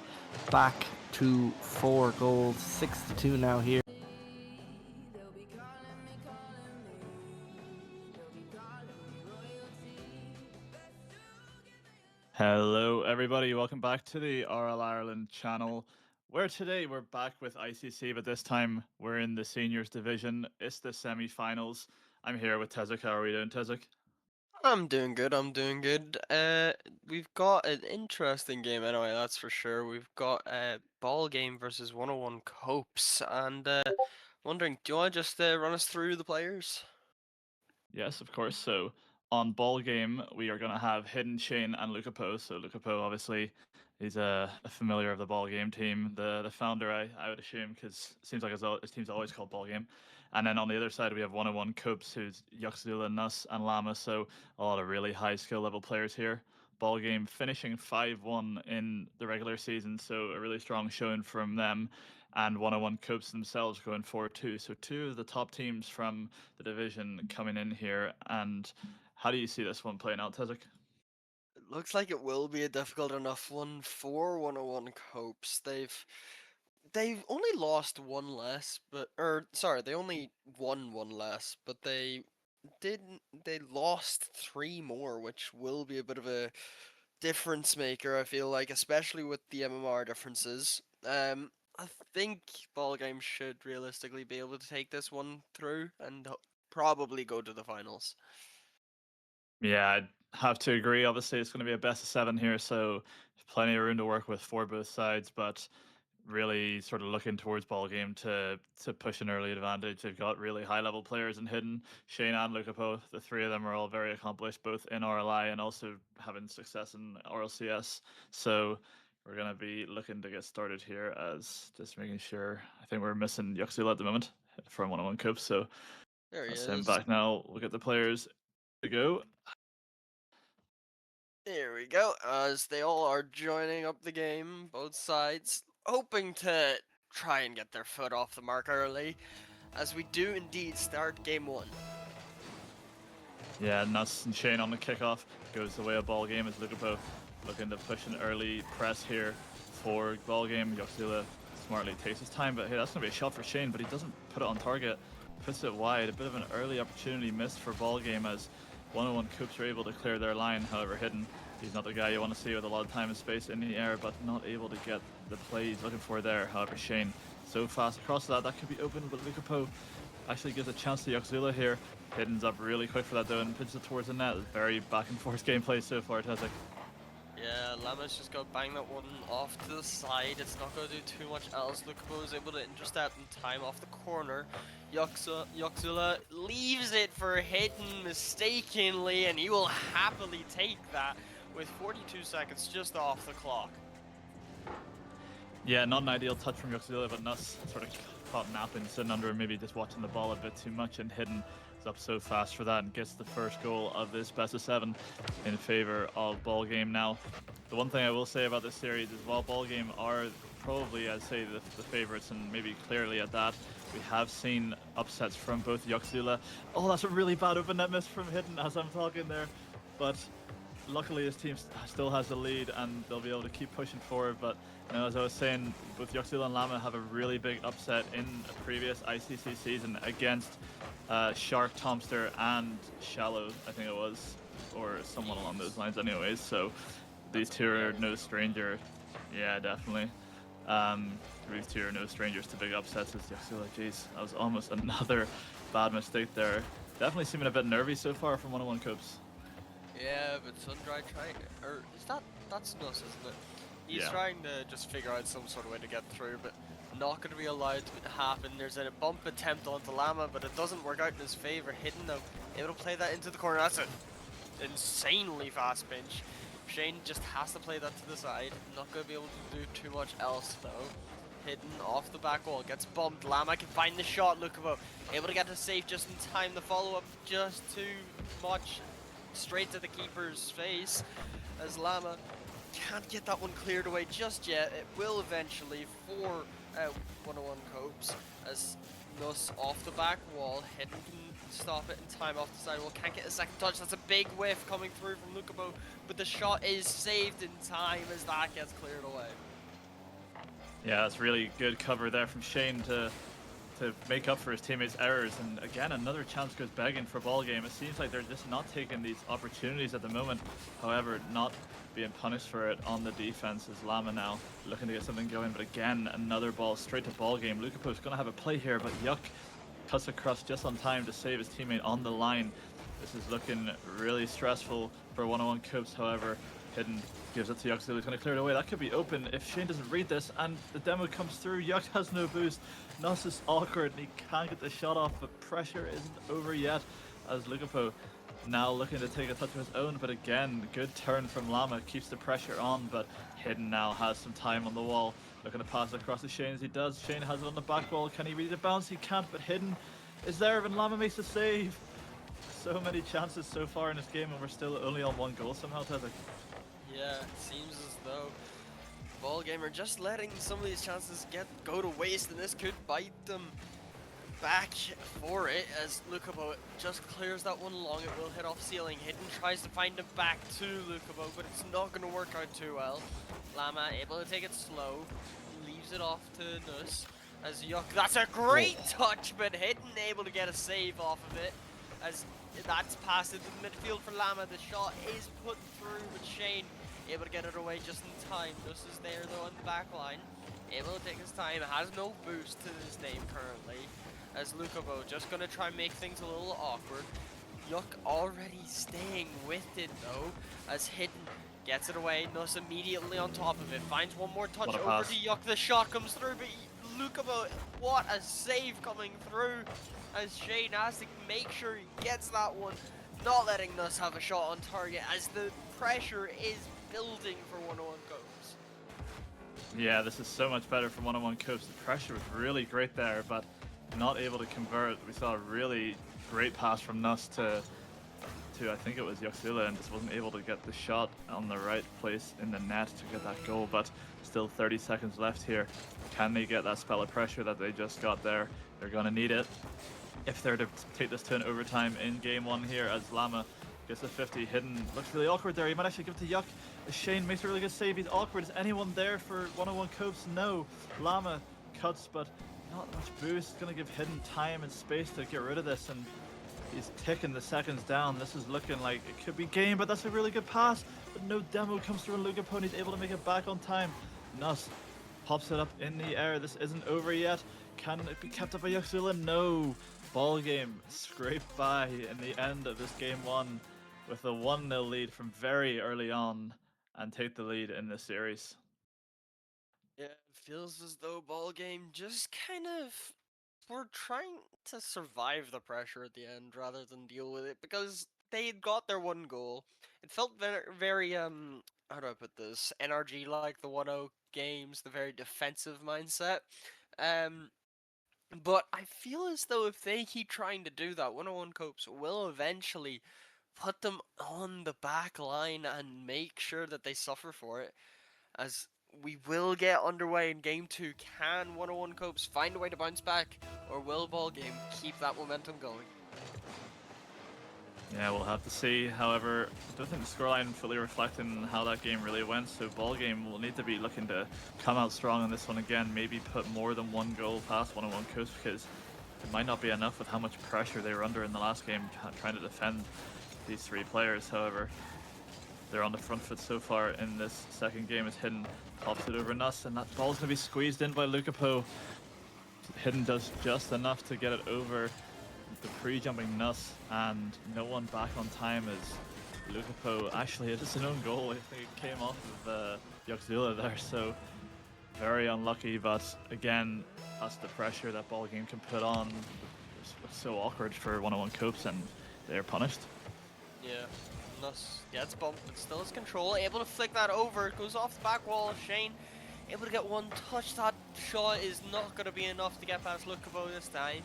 A: back to 4 goals, 6-2 now here.
B: They'll be calling me, they'll be calling me royalty.
F: Hello, everybody. Welcome back to the RL Ireland channel, where today we're back with ICC, but this time we're in the seniors division. It's the semi-finals. I'm here with Tezek. How are we doing, Tezek?
E: I'm doing good, we've got an interesting game anyway, that's for sure. We've got a ball game versus 101 Copes, and wondering, do you want to just run us through the players?
F: Yes, of course. So on ball game, we are going to have Hidden Shane and Luca Poe. So Luca Poe, obviously, is a familiar of the ball game team, the founder, I would assume, because it seems like his team's always called ball game. And then on the other side, we have 101 Copes, who's Yuxzula, Nuss, and Llama. So a lot of really high skill level players here. Ball game finishing 5-1 in the regular season, so a really strong showing from them. And 101 Copes themselves going 4-2. So two of the top teams from the division coming in here. And how do you see this one playing out, Tezik?
E: It looks like it will be a difficult enough one for 101 Copes. They've only lost one less, they only won one less, but they lost three more, which will be a bit of a difference maker, I feel like, especially with the MMR differences. I think Ball Game should realistically be able to take this one through and probably go to the finals.
F: Yeah, I'd have to agree. Obviously, it's going to be a best of 7 here, so plenty of room to work with for both sides. But really, sort of looking towards ball game to push an early advantage. They've got really high level players in Hidden, Shane and Lukapo. The three of them are all very accomplished, both in RLI and also having success in RLCS. So we're going to be looking to get started here, as just making sure. I think we're missing Yuxzula at the moment from 101 Cup. So
E: There he
F: let's
E: is.
F: send back now. We'll get the players to go.
E: There we go, as they all are joining up the game, both sides, hoping to try and get their foot off the mark early, as we do indeed start game 1.
F: Yeah, Nuss and Shane on the kickoff. Goes the way of ball game as Lukapo looking to push an early press here for ball game. Yuxzula smartly takes his time, but hey, that's going to be a shot for Shane, but he doesn't put it on target. Puts it wide. A bit of an early opportunity missed for ball game as 101 Coops are able to clear their line, however Hidden. He's not the guy you want to see with a lot of time and space in the air, but not able to get the play he's looking for there. However, Shane so fast across that could be open, but Lukapo actually gives a chance to Yuxzula here. Hidden's up really quick for that though and pitches it towards the net. Very back and forth gameplay so far, Tezik.
E: Yeah, Llama's just going to bang that one off to the side. It's not going to do too much else. Lukapo is able to intercept in time off the corner. Yuxzula leaves it for Hidden mistakenly, and he will happily take that with 42 seconds just off the clock.
F: Yeah, not an ideal touch from Yuxzula, but Nuss sort of caught napping, sitting under him, maybe just watching the ball a bit too much, and Hidden is up so fast for that and gets the first goal of this best of 7 in favor of ball game. Now, the one thing I will say about this series is while ball game are probably, I'd say, the favorites, and maybe clearly at that, we have seen upsets from both Yuxzula. Oh, that's a really bad open net miss from Hidden as I'm talking there, but luckily his team still has the lead and they'll be able to keep pushing forward. But you know, as I was saying, both Yuxzula and Llama have a really big upset in a previous ICC season against Shark, Tomster, and Shallow, I think it was, or someone along those lines anyways. So these two are no stranger. Yeah, definitely. These two are no strangers to big upsets as Yuxzula. Jeez, that was almost another bad mistake there. Definitely seeming a bit nervy so far from 101 Copes.
E: Yeah, but Sundry trying to, or is that's Nuss, isn't it? He's
F: Yeah.
E: trying to just figure out some sort of way to get through, but not going to be allowed to happen. There's a bump attempt onto Llama, but it doesn't work out in his favor. Hidden though, able to play that into the corner. That's an insanely fast pinch. Shane just has to play that to the side. Not going to be able to do too much else though. Hidden off the back wall, gets bumped. Llama can find the shot. Lukapo able to get the save just in time. The follow up just too much. Straight to the keeper's face as Llama can't get that one cleared away just yet. It will eventually for 101 Copes as Nuss off the back wall. Hidden can stop it in time off the side wall. Can't get a second touch. That's a big whiff coming through from Lukapo, but the shot is saved in time as that gets cleared away.
F: Yeah, that's really good cover there from Shane to make up for his teammates' errors. And again, another chance goes begging for ball game. It seems like they're just not taking these opportunities at the moment. However, not being punished for it on the defense is Llama now looking to get something going. But again, another ball straight to ball game. Lukapo's going to have a play here, but Yuck cuts across just on time to save his teammate on the line. This is looking really stressful for 101 Copes. However, Hidden gives it to Yuxzula. He's going to clear it away. That could be open if Shane doesn't read this, and the demo comes through. Yuck has no boost. Nuss is awkward, and he can't get the shot off, but pressure isn't over yet as Lukapo now looking to take a touch of his own. But again, good turn from Llama, keeps the pressure on, but Hidden now has some time on the wall. Looking to pass it across to Shane as he does. Shane has it on the back wall. Can he read the bounce? He can't, but Hidden is there when Llama makes a save. So many chances so far in this game, and we're still only on 1 goal somehow, Tezek.
E: Yeah, it seems as though Ballgame are just letting some of these chances go to waste, and this could bite them back for it as Lukabo just clears that one long. It will hit off ceiling. Hidden tries to find it back to Lukabo, but it's not going to work out too well. Llama able to take it slow, leaves it off to Nus as Yuck. That's a great touch, but Hidden able to get a save off of it as that's passed into the midfield for Llama. The shot is put through, but Shane able to get it away just in time. Nus is there though on the back line, able to take his time, has no boost to his name currently. As Lukabo just gonna try and make things a little awkward. Yuck already staying with it though, as Hidden gets it away. Nus immediately on top of it, finds one more touch over to Yuck. The shot comes through, but Lukabo, what a save coming through, as Shane has to make sure he gets that one, not letting Nus have a shot on target as the pressure is building for 101 Copes.
F: Yeah, this is so much better for 101 Copes. The pressure was really great there, but not able to convert. We saw a really great pass from Nus to I think it was Yoxula, and just wasn't able to get the shot on the right place in the net to get that goal. But still 30 seconds left here. Can they get that spell of pressure that they just got there? They're gonna need it if they're to take this to an overtime in game 1 here, as Llama gets a 50. Hidden looks really awkward there. He might actually give it to Yuck. Shane makes a really good save. He's awkward. Is anyone there for 101 Copes? No. Llama cuts, but not much boost. It's gonna give Hidden time and space to get rid of this, and he's ticking the seconds down. This is looking like it could be game, but that's a really good pass. But no demo comes through, and Lukabo, and he's able to make it back on time. Nus pops it up in the air. This isn't over yet. Can it be kept up by Yoxula? No. Ball game scraped by in the end of this game 1 with a 1-0 lead from very early on, and take the lead in this series.
E: Yeah, it feels as though Ballgame just kind of were trying to survive the pressure at the end rather than deal with it, because they had got their 1 goal. It felt very how do I put this? NRG like the 1-0 games, the very defensive mindset. But I feel as though if they keep trying to do that, 101 Copes will eventually put them on the back line and make sure that they suffer for it, as we will get underway in game 2. Can 101 Copes find a way to bounce back, or will Ballgame keep that momentum going?
F: Yeah, we'll have to see. However, I don't think the scoreline fully reflecting how that game really went, so Ballgame will need to be looking to come out strong in this one again, maybe put more than 1 goal past 101 Copes, because it might not be enough with how much pressure they were under in the last game trying to defend these 3 players. However, they're on the front foot so far in this second game as Hidden pops it over Nus, and that ball's going to be squeezed in by Lukabo. Hidden does just enough to get it over the pre-jumping Nus, and no one back on time as Lukabo actually hit his own goal. I think it came off of Yoxula there, so very unlucky, but again, that's the pressure that Ballgame can put on. It's so awkward for 101 Copes, and they're punished.
E: Yeah, Nus gets bumped, but still has control, able to flick that over. It goes off the back wall of Shane, able to get 1 touch. That shot is not going to be enough to get past Lukabo this time,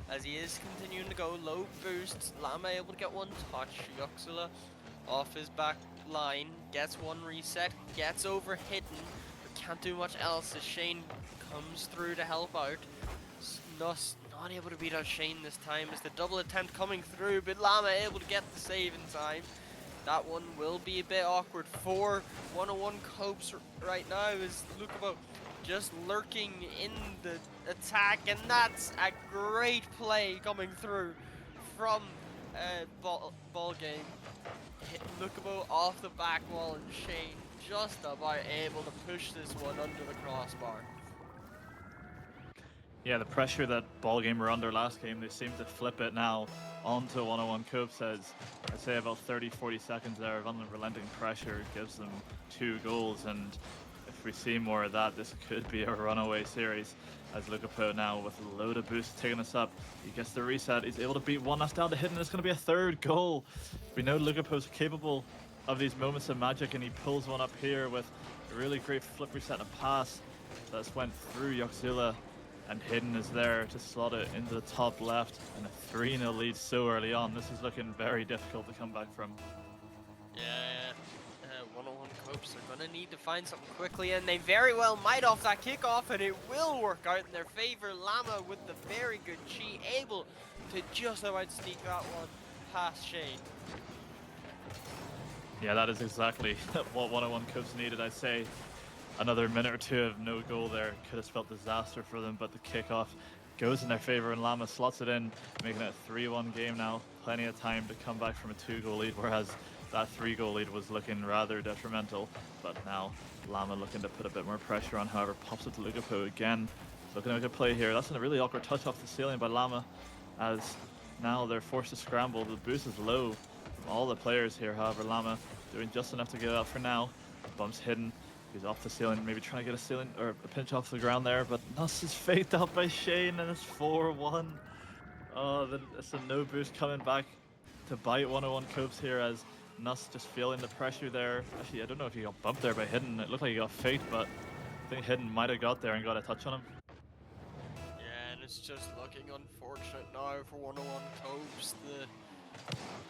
E: as he is continuing to go low boosts. Llama able to get 1 touch. Yoxula off his back line, gets 1 reset, gets over Hidden, but can't do much else as Shane comes through to help out. Nus not able to beat out Shane this time as the double attempt coming through, but Llama able to get the save in time. That one will be a bit awkward for 101 Copes right now, as Lukabo just lurking in the attack, and that's a great play coming through from Ballgame. Lukabo off the back wall, and Shane just about able to push this one under the crossbar.
F: Yeah, the pressure that Ballgame were under last game, they seem to flip it now onto 101 Copes, as I'd say about 30-40 seconds there of unrelenting pressure gives them 2 goals, and if we see more of that, this could be a runaway series, as Lukabo now with a load of boosts taking us up. He gets the reset, he's able to beat 1, that's down to Hidden, it's going to be a 3rd goal. We know Lukapo's capable of these moments of magic, and he pulls one up here with a really great flip reset and a pass that's went through Yoxula. and Hidden is there to slot it into the top left, and a 3-0 lead so early on. This is looking very difficult to come back from.
E: Yeah, 101 Copes are going to need to find something quickly, and they very well might off that kickoff, and it will work out in their favor. Llama with the very good chi, able to just about sneak that one past Shane.
F: Yeah, that is exactly what 101 Copes needed. I'd say another minute or two of no goal there could have spelled disaster for them, but the kickoff goes in their favor, and Llama slots it in, making it a 3-1 game now. Plenty of time to come back from a 2-goal lead, whereas that 3-goal lead was looking rather detrimental. But now Llama looking to put a bit more pressure on, however, pops it to Lukapo again. Looking at a good play here. That's a really awkward touch off the ceiling by Llama, as now they're forced to scramble. The boost is low from all the players here, however, Llama doing just enough to get it out for now. Bumps Hidden. He's off the ceiling, maybe trying to get a ceiling or a pinch off the ground there, but Nuss is faked out by Shane, and it's 4-1. Oh, it's a no boost coming back to bite 101 Copes here, as Nuss just feeling the pressure there. Actually, I don't know if he got bumped there by Hidden. It looked like he got faked, but I think Hidden might have got there and got a touch on him.
E: Yeah, and it's just looking unfortunate now for 101 Copes.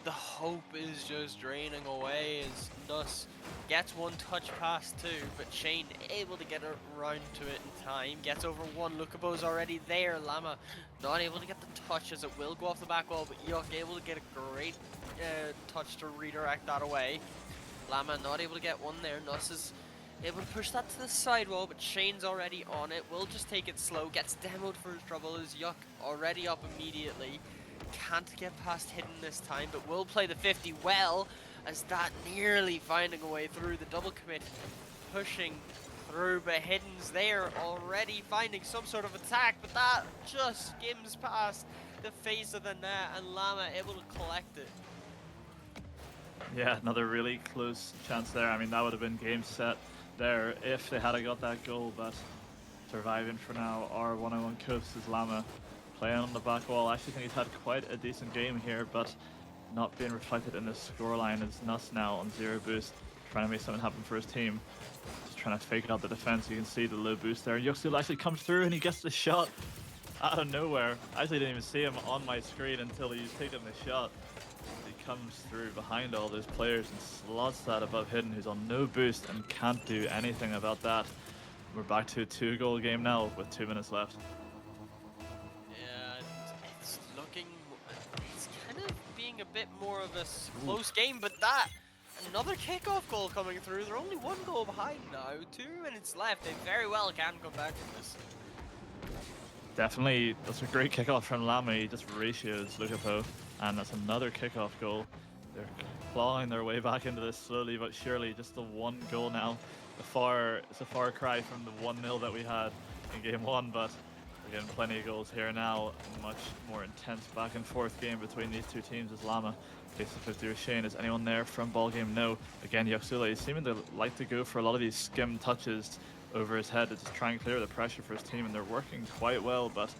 E: The hope is just draining away as Nuss gets one touch pass too, but Shane able to get around to it in time, gets over one. Lukapo's already there. Llama not able to get the touch as it will go off the back wall, but Yuck able to get a great touch to redirect that away. Llama not able to get one there. Nuss is able to push that to the sidewall, but Shane's already on it. Will just take it slow, gets demoed for his trouble as Yuck already up immediately. Can't get past Hidden this time, but will play the 50 well, as that nearly finding a way through the double commit, pushing through, but Hidden's there already finding some sort of attack, but that just skims past the face of the net, and Llama able to collect it.
F: Yeah, another really close chance there. I mean, that would have been game set there if they had got that goal, but surviving for now are 101 Copes as Llama playing on the back wall. I actually think he's had quite a decent game here, but not being reflected in the scoreline as Nuss now on 0 boost, trying to make something happen for his team. Just trying to fake out the defense. You can see the low boost there. And Yuxil actually comes through and he gets the shot out of nowhere. I actually didn't even see him on my screen until he was taking the shot. He comes through behind all those players and slots that above Hidden, who's on no boost and can't do anything about that. We're back to a 2-goal game now with 2 minutes left.
E: It's looking, it's kind of being a bit more of a close game, but that, another kickoff goal coming through. They're only 1 goal behind now, 2 minutes left. They very well can come back from this.
F: Definitely, that's a great kickoff from Llama. He just ratios Lukapo, and that's another kickoff goal. They're clawing their way back into this slowly but surely. Just the 1 goal now. It's a far cry from the 1-0 that we had in game 1, but we're getting plenty of goals here now. Much more intense back and forth game between these two teams as Llama takes the 50 with Shane. Is anyone there from ball game? No. Again, Yoxula is seeming to like to go for a lot of these skim touches over his head to just try and clear the pressure for his team, and they're working quite well, but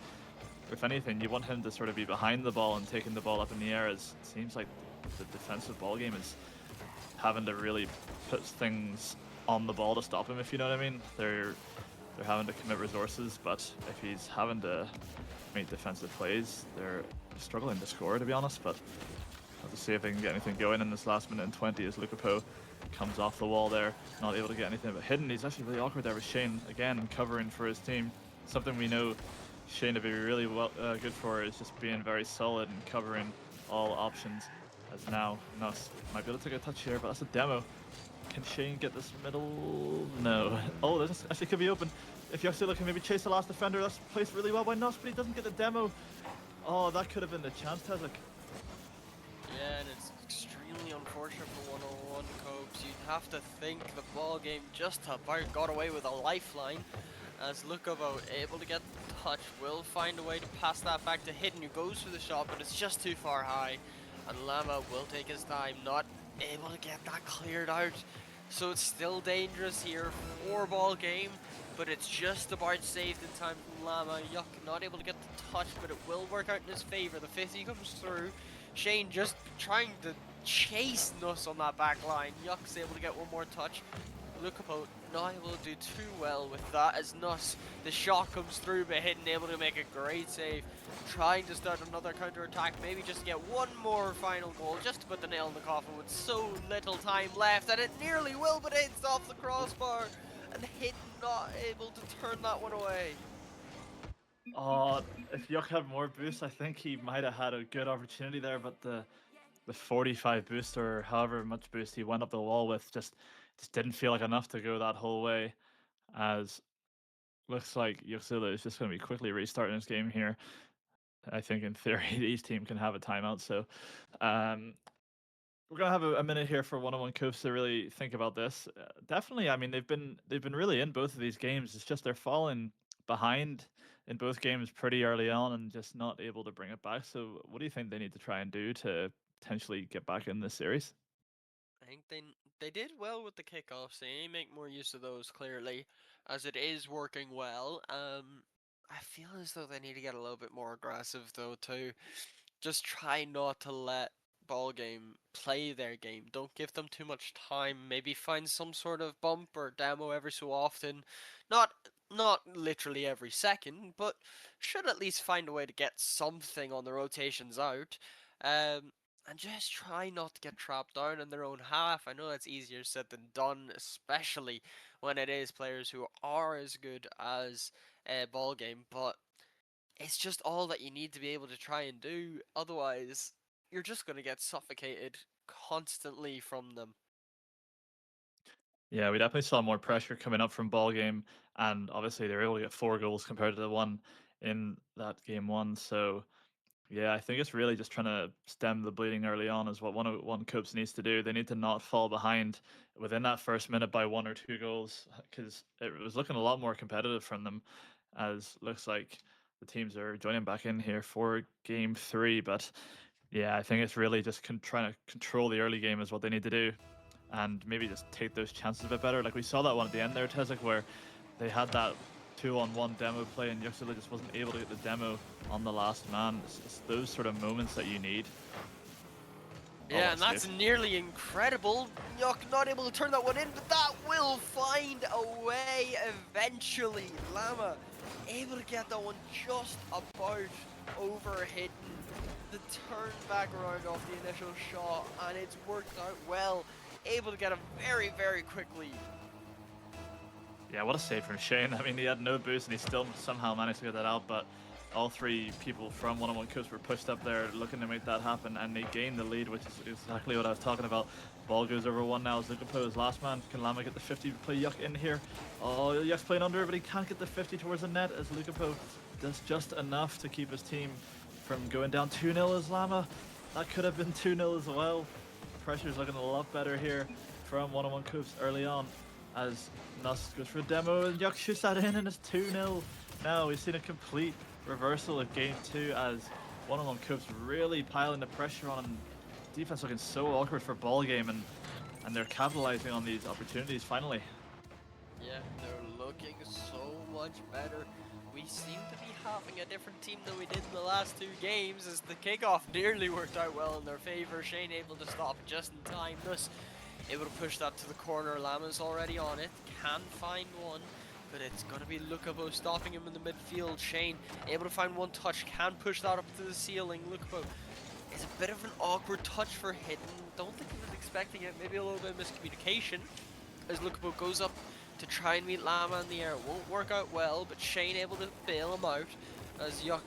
F: if anything, you want him to sort of be behind the ball and taking the ball up in the air, as it seems like the defensive ball game is having to really put things on the ball to stop him, if you know what I mean. They're having to commit resources, but if he's having to make defensive plays, they're struggling to score, to be honest. But have to see if they can get anything going in this last minute and 20 as Lukapo comes off the wall there, not able to get anything but Hidden. He's actually really awkward there with Shane, again, covering for his team. Something we know Shane to be really good for is just being very solid and covering all options. As now, Nuss might be able to take a touch here, but that's a demo. Can Shane get this middle? No. Oh, this actually could be open. If Yoxila can maybe chase the last defender, that's placed really well by Nuss, but he doesn't get the demo. Oh, that could have been the chance, Tezek.
E: Yeah, and it's extremely unfortunate for 101 Copes. You'd have to think the ball game just about got away with a lifeline, as Lukapo able to get the touch, will find a way to pass that back to Hidden, who goes for the shot, but it's just too far high. And Llama will take his time, not able to get that cleared out. So it's still dangerous here, 4-ball game, but it's just about saved in time from Llama. Yuck not able to get the touch, but it will work out in his favor. The 50 comes through. Shane just trying to chase Nuss on that back line. Yuck's able to get one more touch. Lukapo not able to do too well with that as Nuss, the shot comes through, but Hidden able to make a great save. Trying to start another counter-attack, maybe just to get one more final goal, just to put the nail in the coffin with so little time left, and it nearly will, but it's off the crossbar, and Hidden not able to turn that one away.
F: If Yuck had more boost, I think he might have had a good opportunity there, but the 45 boost or however much boost he went up the wall with just didn't feel like enough to go that whole way. As looks like Yuxilla is just going to be quickly restarting this game here. I think in theory each team can have a timeout, so we're gonna have a minute here for one-on-one Coops to really think about this. Definitely, I mean they've been really in both of these games. It's just they're falling behind in both games pretty early on and just not able to bring it back. So, what do you think they need to try and do to potentially get back in this series?
E: I think they did well with the kickoffs. They need to make more use of those clearly, as it is working well. I feel as though they need to get a little bit more aggressive though too. Just try not to let ball game play their game. Don't give them too much time. Maybe find some sort of bump or demo every so often. Not literally every second, but should at least find a way to get something on the rotations out. And just try not to get trapped down in their own half. I know that's easier said than done, especially when it is players who are as good as ball game, but it's just all that you need to be able to try and do. Otherwise, you're just going to get suffocated constantly from them.
F: Yeah, we definitely saw more pressure coming up from ball game, and obviously they were able to get 4 goals compared to the one in that game one. So yeah, I think it's really just trying to stem the bleeding early on is what one Coops needs to do. They need to not fall behind within that first minute by 1 or 2 goals because it was looking a lot more competitive from them. As looks like the teams are joining back in here for game 3, but yeah, I think it's really just trying to control the early game is what they need to do, and maybe just take those chances a bit better. Like we saw that one at the end there, Tezik, where they had that 2-on-1 demo play and Yuxilla just wasn't able to get the demo on the last man. It's those sort of moments that you need.
E: Yeah, and that's nearly incredible. Yuck not able to turn that one in, but that will find a way eventually. Llama able to get that one just about over Hidden. The turn back around off the initial shot, and it's worked out well. Able to get a very, very quick lead.
F: Yeah, what a save from Shane. I mean, he had no boost and he still somehow managed to get that out, but all 3 people from one-on-one Coops were pushed up there looking to make that happen, and they gained the lead, which is exactly what I was talking about. Ball goes over 1 now as Lukapo is last man. Can Lama get the 50 to play Yuck in here? Oh, Yuck's playing under, but he can't get the 50 towards the net as Lukapo does just enough to keep his team from going down 2-0 as Lama. That could have been 2-0 as well. Pressure's looking a lot better here from one-on-one Coops early on as Nuss goes for a demo and Yuck shoots that in and it's 2-0. Now we've seen a complete reversal of game 2 as one-on-one Coops really piling the pressure on, and defense looking so awkward for ball game, and they're capitalizing on these opportunities finally.
E: Yeah, they're looking so much better. We seem to be having a different team than we did in the last 2 games as the kickoff nearly worked out well in their favor. Shane able to stop it just in time. Thus able to push that to the corner. Lama's already on it. Can find one, but it's going to be Lukapo stopping him in the midfield. Shane able to find one touch. Can push that up to the ceiling. Lukapo is a bit of an awkward touch for Hidden. Don't think he was expecting it. Maybe a little bit of miscommunication as Lukapo goes up to try and meet Lama in the air. Won't work out well, but Shane able to bail him out as Yuck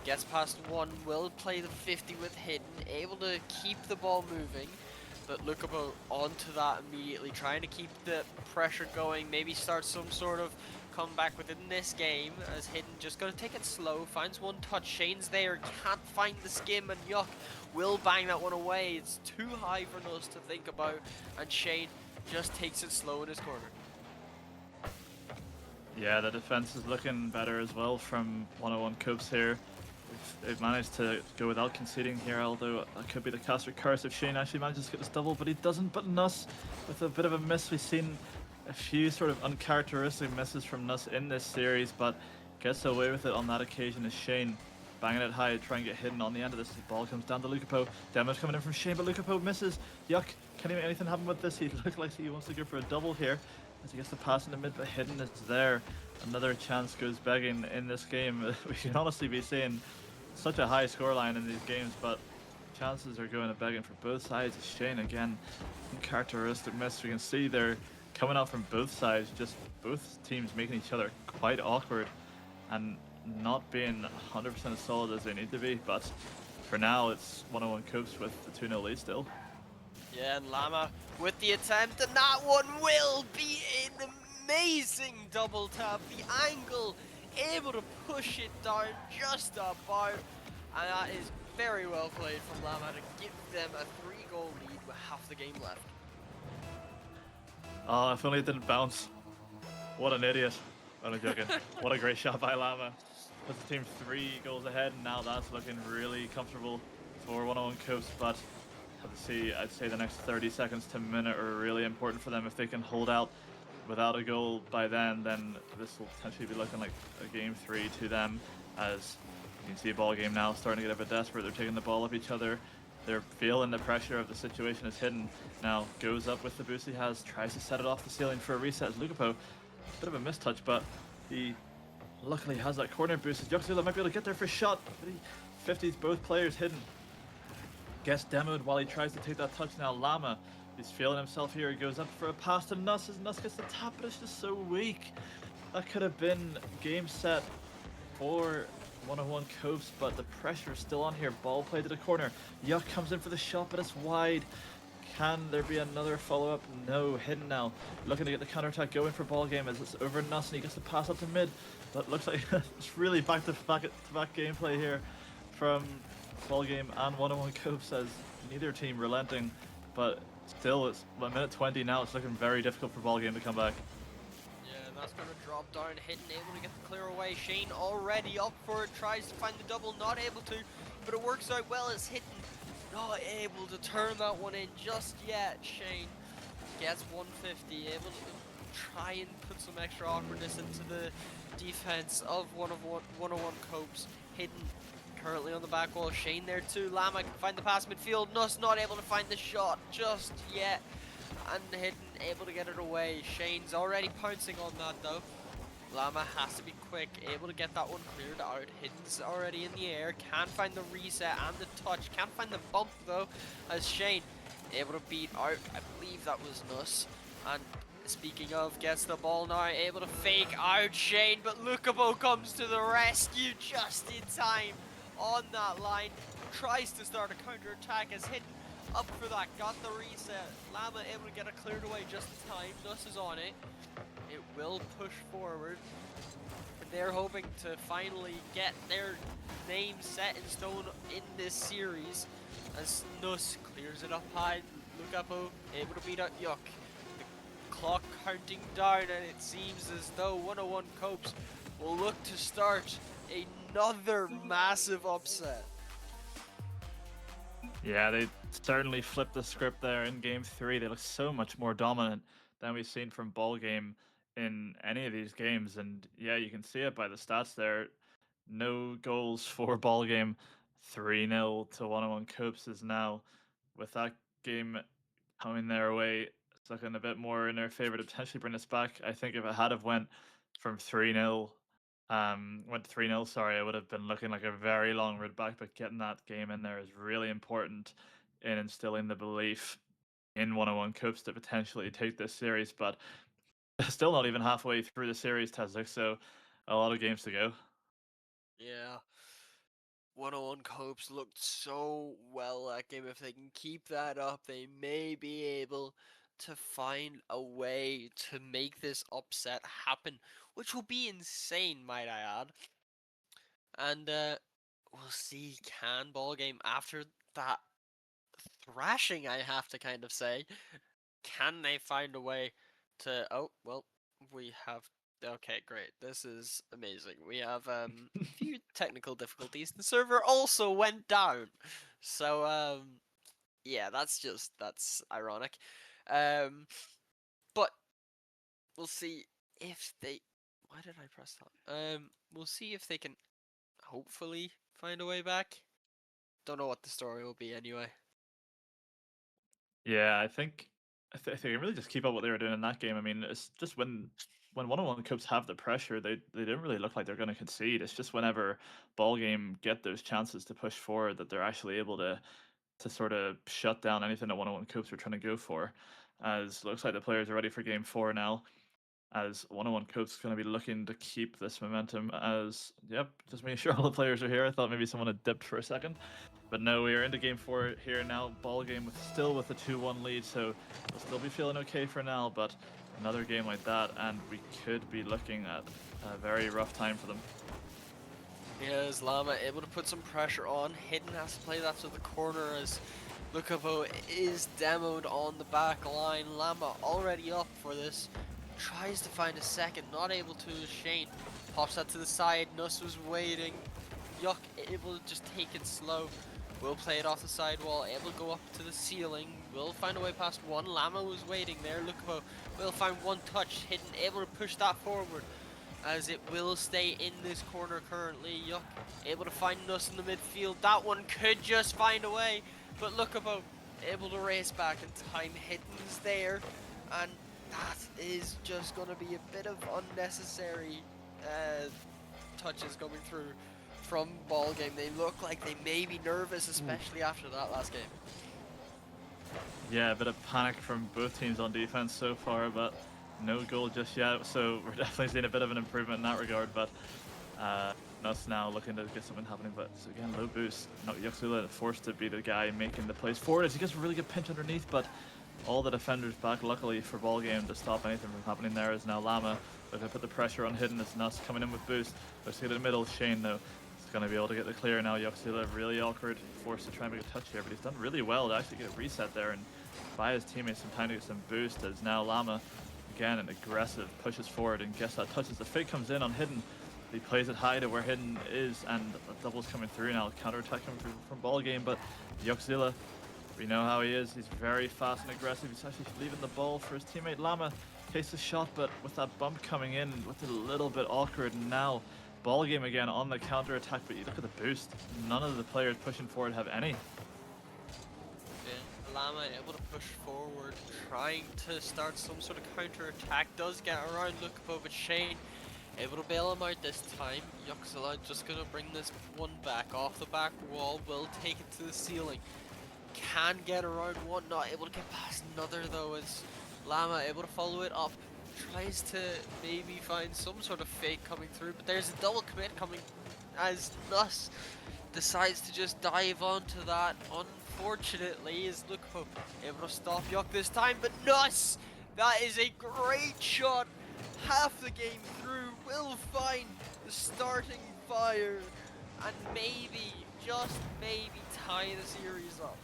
E: gets past 1. Will play the 50 with Hidden. Able to keep the ball moving. But Lukapo onto that immediately, trying to keep the pressure going, maybe start some sort of comeback within this game, as Hidden just going to take it slow, finds one touch, Shane's there, can't find the skim, and Yuck will bang that one away. It's too high for us to think about, and Shane just takes it slow in his corner.
F: Yeah, the defense is looking better as well from one-on-one Coops here. They've managed to go without conceding here, although that could be the caster curse if Shane actually manages to get this double, but he doesn't. But Nuss with a bit of a miss. We've seen a few sort of uncharacteristic misses from Nuss in this series, but gets away with it on that occasion is Shane. banging it high, try and get hidden on the end of this. The ball comes down to Lukapo. Demo's coming in from Shane, but Lukapo misses. Yuck, can't even anything happen with this. He looks like he wants to go for a double here as he gets the pass in the mid, but hidden is there. Another chance goes begging in this game. We should honestly be seeing such a high scoreline in these games, but chances are going to begging for both sides. Shane again, characteristic miss. We can see they're coming out from both sides, just both teams making each other quite awkward and not being 100% as solid as they need to be. But for now, it's 101 Copes with the 2-0 lead still.
E: Yeah, and Llama with the attempt, and that one will be an amazing double tap. The angle, able to push it down just about, and that is very well played from Llama to give them a 3-goal lead with half the game left.
F: Oh, if only it didn't bounce. What an idiot. I'm joking. What a great shot by Llama. Puts the team 3 goals ahead, and now that's looking really comfortable for 101 Copes, but I'd say the next 30 seconds to a minute are really important for them. If they can hold out without a goal by then this will potentially be looking like a game 3 to them, as you can see a ball game now starting to get a bit desperate. They're taking the ball up each other. They're feeling the pressure of the situation is hidden. Now goes up with the boost he has, tries to set it off the ceiling for a reset as Lukapo. Bit of a mistouch, but he luckily has that corner boost. Yoxula might be able to get there for a shot, but he 50s both players hidden. Gets demoed while he tries to take that touch now. Llama, he's feeling himself here. He goes up for a pass to Nuss as Nuss gets the tap, but it's just so weak. That could have been game set for 101 Copes, but the pressure is still on here. Ball play to the corner. Yuck comes in for the shot, but it's wide. Can there be another follow-up? No. Hidden now, looking to get the counter-attack going for ball game as it's over Nuss and he gets the pass up to mid, but looks like it's really back-to-back gameplay here from ball game and 101 Copes, as neither team relenting, but still it's a minute 20 now. It's looking very difficult for ball game to come back.
E: Yeah, and that's going to drop down. Hidden, able to get the clear away. Shane already up for it, tries to find the double, not able to, but it works out well as Hidden not able to turn that one in just yet. Shane gets 150, able to try and put some extra awkwardness into the defense of 101 Copes. Hidden currently on the back wall. Shane there too. Llama can find the pass midfield. Nuss not able to find the shot just yet, and Hidden able to get it away. Shane's already pouncing on that though. Llama has to be quick, able to get that one cleared out. Hidden's already in the air, can't find the reset and the touch, can't find the bump though, as Shane able to beat out, I believe that was Nuss. And speaking of, gets the ball now, able to fake out Shane, but Lukapo comes to the rescue just in time on that line. Tries to start a counter attack as Hidden up for that, got the reset. Llama able to get it cleared away just in time. Nuss is on it. It will push forward. They're hoping to finally get their name set in stone in this series as Nuss clears it up high. Lukapo able to beat out Yuck. The clock counting down, and it seems as though 101 Copes will look to start another massive upset.
F: Yeah, they certainly flipped the script there in game 3. They look so much more dominant than we've seen from ball game in any of these games, and yeah, you can see it by the stats there. No goals for ball game. 3-0 to 101 Copes is now, with that game coming their way, it's looking a bit more in their favor to potentially bring us back. I think if it had have went from 3-0 went to 3-0, sorry, it would have been looking like a very long road back, but getting that game in there is really important in instilling the belief in 101 Copes to potentially take this series. But still not even halfway through the series, Tezlik, so a lot of games to go.
E: Yeah. 101 Copes looked so well that game. If they can keep that up, they may be able to find a way to make this upset happen, which will be insane, might I add. And we'll see, can ball game after that thrashing, I have to kind of say, can they find a way to, oh, well, we have, okay, great, this is amazing. We have a few technical difficulties. The server also went down, so yeah, that's ironic. But we'll see if they, why did I press that? We'll see if they can hopefully find a way back. Don't know what the story will be anyway.
F: Yeah, I think if they really just keep up what they were doing in that game. I mean, it's just when one-on-one cups have the pressure, they didn't really look like they're going to concede. It's just whenever ball game get those chances to push forward that they're actually able to sort of shut down anything that one-on-one cups are trying to go for. As looks like the players are ready for game 4 now. As one-on-one coach is going to be looking to keep this momentum. As yep, just making sure all the players are here. I thought maybe someone had dipped for a second, but no, we are into game 4 here now. Ball game still with a 2-1 lead, so we'll still be feeling okay for now. But another game like that, and we could be looking at a very rough time for them.
E: Here's Llama able to put some pressure on. Hidden has to play that to the corner as Lukavo is demoed on the back line. Llama already up for this. Tries to find a second, not able to. Shane pops that to the side. Nuss was waiting. Yuck able to just take it slow. Will play it off the sidewall, able to go up to the ceiling. Will find a way past one. Llama was waiting there. Lukavo will find one touch. Hidden able to push that forward, as it will stay in this corner currently. Yuck able to find Nuss in the midfield. That one could just find a way, but Lukavo able to race back in time. Hidden's there, and that is just going to be a bit of unnecessary touches coming through from ball game. They look like they may be nervous, especially after that last game.
F: Yeah, a bit of panic from both teams on defense so far, but no goal just yet. So we're definitely seeing a bit of an improvement in that regard. But us now looking to get something happening. But so again, low boost. Yoxula forced to be the guy making the plays forward as he gets a really good pinch underneath, but all the defenders back, luckily for ball game, to stop anything from happening there. Is now Llama, but they put the pressure on Hidden. It's Nuss coming in with boost. Let's get in the middle. Shane though is going to be able to get the clear now. Yoxula really awkward, forced to try and make a touch here, but he's done really well to actually get a reset there and buy his teammates some time to get some boost. As now Llama again an aggressive pushes forward and gets that touches. The fake comes in on Hidden. He plays it high to where Hidden is, and the double's coming through now. Counter-attack coming through from ball game, but Yoxila, we know how he is. He's very fast and aggressive. He's actually leaving the ball for his teammate Llama. Takes the shot, but with that bump coming in, with a little bit awkward. And now, ball game again on the counter attack. But you look at the boost. None of the players pushing forward have any.
E: Yeah, Llama able to push forward, trying to start some sort of counter attack. Does get around Lukavo, but Shane able to bail him out this time. Yoxila just gonna bring this one back off the back wall. Will take it to the ceiling. Can get around one, not able to get past another though, as Llama able to follow it up. Tries to maybe find some sort of fake coming through, but there's a double commit coming as Nuss decides to just dive onto that. Unfortunately, is Lukavo able to stop Yuck this time, but Nuss! That is a great shot! Half the game through, will find the starting fire and maybe, just maybe, tie the series up.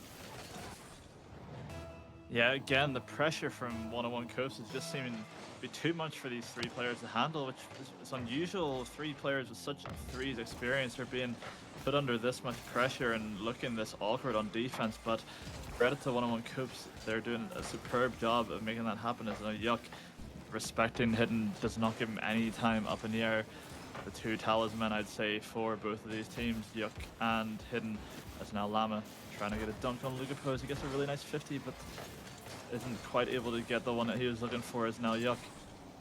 F: Yeah, again, the pressure from one-on-one coast is just seeming to be too much for these three players to handle, which is unusual. Three players with such threes experience are being put under this much pressure and looking this awkward on defense. But credit to one-on-one coops, they're doing a superb job of making that happen. As Yuck respecting Hidden, does not give him any time up in the air. The two talisman, I'd say, for both of these teams, Yuck and Hidden. As now Llama trying to get a dunk on Lukavo. He gets a really nice 50, but isn't quite able to get the one that he was looking for. As now Yuck,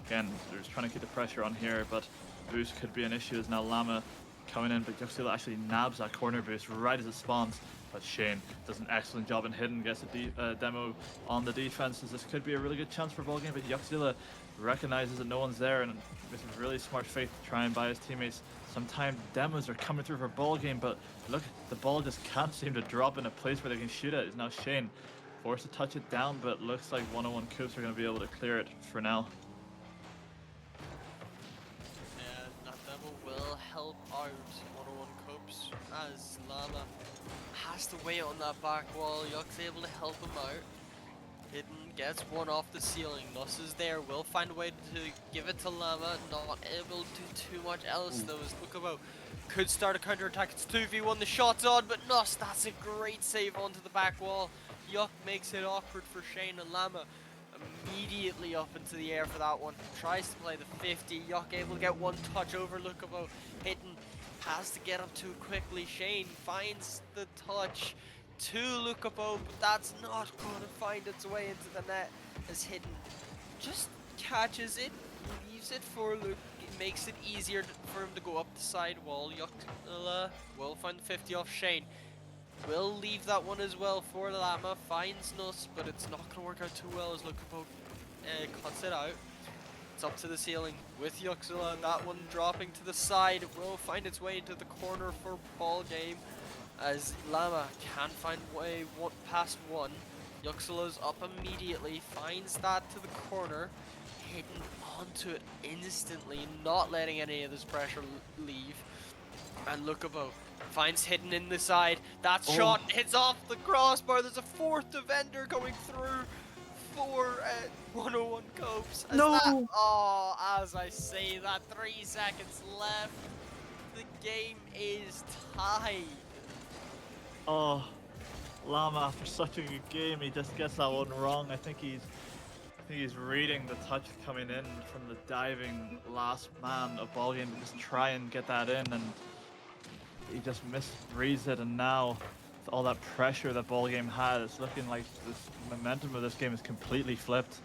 F: again, they're just trying to keep the pressure on here, but boost could be an issue. As now Llama coming in, but Yoxila actually nabs that corner boost right as it spawns. But Shane does an excellent job in Hidden, gets a demo on the defense, as this could be a really good chance for ball game. But Yoxila recognizes that no one's there, and with a really smart faith to try and buy his teammates some time. Demos are coming through for ball game, but look, the ball just can't seem to drop in a place where they can shoot it. Is now Shane forced to touch it down, but looks like one-on-one coops are going to be able to clear it for now.
E: Yeah, that demo will help out one-on-one coops as Llama has to wait on that back wall. Yuck's able to help him out. Hidden gets one off the ceiling. Nuss is there, will find a way to give it to Llama. Not able to do too much else though. As Lukavo could start a counter attack. It's 2v1, the shot's on, but Nuss, that's a great save onto the back wall. Yuck makes it awkward for Shane, and Llama immediately up into the air for that one. Tries to play the 50. Yuck able to get one touch over Lukavo. Hidden has to get up too quickly. Shane finds the touch to Lukapo, but that's not going to find its way into the net as Hidden just catches it, leaves it for Luke, it makes it easier for him to go up the side wall. Yuxula will find the 50 off Shane. Will leave that one as well for Lama, finds Nuss, but it's not going to work out too well as Lukapo cuts it out. It's up to the ceiling with Yuxula, that one dropping to the side. It will find its way into the corner for ball game as Lama can't find way past one. Yuxula's up immediately, finds that to the corner, Hidden onto it instantly, not letting any of this pressure leave. And Lukapo finds Hidden in the side. That shot hits off the crossbar. There's a fourth defender going through for 101 Copes. As as I say that, 3 seconds left. The game is tied.
F: Oh, Lama, after such a good game, he just gets that one wrong. I think he's reading the touch coming in from the diving last man of ball game to just try and get that in, and he just misreads it. And now, with all that pressure that ball game had, it's looking like this momentum of this game is completely flipped.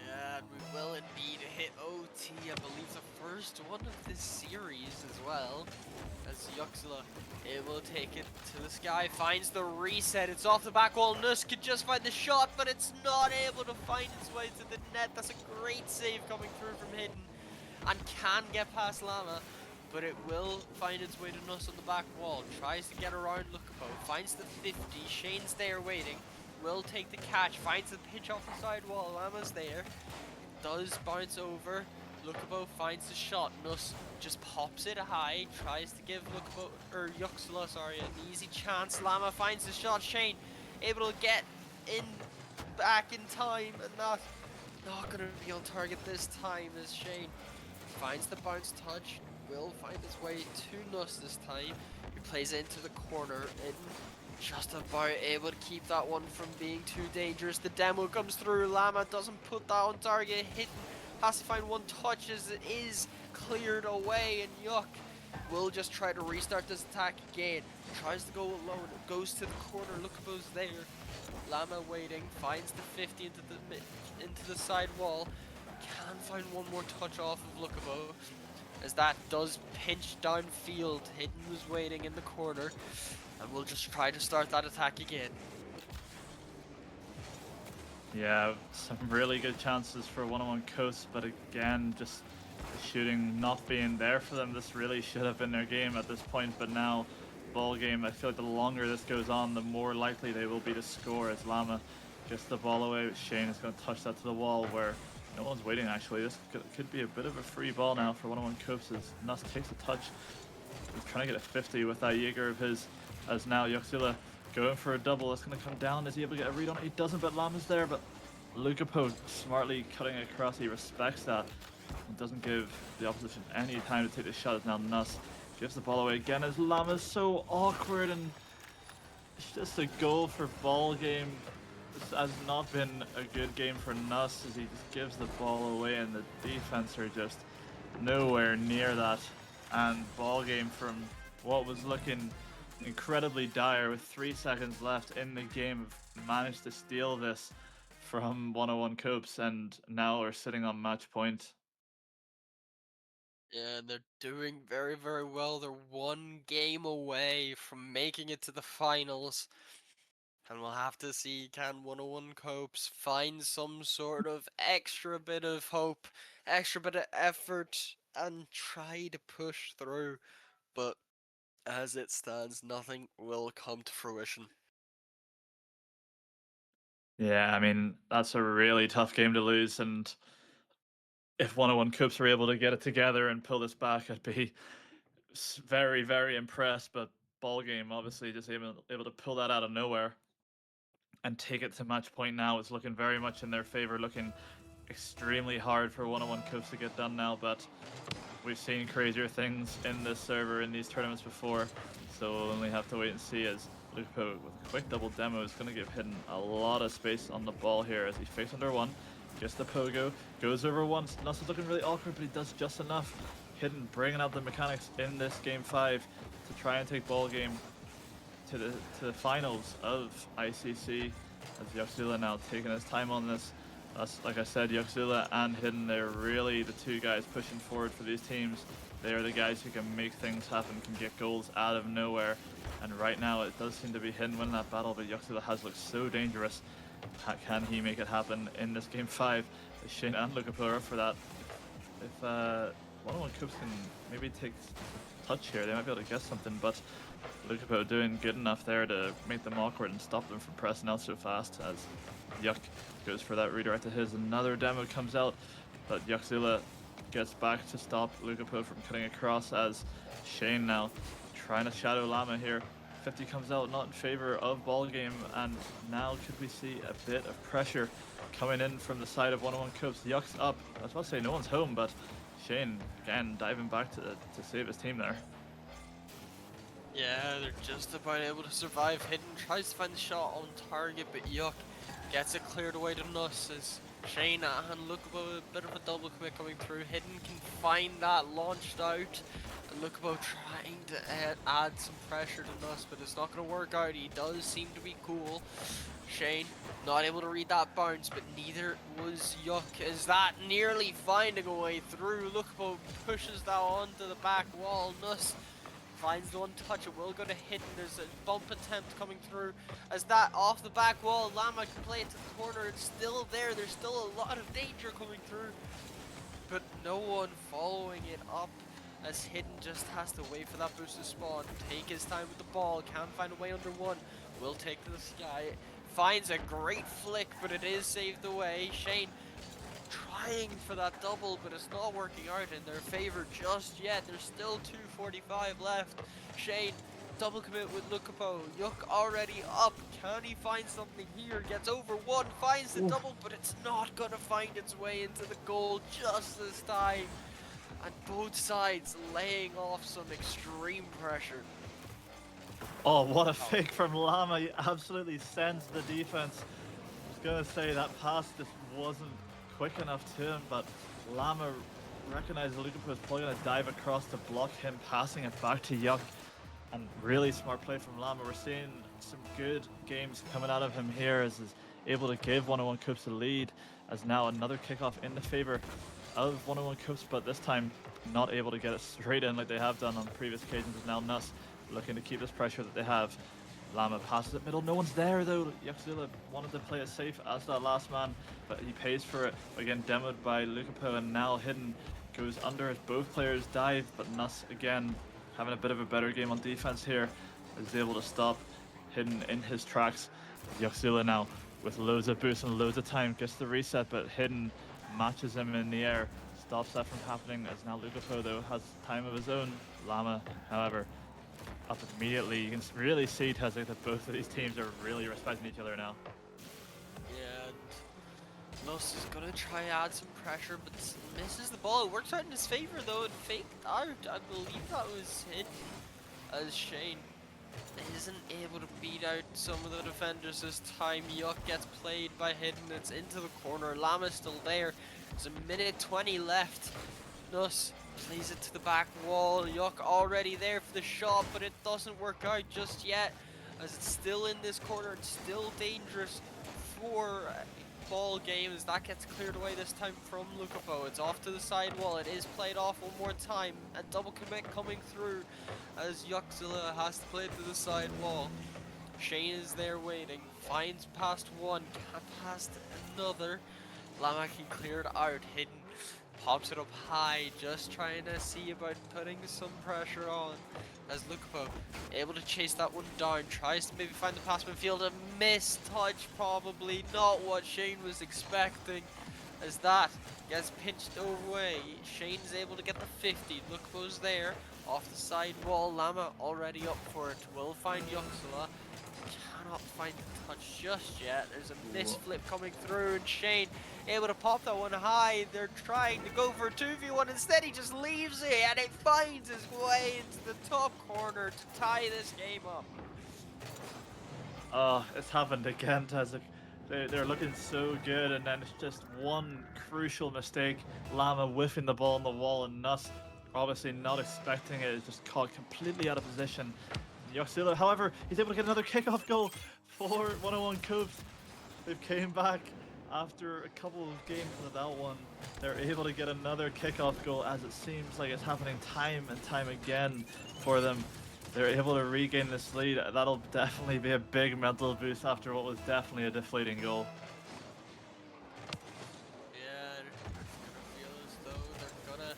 E: Yeah, we will indeed hit OT. I believe the first one of this series as well. As Yuxula, it will take it to the sky, finds the reset. It's off the back wall. Nuss could just find the shot, but it's not able to find its way to the net. That's a great save coming through from Hidden, and can get past Lama, but it will find its way to Nuss on the back wall. Tries to get around Lukapo, finds the 50. Shane's there waiting. Will take the catch, finds the pitch off the side wall. Lama's there. It does bounce over. Lukapo finds the shot. Nuss just pops it high, tries to give Yuxula, an easy chance. Lama finds the shot. Shane able to get in back in time, and not gonna be on target this time as Shane finds the bounce touch. Will find his way to Nuss this time. He plays it into the corner and just about able to keep that one from being too dangerous. The demo comes through. Lama doesn't put that on target. Hidden has to find one touch as it is cleared away, and Yuck will just try to restart this attack again. Tries to go alone, goes to the corner. Lukapo's there. Lama waiting, finds the 50 into the side wall. Can find one more touch off of Lukapo, as that does pinch downfield. Hidden was waiting in the corner, and we'll just try to start that attack again.
F: Yeah, some really good chances for 101 Coast, but again, just the shooting not being there for them. This really should have been their game at this point, but now, ball game, I feel like the longer this goes on, the more likely they will be to score as Lama gets the ball away. Shane is going to touch that to the wall where no one's waiting actually. This could be a bit of a free ball now for 101 Coast as Nuss takes a touch. He's trying to get a 50 with that Jaeger of his, as now Yuxula going for a double. It's going to come down. Is he able to get a read on it? He doesn't, but Lama's there. But Lukapo smartly cutting across. He respects that. He doesn't give the opposition any time to take the shot. As now Nuss gives the ball away again as Lama's so awkward, and it's just a goal for ball game. This has not been a good game for Nuss as he just gives the ball away, and the defense are just nowhere near that. And ball game, from what was looking incredibly dire with 3 seconds left in the game, managed to steal this from 101 Copes, and now are sitting on match point.
E: Yeah, and they're doing very, very well. They're one game away from making it to the finals. And we'll have to see, can 101 Copes find some sort of extra bit of hope, extra bit of effort, and try to push through. But as it stands, nothing will come to fruition.
F: Yeah, I mean, that's a really tough game to lose, and if 101 Coops were able to get it together and pull this back, I'd be very, very impressed. But ball game, obviously, just able to pull that out of nowhere and take it to match point now. It's looking very much in their favor, looking extremely hard for 101 Coops to get done now, but we've seen crazier things in this server in these tournaments before, so we'll only have to wait and see, as Lukapo with a quick double demo is going to give Hidden a lot of space on the ball here as he fakes under one, Gets the pogo, goes over once. Nuss is looking really awkward, but he does just enough. Hidden, bringing out the mechanics in this game 5 to try and take ball game to the finals of ICC. As Yuxzilla now taking his time on this. Like I said, Yuxzilla and Hidden, they're really the two guys pushing forward for these teams. They are the guys who can make things happen, can get goals out of nowhere. And right now it does seem to be Hidden winning that battle, but Yuxzilla has looked so dangerous. Can he make it happen in this game 5? Shane and Lukapo are up for that. If 101 Coops can maybe take touch here, they might be able to get something, but Lukapo doing good enough there to make them awkward and stop them from pressing out so fast as Yuck goes for that redirect to his. Another demo comes out, but Yuxzilla gets back to stop Lukapo from cutting across as Shane now trying to shadow Llama here. 50 comes out not in favor of ball game, and now could we see a bit of pressure coming in from the side of 101 Coops. Yuck's up. I was about to say no one's home, but Shane again diving back to save his team there.
E: Yeah, they're just about able to survive. Hidden tries to find the shot on target, but Yuck gets it cleared away to Nuss as Shane and Lukapo, a bit of a double commit coming through. Hidden can find that launched out. Lukapo trying to add some pressure to Nuss, but it's not going to work out. He does seem to be cool. Shane not able to read that bounce, but neither was Yuck. Is that nearly finding a way through? Lukapo pushes that onto the back wall. Nuss finds the one touch. It will go to Hidden. There's a bump attempt coming through. As that off the back wall, Llama can play it to the corner. It's still there. There's still a lot of danger coming through, but no one following it up. As Hidden just has to wait for that boost to spawn, take his time with the ball, can't find a way under one, will take to the sky, finds a great flick, but it is saved away. Shane trying for that double, but it's not working out in their favor just yet. There's still 2:45 left. Shane double commit with Lukapo. Yuck already up. Can he find something here? Gets over one, finds the double, but it's not gonna find its way into the goal just this time. And both sides laying off some extreme pressure.
F: Oh, what a fake from Llama. He absolutely sends the defense. I was going to say that pass just wasn't quick enough to him, but Llama recognized Lukapo was probably going to dive across to block him, passing it back to Yuck. And really smart play from Llama. We're seeing some good games coming out of him here as he's able to give 101 Coops a lead, as now another kickoff in the favor of 101 Coops, but this time not able to get it straight in like they have done on previous occasions. Is now Nuss looking to keep this pressure that they have. Llama passes it middle, no one's there though. Yuxzilla wanted to play it safe as that last man, but he pays for it. Again demoed by Lukapo, and now Hidden goes under as both players dive, but Nuss again having a bit of a better game on defense here, is able to stop Hidden in his tracks. Yuxzilla now with loads of boost and loads of time gets the reset, but Hidden matches him in the air, stops that from happening, as now Lukapo though has time of his own. Llama, however, up immediately. You can really see, Tezek, that both of these teams are really respecting each other now.
E: Yeah, and Nuss is gonna try add some pressure, but misses the ball. It works out in his favor though, and faked out. I believe that was Hidden, as Shane isn't able to beat out some of the defenders this time. Yuck gets played by Hidden. It's into the corner. Llama's still there. There's a minute 20 left. Nuss plays it to the back wall. Yuck already there for the shot, but it doesn't work out just yet, as it's still in this corner. It's still dangerous for ball game as that gets cleared away this time from Lukapo. It's off to the side wall. It is played off one more time. A double commit coming through as Yuxzilla has to play it to the side wall. Shane is there waiting. Finds past one. Can't past another. Llama can clear it out. Hidden. Pops it up high. Just trying to see about putting some pressure on. As Lukapo able to chase that one down, tries to maybe find the pass midfield, a missed touch, probably not what Shane was expecting, as that gets pinched away. Shane's able to get the 50, Lukapo's there, off the side wall. Llama already up for it, will find Yuxzilla, cannot find the touch just yet. There's a missed flip coming through, and Shane able to pop that one high. They're trying to go for a 2v1. Instead, he just leaves it, and it finds his way into the top corner to tie this game up.
F: Oh, it's happened again, Tezek. They're looking so good, and then it's just one crucial mistake. Llama whiffing the ball on the wall, and Nuss obviously not expecting it. It's just caught completely out of position. Yoxila, however, he's able to get another kickoff goal for 101 Copes. They've came back after a couple of games without one. They're able to get another kickoff goal, as it seems like it's happening time and time again for them. They're able to regain this lead. That'll definitely be a big mental boost after what was definitely a deflating goal.
E: Yeah, they're gonna feel as though they're gonna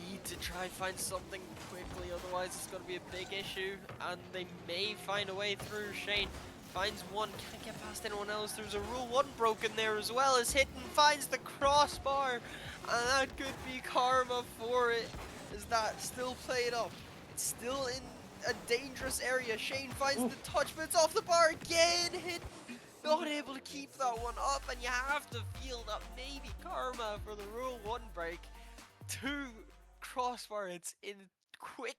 E: need to try and find something quickly, otherwise it's gonna be a big issue, and they may find a way through. Shane finds one, can't get past anyone else. There's a rule 1 broken there as well, as Hidden finds the crossbar, and that could be karma for it. Is that still played up? It's still in a dangerous area. Shane finds the touch, but it's off the bar again. Hidden not able to keep that one up, and you have to feel that maybe karma for the rule 1 break. 2 crossbar hits in quick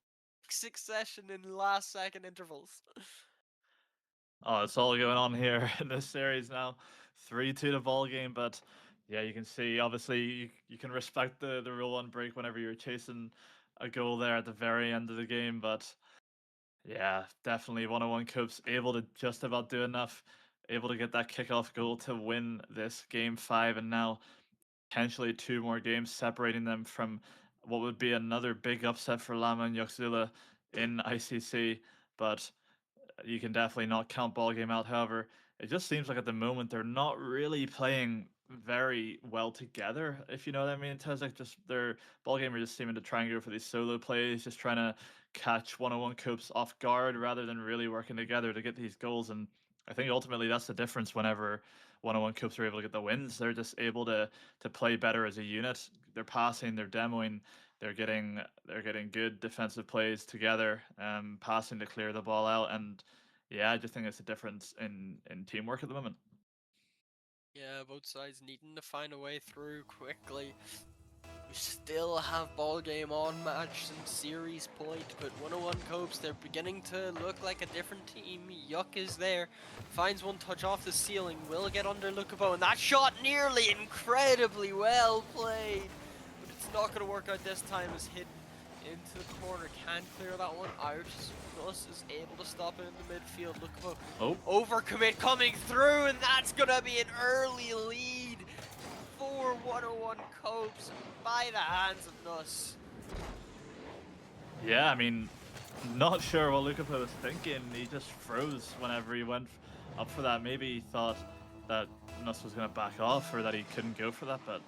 E: succession in last second intervals.
F: Oh, it's all going on here in this series now. 3-2 the ball game, but yeah, you can see obviously you can respect the rule 1 break whenever you're chasing a goal there at the very end of the game, but yeah, definitely 101 Copes able to just about do enough, able to get that kickoff goal to win this game 5, and now potentially 2 more games separating them from what would be another big upset for Lama and Yoxula in ICC, but you can definitely not count ball game out. However, it just seems like at the moment they're not really playing very well together, if you know what I mean. It has like just their ball game are just seeming to try and go for these solo plays, just trying to catch 101 Copes off guard rather than really working together to get these goals. And I think ultimately that's the difference whenever 101 Copes are able to get the wins. They're just able to play better as a unit. They're passing, they're demoing, they're getting good defensive plays together, passing to clear the ball out, and yeah, I just think it's a difference in teamwork at the moment.
E: Yeah, both sides needing to find a way through quickly. We still have ball game on match and series point, but 101 Copes, they're beginning to look like a different team. Yuck is there, finds one touch off the ceiling, will get under Lukabo, and that shot nearly incredibly well played. But it's not going to work out this time, as Hidden into the corner, can't clear that one out. Nuss is able to stop it in the midfield. Lukabo
F: Oh,
E: overcommit coming through, and that's going to be an early lead for 101 Copes by the hands of Nuss.
F: yeah, I mean, not sure what Lukaku was thinking. He just froze whenever he went up for that. Maybe he thought that Nuss was going to back off or that he couldn't go for that, but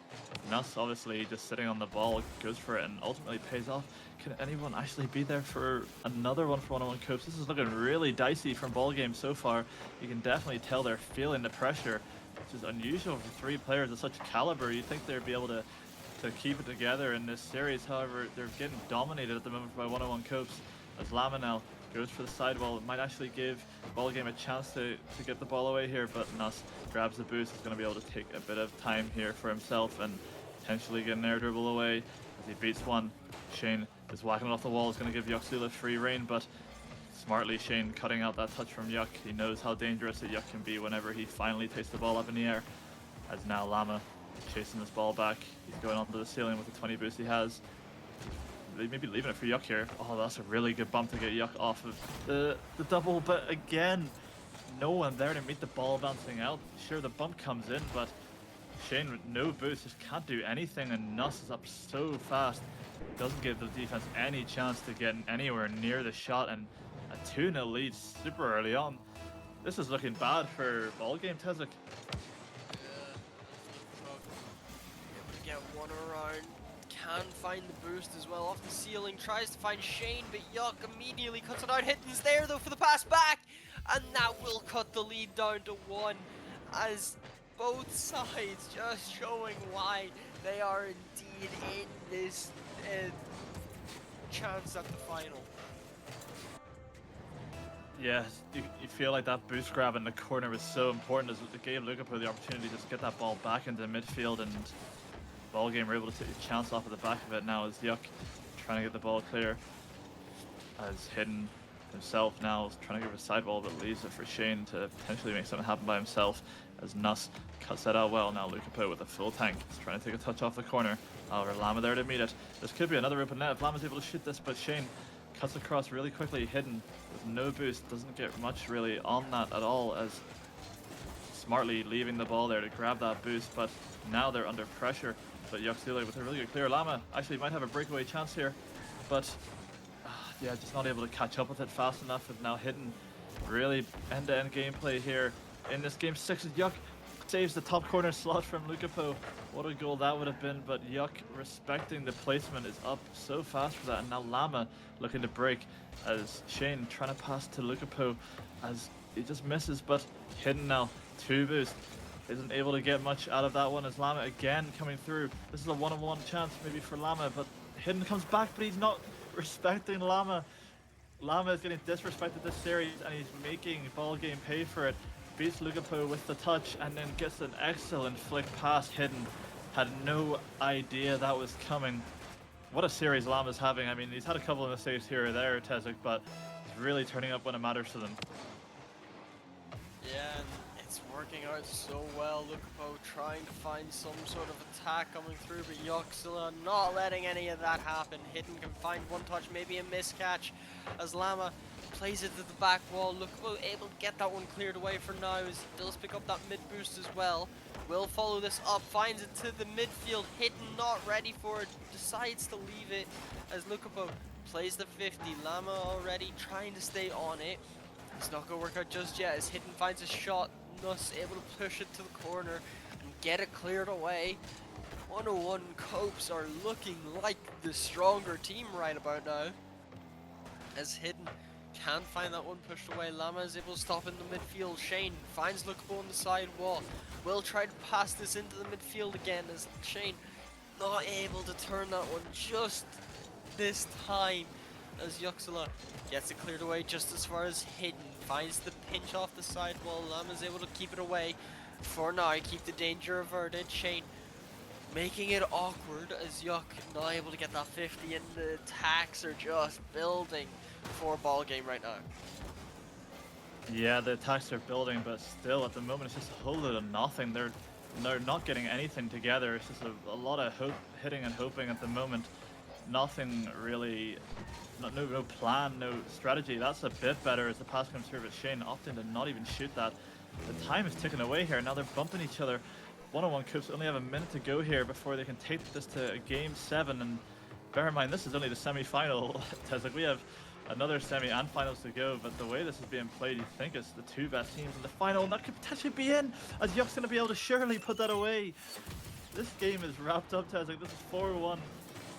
F: Nuss obviously just sitting on the ball goes for it and ultimately pays off. Can anyone actually be there for another one for 101 Copes? This is looking really dicey from ball game so far. You can definitely tell they're feeling the pressure, which is unusual for 3 players of such caliber. You'd think they'd be able to keep it together in this series. However, they're getting dominated at the moment by 101 Copes, as Laminel goes for the sidewall. It might actually give ball game a chance to get the ball away here, but Nuss grabs the boost. He's going to be able to take a bit of time here for himself and potentially get an air dribble away as he beats one. Shane is whacking it off the wall. Is going to give Yoxula free reign, but smartly Shane cutting out that touch from Yuck. He knows how dangerous a Yuck can be whenever he finally takes the ball up in the air, as now Lama chasing this ball back. He's going onto the ceiling with the 20 boost he has. They may be leaving it for Yuck here. Oh, that's a really good bump to get Yuck off of the double, but again, no one there to meet the ball bouncing out. Sure, the bump comes in, but Shane with no boost just can't do anything, and Nuss is up so fast. Doesn't give the defense any chance to get anywhere near the shot, and a 2-0 lead super early on. This is looking bad for ball game, Tezik.
E: Able to get one around, can find the boost as well off the ceiling, tries to find Shane, but Yuck immediately cuts it out. Hitton's there though for the pass back, and that will cut the lead down to 1, as both sides just showing why they are indeed in this chance at the final.
F: Yeah, you feel like that boost grab in the corner was so important, as it gave Lukaku the opportunity to just get that ball back into midfield, and ball game were able to take a chance off of the back of it. Now as Yuck trying to get the ball clear, as Hidden himself now is trying to give a sideball, but leaves it for Shane to potentially make something happen by himself, as Nuss cuts that out well. Now Lukapo with a full tank. He's trying to take a touch off the corner. However, Llama there to meet it. This could be another open net if Llama's able to shoot this, but Shane cuts across really quickly, hidden with no boost. Doesn't get much really on that at all, as smartly leaving the ball there to grab that boost, but now they're under pressure. But Yoxile with a really good clear. Llama actually might have a breakaway chance here, but yeah, just not able to catch up with it fast enough. And now hidden really end-to-end gameplay here in this game 6. Yuck saves the top corner slot from Lukapo. What a goal that would have been, but Yuck respecting the placement is up so fast for that. And now Llama looking to break as Shane trying to pass to Lukapo as he just misses, but hidden now. 2 boost. Isn't able to get much out of that one as Llama again coming through. This is a one-on-one chance maybe for Llama, but hidden comes back, but he's not respecting Llama. Llama is getting disrespected this series, and he's making ball game pay for it. Beats Lukapo with the touch, and then gets an excellent flick past hidden. Had no idea that was coming. What a series Llama's having. I mean, he's had a couple of mistakes here or there, Tezik, but he's really turning up when it matters to them.
E: Yeah, and it's working out so well. Lukapo trying to find some sort of attack coming through, but Yoxila not letting any of that happen. Hidden can find one touch, maybe a miscatch, as Llama plays it to the back wall. Lukapo able to get that one cleared away for now, as he does pick up that mid boost as well. Will follow this up, finds it to the midfield. Hidden not ready for it, decides to leave it as Lukapo plays the 50. Llama already trying to stay on it. It's not going to work out just yet as Hidden finds a shot. Nuss able to push it to the corner and get it cleared away. 101 Copes are looking like the stronger team right about now, as Hidden can't find that one pushed away. Llama is able to stop in the midfield. Shane finds Lukapo on the side wall. Will try to pass this into the midfield again as Shane not able to turn that one just this time, as Yoxila gets it cleared away just as far as Hidden. Finds the pinch off the side wall. Llama's able to keep it away for now, keep the danger averted. Shane making it awkward as Yuck not able to get that 50, and the attacks are just building for ball game right now.
F: Yeah, the attacks are building, but still at the moment it's just a whole lot of nothing. They're not getting anything together. It's just a lot of hitting and hoping at the moment. Nothing really, no plan, no strategy. That's a bit better as the pass comes through, but Shane opting to not even shoot that. The time is ticking away here. Now they're bumping each other. 101 Coops only have a minute to go here before they can take this to game 7. And bear in mind, this is only the semi-final. Like, we have another semi and finals to go, but the way this is being played, you think it's the 2 best teams in the final, and that could potentially be in, as Yuck's going to be able to surely put that away. This game is wrapped up, Tez. Like, this is 4-1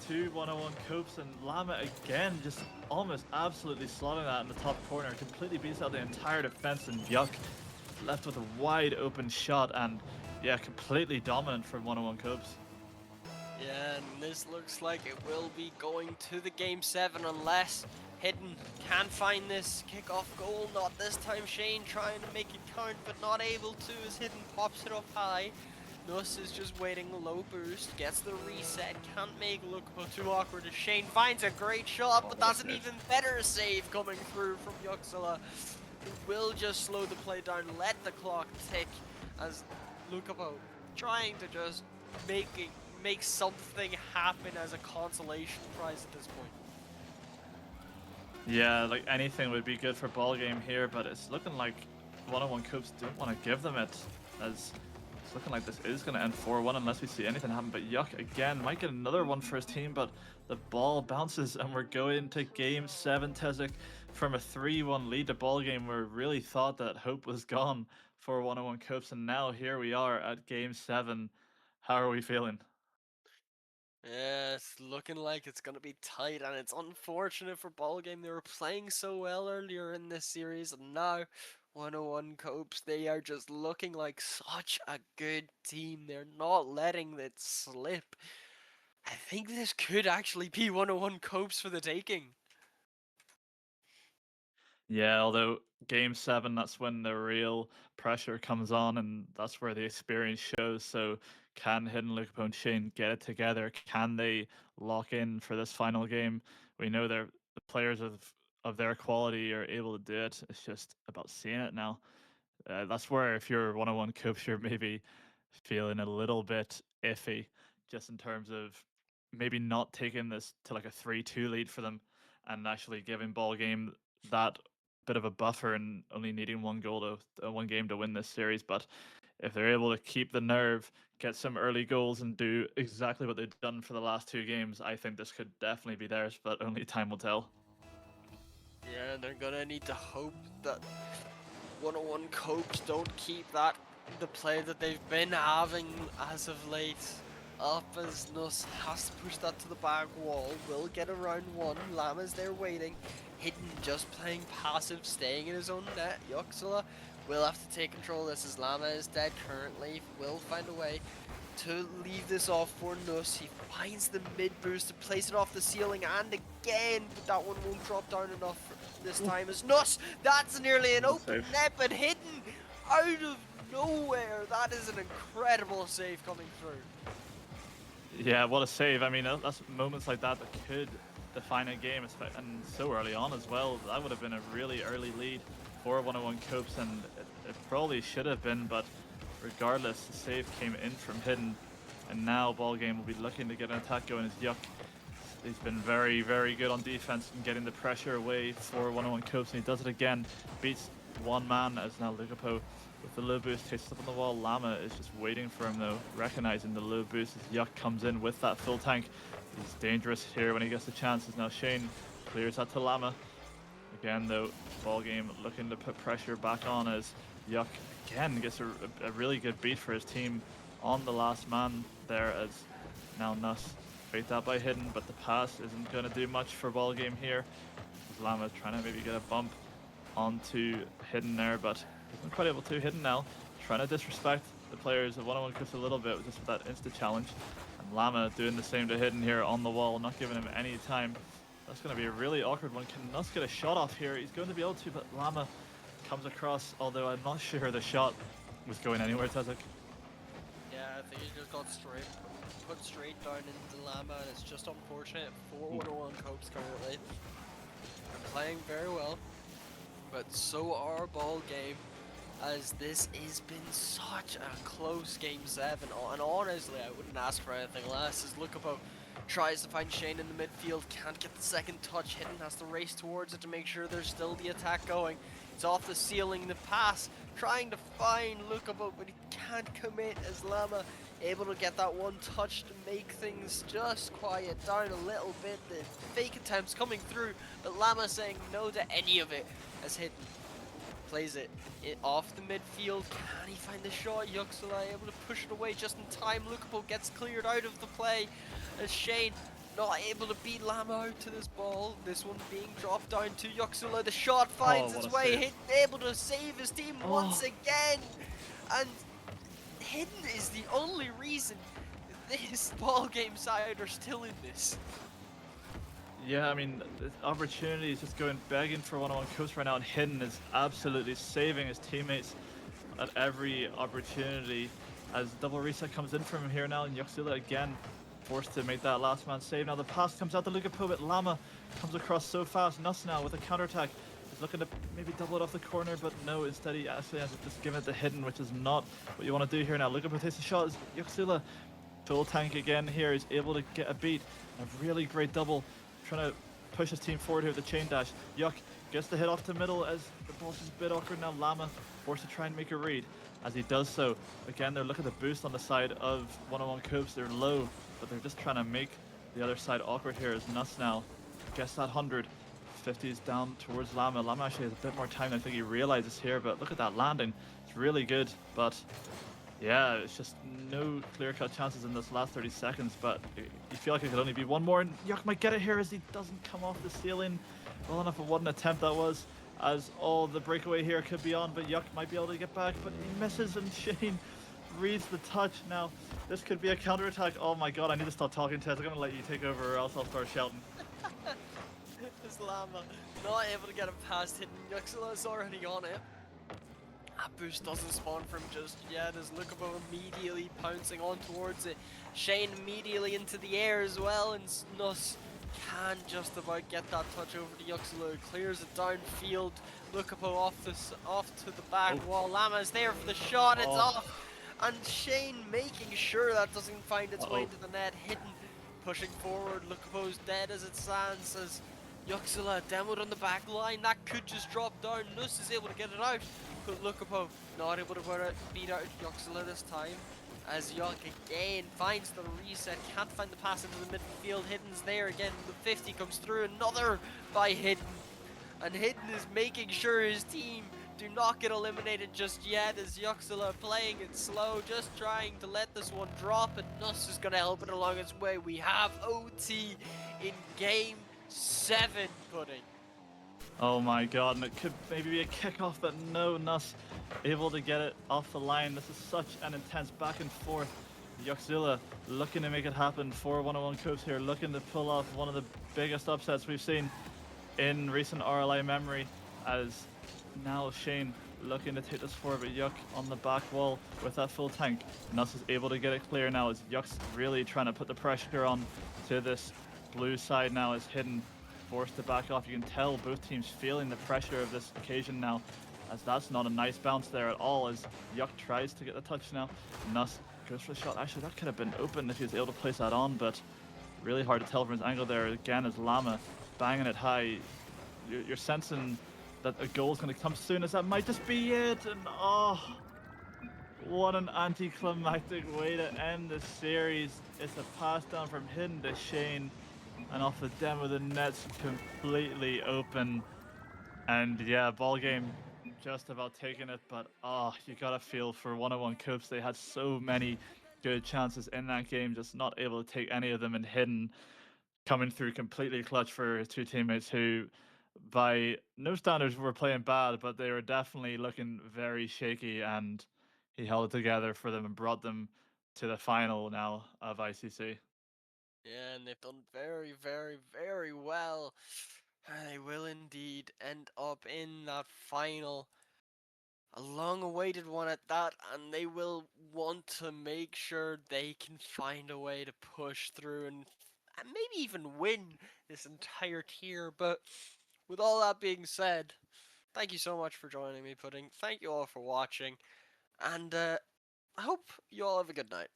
F: to 101 Copes, and Llama again just almost absolutely slotting that in the top corner. Completely beats out the entire defense, and Yuck left with a wide open shot, and yeah, completely dominant from 101 Copes.
E: Yeah, and this looks like it will be going to the game 7 unless Hidden can find this kickoff goal. Not this time. Shane trying to make it count, but not able to as Hidden pops it up high. Nuss is just waiting a low boost, gets the reset, can't make it look too awkward as Shane finds a great shot, but that's an even better save coming through from Yoxila, who will just slow the play down, let the clock tick as Lukapo trying to just make something happen as a consolation prize at this point.
F: Yeah, like anything would be good for ball game here, but it's looking like 101 Copes don't want to give them it, as it's looking like this is going to end 4-1 unless we see anything happen. But Yuck again might get another one for his team, but the ball bounces and we're going to game 7, Tezik, from a 3-1 lead to ball game. We really thought that hope was gone for 101 Copes, and now here we are at game 7. How are we feeling?
E: Yeah, it's looking like it's going to be tight, and it's unfortunate for ball game. They were playing so well earlier in this series, and now 101 Copes, they are just looking like such a good team. They're not letting it slip. I think this could actually be 101 Copes for the taking.
F: Yeah, although game 7, that's when the real pressure comes on, and that's where the experience shows. So can Hidden, Lukapo, and Shane get it together? Can they lock in for this final game? We know the players of their quality are able to do it. It's just about seeing it now. That's where if you're 101 Coops, you're maybe feeling a little bit iffy, just in terms of maybe not taking this to like a 3-2 lead for them and actually giving ball game that bit of a buffer and only needing one game to win this series. But if they're able to keep the nerve, get some early goals, and do exactly what they've done for the last 2 games, I think this could definitely be theirs, but only time will tell.
E: Yeah, they're gonna need to hope that 101 Copes don't keep the play that they've been having as of late up, as Nuss has to push that to the back wall. Will get around one. Lama's there waiting. Hidden just playing passive, staying in his own net. Yuxula will have to take control. This is Lama is dead currently. Will find a way to leave this off for Nuss. He finds the mid boost to place it off the ceiling, and again, but that one won't drop down enough this time as Nuss. That's nearly an open net, but Hidden out of nowhere. That is an incredible save coming through.
F: Yeah, what a save. I mean, that's moments like that that could define a game, and so early on as well. That would have been a really early lead for 101 Copes, and it probably should have been, but regardless, the save came in from Hidden, and now Ballgame will be looking to get an attack going as Yuck. He's been very, very good on defense and getting the pressure away for 101 Copes, and he does it again. Beats one man as now Lukapo with the low boost takes up on the wall. Lama is just waiting for him though, recognizing the low boost as Yuck comes in with that full tank. He's dangerous here when he gets the chances. Now Shane clears that to Lama. Again though, Ballgame looking to put pressure back on as Yuck again gets a really good beat for his team on the last man there, as now Nuss bait that by Hidden, but the pass isn't going to do much for Ballgame here. As Lama trying to maybe get a bump onto Hidden there, but isn't quite able to. Hidden now trying to disrespect the players of 101 Coops a little bit just with that insta challenge, and Lama doing the same to Hidden here on the wall, not giving him any time. That's going to be a really awkward one. Can Nuss get a shot off here? He's going to be able to, but Lama comes across, although I'm not sure the shot was going anywhere, Tezek.
E: Yeah, I think he just got put straight down into Lama, and it's just unfortunate for 101 Copes currently. They're playing very well, but so are Ballgame, as this has been such a close game 7, and honestly I wouldn't ask for anything less, as Lukapo tries to find Shane in the midfield, can't get the second touch. Hidden has to race towards it to make sure there's still the attack going. It's off the ceiling, the pass, trying to find Lukapo, but he can't commit as Lama able to get that one touch to make things just quiet down a little bit. The fake attempts coming through, but Lama saying no to any of it as Hidden plays it off the midfield. Can he find the shot? Yuxula able to push it away just in time. Lukapo gets cleared out of the play as Shane not able to beat Lama out to this ball. This one being dropped down to Yuxula. The shot finds its way. Hidden able to save his team once again. And Hidden is the only reason this ball game side are still in this.
F: Yeah, I mean, the opportunity is just going begging for 101 Coops right now, and Hidden is absolutely saving his teammates at every opportunity as double reset comes in from him here now, and Yuxula again forced to make that last man save. Now the pass comes out to Lukapo, but Lama comes across so fast. Nuss now with a counterattack. He's looking to maybe double it off the corner, but no, instead he actually has to just give it to Hidden, which is not what you want to do here now. Lukapo takes the shot as Yuxula full tank again here. He's able to get a beat. A really great double. Trying to push his team forward here with the chain dash. Yuck gets the hit off the middle as the ball's just a bit awkward now. Lama forced to try and make a read. As he does so, again, they're looking to boost on the side of 101 Coops. They're low, but they're just trying to make the other side awkward here as Nuss now gets that 100. 50 is down towards Lama. Lama actually has a bit more time than I think he realizes here, but look at that landing. It's really good, but yeah, it's just no clear-cut chances in this last 30 seconds, but you feel like it could only be one more, and Yuck might get it here as he doesn't come off the ceiling. Well enough of what an attempt that was, as all the breakaway here could be on, but Yuck might be able to get back, but he misses, and Shane reads the touch. Now, this could be a counter-attack. Oh my god, I need to stop talking, Tez. I'm going to let you take over, or else I'll start shouting.
E: This Lama not able to get it past Hidden. Yuxula's already on it. That boost doesn't spawn from just yet as Lukapo immediately pouncing on towards it. Shane immediately into the air as well, and Nuss can just about get that touch over to Yuxalo. Clears it downfield. Lukapo off to the back wall. Lama is there for the shot. It's off. And Shane making sure that doesn't find its way into the net. Hidden, pushing forward. Lukapo's dead as it stands. As Yuxala demoed on the back line. That could just drop down. Nuss is able to get it out. But Lukapo not able to beat out Yuxala this time. As Yok again finds the reset, can't find the pass into the midfield. Hidden's there again. The 50 comes through, another by Hidden. And Hidden is making sure his team do not get eliminated just yet, as Yuxala playing it slow, just trying to let this one drop, and Nuss is going to help it along its way. We have OT in game 7, Pudding.
F: Oh my god, and it could maybe be a kickoff, but no, Nuss able to get it off the line. This is such an intense back and forth. Yuxila looking to make it happen for 101 Coops here, looking to pull off one of the biggest upsets we've seen in recent RLI memory, as now Shane looking to take this forward, but Yuck on the back wall with that full tank. Nuss is able to get it clear now, as Yuck's really trying to put the pressure on to this blue side now, as Hidden forced to back off. You can tell both teams feeling the pressure of this occasion now, as that's not a nice bounce there at all, as Yuck tries to get the touch now. Nuss goes for the shot. Actually, that could have been open if he was able to place that on, but really hard to tell from his angle there. Again, as Lama banging it high. You're sensing that a goal is going to come soon, as that might just be it. And oh, what an anticlimactic way to end the series. It's a pass down from Hidden to Shane, and off the demo, the net's completely open. And yeah, ball game just about taking it, but oh, you gotta feel for 101 Coops. They had so many good chances in that game, just not able to take any of them, and Hidden coming through completely clutch for his two teammates, who by no standards were playing bad, but they were definitely looking very shaky, and he held it together for them and brought them to the final now of ICC.
E: Yeah, and they've done very, very, very well. And they will indeed end up in that final. A long-awaited one at that, and they will want to make sure they can find a way to push through and maybe even win this entire tier. But with all that being said, thank you so much for joining me, Pudding. Thank you all for watching, and I hope you all have a good night.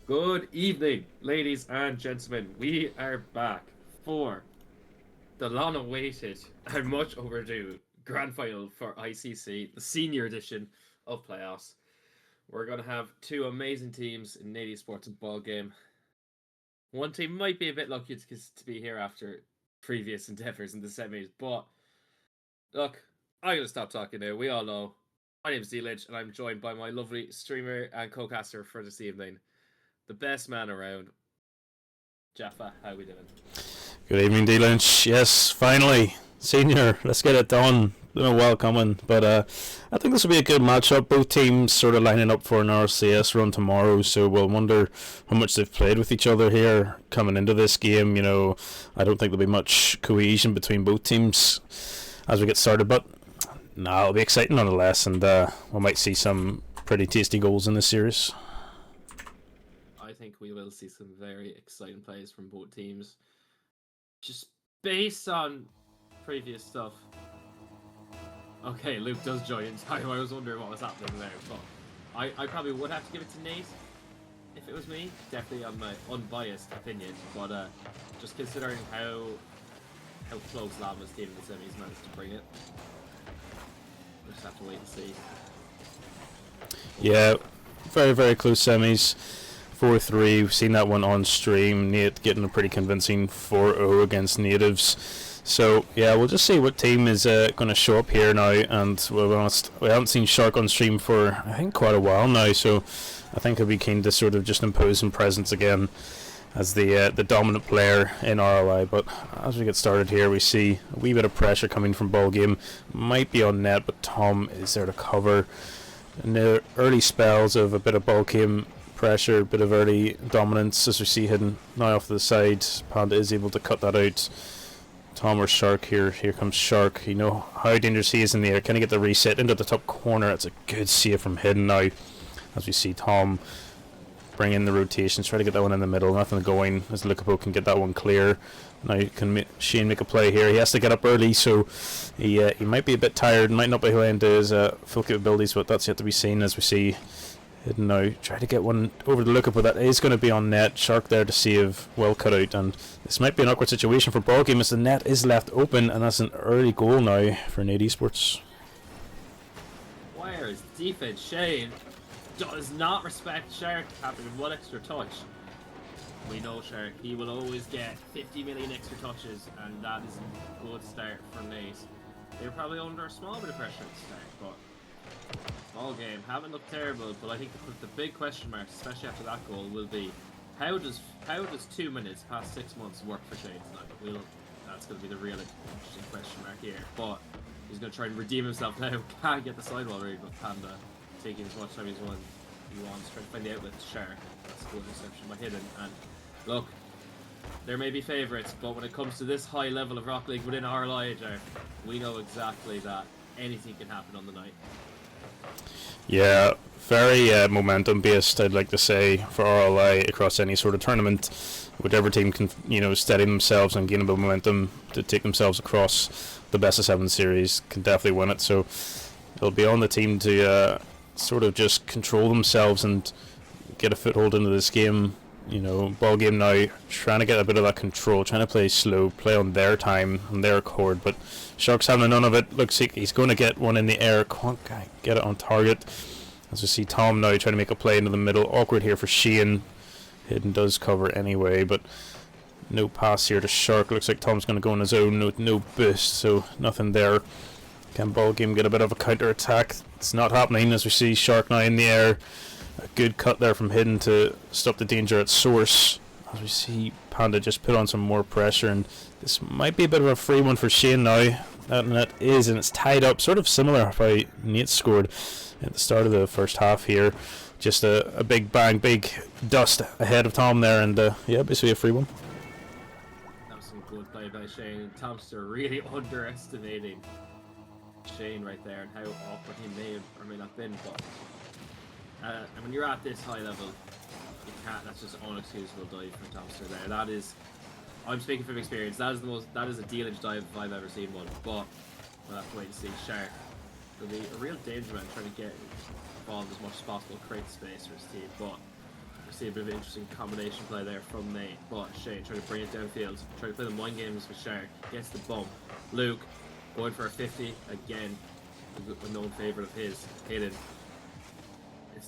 G: Good evening, ladies and gentlemen. We are back for the long-awaited and much overdue grand final for ICC, the senior edition of playoffs. We're going to have two amazing teams in Nady Sports and Ball Game. One team might be a bit lucky to be here after previous endeavours in the semis, but look, I'm going to stop talking now. We all know. My name is D-Lynch, and I'm joined by my lovely streamer and co-caster for this evening, the best man around, Jaffa. How we doing?
H: Good evening, D-Lynch. Yes, finally, senior. Let's get it done. Been a while coming, but I think this will be a good matchup. Both teams sort of lining up for an RCS run tomorrow, so we'll wonder how much they've played with each other here coming into this game. You know, I don't think there'll be much cohesion between both teams as we get started, but no, it'll be exciting nonetheless, and we might see some pretty tasty goals in this series.
G: I think we will see some very exciting plays from both teams. Just based on previous stuff. Okay, Luke does join in time. I was wondering what was happening there, but I probably would have to give it to Nate if it was me. Definitely on my unbiased opinion, but just considering how close Lama's team in the semis managed to bring it, we'll just have to wait and see.
H: Yeah, very, very close semis. 4-3. We've seen that one on stream. Nate getting a pretty convincing 4-0 against Natives. So yeah, we'll just see what team is going to show up here now. And we'll be honest, we haven't seen Shark on stream for I think quite a while now. So I think I'll be keen to sort of just impose some presence again as the dominant player in RLI. But as we get started here, we see a wee bit of pressure coming from ball game. Might be on net, but Tom is there to cover. In the early spells of a bit of ball game pressure, a bit of early dominance, as we see hidden now off to the side. Panda is able to cut that out. Tom or Shark here. Here comes Shark. You know how dangerous he is in the air. Can he get the reset into the top corner? It's a good save from hidden now. As we see Tom bring in the rotations, try to get that one in the middle. Nothing going as Lukapo can get that one clear. Now can Shane make a play here? He has to get up early, so he might be a bit tired. Might not be able to into his full capabilities, but that's yet to be seen. As we see hidden now try to get one over the Lukapo. That is going to be on net. Shark there to save, well cut out, and this might be an awkward situation for ball game as the net is left open, and that's an early goal now for Nate Esports.
G: Where is defense? Shane does not respect Shark having one extra touch. We know Shark, he will always get 50 million extra touches, and that is a good start for Nate. They're probably under a small bit of pressure at the start, but ball game haven't looked terrible. But I think the big question mark, especially after that goal, will be how does 2 minutes past 6 months work for Shane tonight? That's going to be the real interesting question mark here. But he's going to try and redeem himself now. Can't get the sidewall read, but Panda taking as much time as he wants, trying to find the outlet to Shark. That's a good reception by Hidden. And look, there may be favourites, but when it comes to this high level of Rock League within RLI, we know exactly that anything can happen on the night.
H: Yeah, very momentum based, I'd like to say, for RLI across any sort of tournament. Whichever team can, steady themselves and gain a bit of momentum to take themselves across the best of 7 series can definitely win it. So it'll be on the team to sort of just control themselves and get a foothold into this game. Ball game now, trying to get a bit of that control, trying to play slow, play on their time, on their accord, but Shark's having none of it. Looks like he's going to get one in the air, can't get it on target. As we see Tom now trying to make a play into the middle, awkward here for Shane. Hidden does cover anyway, but no pass here to Shark. Looks like Tom's going to go on his own with no boost, so nothing there. Can ball game get a bit of a counter attack? It's not happening as we see Shark now in the air. A good cut there from Hidden to stop the danger at source. As we see Panda just put on some more pressure, and this might be a bit of a free one for Shane now. That net is, and it's tied up, sort of similar how Nate scored at the start of the first half here. Just a big bang, big dust ahead of Tom there, and yeah, basically a free one.
G: That was some good play by Shane. Tomster really underestimating Shane right there and how awkward he may have or may not been, but and when you're at this high level, you can't. That's just unexcusable dive from Tomster there. That is, I'm speaking from experience. That is a deal-edge dive if I've ever seen one. But we'll have to wait to see. Shark will be a real danger man trying to get involved as much as possible, create space for his team. But we see a bit of an interesting combination play there from Nate. But Shane trying to bring it downfield, trying to play the mind games with Shark. Gets the bump. Luke going for a 50 again. A known favourite of his, Hidden.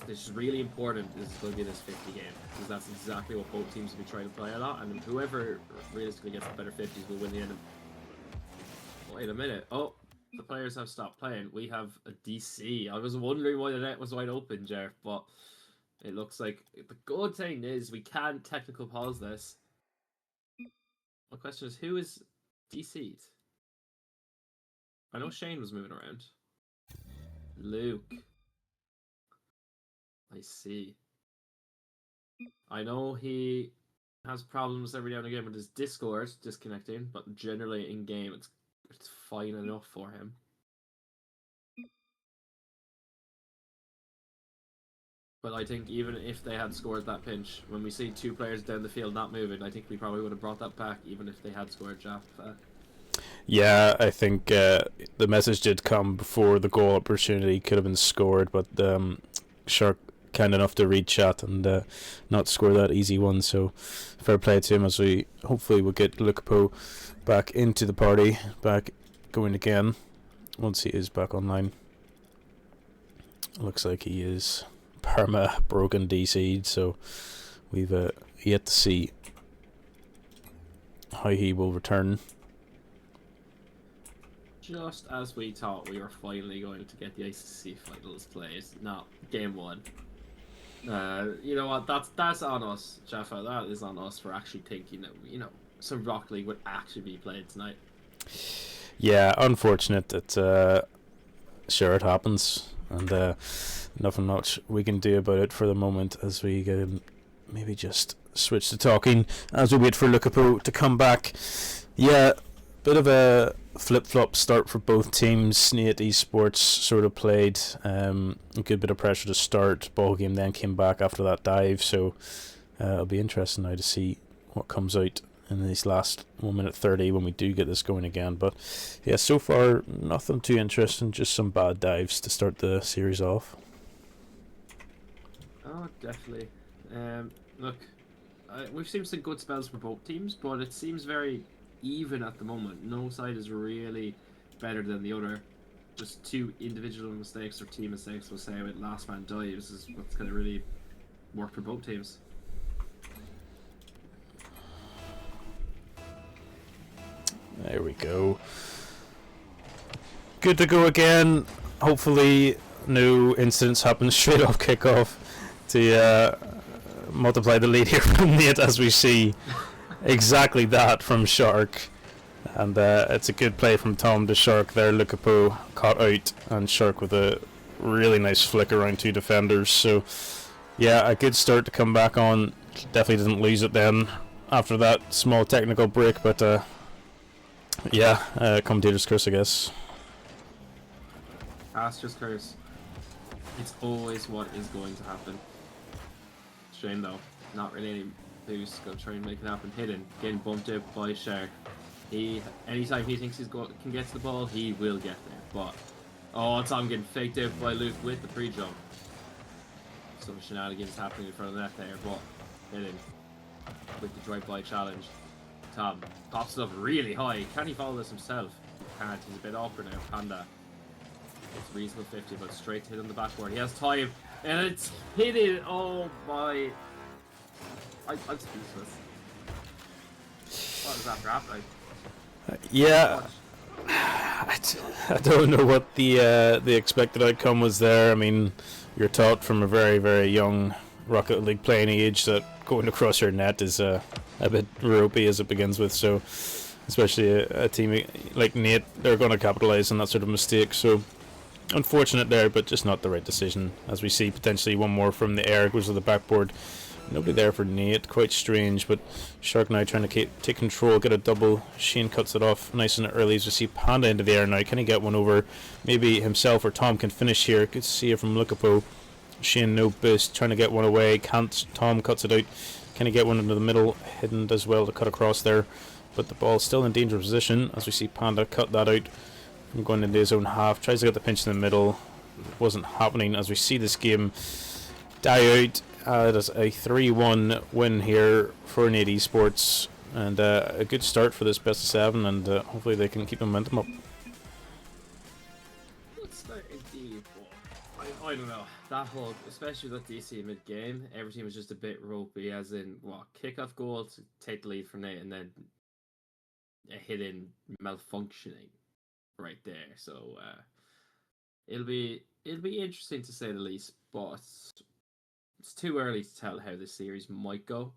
G: This is really important. This is going to be this 50 game because that's exactly what both teams will be trying to play a lot, and whoever realistically gets the better 50s will win the end. Wait a minute. Oh, the players have stopped playing. We have a DC. I was wondering why the net was wide open, Jeff, but it looks like the good thing is we can technical pause this. My question is, who is DC'd? I know Shane was moving around. Luke. I see. I know he has problems every now and again with his Discord disconnecting, but generally in game it's fine enough for him. But I think even if they had scored that pinch, when we see 2 players down the field not moving, I think we probably would have brought that back even if they had scored Jaff.
H: Yeah, I think the message did come before the goal opportunity could have been scored, but Shark kind enough to read chat and not score that easy one, so fair play to him as we hopefully will get Lukapo back into the party, back going again once he is back online. Looks like he is perma broken DC'd, so we've yet to see how he will return.
G: Just as we thought we were finally going to get the ICC finals played, not game 1. You know what? That's on us, Jaffa. That is on us for actually thinking that some Rocket League would actually be played tonight.
H: Yeah, unfortunate that sure it happens, and nothing much we can do about it for the moment as we maybe just switch to talking as we wait for Lukapo to come back. Yeah, bit of a flip-flop start for both teams. Nate Esports sort of played a good bit of pressure to start. Ball game then came back after that dive, so it'll be interesting now to see what comes out in this last 1 minute 30 when we do get this going again. But yeah, so far nothing too interesting, just some bad dives to start the series off.
G: Oh, definitely. Look, we've seen some good spells for both teams, but it seems very even at the moment. No side is really better than the other. Just 2 individual mistakes or team mistakes, we'll say, with last man dives is what's going to really work for both teams.
H: There we go. Good to go again. Hopefully no incidents happen straight off kickoff to multiply the lead here from Nate, as we see exactly that from Shark. And it's a good play from Tom to Shark there. Lukapo caught out, and Shark with a really nice flick around 2 defenders. So yeah, a good start to come back on. Definitely didn't lose it then after that small technical break, but yeah, commentator's curse, I guess.
G: Astra's curse. It's always what is going to happen. Shame though, not really any boost. Gonna try and make it happen. Hidden, getting bumped out by Shark. Anytime he thinks can get to the ball, he will get there. But Tom getting faked out by Luke with the pre-jump. Some shenanigans happening in front of the net there, but Hidden with the drive-by challenge. Tom pops it up really high. Can he follow this himself? He can't. He's a bit awkward now. Panda. It's reasonable 50, but straight to hit on the backboard. He has time, and it's hidden. Oh my! I'm speechless. What is after happening?
H: Yeah, I don't know what the expected outcome was there. I mean, you're taught from a very, very young Rocket League playing age that going across your net is a bit ropey as it begins with. So, especially a team like Nate, they're going to capitalise on that sort of mistake. So, unfortunate there, but just not the right decision. As we see potentially one more from the air, goes to the backboard. Nobody there for Nate, quite strange, but Shark now trying to take control, get a double. Shane cuts it off nice and early as we see Panda into the air now. Can he get one over? Maybe himself or Tom can finish here. Good to see it from Lukapo. Shane no boost, trying to get one away. Can't. Tom cuts it out. Can he get one into the middle? Hidden does well to cut across there, but the ball's still in dangerous position as we see Panda cut that out from going into his own half. Tries to get the pinch in the middle. Wasn't happening as we see this game die out. It is a 3-1 win here for Nate Esports, and a good start for this best of 7, and hopefully they can keep momentum up.
G: Good start indeed, but I don't know. That whole, especially with DC mid-game, everything was just a bit ropey, as in, kickoff goal to take the lead from Nate, and then a hidden malfunctioning right there. So it'll be interesting to say the least, but it's too early to tell how this series might go,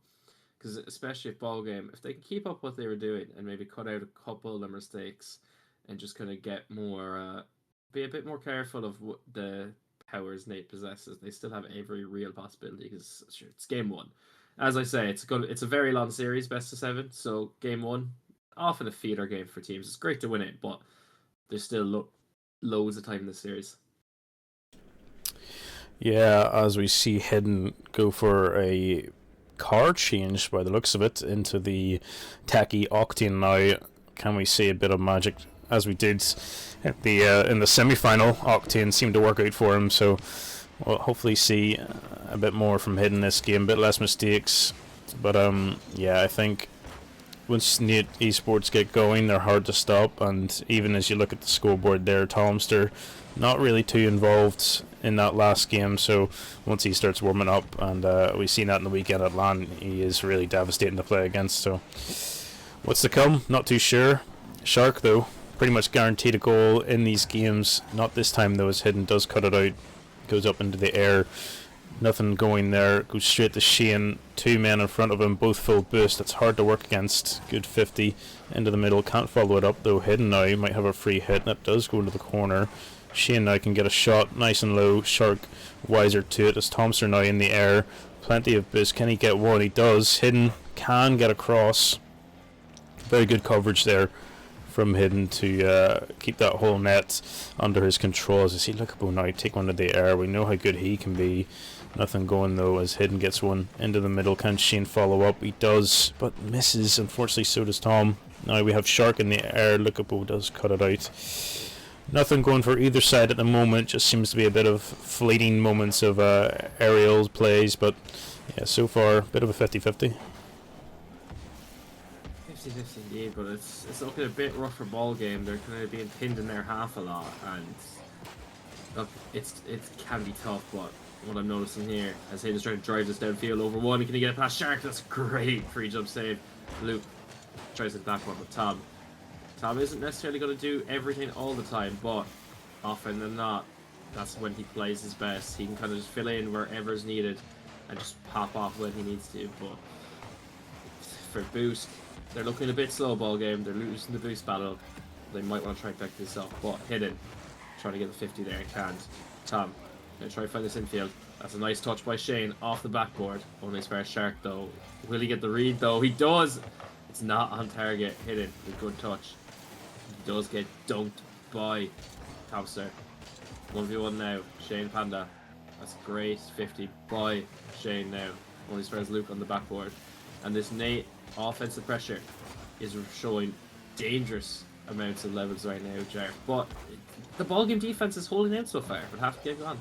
G: because especially if ball game, if they can keep up what they were doing and maybe cut out a couple of their mistakes and just kind of get more, be a bit more careful of what the powers Nate possesses, they still have every real possibility. Because sure, it's game 1. As I say, it's a very long series, best of 7. So game 1, often a feeder game for teams. It's great to win it, but there's still loads of time in this series.
H: Yeah, as we see Hidden go for a card change by the looks of it into the tacky Octane now. Can we see a bit of magic as we did at in the semi-final? Octane seemed to work out for him, so we'll hopefully see a bit more from Hidden this game, a bit less mistakes. But yeah, I think once Nate Esports get going, they're hard to stop. And even as you look at the scoreboard there, Tomster not really too involved in that last game. So once he starts warming up, and we've seen that in the weekend at LAN, he is really devastating to play against. So what's to come? Not too sure. Shark though, pretty much guaranteed a goal in these games. Not this time though, as Hidden does cut it out, goes up into the air. Nothing going there. Goes straight to Shane. 2 men in front of him, both full boost. It's hard to work against. Good 50 into the middle. Can't follow it up though. Hidden now might have a free hit. That does go into the corner. Shane now can get a shot nice and low. Shark wiser to it as Thompson now in the air. Plenty of boost. Can he get one? He does. Hidden can get across. Very good coverage there from Hidden to keep that whole net under his control. As he look up now, take one to the air. We know how good he can be. Nothing going though as Hidden gets one into the middle. Can Shane follow up? He does, but misses. Unfortunately, so does Tom. Now we have Shark in the air. Lookapo does cut it out. Nothing going for either side at the moment. Just seems to be a bit of fleeting moments of aerial plays, but yeah, so far a bit of a 50-50.
G: 50-50 indeed, but it's looking a bit rougher ball game. They're kind of being pinned in their half a lot, and look, it can be tough. But what I'm noticing here, as Hayden's trying to drive this downfield over one, can he get it past Shark? That's great free jump save. Luke tries it back one with Tom. Tom isn't necessarily going to do everything all the time, but often than not, that's when he plays his best. He can kind of just fill in wherever is needed and just pop off when he needs to. But for boost, they're looking a bit slow ball game. They're losing the boost battle. They might want to try and back this up, but Hidden trying to get the 50 there, can't. Tom gonna try to find this infield. That's a nice touch by Shane off the backboard. Only spare Shark though. Will he get the read though? He does. It's not on target. Hidden with good touch. He does get dunked by Topster. 1v1 now. Shane Panda. That's great. 50 by Shane now. Only spares Luke on the backboard. And this Nate offensive pressure is showing dangerous amounts of levels right now, Jar. But the ballgame defense is holding out so far, but half the game gone.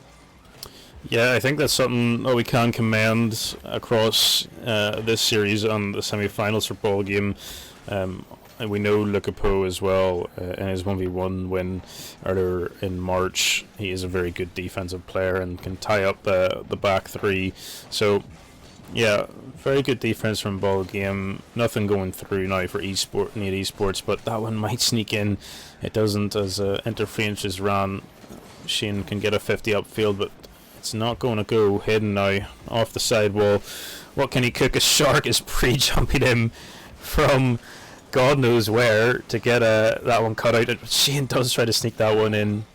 H: Yeah, I think that's something that we can commend across this series on the semi-finals for ball game. And we know Lukapo as well in his 1v1 win earlier in March. He is a very good defensive player and can tie up the back three. So, yeah, very good defense from ball game. Nothing going through now for Nate Esports, but that one might sneak in. It doesn't as interference is ran. Shane can get a 50 upfield, but it's not going to go. Hidden now off the sidewall. What can he cook? A Shark is pre-jumping him from God knows where to get that one cut out. Shane does try to sneak that one in.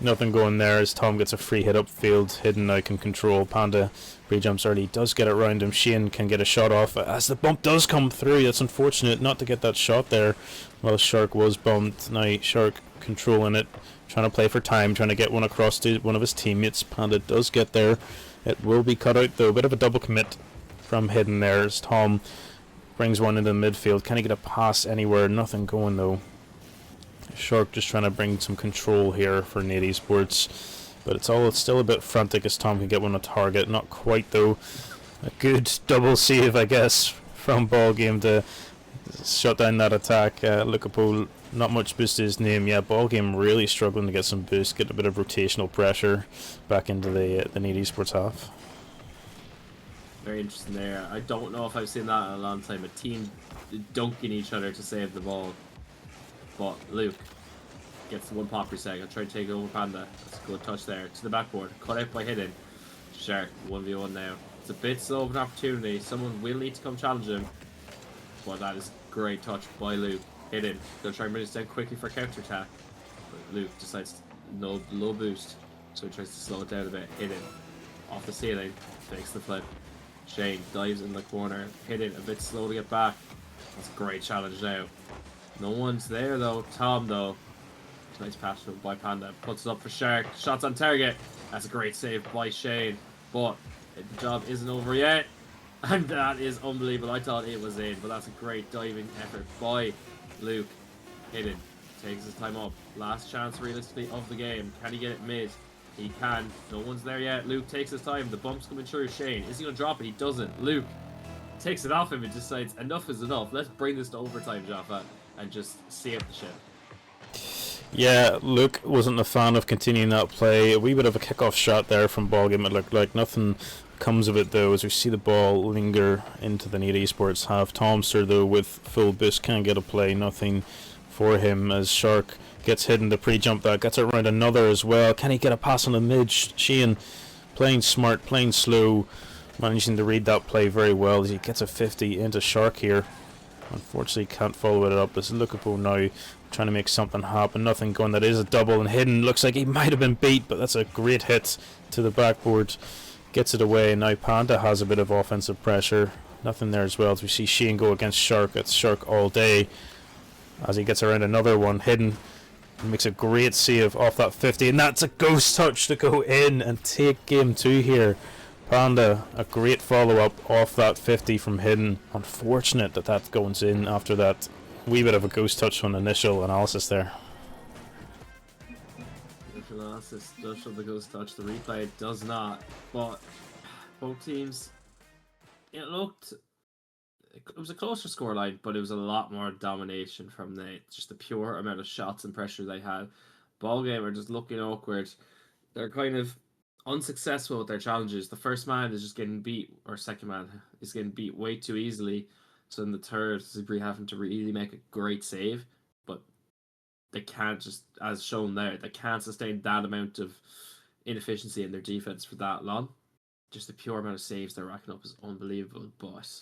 H: Nothing going there as Tom gets a free hit upfield. Hidden now can control. Panda pre-jumps early. Does get it round him. Shane can get a shot off as the bump does come through. That's unfortunate not to get that shot there. Well, Shark was bumped. Now Shark controlling it. Trying to play for time. Trying to get one across to one of his teammates. Panda does get there. It will be cut out though. Bit of a double commit from Hidden there as Tom brings one into the midfield. Can he get a pass anywhere? Nothing going though. Shark just trying to bring some control here for Nate Esports, but it's still a bit frantic as Tom can get one on target. Not quite though. A good double save, I guess, from ball game to shut down that attack. Lukapo, not much boost to his name. Yeah, ball game really struggling to get some boost, get a bit of rotational pressure back into the Nate Esports half.
G: Very interesting there. I don't know if I've seen that in a long time. A team dunking each other to save the ball. But Luke gets one pop per second. Try to take over Panda. That's a good touch there. To the backboard. Cut out by Hidden. Shark 1v1 now. It's a bit slow of an opportunity. Someone will need to come challenge him. But that is great touch by Luke. Hidden. Gonna try and bring this down quickly for counter attack. But Luke decides no low boost. So he tries to slow it down a bit. Hidden. Off the ceiling. Takes the flip. Shane dives in the corner. Hidden. A bit slow to get back. That's a great challenge now. No one's there though. Tom though. Nice pass by Panda. Puts it up for Shark. Shots on target. That's a great save by Shane. But the job isn't over yet. And that is unbelievable. I thought it was in, but that's a great diving effort by Luke. Hidden. Takes his time up. Last chance realistically of the game. Can he get it mid? He can. No one's there yet. Luke takes his time. The bump's coming through. Shane. Is he going to drop it? He doesn't. Luke takes it off him and decides enough is enough. Let's bring this to overtime, Jaffa, and just save the ship.
H: Yeah, Luke wasn't a fan of continuing that play. A wee bit of a kickoff shot there from Ballgame, it looked like. Nothing comes of it, though, as we see the ball linger into the Need Esports half. Tomster, though, with full boost, can't get a play. Nothing for him as Shark gets hidden to pre-jump that. Gets it around another as well. Can he get a pass on the mid? Sheehan playing smart, playing slow, managing to read that play very well as he gets a 50 into Shark here. Unfortunately, can't follow it up as Lukapo now trying to make something happen. Nothing going. That is a double, and Hidden looks like he might have been beat, but that's a great hit to the backboard. Gets it away. Now Panda has a bit of offensive pressure. Nothing there as well as we see Sheehan go against Shark. It's Shark all day as he gets around another one. Hidden makes a great save off that 50, and that's a ghost touch to go in and take game 2 here. Panda, a great follow-up off that 50 from Hidden. Unfortunate that that goes in after that wee bit of a ghost touch on initial analysis there.
G: Initial analysis does show the ghost touch. The replay does not. But both teams, it was a closer scoreline, but it was a lot more domination from just the pure amount of shots and pressure they had. Ballgame are just looking awkward. They're kind of unsuccessful with their challenges. The first man is just getting beat, or second man is getting beat way too easily. So in the third, Zibri having to really make a great save, but they can't just, as shown there, they can't sustain that amount of inefficiency in their defense for that long. Just the pure amount of saves they're racking up is unbelievable. But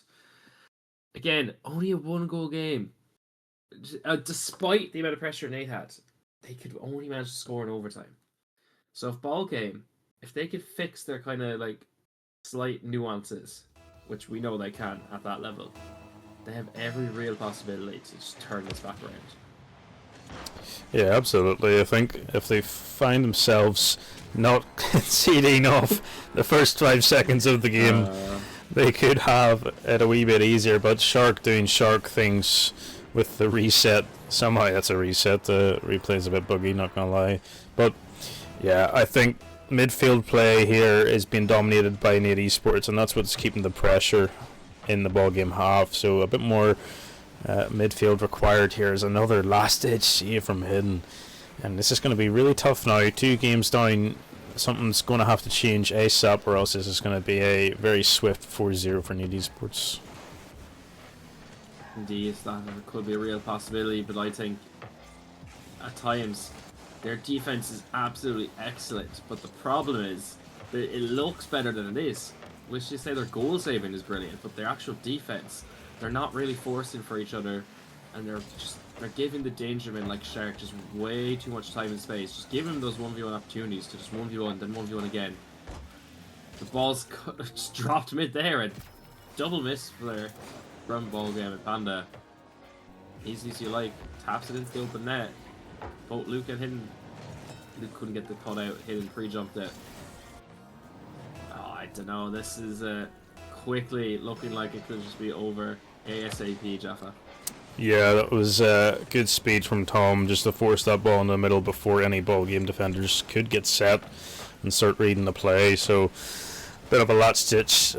G: again, only a 1-goal game. Despite the amount of pressure Nate had, they could only manage to score in overtime. So if Ballgame, if they could fix their kind of like slight nuances, which we know they can at that level, they have every real possibility to just turn this back around.
H: Yeah, absolutely. I think if they find themselves not conceding off the first 5 seconds of the game, they could have it a wee bit easier. But Shark doing Shark things with the reset, somehow that's a reset. The replay's a bit buggy, not gonna lie. But yeah, I think midfield play here is being dominated by Nate Esports, and that's what's keeping the pressure in the ball game half. So a bit more midfield required here is another last ditch save from Hidden, and this is going to be really tough now. 2 games down, something's going to have to change ASAP, or else this is going to be a very swift 4-0 for Nate Esports.
G: Indeed, that could be a real possibility, but I think at times their defense is absolutely excellent, but the problem is that it looks better than it is. Which you say their goal saving is brilliant, but their actual defense, they're not really forcing for each other, and they're giving the danger men like Shark just way too much time and space. Just give him those 1v1 opportunities to just 1v1, then 1v1 again. The ball's just dropped mid there, and double miss for their from Ballgame and Panda. Easy as you like, taps it into the open net. Both Luke and Hidden. Luke couldn't get the cut out, Hidden pre-jumped it. I don't know, this is quickly looking like it could just be over ASAP, Jaffa.
H: Yeah, that was good speed from Tom just to force that ball in the middle before any ball game defenders could get set and start reading the play. So bit of a latch stitch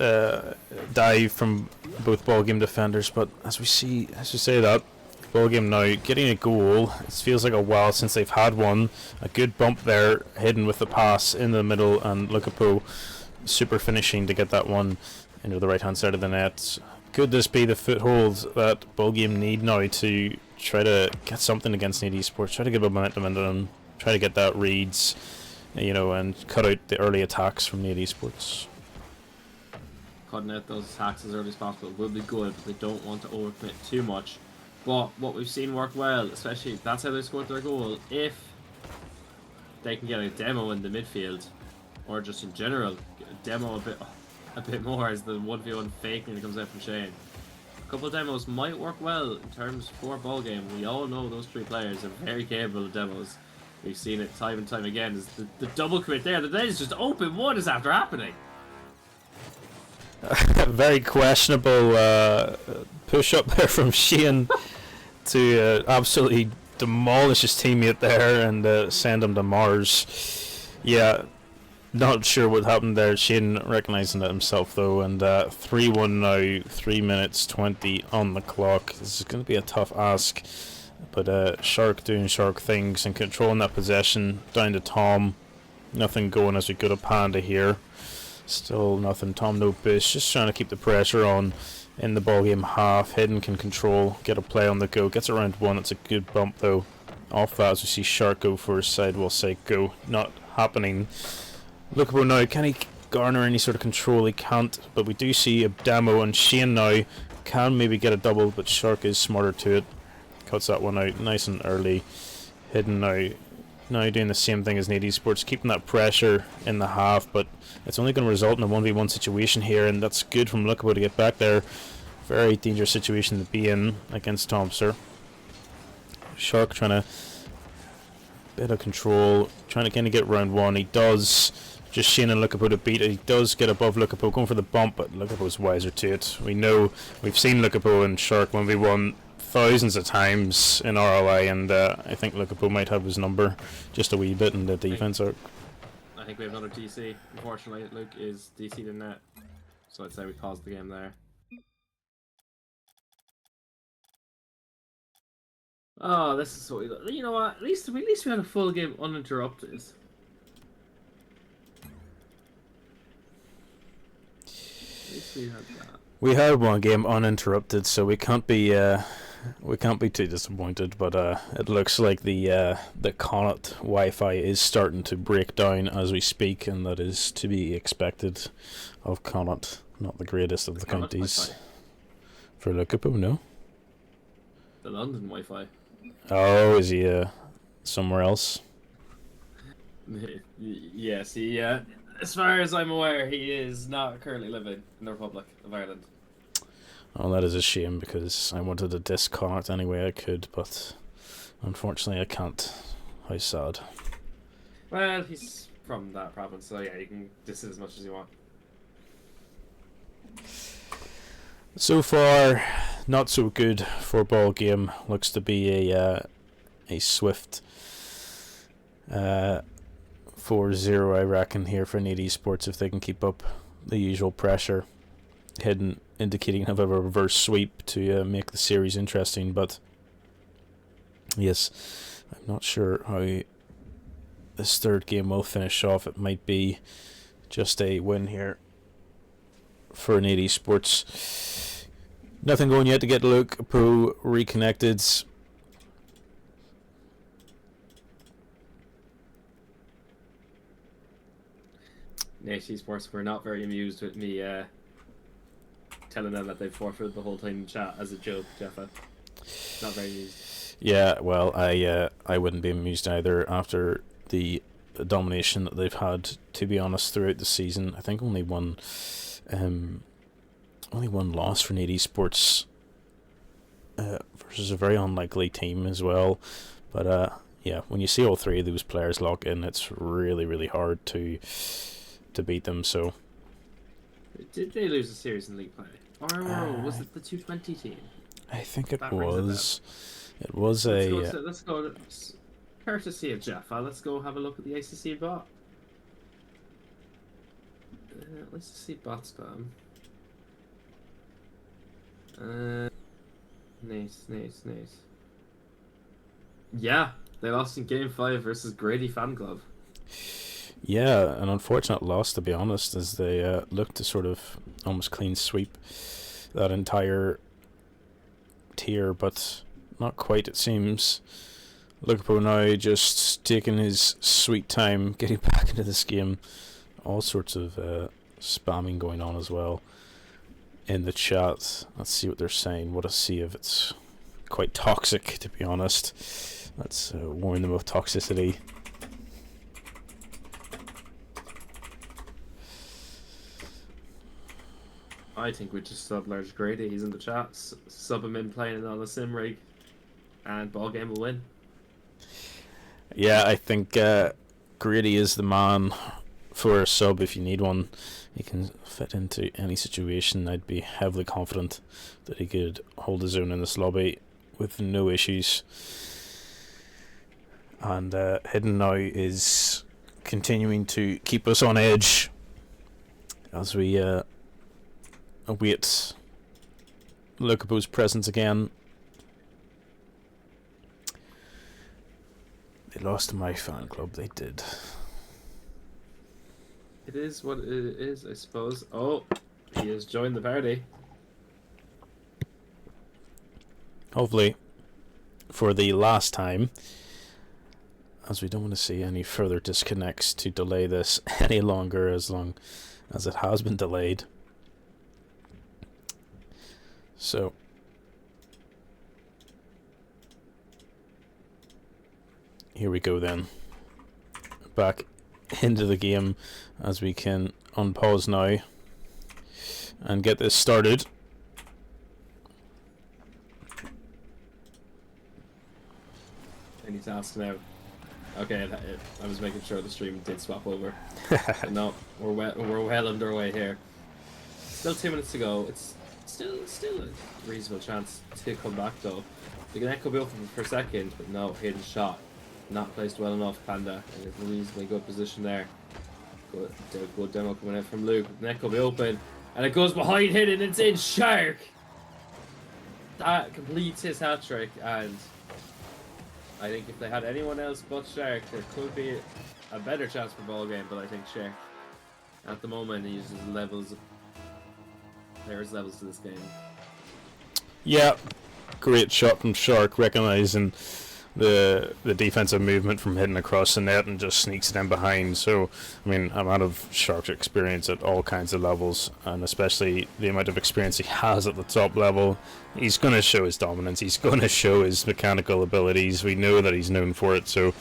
H: dive from both ball game defenders, but as we say that ball game now getting a goal, it feels like a while since they've had one. A good bump there, Hidden with the pass in the middle, and Lukapo super finishing to get that one into the right hand side of the net. Could this be the foothold that Ballgame need now to try to get something against Nate Esports, try to give a momentum into them, try to get that reads, and cut out the early attacks from Nate Esports?
G: Cutting out those attacks as early as possible will be good, but they don't want to overcommit too much. But what we've seen work well, especially that's how they scored their goal, if they can get a demo in the midfield, or just in general, demo a bit more as the 1v1 faking that comes out from Shane. A couple of demos might work well in terms for Ballgame. We all know those 3 players are very capable of demos. We've seen it time and time again. Is the double commit there? That is just open. What is after happening?
H: Very questionable push up there from Shane to absolutely demolish his teammate there and send him to Mars. Yeah, Not sure what happened there. Shane recognising it himself though, and 3-1 now, 3 minutes 20 on the clock. This is going to be a tough ask, but Shark doing Shark things and controlling that possession down to Tom. Nothing going as we go to Panda here. Still nothing. Tom no boost, just trying to keep the pressure on in the ball game half. Hidden can control, get a play on the go, gets around one. It's a good bump though. Off that as we see Shark go for a sidewall side go. Not happening. Lookable now, can he garner any sort of control? He can't, but we do see a demo, and Shane now can maybe get a double, but Shark is smarter to it. Cuts that one out nice and early. Hidden now doing the same thing as Nady Sports, keeping that pressure in the half, but it's only going to result in a 1v1 situation here, and that's good from Lookable to get back there. Very dangerous situation to be in against Thompson. Shark trying to bit of control, trying to kind of get round one. He does. Just Shane and Lookable to beat it. He does get above Lookable, going for the bump, but Lookable's wiser to it. We've seen Lookable and Shark 1v1 thousands of times in RLI, and I think Lookable might have his number just a wee bit in the defense arc.
G: I think we have another DC. Unfortunately, Luke is DC'd in net, so I'd say we paused the game there. Oh, this is what we got. You know what? At least we had a full game uninterrupted. At least we had that.
H: We had one game uninterrupted, so we can't be too disappointed. But it looks like the Connacht Wi-Fi is starting to break down as we speak, and that is to be expected of Connacht. Not the greatest of the counties.
G: Wi-Fi.
H: For Lookable, no.
G: The London Wi-Fi.
H: Oh, is he somewhere else?
G: Yes, he. As far as I'm aware, he is not currently living in the Republic of Ireland.
H: Oh, that is a shame, because I wanted to disc Connacht any way I could, but unfortunately I can't. How sad.
G: Well, he's from that province, so yeah, you can diss it as much as you want.
H: So far, not so good for ball game. Looks to be a swift 4-0, I reckon, here for Nady Sports if they can keep up the usual pressure. Hidden indicating of a reverse sweep to make the series interesting, but yes, I'm not sure how this third game will finish off. It might be just a win here for Nady Sports. Nothing going yet to get Luke Pro reconnected.
G: Nady Sports were not very amused with me telling them that they forfeited the whole time in chat as a joke, Jeffa. Not very amused.
H: Yeah, well, I wouldn't be amused either after the domination that they've had, to be honest, throughout the season. I think only one loss for Nady Sports versus a very unlikely team as well. But yeah, when you see all three of those players lock in, it's really, really hard to beat them. So
G: Did they lose a series in league play? Or was it the 220 team?
H: I think it
G: That rings a
H: was. It was
G: Let's go. Courtesy of Jeffa, let's go have a look at the ICC bot. Let's see bot spam. Nice. Yeah, they lost in Game 5 versus Grady Fan Club.
H: Yeah, an unfortunate loss, to be honest, as they looked to sort of almost clean sweep that entire tier, but not quite, it seems. Liverpool now just taking his sweet time getting back into this game. All sorts of spamming going on as well in the chat. Let's see what they're saying. What a see if it's quite toxic, to be honest. Let's warn them of toxicity.
G: I think we just sub large Grady. He's in the chat. Sub him in playing on a sim rig, and ball game will win.
H: Yeah, I think Grady is the man for a sub if you need one. He can fit into any situation. I'd be heavily confident that he could hold his own in this lobby with no issues. And Hidden now is continuing to keep us on edge as we await Lukaku's presence again. They lost to my fan club, they did.
G: It is what it is, I suppose. Oh, he has joined the party.
H: Hopefully for the last time, as we don't want to see any further disconnects to delay this any longer, as long as it has been delayed. So here we go then. Back into the game as we can unpause now and get this started.
G: Any task now? Okay, I was making sure the stream did swap over. No, we're well underway here. Still 2 minutes to go. It's still a reasonable chance to come back though. The net could be open for a second, but no, hidden shot. Not placed well enough, Panda. In a reasonably good position there. Good demo coming out from Luke. The net could be open, and it goes behind hidden. It's in Shark. That completes his hat trick, and I think if they had anyone else but Shark, there could be a better chance for ball game. But I think Shark, at the moment, he uses levels. There's levels to this game.
H: Yeah, great shot from Shark, recognizing the defensive movement from hitting across the net and just sneaks it in behind. So, I mean, amount of Shark's experience at all kinds of levels, and especially the amount of experience he has at the top level, he's going to show his dominance. He's going to show his mechanical abilities. We know that he's known for it. So,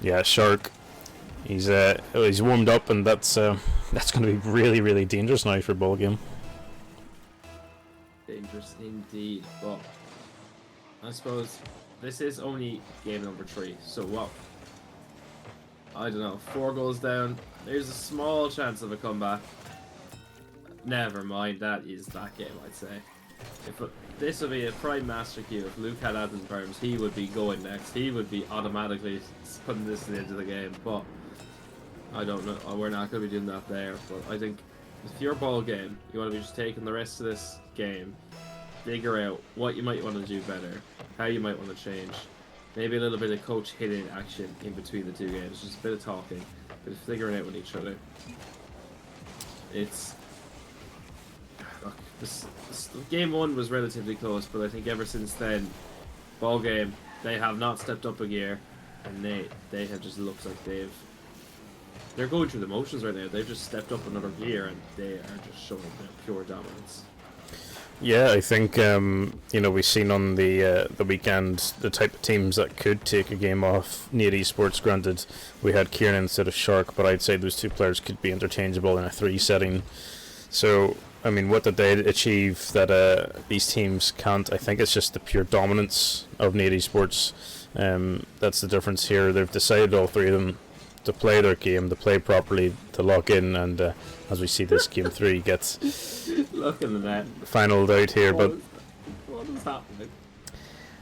H: yeah, Shark, he's warmed up, and that's going to be really, really dangerous now for ball game.
G: Dangerous indeed, but I suppose this is only game number 3, so what? I don't know, 4 goals down, there's a small chance of a comeback. Never mind, that is that game, I'd say. This would be a prime master cue. If Luke had Athens Barnes, he would be going next. He would be automatically putting this to the end of the game, but I don't know, we're not going to be doing that there. But I think if your ball game, you want to be just taking the rest of this game, figure out what you might want to do better, how you might want to change, maybe a little bit of coach hitting action in between the 2 games, just a bit of talking, a bit of figuring out with each other. It's look, this game 1 was relatively close, but I think ever since then, ball game, they have not stepped up a gear, and they have just looked like they're going through the motions right now. They've just stepped up another gear, and they are just showing their pure dominance.
H: Yeah, I think we've seen on the weekend the type of teams that could take a game off Need Esports. Granted, we had Kieran instead of Shark, but I'd say those 2 players could be interchangeable in a 3 setting. So, I mean, what did they achieve that these teams can't? I think it's just the pure dominance of Need Esports. That's the difference here. They've decided, all 3 of them, to play their game, to play properly, to lock in, and as we see, this game 3 gets
G: Look at that
H: finaled out here. But
G: what is happening?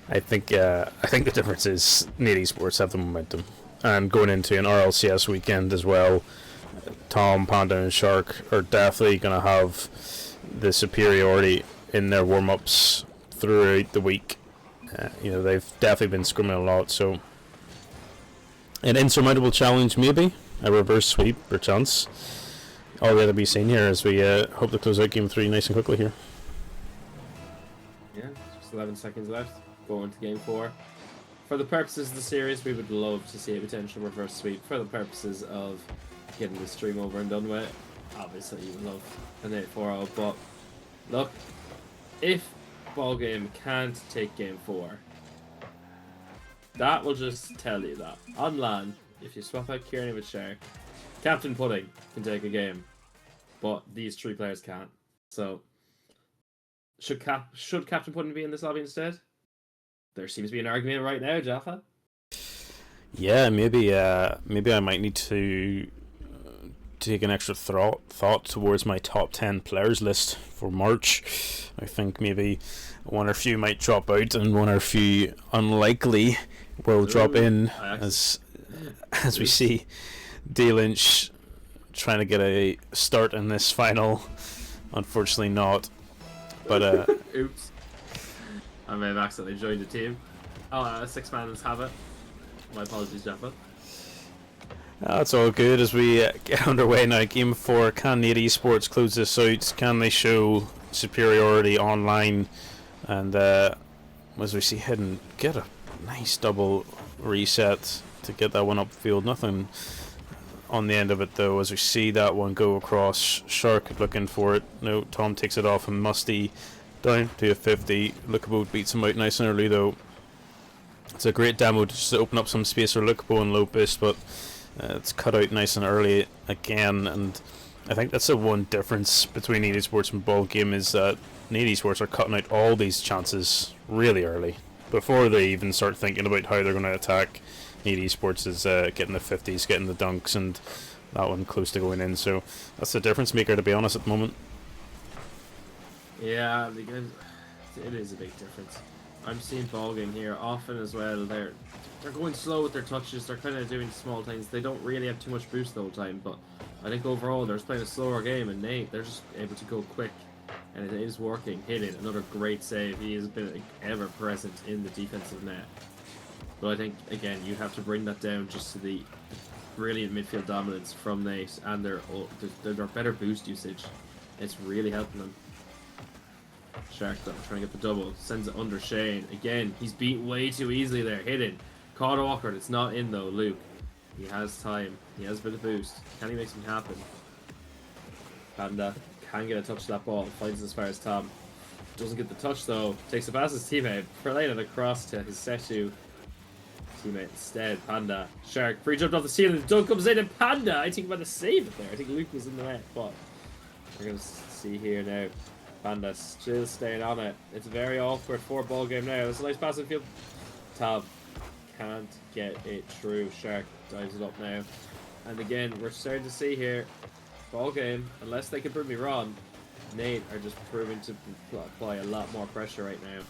H: I think the difference is Need Esports have the momentum, and going into an RLCS weekend as well, Tom, Panda, and Shark are definitely going to have the superiority in their warm-ups throughout the week. They've definitely been scrimming a lot, so an insurmountable challenge, maybe a reverse sweep perchance. All yet to be seen here as we hope to close out game 3 nice and quickly here.
G: Yeah, just 11 seconds left. Going to game 4. For the purposes of the series, we would love to see a potential reverse sweep. For the purposes of getting the stream over and done with, obviously you would love an 8-4-0. But look, if ball game can't take game 4, that will just tell you that on LAN, if you swap out Kieran with Shark, Captain Pudding can take a game, but these 3 players can't. So, should Captain Pudding be in this lobby instead? There seems to be an argument right now, Jaffa.
H: Yeah, maybe I might need to take an extra thought towards my top 10 players list for March. I think maybe one or few might drop out, and one or few unlikely will drop in as we see D-Lynch trying to get a start in this final. Unfortunately not. But
G: Oops. I may have accidentally joined the team. Oh, 6 mans have it. My apologies, Jaffa.
H: that's all good as we get underway now. Game 4. Can Nate Esports close this out? Can they show superiority online? And as we see Hidden get a nice double reset to get that one upfield. Nothing on the end of it though, as we see that one go across. Shark looking for it. No, Tom takes it off, and Musty down to a 50. Lookable beats him out nice and early though. It's a great demo just to open up some space for Lookable and Lopus, but it's cut out nice and early again. And I think that's the one difference between Nate Esports and Ball Game, is that Nate Esports are cutting out all these chances really early before they even start thinking about how they're going to attack. Nate Esports is getting the 50s, getting the dunks, and that one close to going in. So that's the difference maker, to be honest, at the moment.
G: Yeah, it is a big difference. I'm seeing Ball Game here often as well. They're going slow with their touches. They're kind of doing small things. They don't really have too much boost the whole time, but I think overall they're just playing a slower game, and Nate, they're just able to go quick, and it is working. Hitting another great save. He has been ever present in the defensive net. But I think, again, you have to bring that down just to the brilliant midfield dominance from Nate and their better boost usage. It's really helping them. Shark though, trying to get the double. Sends it under Shane. Again, he's beat way too easily there. Hidden. Caught awkward. It's not in though, Luke. He has time. He has a bit of boost. Can he make something happen? Panda can get a touch of that ball. Finds as far as Tom. Doesn't get the touch though. Takes it past his teammate. Playing it across to his Setu teammate instead. Panda. Shark free jumped off the ceiling. The dunk comes in, and Panda, I think, about to save it there. I think Luke was in the net, but we're going to see here now. Panda still staying on it. It's very awkward for Ball Game now. It's a nice pass in field. Tom can't get it through. Shark dives it up now. And again, we're starting to see here, Ball Game, unless they can prove me wrong, Nate are just proving to apply a lot more pressure right now.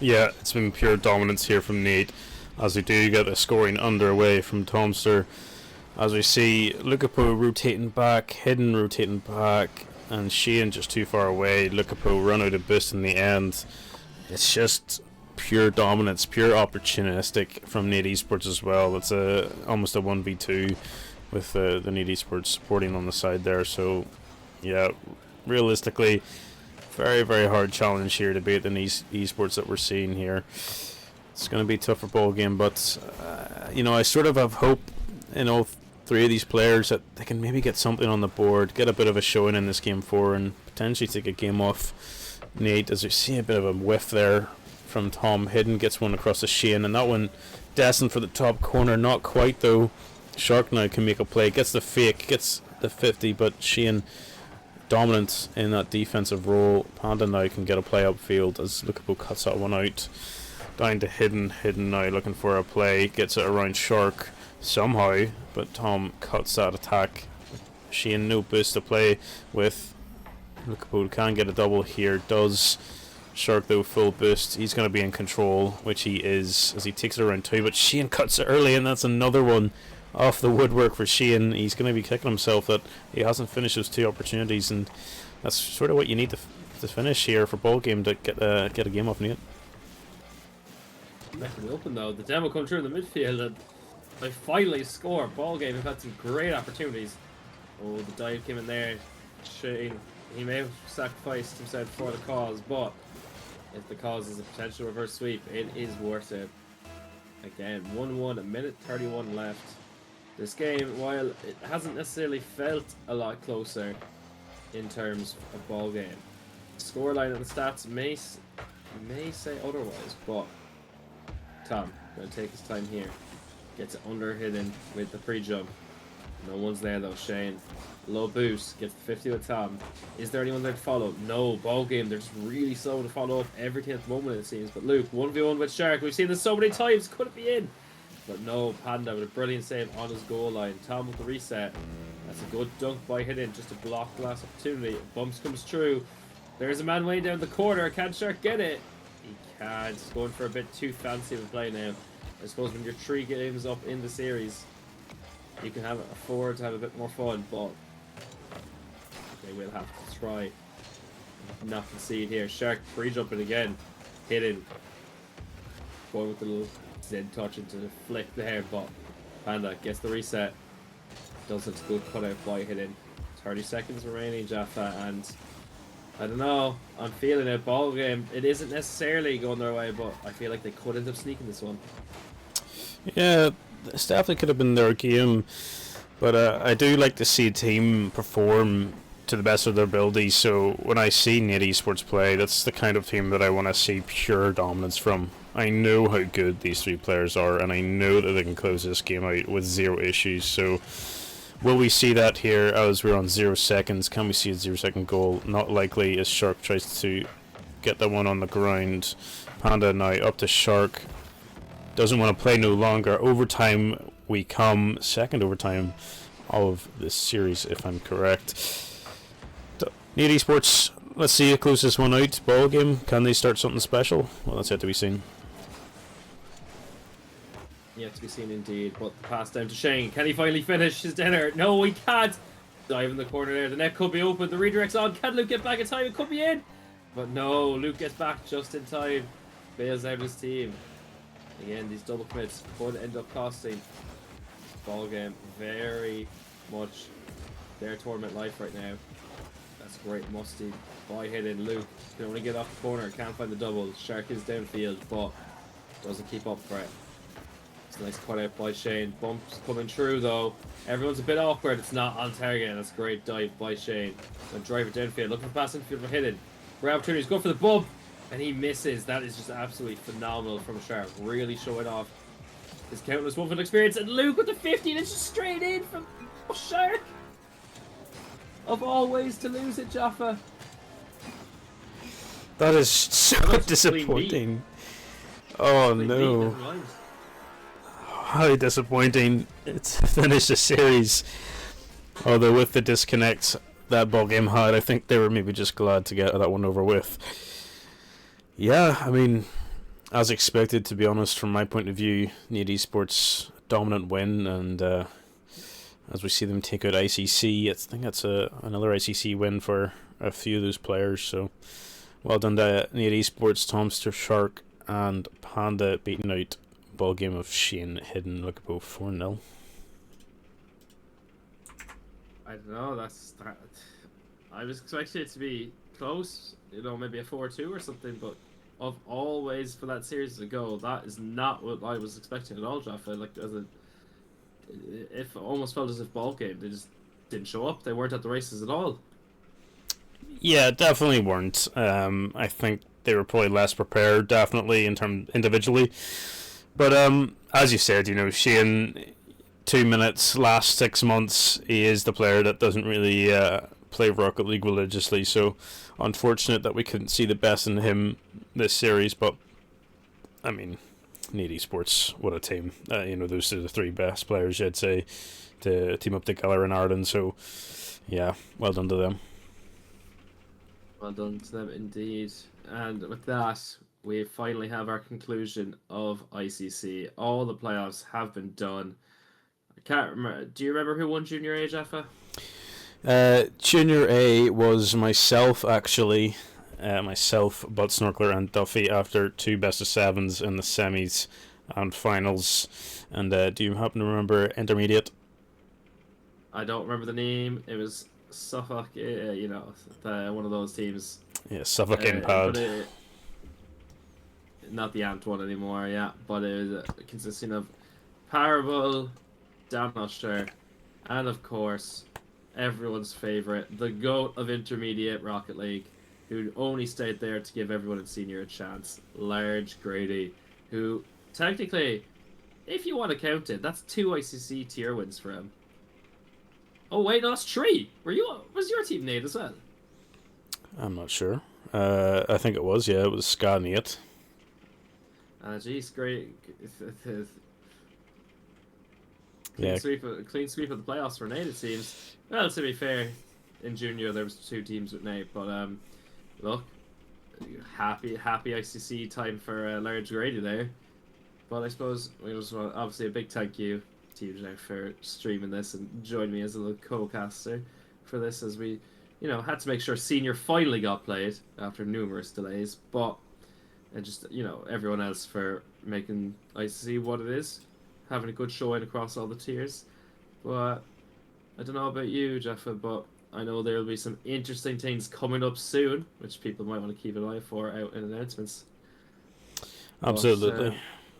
H: Yeah, it's been pure dominance here from Nate, as we do get the scoring underway from Tomster. As we see Lukapo rotating back, Hidden rotating back, and Shane just too far away. Lukapo run out of boost in the end. It's just pure dominance, pure opportunistic from Nate Esports as well. It's almost a 1v2 with the Nate Esports supporting on the side there. So yeah, realistically, very, very hard challenge here to beat the esports that we're seeing here. It's going to be tough for Ball Game, but I sort of have hope in all three of these players that they can maybe get something on the board, get a bit of a showing in this game 4, and potentially take a game off Nate. As we see a bit of a whiff there from Tom. Hidden gets one across the Shane, and that one destined for the top corner. Not quite though. Shark now can make a play, gets the fake, gets the 50, but Shane dominant in that defensive role. Panda now can get a play upfield as Lukapo cuts that one out. Down to Hidden. Hidden now looking for a play, gets it around Shark somehow, but Tom cuts that attack. Shane no boost to play with. Lukapo can get a double here, does. Shark though full boost, he's going to be in control, which he is, as he takes it around 2, but Shane cuts it early, and that's another one off the woodwork for Shane. He's going to be kicking himself that he hasn't finished those 2 opportunities, and that's sort of what you need to finish here for Ball Game to get a game off Nate.
G: Left it open though. The demo come through in the midfield, and they finally score. Ball Game have had some great opportunities. Oh, the dive came in there. Shane, he may have sacrificed himself for the cause, but if the cause is a potential reverse sweep, it is worth it. Again, 1-1, a minute 31 left. This game, while it hasn't necessarily felt a lot closer in terms of Ball Game, scoreline and the stats may say otherwise, but Tom going to take his time here. Gets it under Hidden with the pre-jump. No one's there though. Shane, low boost, gets the 50 with Tom. Is there anyone there to follow? No. Ball Game, they're just really slow to follow up everything at the moment, it seems. But Luke, 1v1 with Shark. We've seen this so many times. Could it be in? But no, Panda with a brilliant save on his goal line. Tom with the reset. That's a good dunk by Hidden, just to block the last opportunity. Bumps comes through. There's a man way down the corner. Can Shark get it? He can't. He's going for a bit too fancy of a play now. I suppose when you're 3 games up in the series, You can afford to have a bit more fun, but they will have to try not concede here. Shark free jumping again, hitting, going with the little Zen touch into the flick there, but Panda gets the reset. Does it good cut out by hitting. 30 seconds remaining, Jaffa, and I don't know. I'm feeling it. Ball game. It isn't necessarily going their way, but I feel like they could end up sneaking this one.
H: Yeah, this definitely could have been their game, but I do like to see a team perform to the best of their ability. So when I see Nate Esports play, that's the kind of team that I want to see pure dominance from. I know how good these three players are, and I know that they can close this game out with zero issues. So will we see that here as we're on 0 seconds? Can we see a 0-second goal? Not likely, as Shark tries to get that one on the ground. Panda now up to Shark. Doesn't want to play no longer. Overtime we come. Second overtime of this series, if I'm correct. Need Esports, let's see, close this one out. Ball game. Can they start something special? Well, that's yet to be seen.
G: Yet to be seen indeed, but the pass down to Shane. Can he finally finish his dinner? No, he can't. Dive in the corner there. The net could be open. The redirect's on. Can Luke get back in time? It could be in. But no, Luke gets back just in time. Bails out his team. Again, these double commits could end up costing ball game very much their tournament life right now. That's great musty by hitting. Luke can only get off the corner, can't find the double. Shark is downfield, but doesn't keep up for it. It's a nice cut out by Shane. Bumps coming through though. Everyone's a bit awkward. It's not on target. That's a great dive by Shane. And drive it downfield. Looking for pass infield for hitting. Great opportunities. Go for the bump. And he misses. That is just absolutely phenomenal from Shark. Really showing off his countless Wolfen experience. And Luke with the 50. And it's just straight in from Shark. Of all ways to lose it, Jaffa.
H: That is so disappointing. Oh no. How disappointing it's finished the series. Although with the disconnect that ball game had, I think they were maybe just glad to get that one over with. Yeah, I mean, as expected, to be honest, from my point of view, Need Esports dominant win, and as we see them take out ICC, I think that's another ICC win for a few of those players. So well done to Need Esports, Tomster, Shark, and Panda beating out ball game of Shane Hidden. Look about 4-0.
G: I don't know. That. I was expecting it to be close. You know, maybe a 4-2 or something. But of all ways for that series to go, that is not what I was expecting at all, Jaffa. Like it almost felt as if ball game they just didn't show up. They weren't at the races at all.
H: Yeah, definitely weren't. I think they were probably less prepared, definitely individually. But as you said, you know, Shane, 2 minutes, last 6 months, he is the player that doesn't really play Rocket League religiously. So unfortunate that we couldn't see the best in him this series. But I mean, Need Esports, what a team! You know, those are the three best players, I'd say, to team up together in Ireland. So yeah, well done to them.
G: Well done to them indeed. And with that, we finally have our conclusion of ICC. All the playoffs have been done. I can't remember. Do you remember who won Junior A, Jaffa?
H: Junior A was myself, actually. Myself, Butt Snorkeler, and Duffy after 2 best-of-7s in the semis and finals. And do you happen to remember intermediate?
G: I don't remember the name. It was Suffolk, you know, one of those teams.
H: Yeah, Suffolk Impad.
G: Not the Ant one anymore, yeah. But it was consisting of Parable, Dan Usher, and of course, everyone's favourite, the GOAT of intermediate Rocket League, who only stayed there to give everyone in senior a chance, Large Grady, who technically, if you want to count it, that's 2 ICC tier wins for him. Oh wait, no, that's 3. Was your team Nate as well?
H: I'm not sure. I think it was, yeah, it was Ska Nate.
G: Geez, great.
H: Yeah.
G: Clean sweep of the playoffs for Nate, it seems. Well, to be fair, in junior there was 2 teams with Nate, but look, happy ICC time for Large Grady there. But I suppose we just want, obviously, a big thank you to you, Jeff, for streaming this and joining me as a little co-caster for this, as we, had to make sure Senior finally got played after numerous delays, and just, everyone else for making ICC what it is, having a good showing across all the tiers. But I don't know about you, Jeffa, but I know there'll be some interesting things coming up soon, which people might want to keep an eye for out in announcements.
H: Absolutely.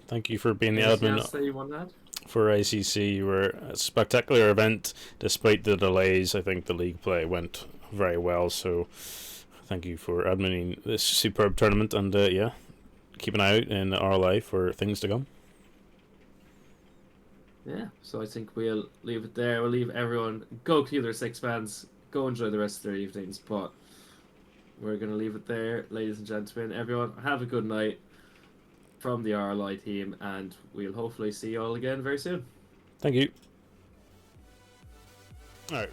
H: Thank you for being the
G: anything
H: admin
G: else that you want to add?
H: for ICC. You were a spectacular event despite the delays. I think the league play went very well, so thank you for adminning this superb tournament, and keep an eye out in RLI for things to come.
G: Yeah, so I think we'll leave it there. We'll leave everyone go kill their 6 fans, go enjoy the rest of their evenings, but we're going to leave it there, ladies and gentlemen. Everyone, have a good night from the RLI team, and we'll hopefully see you all again very soon.
H: Thank you. All right.